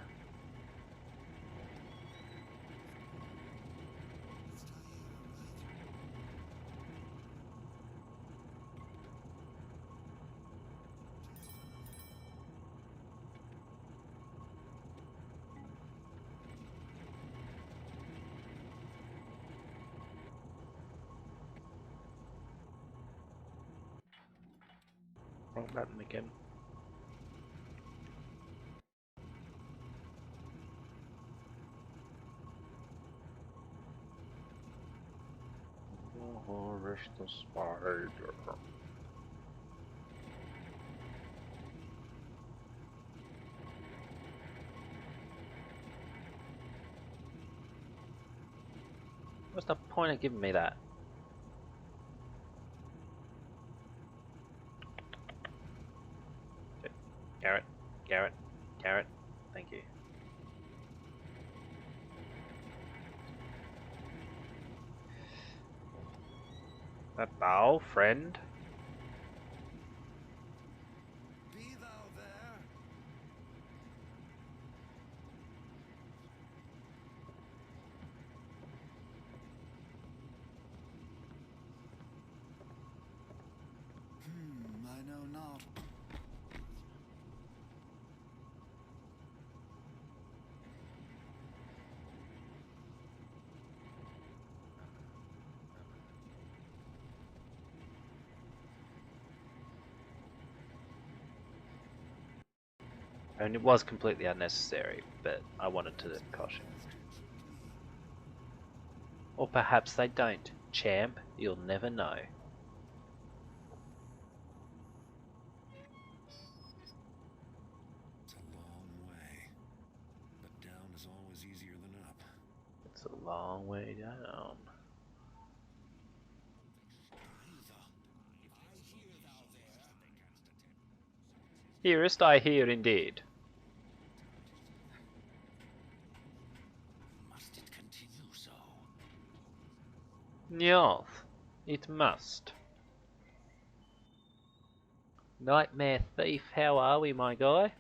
Wrong button again. Oh, rush the spider. What's the point of giving me that? Garrett, Garrett, Garrett, thank you. That thou, friend? Be thou there? I know not. And it was completely unnecessary, but I wanted to caution. Or perhaps they don't. Champ, you'll never know. It's a long way, but down is always easier than up. It's a long way down. Hearest I hear indeed. Yes, it must. Nightmare Thief, how are we, my guy?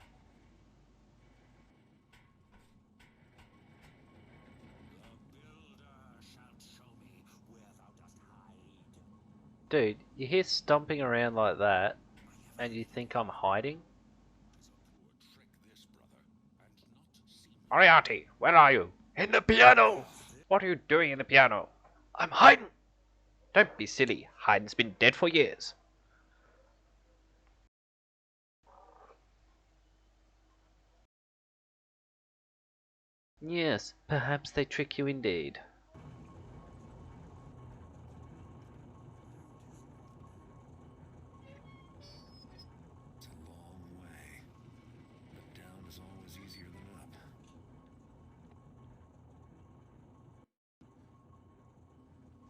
Dude, you hear stomping around like that, and you think I'm hiding? Moriarty, where are you? In the piano! What are you doing in the piano? I'm hiding! Don't be silly, Haydn's been dead for years. Yes, perhaps they trick you indeed. It's a long way, but down is always easier than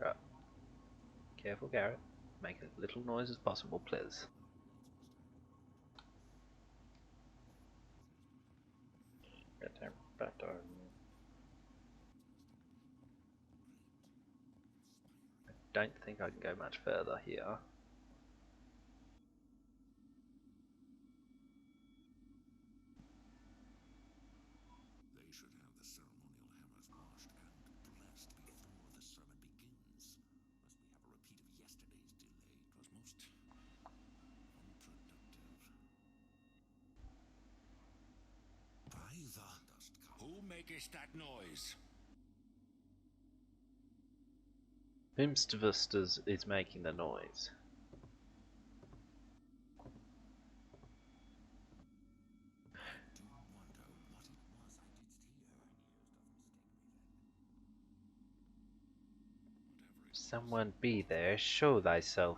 up. Careful, Garrett. Make as little noise as possible, please. I don't think I can go much further here. They should have the ceremonial hammers washed and blessed before the sermon begins. Lest we have a repeat of yesterday's delay. It was most unproductive. By the dust cow. Who makest that noise? Whomst is making the noise. I do wonder what it was I didst hear. Someone be there, show thyself.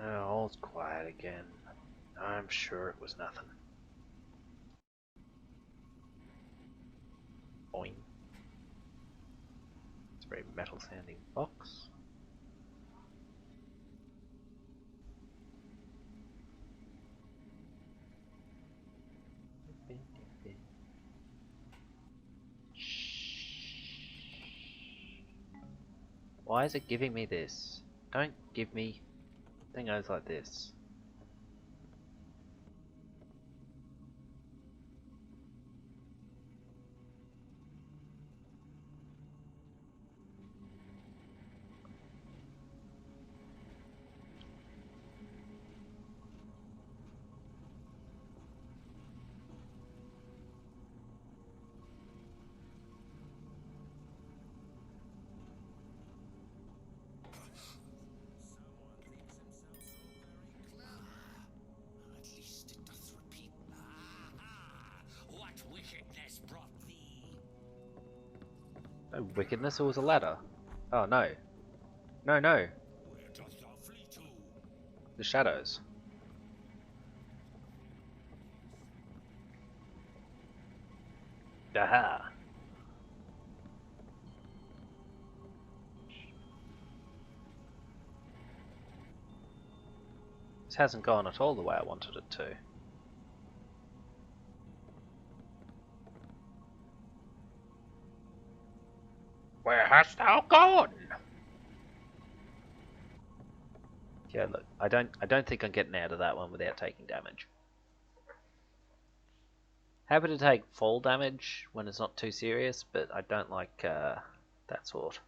All's quiet again. I'm sure it was nothing. Boing. It's a very metal sounding box. Why is it giving me this? Don't give me thingos like this. At least it doth repeat. What wickedness brought thee? No wickedness, it was a ladder. Oh no. No, no. Where dost thou flee to? The shadows. Aha! This hasn't gone at all the way I wanted it to. Where hast thou gone? Yeah, look, I don't think I'm getting out of that one without taking damage. Happy to take fall damage when it's not too serious, but I don't like that sort.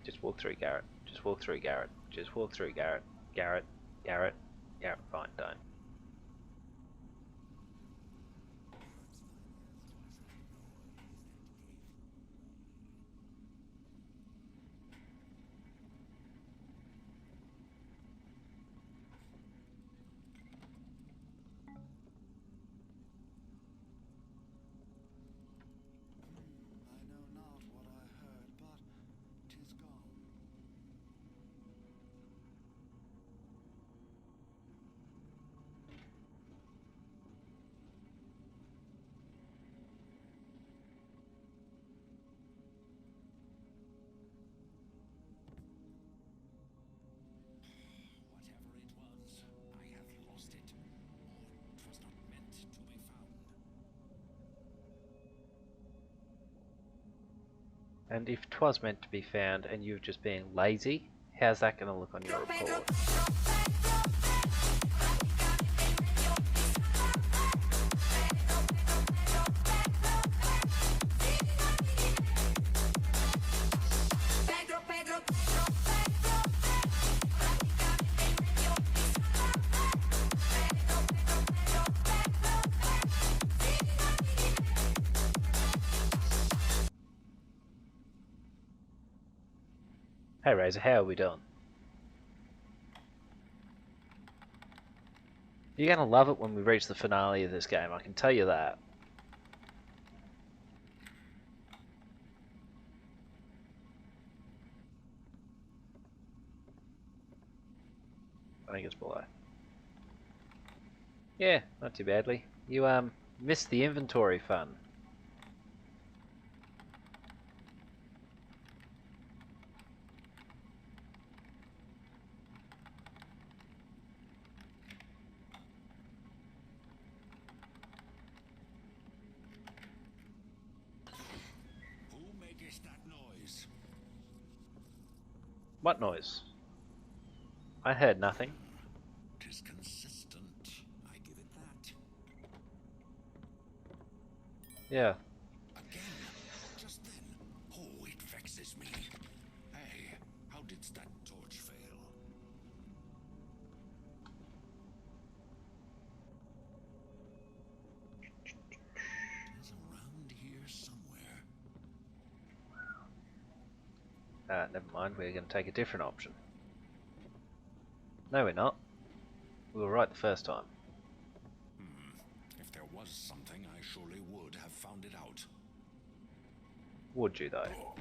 Just walk through, Garrett. Just walk through, Garrett. Just walk through, Garrett. Garrett. Garrett. Garrett. Fine, don't. And if 'twas meant to be found and you're just being lazy, how's that going to look on your report? Hey Razor, how are we doing? You're going to love it when we reach the finale of this game, I can tell you that. I think it's below. Yeah, not too badly. You missed the inventory fun. Who maketh that noise? What noise? I heard nothing. 'Tis consistent. I give it that. Yeah. Again, just then. Oh, it vexes me. Hey, how didst that torch fail? Tis around here somewhere. Never mind, we're going to take a different option. No, we're not. We were right the first time. If there was something, I surely would have found it out. Would you, though?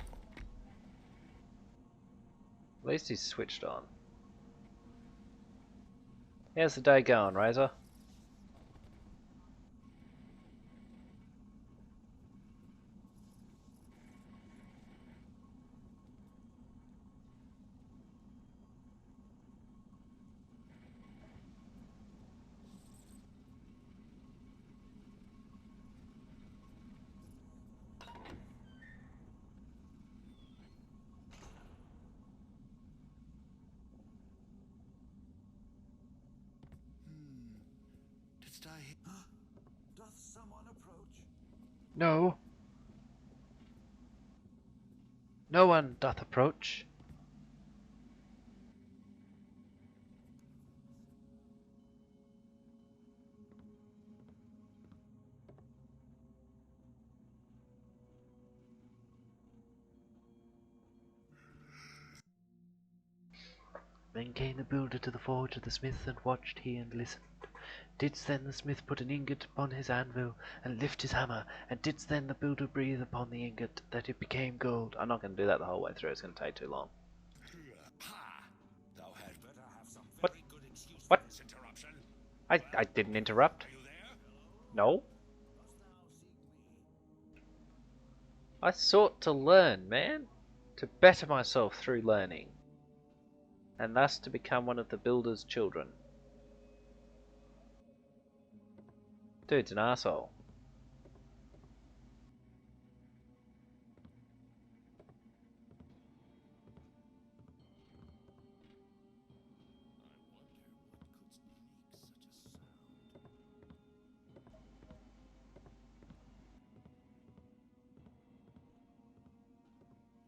At least he's switched on. How's the day going, Razor? Didst I... Huh? Doth someone approach? No. No one doth approach. Then came the builder to the forge of the smith, and watched he and listened. Didst then the smith put an ingot upon his anvil, and lift his hammer, and didst then the builder breathe upon the ingot, that it became gold. I'm not going to do that the whole way through, it's going to take too long. Ha! Thou had better have some What? very good excuse What? for this interruption. I didn't interrupt. Are you there? No. Dost thou seek me? I sought to learn, man. To better myself through learning. And thus to become one of the builder's children. Dude's an asshole.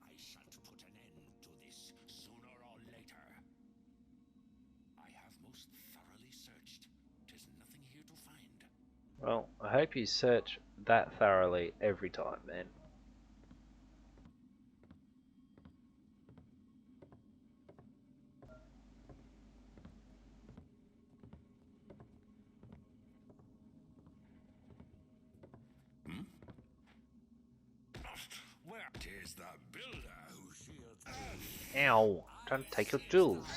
I shall put an end to this sooner or later. I have most thoroughly searched. 'Tis nothing here to find. Well, I hope you search that thoroughly every time, man. Where 'tis the builder who shields Ow! Trying to take your jewels.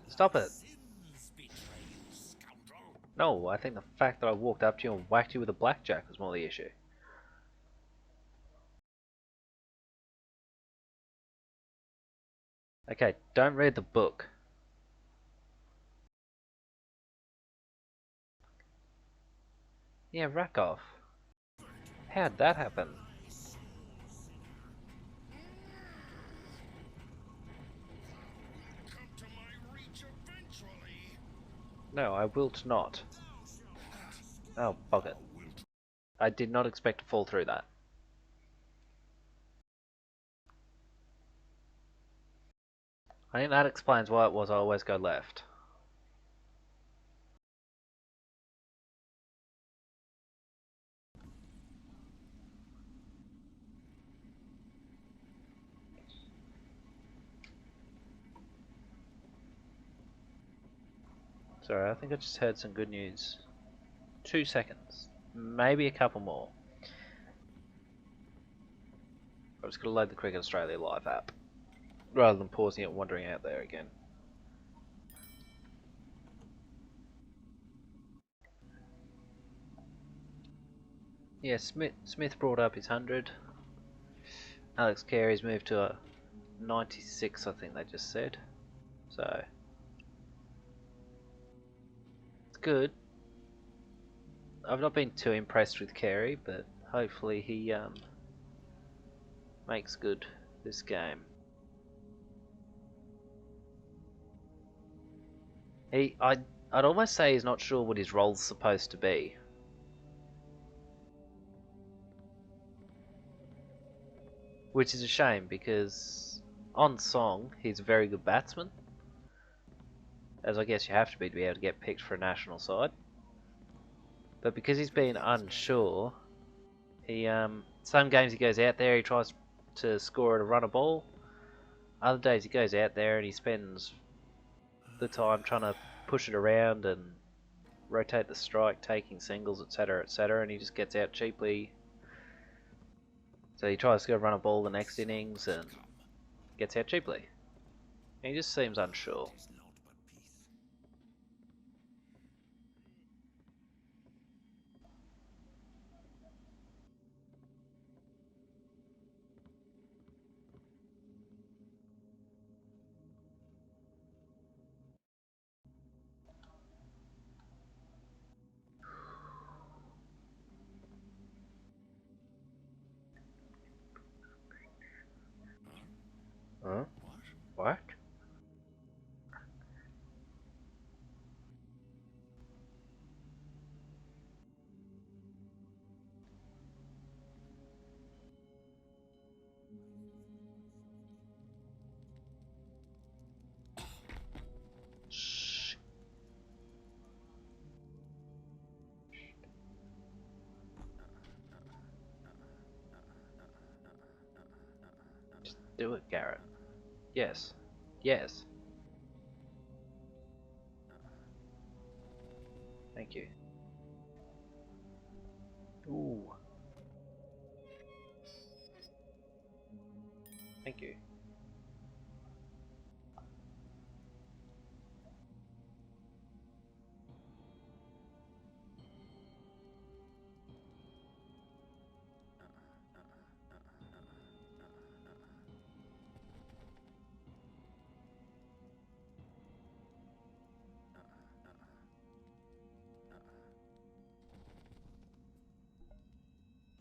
Stop it. sins betray you, scoundrel. No, I think the fact that I walked up to you and whacked you with a blackjack was more the issue. Okay, don't read the book. Yeah, rack off. How'd that happen? No, I wilt not. Oh, bug it. I did not expect to fall through that. I think that explains why it was I always go left. Sorry, I think I just heard some good news. 2 seconds. Maybe a couple more. I'm just going to load the Cricket Australia live app, rather than pausing it and wandering out there again. Yeah, Smith brought up his 100. Alex Carey's moved to a 96, I think they just said. So, it's good. I've not been too impressed with Carey, but hopefully he makes good this game. I'd almost say he's not sure what his role's supposed to be. Which is a shame, because on song, he's a very good batsman. As I guess you have to be able to get picked for a national side. But because he's been unsure, some games he goes out there, he tries to score at a run a ball. Other days he goes out there and he spends the time trying to push it around and rotate the strike, taking singles, etc., and he just gets out cheaply. So he tries to go run a ball the next innings and gets out cheaply. And he just seems unsure. Huh? What? Shh. Just do it, Garrett. Yes. Yes. Thank you. Ooh. Thank you.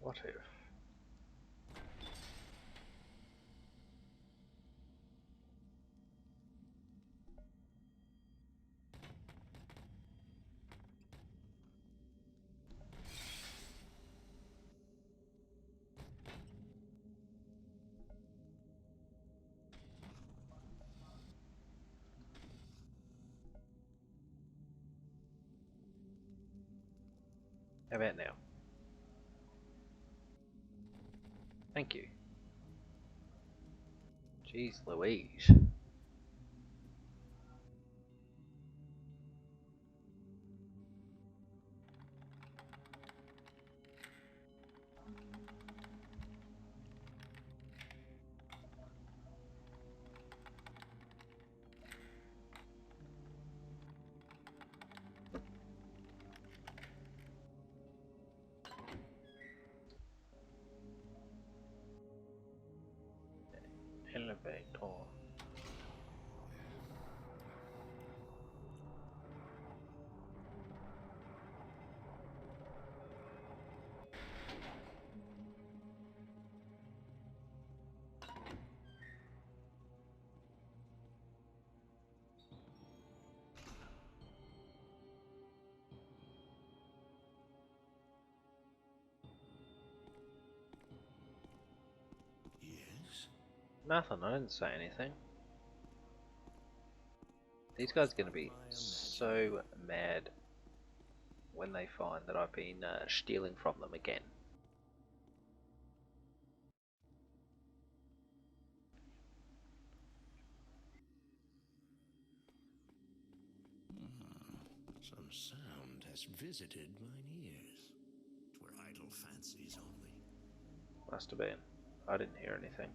What if? How about now? Thank you. Jeez Louise. Elevator. Nothing, I didn't say anything. These guys are going to be so mad when they find that I've been stealing from them again. Some sound has visited mine ears. 'Twere idle fancies only. Must have been. I didn't hear anything.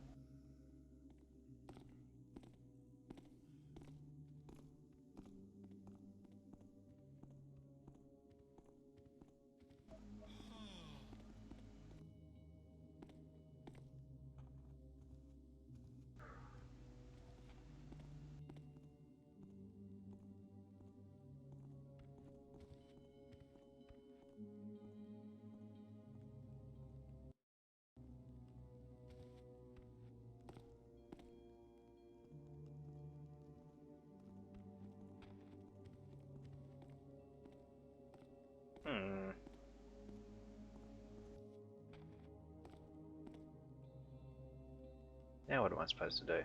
Now what am I supposed to do?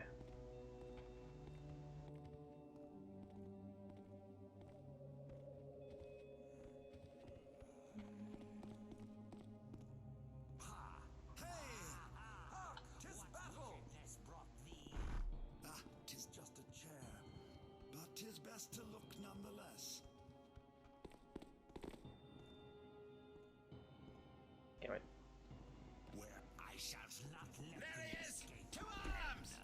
Tis just a chair, but tis best to look nonetheless. Damn it. Where I shall not let there he is! To arms!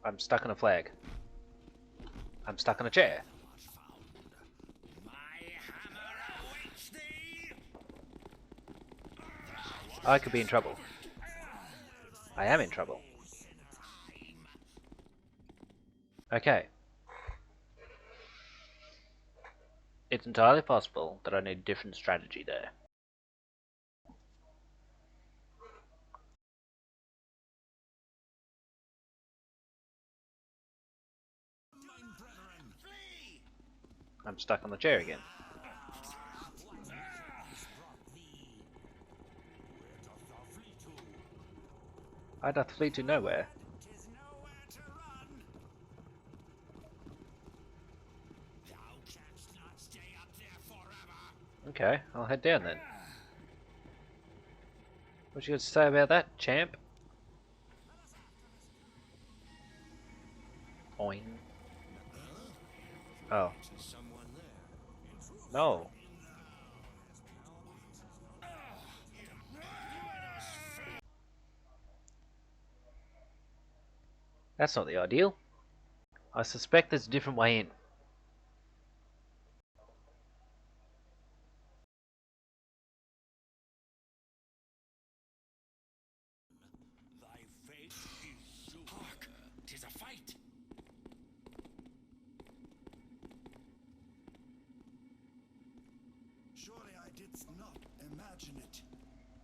I'm stuck on a flag. I'm stuck on a chair. My hammer awaits thee! I could be in trouble. I am in trouble. Okay. It's entirely possible that I need a different strategy there. I'm stuck on the chair again. I doth flee to nowhere. Tis nowhere to run. Thou canst not stay up there forever. Okay, I'll head down then. What you got to say about that, champ? Oing. Oh. No. That's not the ideal. I suspect there's a different way in. Thy fate is soon. Hark! 'Tis a fight! Surely I didst not imagine it.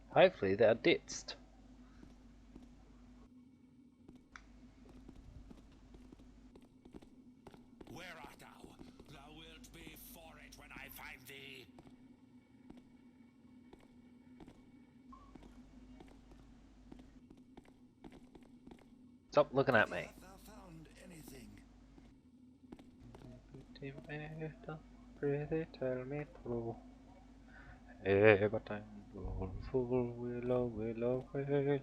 Hopefully thou didst. Where art thou? Thou wilt be for it when I find thee. Stop looking at me. Have thou found anything? Pretty tell me true. Hey, but I'm full willow, willow, willow.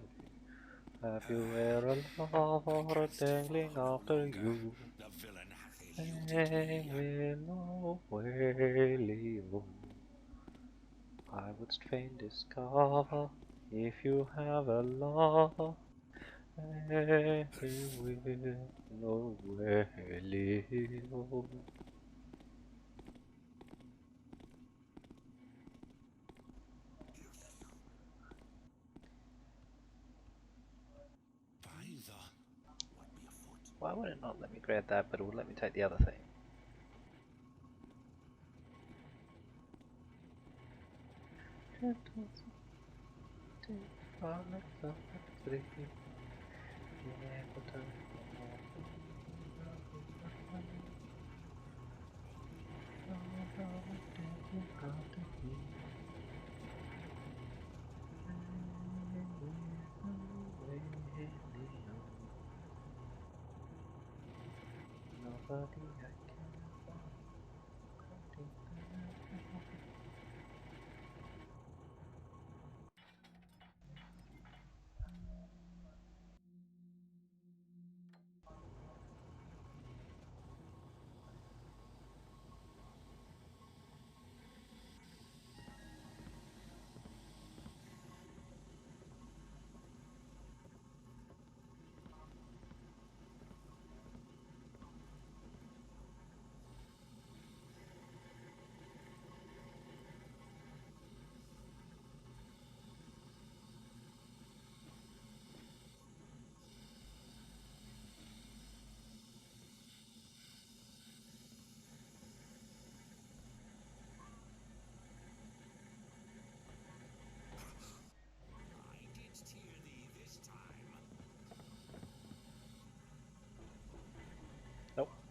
Have you ever lover dangling after you? The villain hath eluded Hey, me. willow, willow. I would fain discover if you have a lover. Hey, willow, willow. By the what be afoot? Why would it not let me grab that, but it would let me take the other thing? Nope.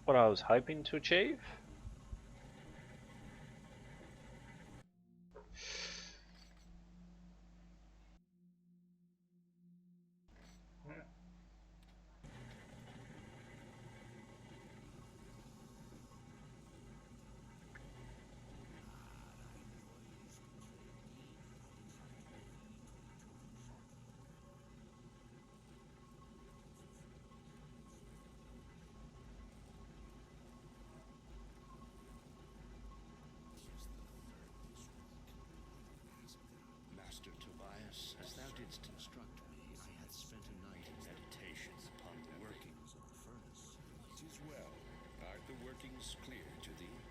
What I was hoping to achieve. Master Tobias, as thou didst instruct me, I had spent a night in meditations upon the workings of the furnace. 'Tis well. Are the workings clear to thee?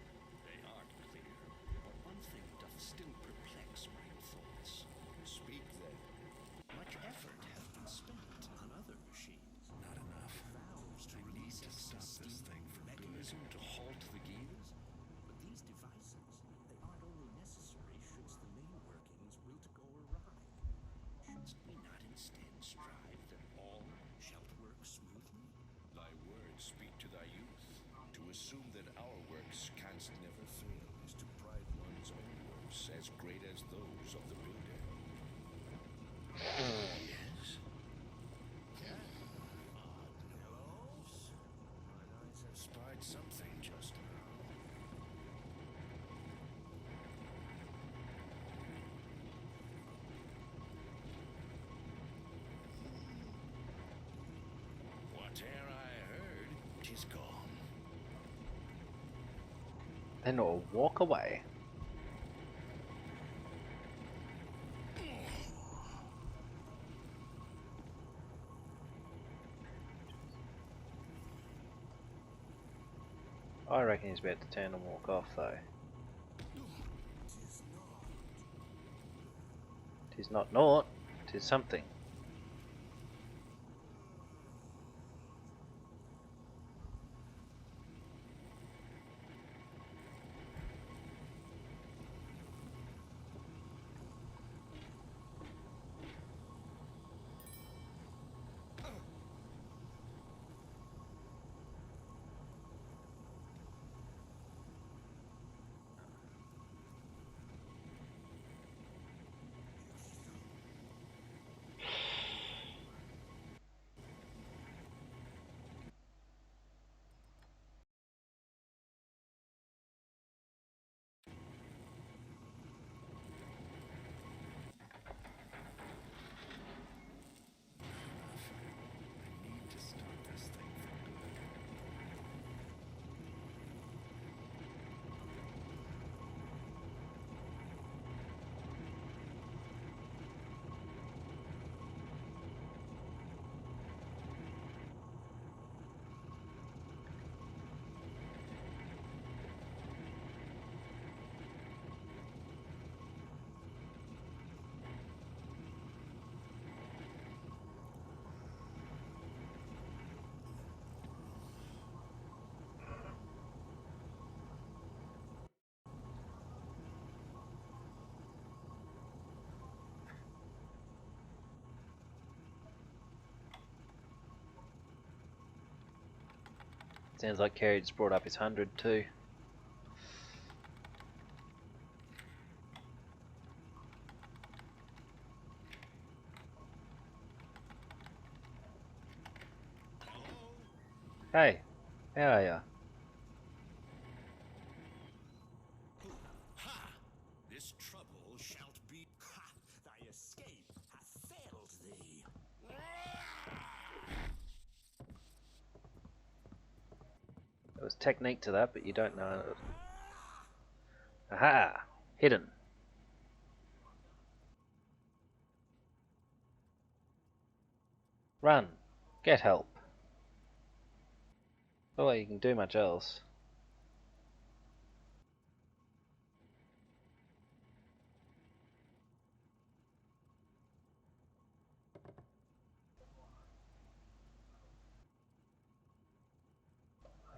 They aren't clear, but one thing doth still perplex my thoughts. Speak then. Much effort hath been spent on other machines. Not enough. Valves to release to stop this thing from mechanism to halt the gears. But these devices, they aren't only necessary should the main workings will to go awry. Shouldst we not instead strive that all shall work smoothly? Thy words speak to thy youth. To assume that our works canst never fail is to pride one's own works as great as those of the builder. Yes. Odd hellos. Mine eyes have spied something just now. Whate'er I heard, 'tis gone. Then I'll walk away. I reckon he's about to turn and walk off though. Tis not naught, tis something. I need to stop this thing from good. Sounds like Kerry just brought up his 100 too. Hey, how are ya? There's technique to that, but you don't know it. Aha! Hidden. Run. Get help. Not like you can do much else.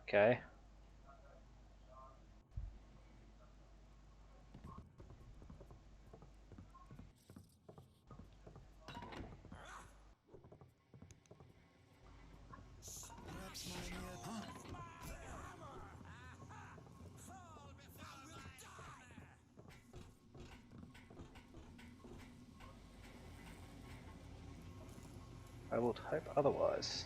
Okay. I would hope otherwise.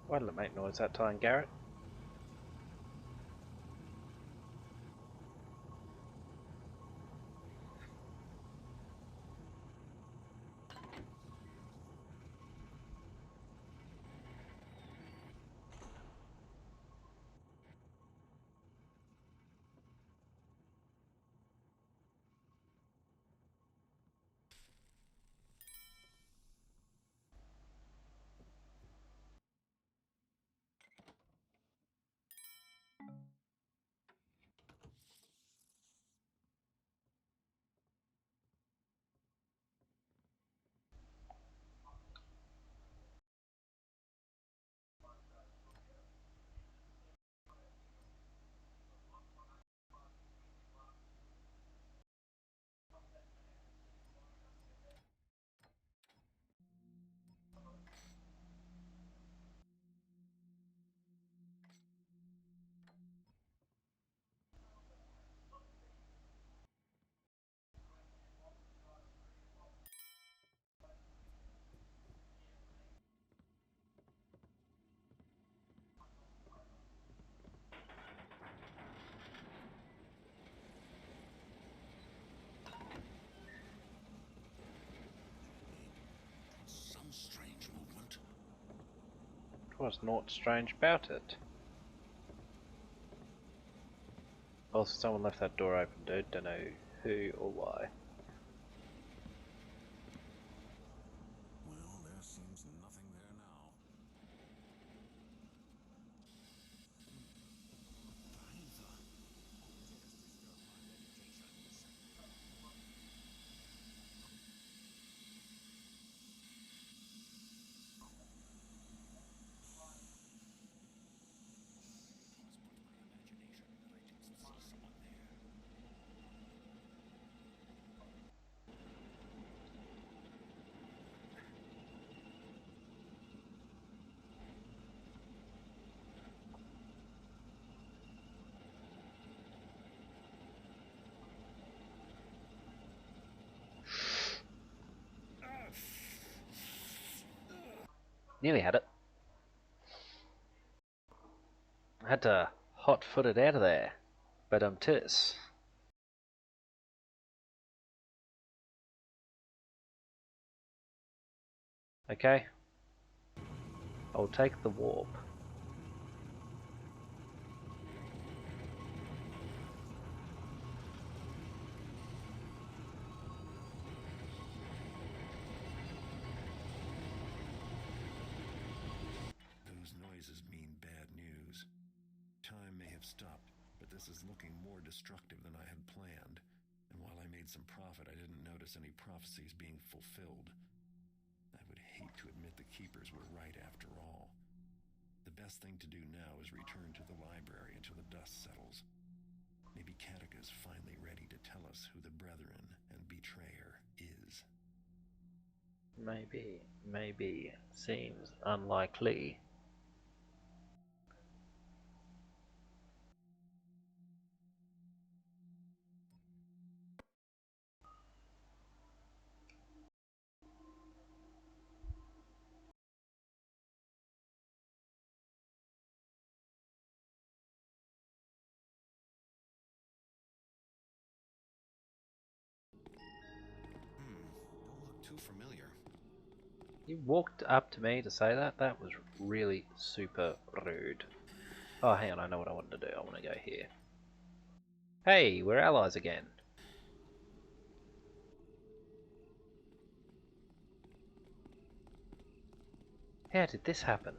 Why did it make noise that time, Garrett? Some strange movement. There was naught strange about it. Also, someone left that door open, dude. Don't know who or why. Well, there seems nothing there now. Nearly had it. I had to hot-foot it out of there. But tis. Okay. I'll take the warp. Those noises mean bad news. Time may have stopped, but this is looking more destructive than I had planned. And while I made some profit, I didn't notice any prophecies being fulfilled. I would hate to admit the keep neighbors were right after all. The best thing to do now is return to the library until the dust settles. Maybe Katika's finally ready to tell us who the Brethren and Betrayer is. Maybe. Seems unlikely. Don't look too familiar. You walked up to me to say that? That was really super rude. Oh, hang on, I know what I want to do. I want to go here. Hey, we're allies again. How did this happen?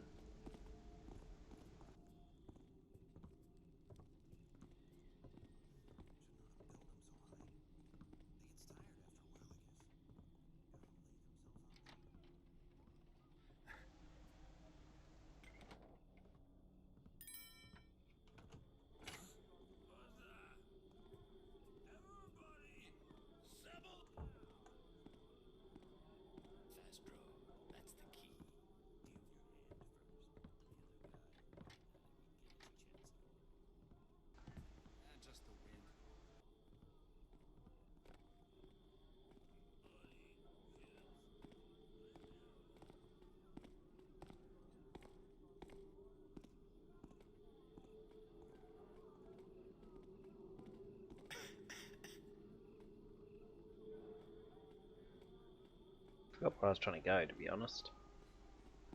I forgot where I was trying to go, to be honest.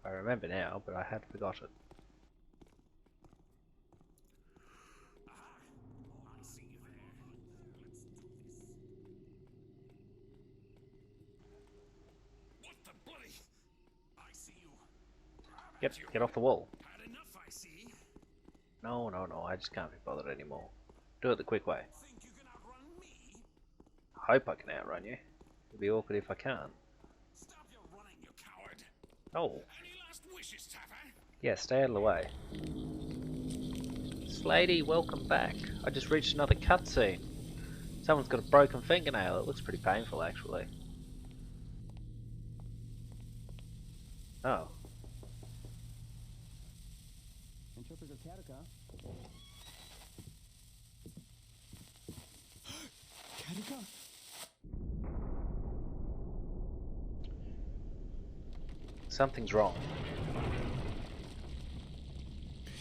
I remember now, but I had forgotten. I see you there. Let's do this. What the bloody? I see you. Get off the wall. Had enough, I see. No, I just can't be bothered anymore. Do it the quick way. Think you can outrun me? I hope I can outrun you. It'd be awkward if I can't. Stop your running, you coward. Oh, Any last wishes, Tapper? yeah, stay out of the way. Slady, welcome back. I just reached another cutscene. Someone's got a broken fingernail. It looks pretty painful, actually. Oh. Interpreter Katika. Katika? Something's wrong.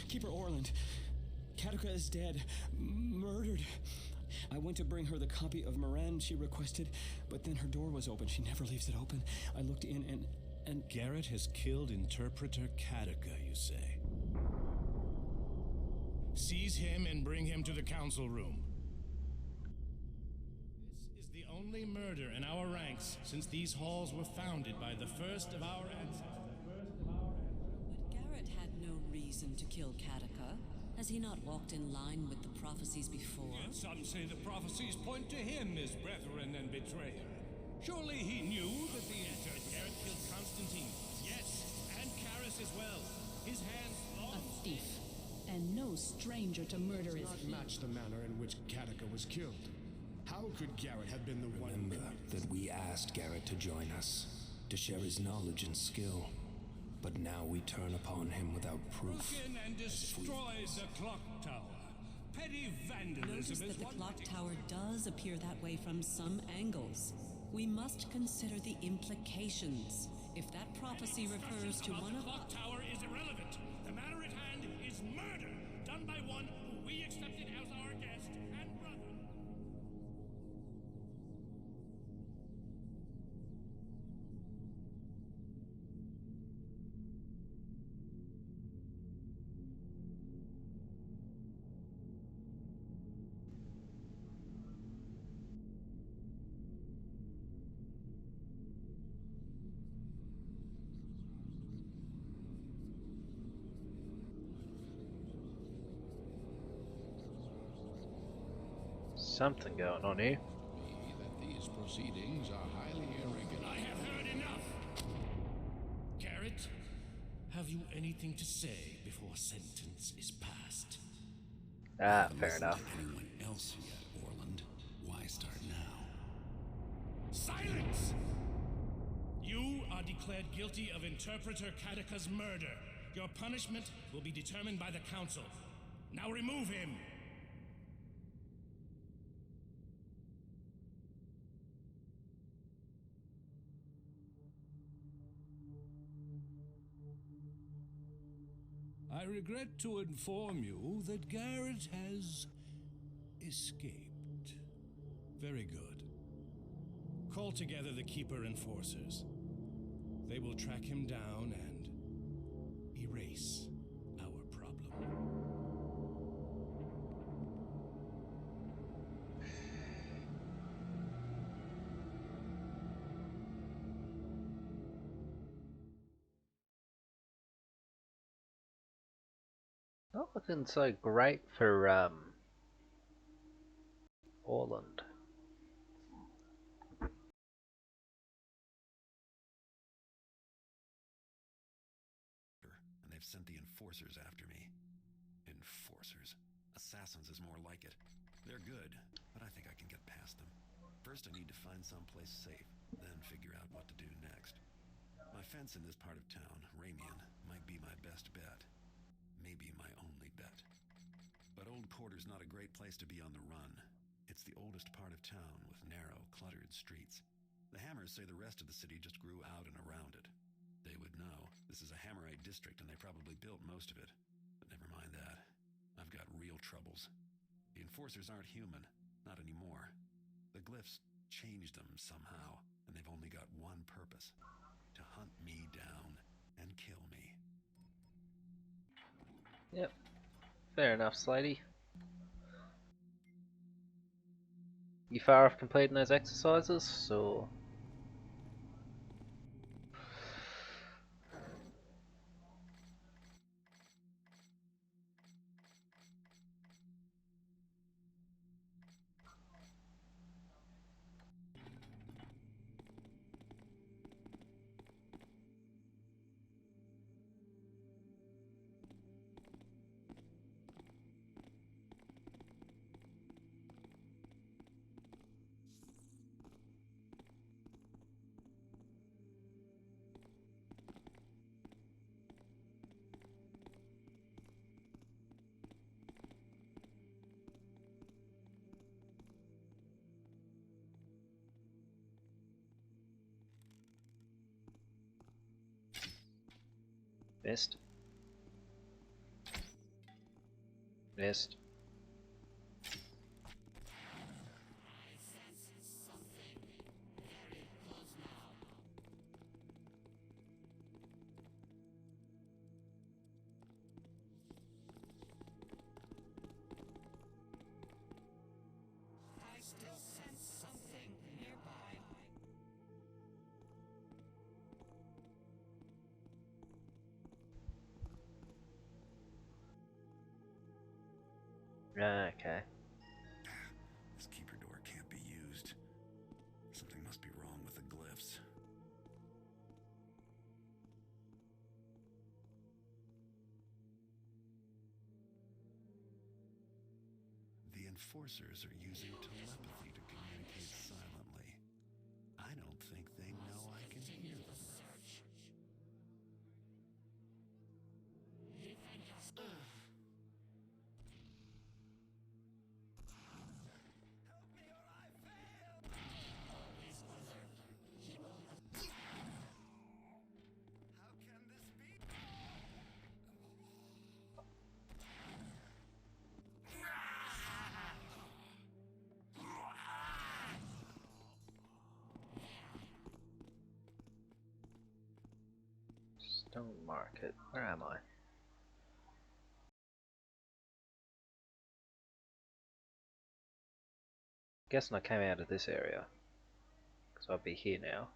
Keeper Orland. Katika is dead. Murdered. I went to bring her the copy of Moran she requested, but then her door was open. She never leaves it open. I looked in and Garrett has killed Interpreter Katika, you say? Seize him and bring him to the council room. This is the only murder in our ranks since these halls were founded by the first of our ancestors. But Garrett had no reason to kill Katika. Has he not walked in line with the prophecies before? Yet some say the prophecies point to him as brethren and betrayer. Surely he knew that the Garrett killed Constantine. Yes, and Karis as well. His hands long. A thief, and no stranger to murder is he. Match the manner in which Katika was killed. How could Garrett have been the one? Remember that we asked Garrett to join us, to share his knowledge and skill. But now we turn upon him without proof. Broken and destroys the clock tower. Petty vandalism Notice is that the one clock thing. tower does appear that way from some angles. We must consider the implications. If that prophecy refers to one of the clock tower is irrelevant. The matter at hand is murder done by one who we accepted as our guest and brother. Something going on here. Me that these proceedings are highly irregular. I have heard enough. Garrett, Have you anything to say before sentence is passed? Ah, fair enough. Anyone else yet, Orland? Why start now? Silence! You are declared guilty of Interpreter Katika's murder. Your punishment will be determined by the Council. Now remove him! I regret to inform you that Garrett has escaped. Very good. Call together the Keeper Enforcers. They will track him down and erase our problem. Not looking so great for Orland. And they've sent the enforcers after me. Enforcers. Assassins is more like it. They're good, but I think I can get past them. First I need to find someplace safe, then figure out what to do next. My fence in this part of town, Ramian, might be my best bet. Maybe my only bet. But Old Quarter's not a great place to be on the run. It's the oldest part of town with narrow, cluttered streets. The Hammers say the rest of the city just grew out and around it. They would know. This is a Hammerite district and they probably built most of it. But never mind that. I've got real troubles. The enforcers aren't human. Not anymore. The glyphs changed them somehow, and they've only got one purpose. To hunt me down and kill me. Yep. Fair enough, Slady. You far off completing those exercises, or...? Missed. Missed. I still sense something nearby. Okay. This keeper door can't be used. Something must be wrong with the glyphs. The enforcers are using telepathy to communicate silently. I don't think they know I can hear them. Stone Market. Where am I? Guessing I came out of this area. Because I'll be here now.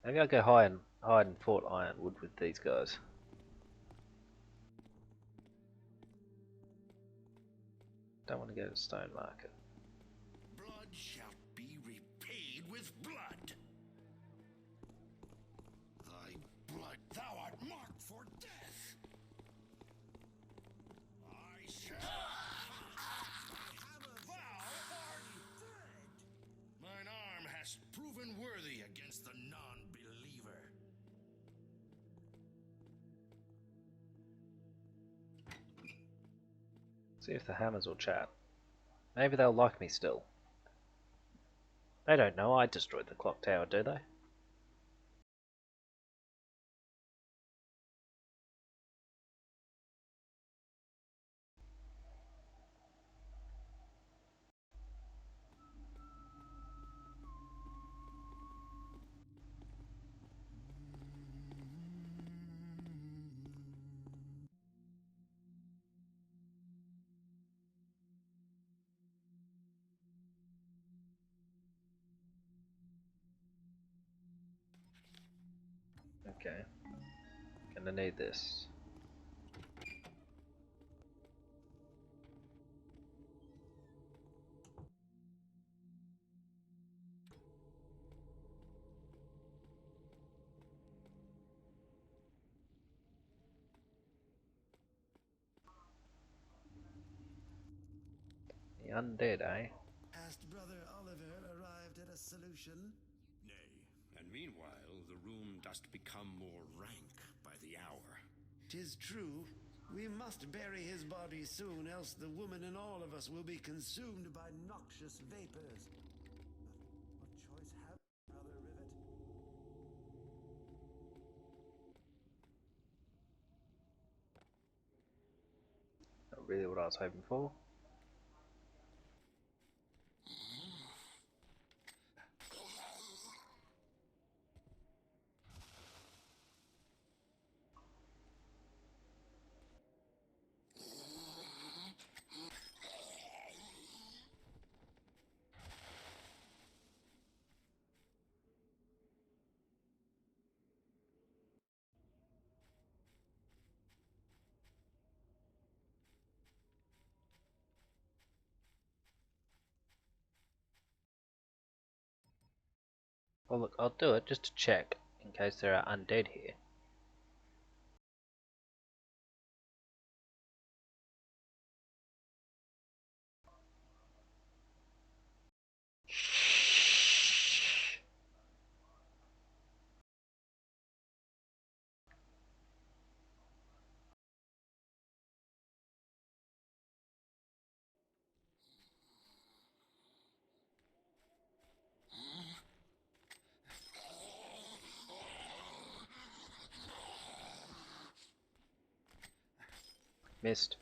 Maybe I'll go hide in Fort Ironwood with these guys. Don't want to go to Stone Market. Blood shall be repaid with blood. Thy blood thou See if the hammers will chat. Maybe they'll like me still. They don't know I destroyed the clock tower, do they? Okay. Gonna need this. The undead, eh? Hast Brother Oliver arrived at a solution? Nay, and meanwhile the room doth become more rank by the hour. 'Tis true. We must bury his body soon, else the woman and all of us will be consumed by noxious vapors. But what choice have we, Brother Rivet? Not really what I was hoping for. Well, look, I'll do it just to check, in case there are undead here. Missed.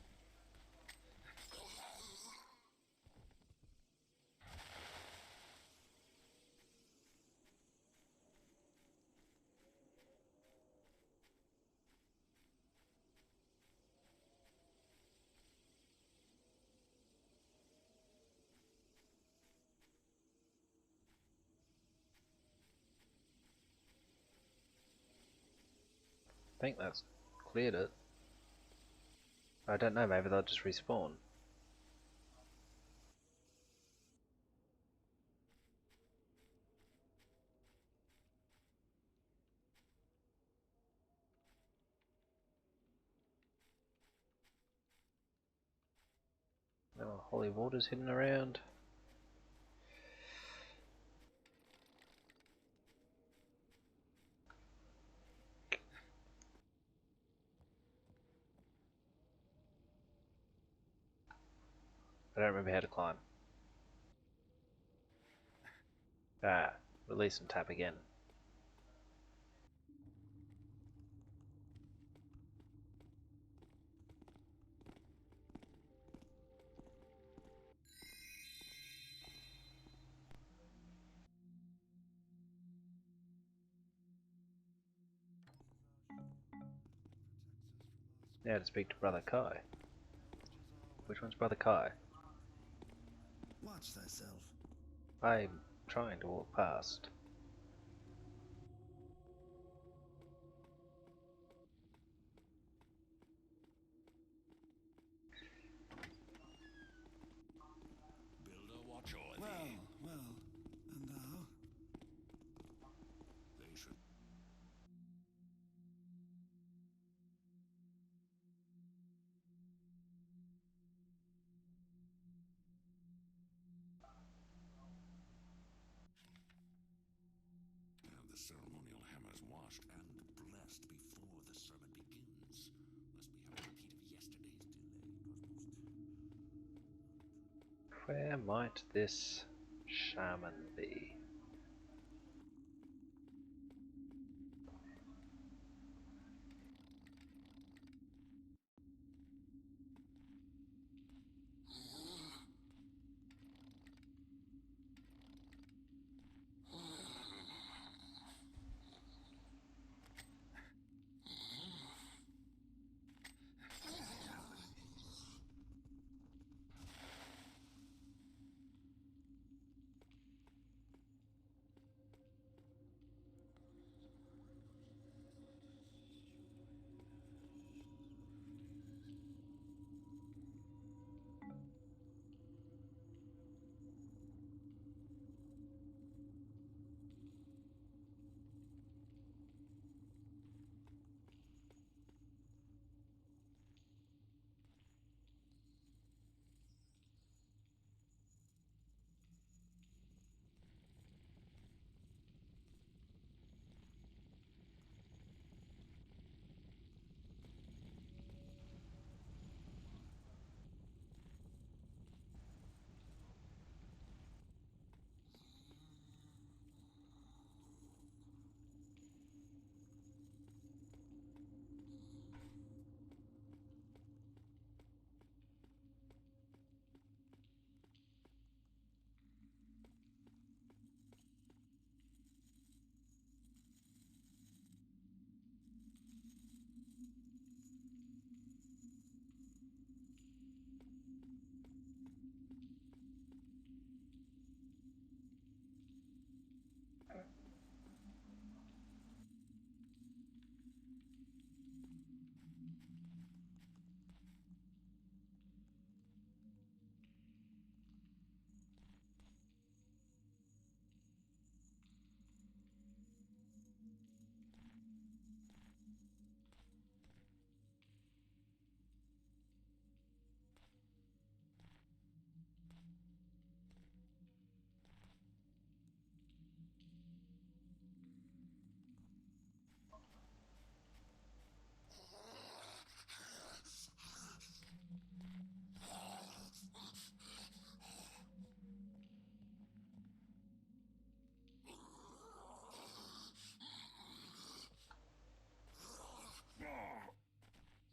I think that's cleared it. I don't know, maybe they'll just respawn. Oh, holy water's hidden around. I don't remember how to climb. Ah, release and tap again. Now to speak to Brother Kai. Which one's Brother Kai? Watch thyself. I'm trying to walk past. Builder, watch o'er thee. Well, and thou? They should. Have the ceremonial hammers washed and blessed before the sermon begins, lest we have a repeat of yesterday's delay. 'Twas most Where might this shaman be?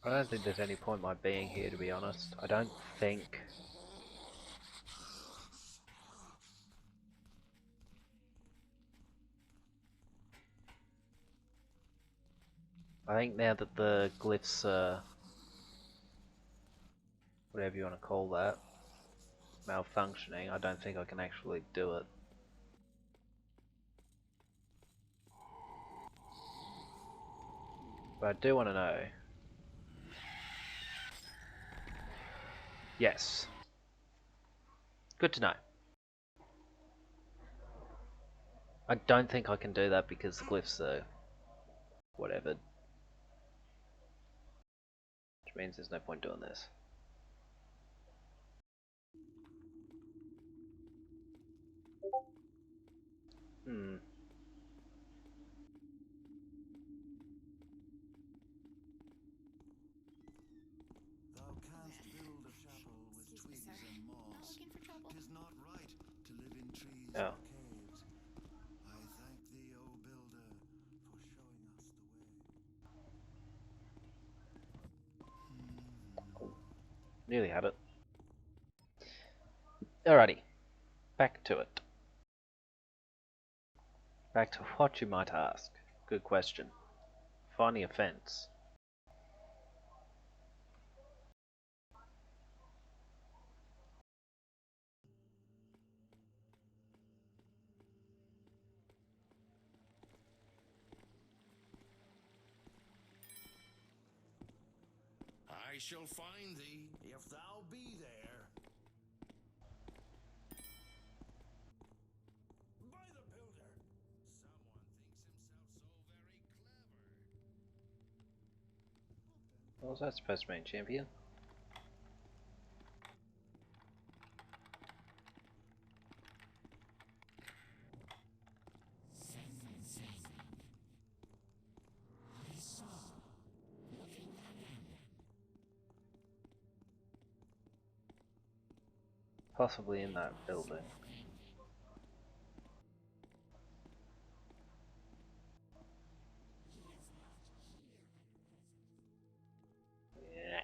I don't think there's any point my being here, to be honest. I don't think... I think now that the glyphs are... whatever you want to call that, malfunctioning, I don't think I can actually do it. But I do want to know. Yes. Good to know. I don't think I can do that because the glyphs are whatever. Which means there's no point doing this. Thou canst build a chapel with twigs and moss. 'Tis not right to live in trees or caves. I thank thee, O builder, for showing us the way. Nearly had it. Alrighty. Back to it. Back to what you might ask. Good question. Finding a fence. I shall find thee, if thou be there. By the builder! Someone thinks himself so very clever. What was that supposed to mean, champion? Possibly in that building. Yeah.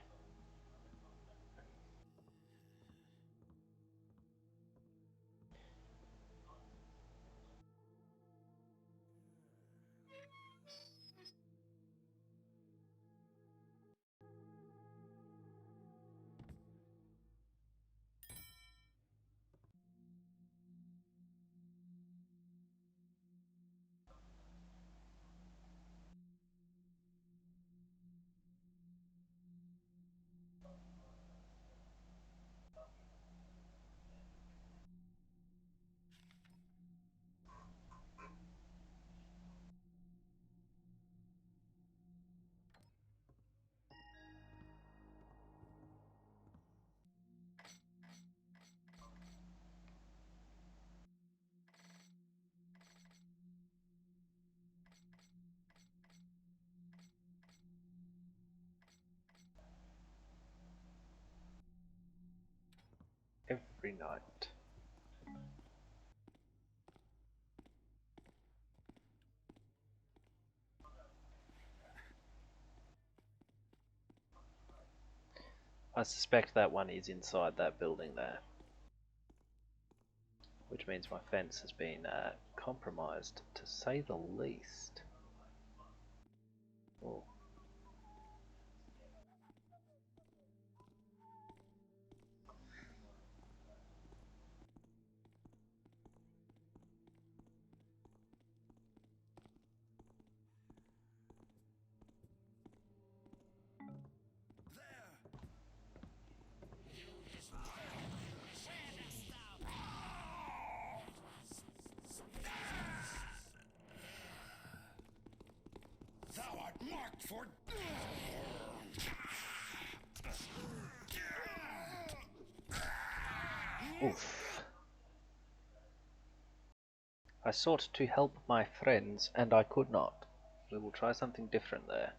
Every night. I suspect that one is inside that building there. Which means my fence has been compromised, to say the least. Oh. Thou art marked for... Oof. I sought to help my friends, and I could not. We will try something different there.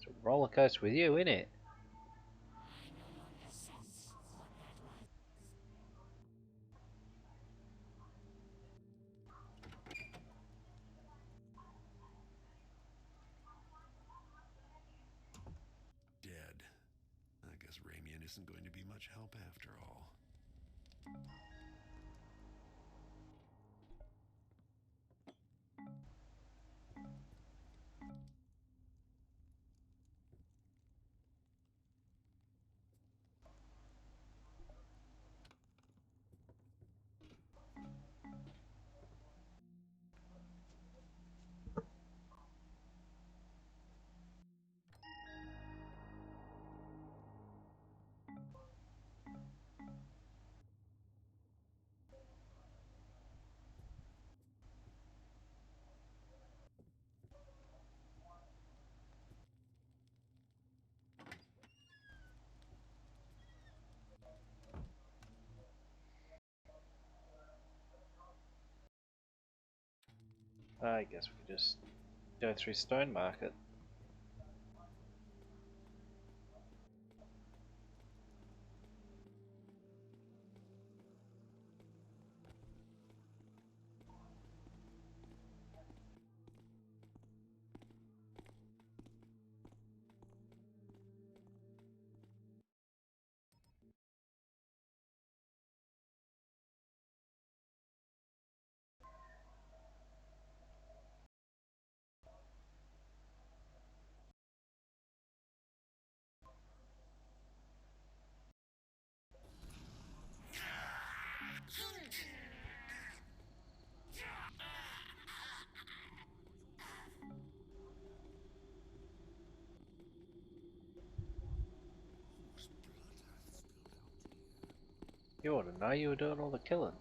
It's a roller coaster with you, innit? Dead. I guess Ramian isn't going to be much help after all. I guess we could just go through Stone Market. You ought to know, you were doing all the killing.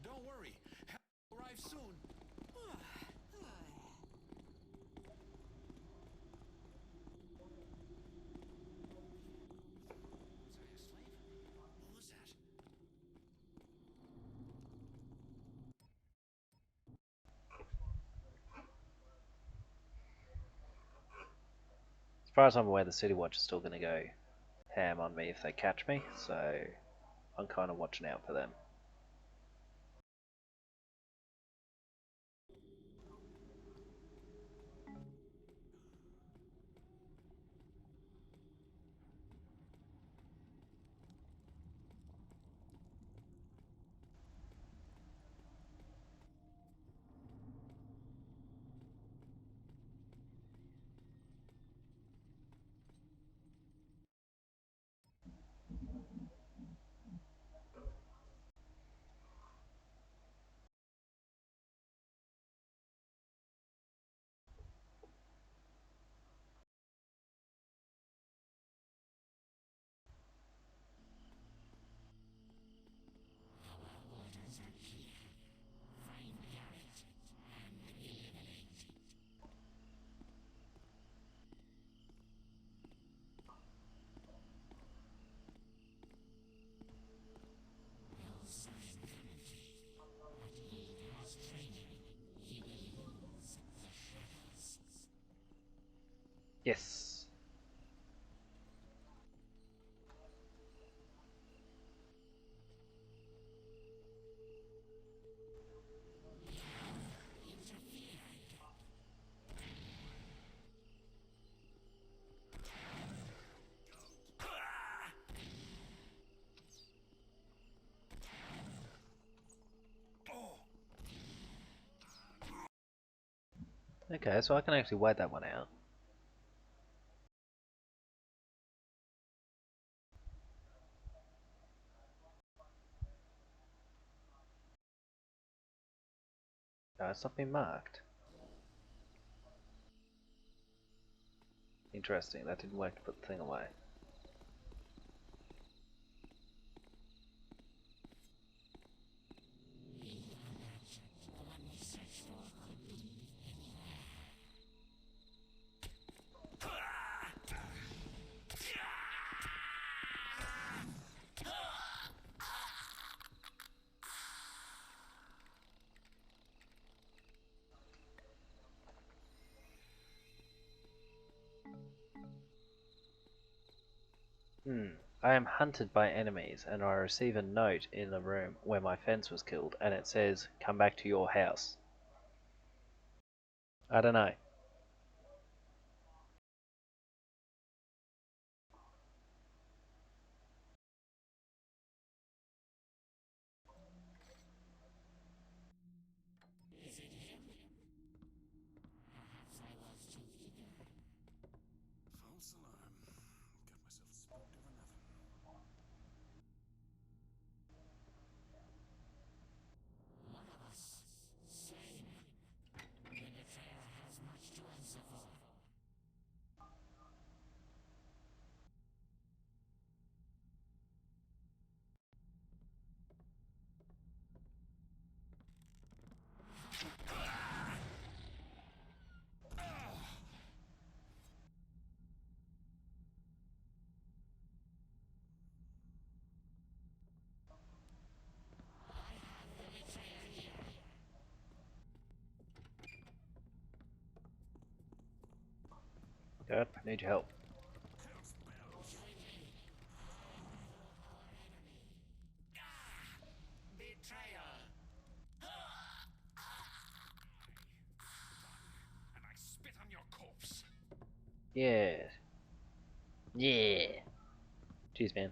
Don't worry, help will arrive soon. Was I a slave? What was that? As far as I'm aware, the City Watch is still going to go ham on me if they catch me, so I'm kind of watching out for them. Yes. Okay, so I can actually wait that one out. No, it's not been marked. Interesting, that didn't work to put the thing away. I am hunted by enemies, and I receive a note in the room where my fence was killed, and it says, "Come back to your house." I don't know. False alarm. Got myself spooked over nothing. One of us, same. The betrayer has much Garrett, I need your help. And I spit on your corpse. Yeah. Yeah. Cheers, man.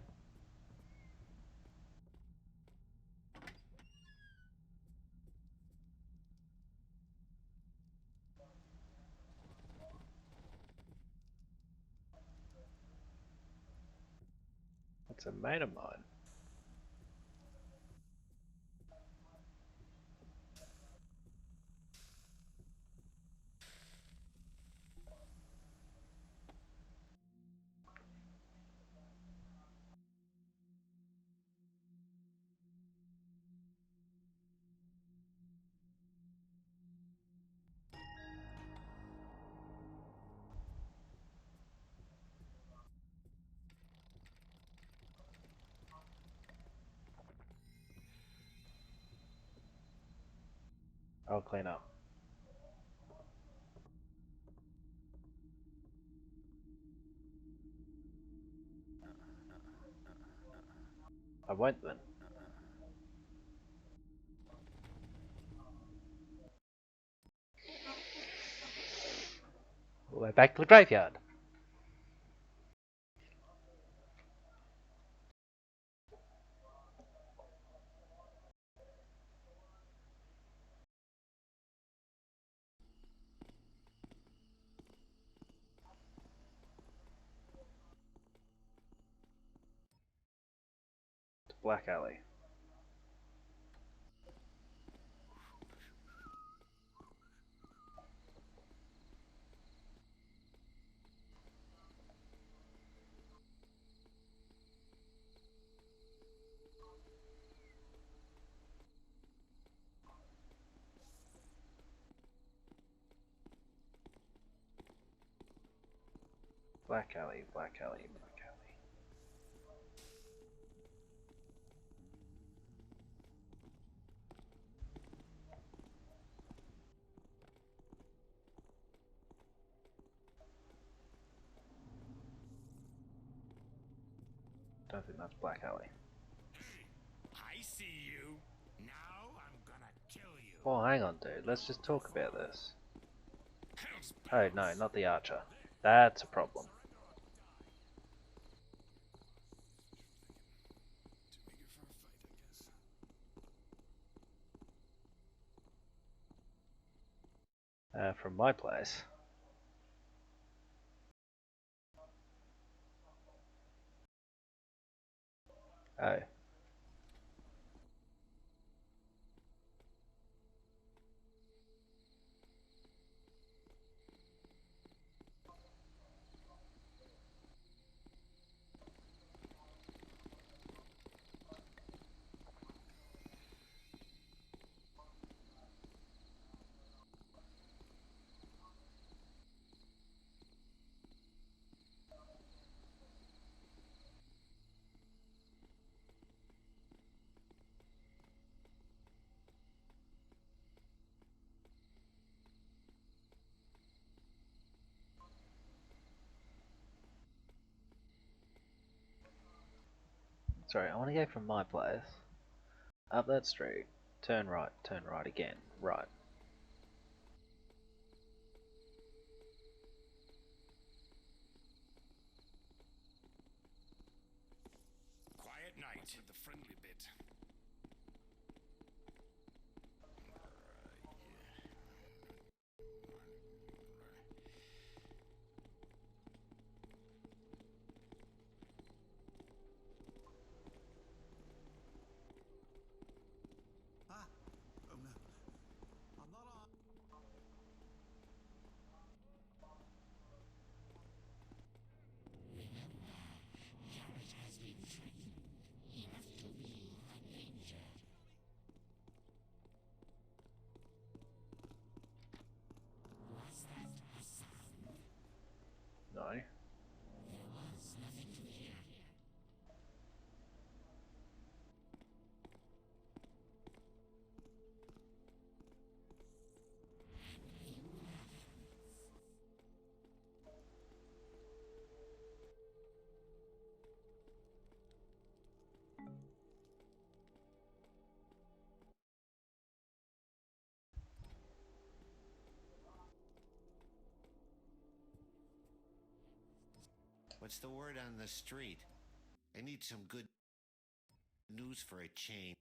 That's a mate of mine. I'll clean up. I won't then. We're back to the graveyard. To Black Alley. Black Alley, Black Alley, Black Alley. Don't think that's Black Alley. I see you. Now I'm gonna kill you. Oh, hang on, dude. Let's just talk about this. Oh, no, not the archer. That's a problem. From my place. Oh. Sorry, I want to go from my place. Up that street. Turn right again. Right. Quiet night with the friendly bit. Ah! Oh no. I'm not on. Garrett has been free. He left to leave. What's the word on the street? I need some good news for a change.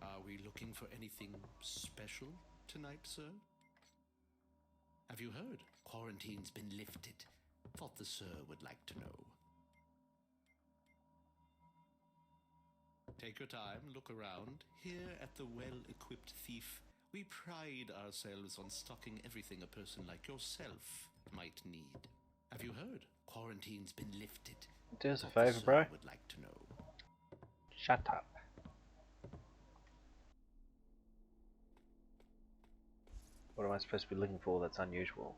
Are we looking for anything special tonight, sir? Have you heard? Quarantine's been lifted. Thought the sir would like to know. Take your time, look around. Here at the Well-Equipped Thief, we pride ourselves on stocking everything a person like yourself might need. Have you heard? Quarantine's been lifted. Do us a Thought the favor, sir bro. would like to know. Shut up. What am I supposed to be looking for that's unusual?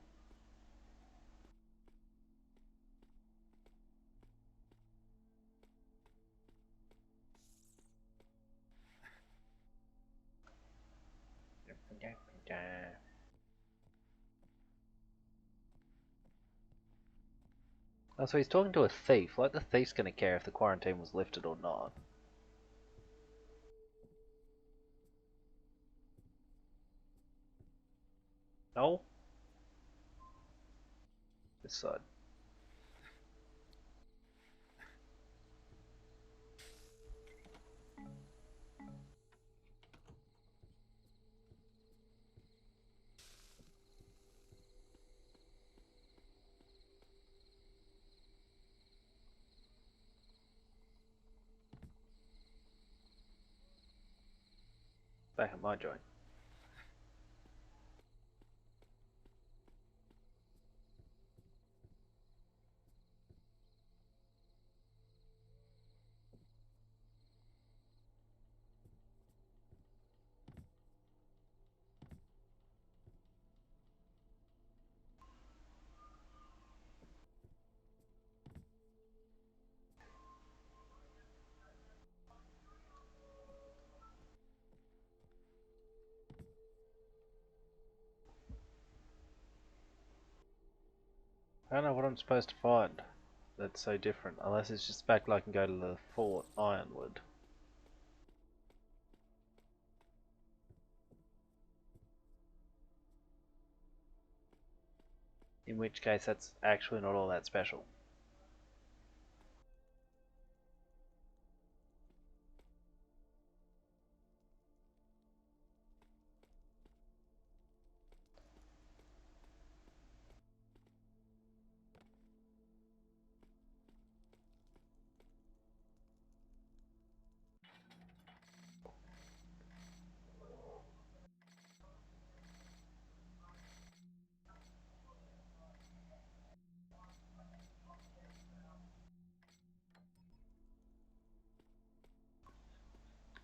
Oh, so he's talking to a thief. Like the thief's gonna care if the quarantine was lifted or not. No? This side. Back at my joint. I don't know what I'm supposed to find that's so different, unless it's just back like I can go to the Fort Ironwood. In which case that's actually not all that special.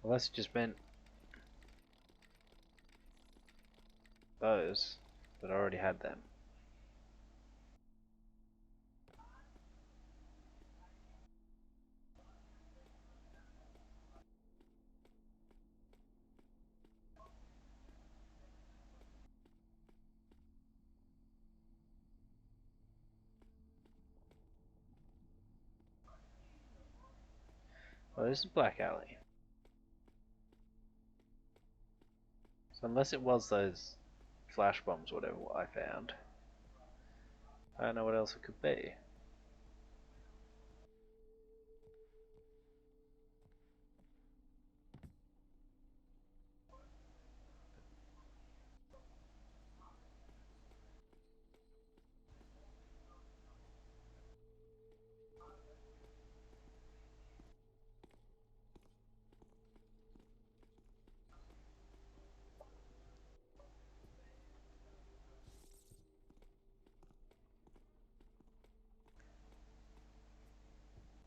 Unless it just meant those, but I already had them. Well, this is Black Alley. So unless it was those flash bombs, whatever I found, I don't know what else it could be.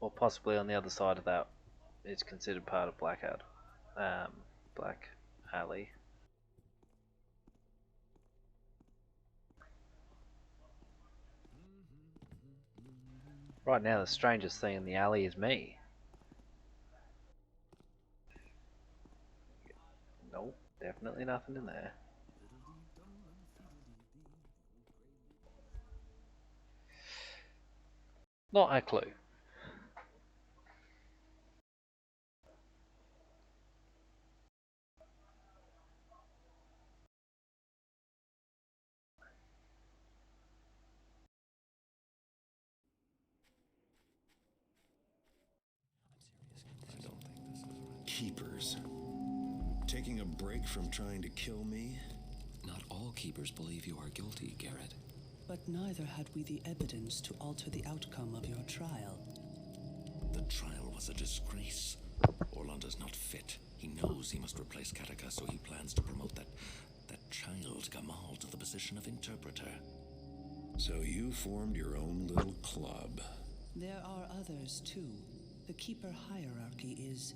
Or possibly on the other side of that, it's considered part of Black Alley. Right now, the strangest thing in the alley is me. Nope. Definitely nothing in there. Not a clue. Keepers. Taking a break from trying to kill me? Not all keepers believe you are guilty, Garrett. But neither had we the evidence to alter the outcome of your trial. The trial was a disgrace. Orland is not fit. He knows he must replace Katika, so he plans to promote that child Gamal to the position of interpreter. So you formed your own little club. There are others, too. The Keeper hierarchy is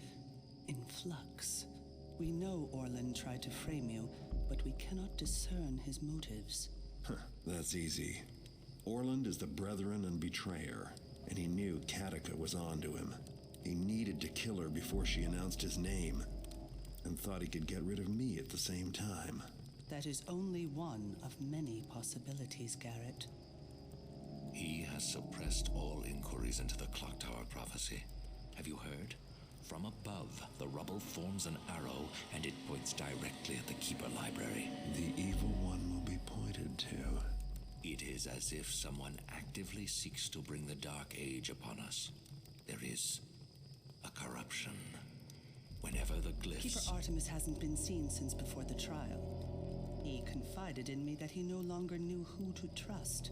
in flux. We know Orland tried to frame you, but we cannot discern his motives. That's easy. Orland is the brethren and betrayer, and he knew Katika was onto him. He needed to kill her before she announced his name, and thought he could get rid of me at the same time. That is only one of many possibilities, Garrett. He has suppressed all inquiries into the Clock Tower prophecy. Have you heard? From above, the rubble forms an arrow, and it points directly at the Keeper Library. The evil one will be pointed to. It is as if someone actively seeks to bring the Dark Age upon us. There is a corruption. Whenever the glyphs... Keeper Artemis hasn't been seen since before the trial. He confided in me that he no longer knew who to trust.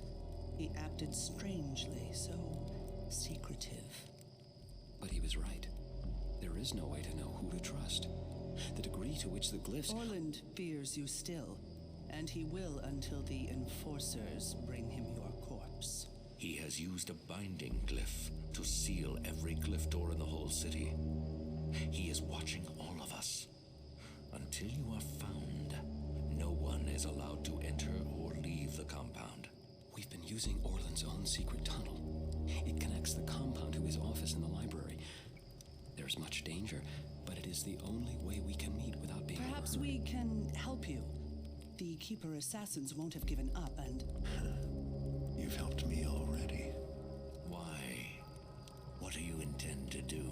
He acted strangely, so secretive. But he was right. There is no way to know who to trust. The degree to which the glyphs... Orland fears you still, and he will until the enforcers bring him your corpse. He has used a binding glyph to seal every glyph door in the whole city. He is watching all of us. Until you are found, no one is allowed to enter or leave the compound. We've been using Orland's own secret tunnel. It connects the compound to his office in the library. There's much danger, but it is the only way we can meet without being Perhaps overheard. we can help you. The Keeper assassins won't have given up, and... You've helped me already. Why? What do you intend to do?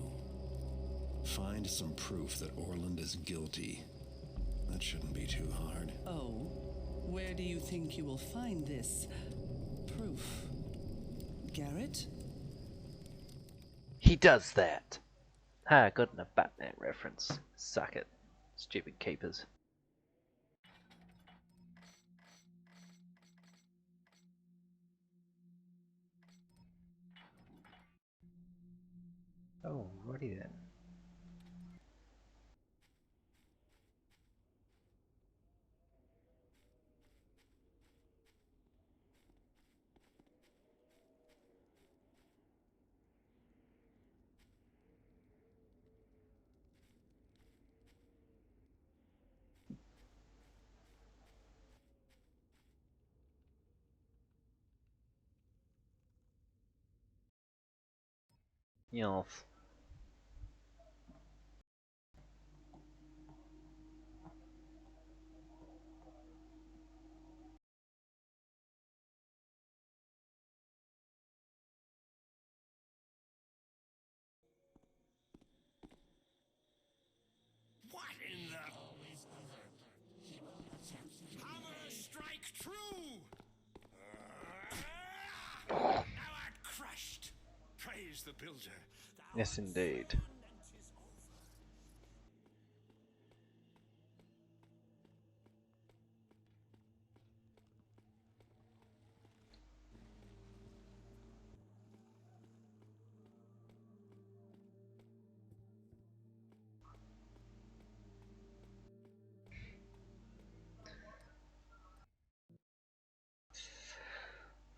Find some proof that Orland is guilty. That shouldn't be too hard. Oh, where do you think you will find this proof? Garrett? He does that. Ah, good enough Batman reference. Suck it. Stupid keepers. Oh, righty then. Yes. What in the... Hammer strike true! Thou art crushed. Praise the builder. Yes, indeed.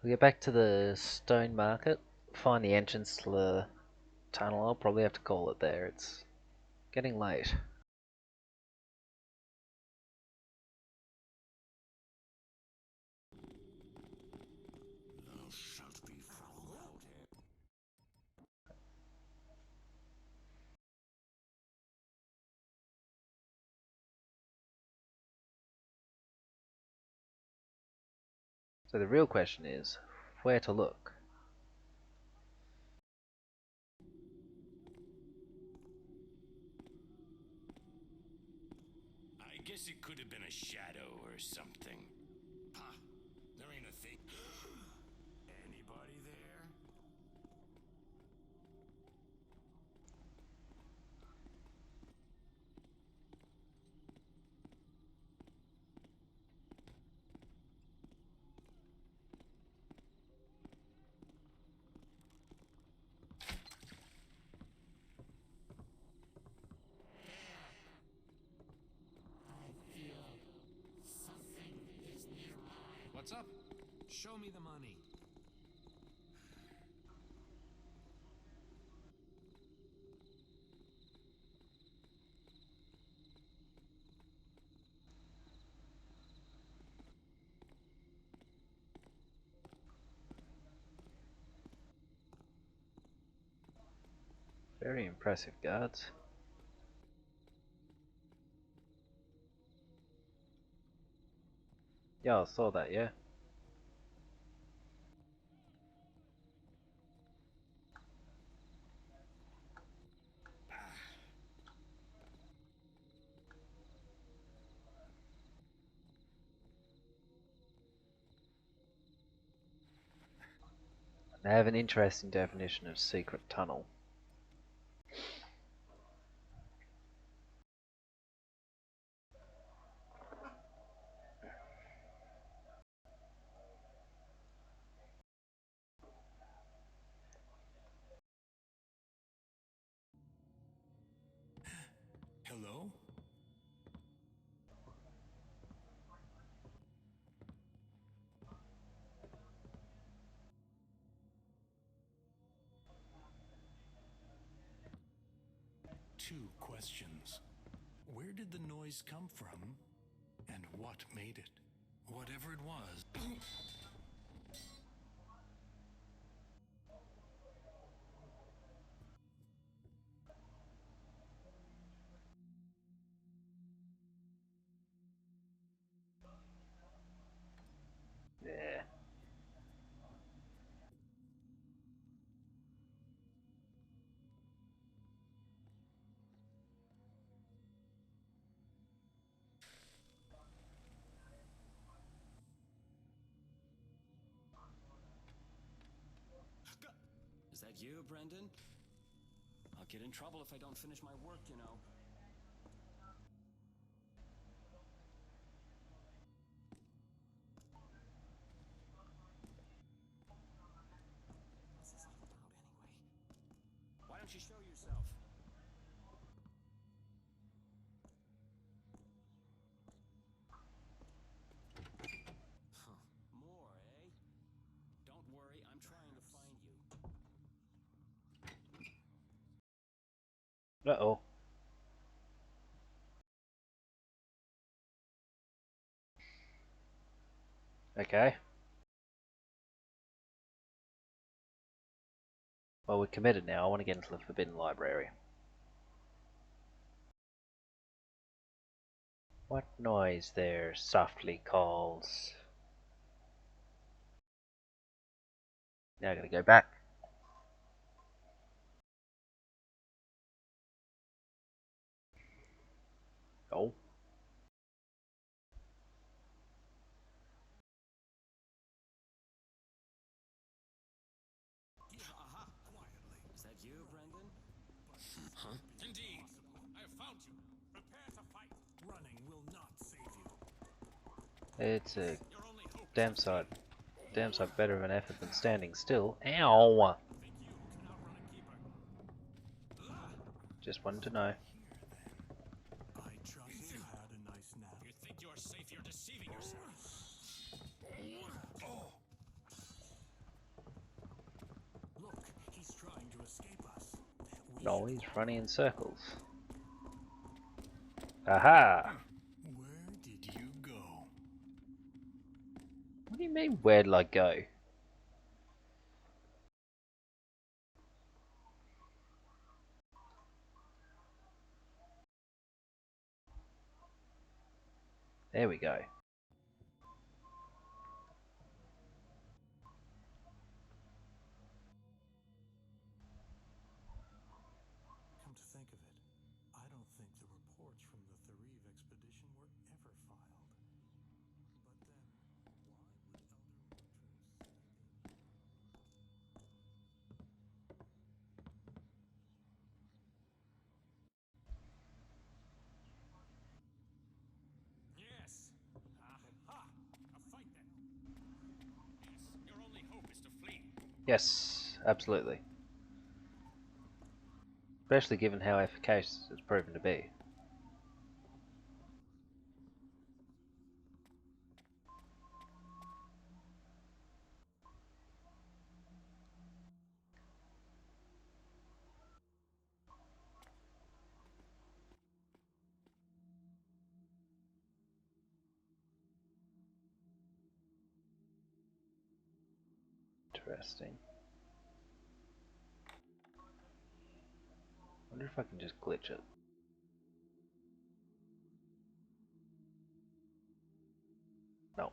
We'll get back to the stone market, find the entrance to the tunnel. I'll probably have to call it there. It's getting late. So the real question is, where to look? I guess it could have been a shadow or something. Huh? There ain't a thing. Anybody there? What's up? Show me the money. Very impressive, guards. Yeah, I saw that, yeah. They have an interesting definition of secret tunnel. Hello? Two questions. Where did the noise come from? And what made it? Whatever it was. Yeah. Is that you, Brendan? I'll get in trouble if I don't finish my work, you know. What's this all about, anyway? Why don't you show yourself? Huh. More, eh? Don't worry, I'm trying to find you. Uh-oh. Okay. Well, we're committed now. I want to get into the Forbidden Library. What noise there softly calls? Now I gotta go back. Oh. Aha! Quietly. Is that you, Brendan? Huh? Indeed. I have found you. Prepare to fight. Running will not save you. It's a damn sight better of an effort than standing still. Ow! Think you can outrun a keeper? Just wanted to know. I trust you had a nice nap. You think you're safe, you're deceiving yourself. Look, he's trying to escape us. No, he's running in circles. Aha! Where did you go? What do you mean, where'd I go? There we go. Yes, absolutely. Especially given how efficacious it's proven to be. Interesting. Wonder if I can just glitch it. No.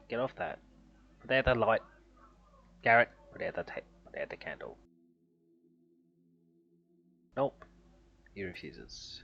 Get off that. Put out the light. Garrett, put out the candle. Nope. He refuses.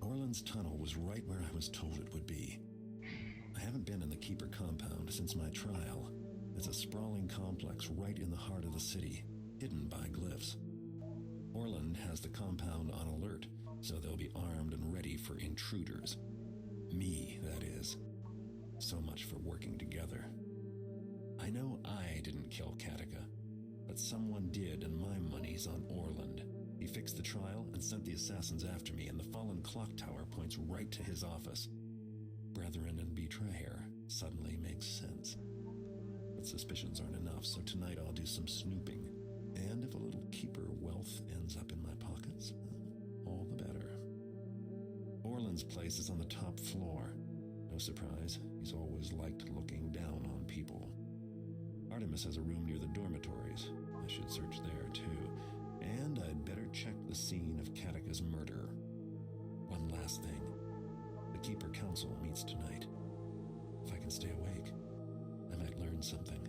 Orland's tunnel was right where I was told it would be. I haven't been in the Keeper compound since my trial. It's a sprawling complex right in the heart of the city, hidden by glyphs. Orland has the compound on alert, so they'll be armed and ready for intruders. Me, that is. So much for working together. I know I didn't kill Katika, but someone did, and my money's on Orland. He fixed the trial and sent the assassins after me, and the fallen clock tower points right to his office. Brethren and betrayer suddenly makes sense. But suspicions aren't enough, so tonight I'll do some snooping. And if a little Keeper wealth ends up in my pockets, all the better. Orland's place is on the top floor. No surprise, he's always liked looking down on people. Artemis has a room near the dormitories. I should search there, too. And I'd better check the scene of Katika's murder. One last thing. The Keeper Council meets tonight. If I can stay awake, I might learn something.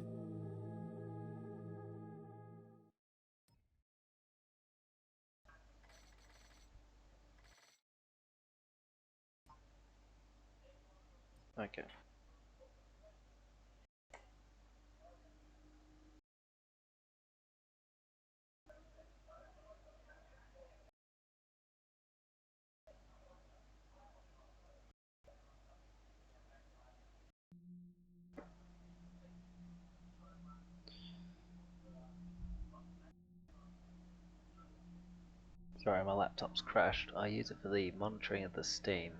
Okay. Sorry, my laptop's crashed. I use it for the monitoring of the stream,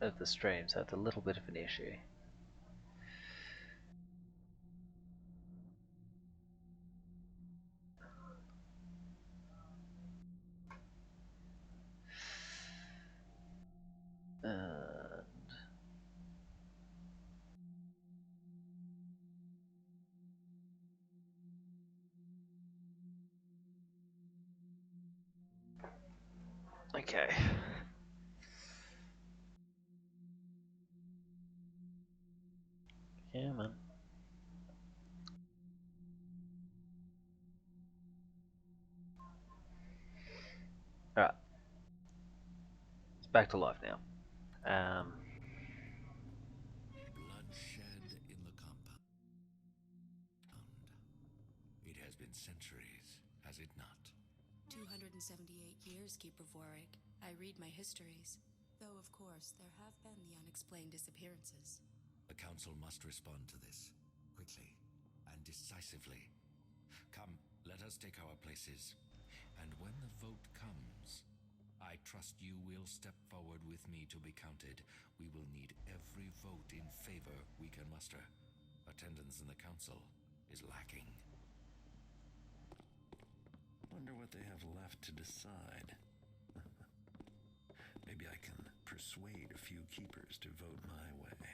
so it's a little bit of an issue. Okay. Yeah, man. Alright. It's back to life now. 278 years, Keeper Vorik. I read my histories. Though, of course, there have been the unexplained disappearances. The Council must respond to this, quickly and decisively. Come, let us take our places. And when the vote comes, I trust you will step forward with me to be counted. We will need every vote in favor we can muster. Attendance in the Council is lacking. Wonder what they have left to decide. Maybe I can persuade a few keepers to vote my way.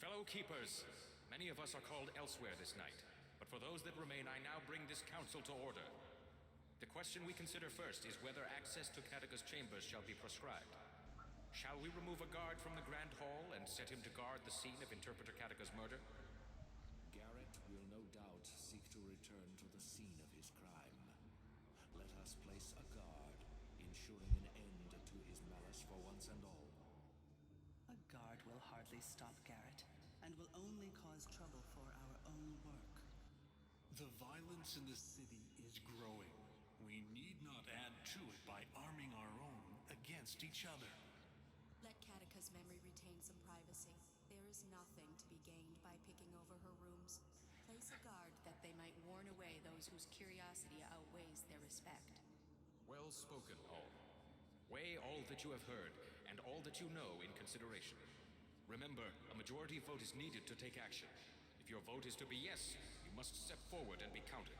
Fellow Keepers, many of us are called elsewhere this night, but for those that remain, I now bring this council to order. The question we consider first is whether access to Katika's chambers shall be prescribed. Shall we remove a guard from the Grand Hall and set him to guard the scene of Interpreter Katika's murder? Garrett will no doubt seek to return to the scene of his crime. Let us place a guard, ensuring an end to his malice for once and all. A guard will hardly stop Garrett, and will only cause trouble for our own work. The violence in the city is growing. We need not add to it by arming our own against each other. Let Katika's memory retain some privacy. There is nothing to be gained by picking over her rooms. Place a guard that they might warn away those whose curiosity outweighs their respect. Well spoken, all. Weigh all that you have heard, and all that you know in consideration. Remember, a majority vote is needed to take action. If your vote is to be yes, you must step forward and be counted.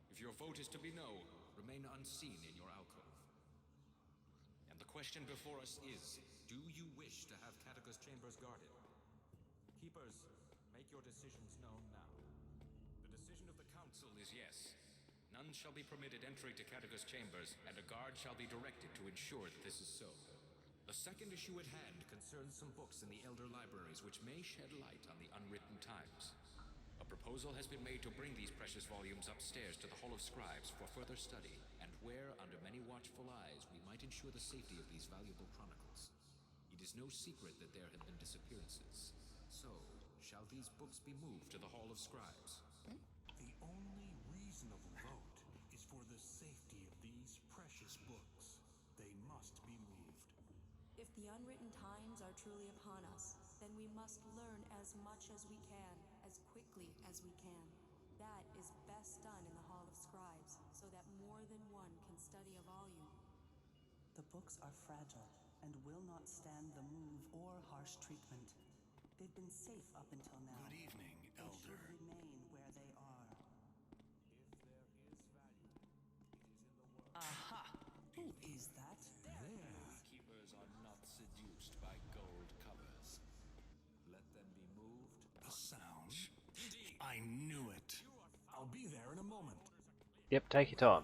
If your vote is to be no, remain unseen in your alcove. And the question before us is, do you wish to have Katika's chambers guarded? Keepers, make your decisions known now. The decision of the Council is yes. None shall be permitted entry to Katika's chambers, and a guard shall be directed to ensure that this is so. The second issue at hand concerns some books in the Elder Libraries which may shed light on the unwritten times. A proposal has been made to bring these precious volumes upstairs to the Hall of Scribes for further study, and where, under many watchful eyes, we might ensure the safety of these valuable chronicles. It is no secret that there have been disappearances. So, shall these books be moved to the Hall of Scribes? The only reasonable vote is for the safety of these precious books. They must be moved. If the unwritten times are truly upon us, then we must learn as much as we can, as quickly as we can. That is best done in the Hall of Scribes, so that more than one can study a volume. The books are fragile, and will not stand the move or harsh treatment. They've been safe up until now. Good evening, They Elder. should remain where they are. Aha! Who is that? There. Keepers are not seduced by gold covers. Let them be moved. The sound. I knew it. I'll be there in a moment. Yep, take your time.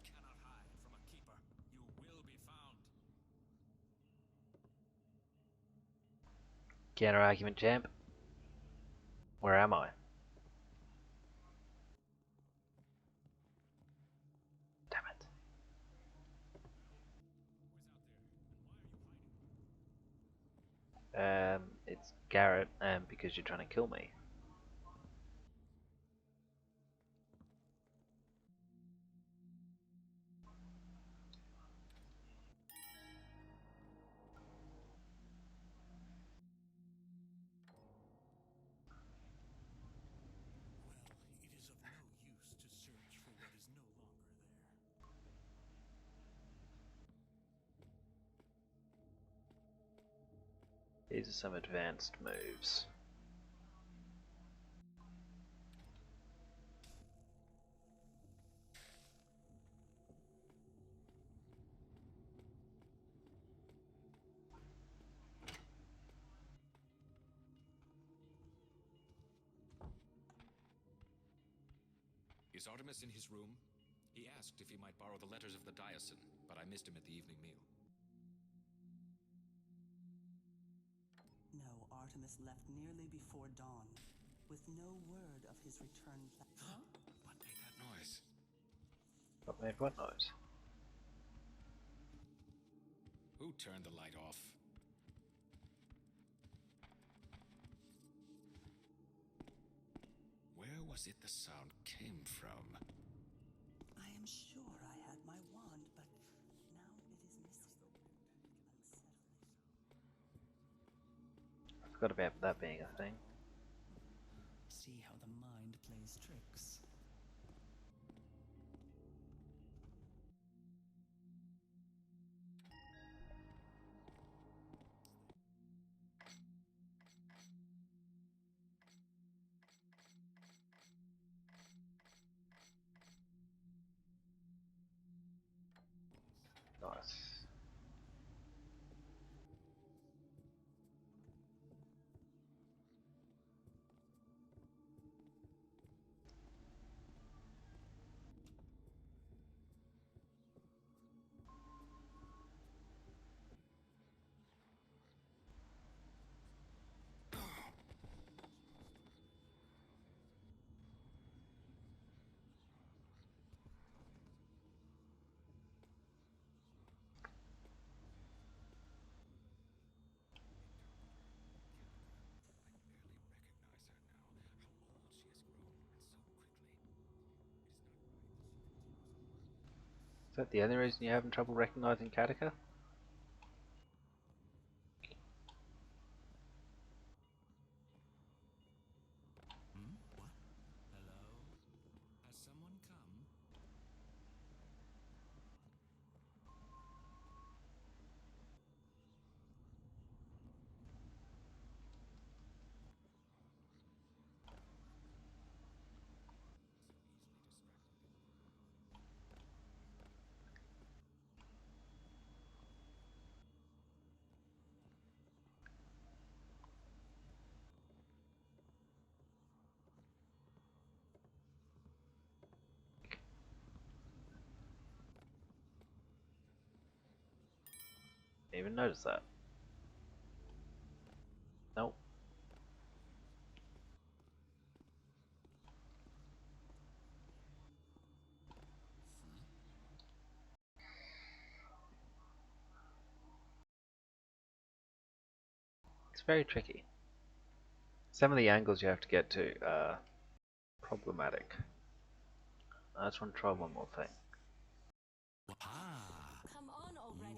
Cannot hide from a keeper. You will be found. Counter argument, champ. Where am I? Damn it. It's Garrett, because you're trying to kill me. Well, it is of no use to search for These are some advanced moves. Is Artemis in his room? He asked if he might borrow the letters of the Diocese, but I missed him at the evening meal. No, Artemis left nearly before dawn, with no word of his return plan. What made that noise? What made what noise? Who turned the light off? Where was it the sound came from? I am sure I had my wand, but now it is missing. I forgot about that being a thing. See how the mind plays tricks. Nice. Is that the only reason you're having trouble recognizing Katika? What? Hello? Has someone come? Didn't even notice that. Nope. It's very tricky. Some of the angles you have to get to are problematic. I just want to try one more thing. Come on already.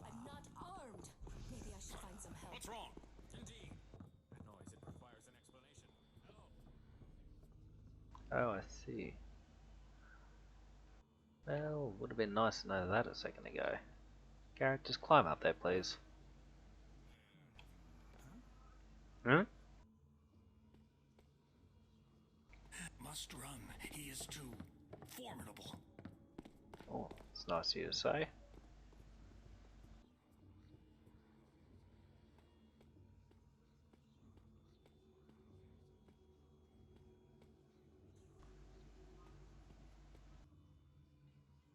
I'm not armed. Maybe I should find some help. What's wrong? Indeed. That noise, it requires an explanation. Oh, I see. Well, would have been nice to know that a second ago. Garrett, just climb up there, please. Hmm? Must run. He is too formidable. Oh, it's nice of you to say.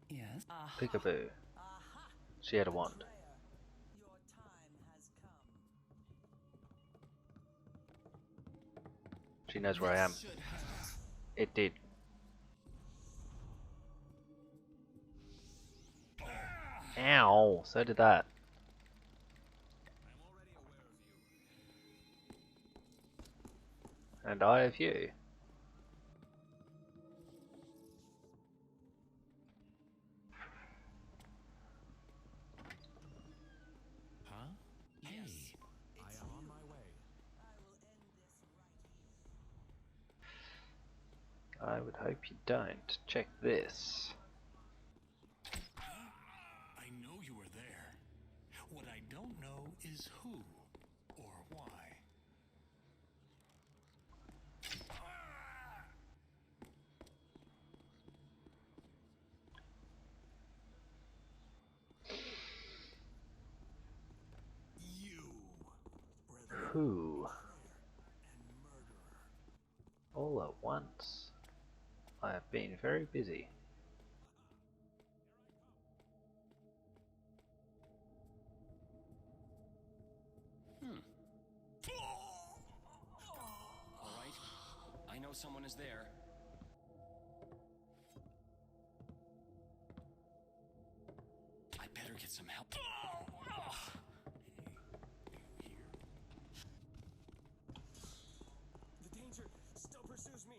Yes. Peekaboo. She had a wand. Your time has come. She knows where I am. It did. Ow! So did that. And I of you. Huh? Yes. I am on my way. I would hope you don't. Check this. I know you were there. What I don't know is who or Who? All at once. I have been very busy. Alright, I know someone is there. I better get some help. The danger still pursues me.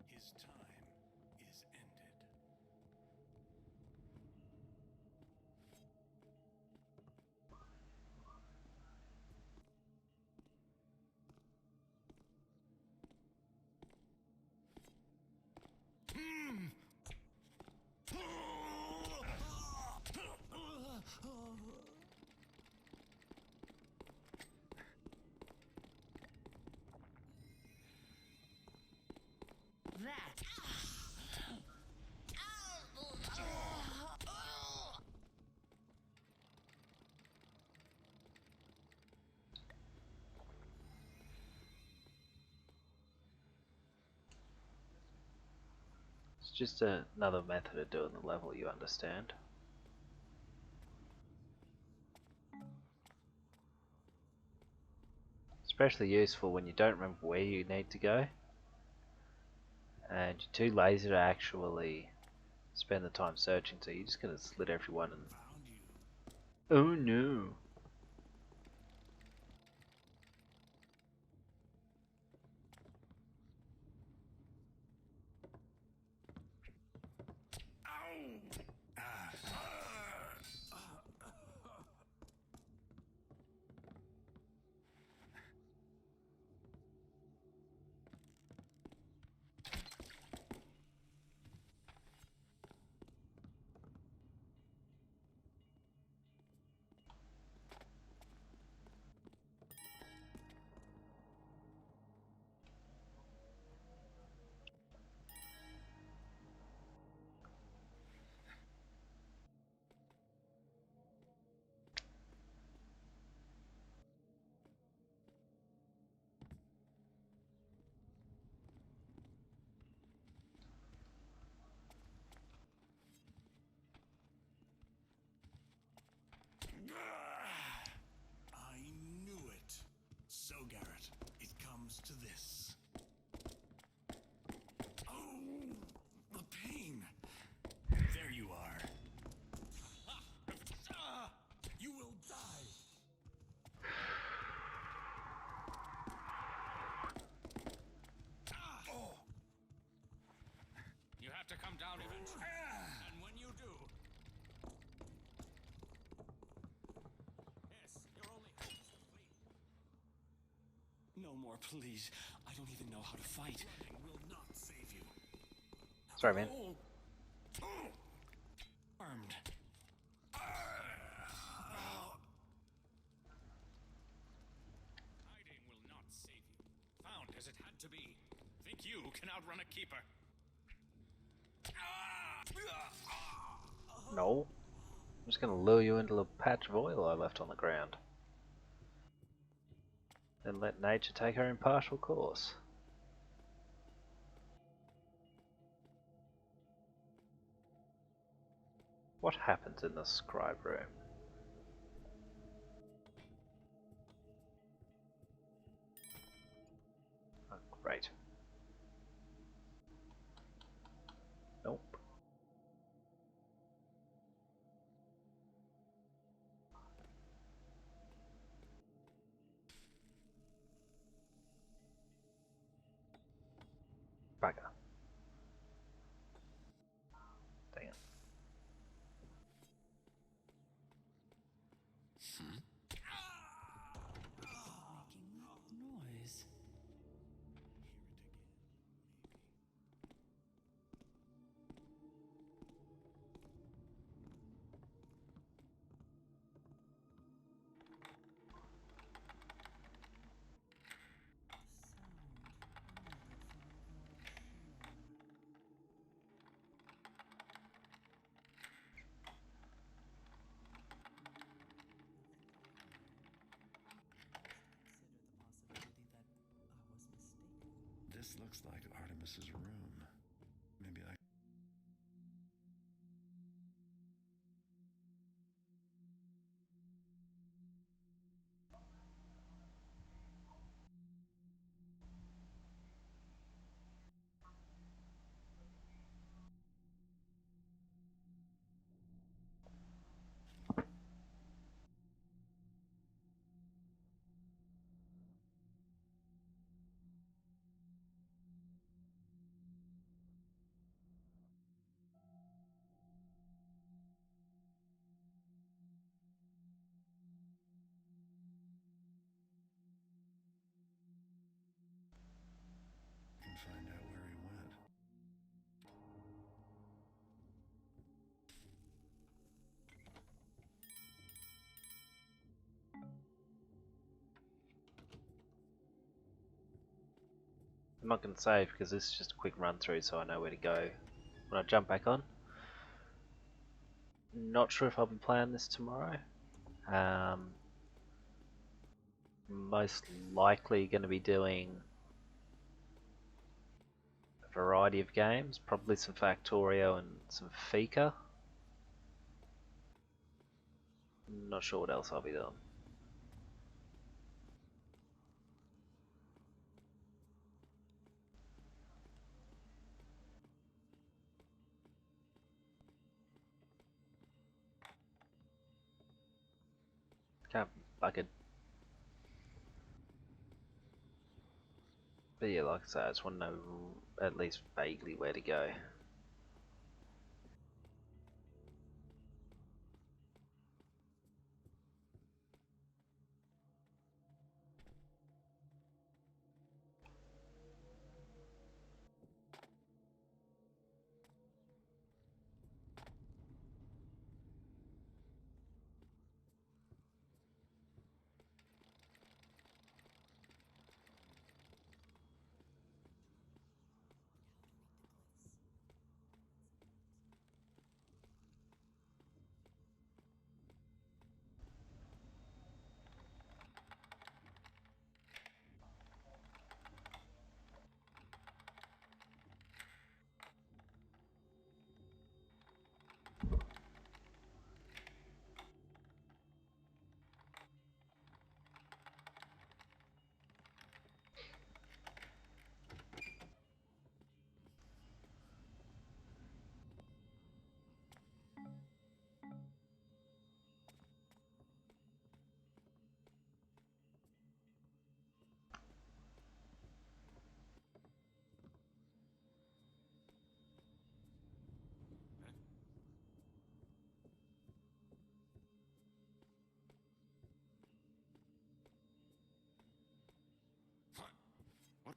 His time is ended. It's just another method of doing the level, you understand. Especially useful when you don't remember where you need to go and you're too lazy to actually spend the time searching, so you're just gonna slit everyone and... Oh no! I knew it. So, Garrett, it comes to this. Oh, the pain. There you are. You will die. You have to come down eventually. And when you do... Yes, your only hope is to flee. No more, please. I don't even know how to fight. Running will not save you. Sorry, man. Armed. Hiding will not save you. Found as it had to be. Think you can outrun a keeper? No. I'm just gonna lure you into the patch of oil I left on the ground. Then let nature take her impartial course. What happens in the scribe room? Oh, great. Nope. Bugger. Dang it. Noise. This looks like Artemis's room. Maybe I can find out where he went. I'm not going to save because this is just a quick run through so I know where to go when I jump back on. Not sure if I'll be playing this tomorrow. Most likely going to be doing a variety of games, probably some Factorio and some Fika. Not sure what else I'll be doing. Can't bucket. But yeah, like I said, I just want to know at least vaguely where to go.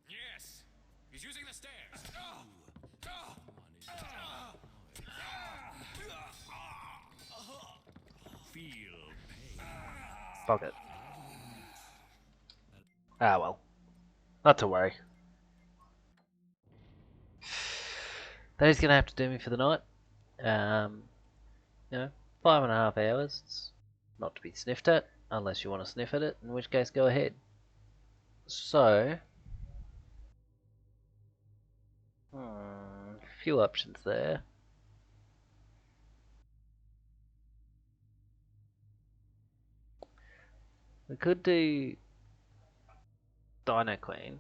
Yes! He's using the stairs! Feel pain. Fuck it. Ah well. Not to worry. That gonna have to do me for the night. You know, 5.5 hours. It's not to be sniffed at, unless you want to sniff at it, in which case go ahead. So, a few options there. We could do Dino Queen,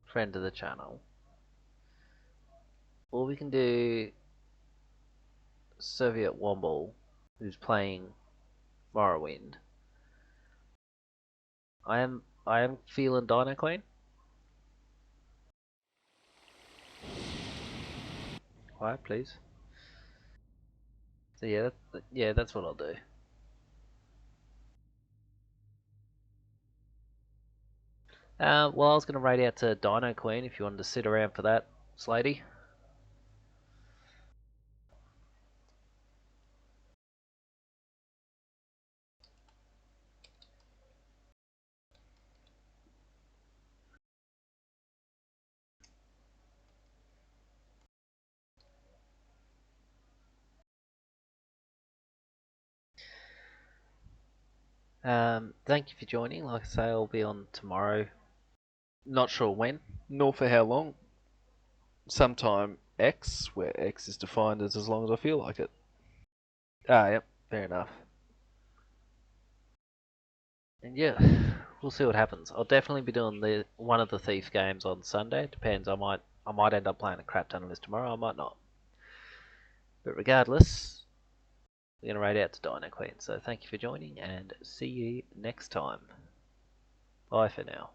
friend of the channel, or we can do Soviet Womble, who's playing Morrowind. I am feeling Dino Queen. Quiet, please. So yeah, that's what I'll do. Well, I was going to raid out to Dino Queen if you wanted to sit around for that, Slatey. Thank you for joining. Like I say, I'll be on tomorrow Not sure when, nor for how long. Sometime X, where X is defined as long as I feel like it. Ah, yep, fair enough. And yeah, we'll see what happens. I'll definitely be doing one of the Thief games on Sunday. Depends. I might end up playing a crap ton of this tomorrow. I might not. But regardless, we're gonna raid out to Dino Queen. So thank you for joining, and see you next time. Bye for now.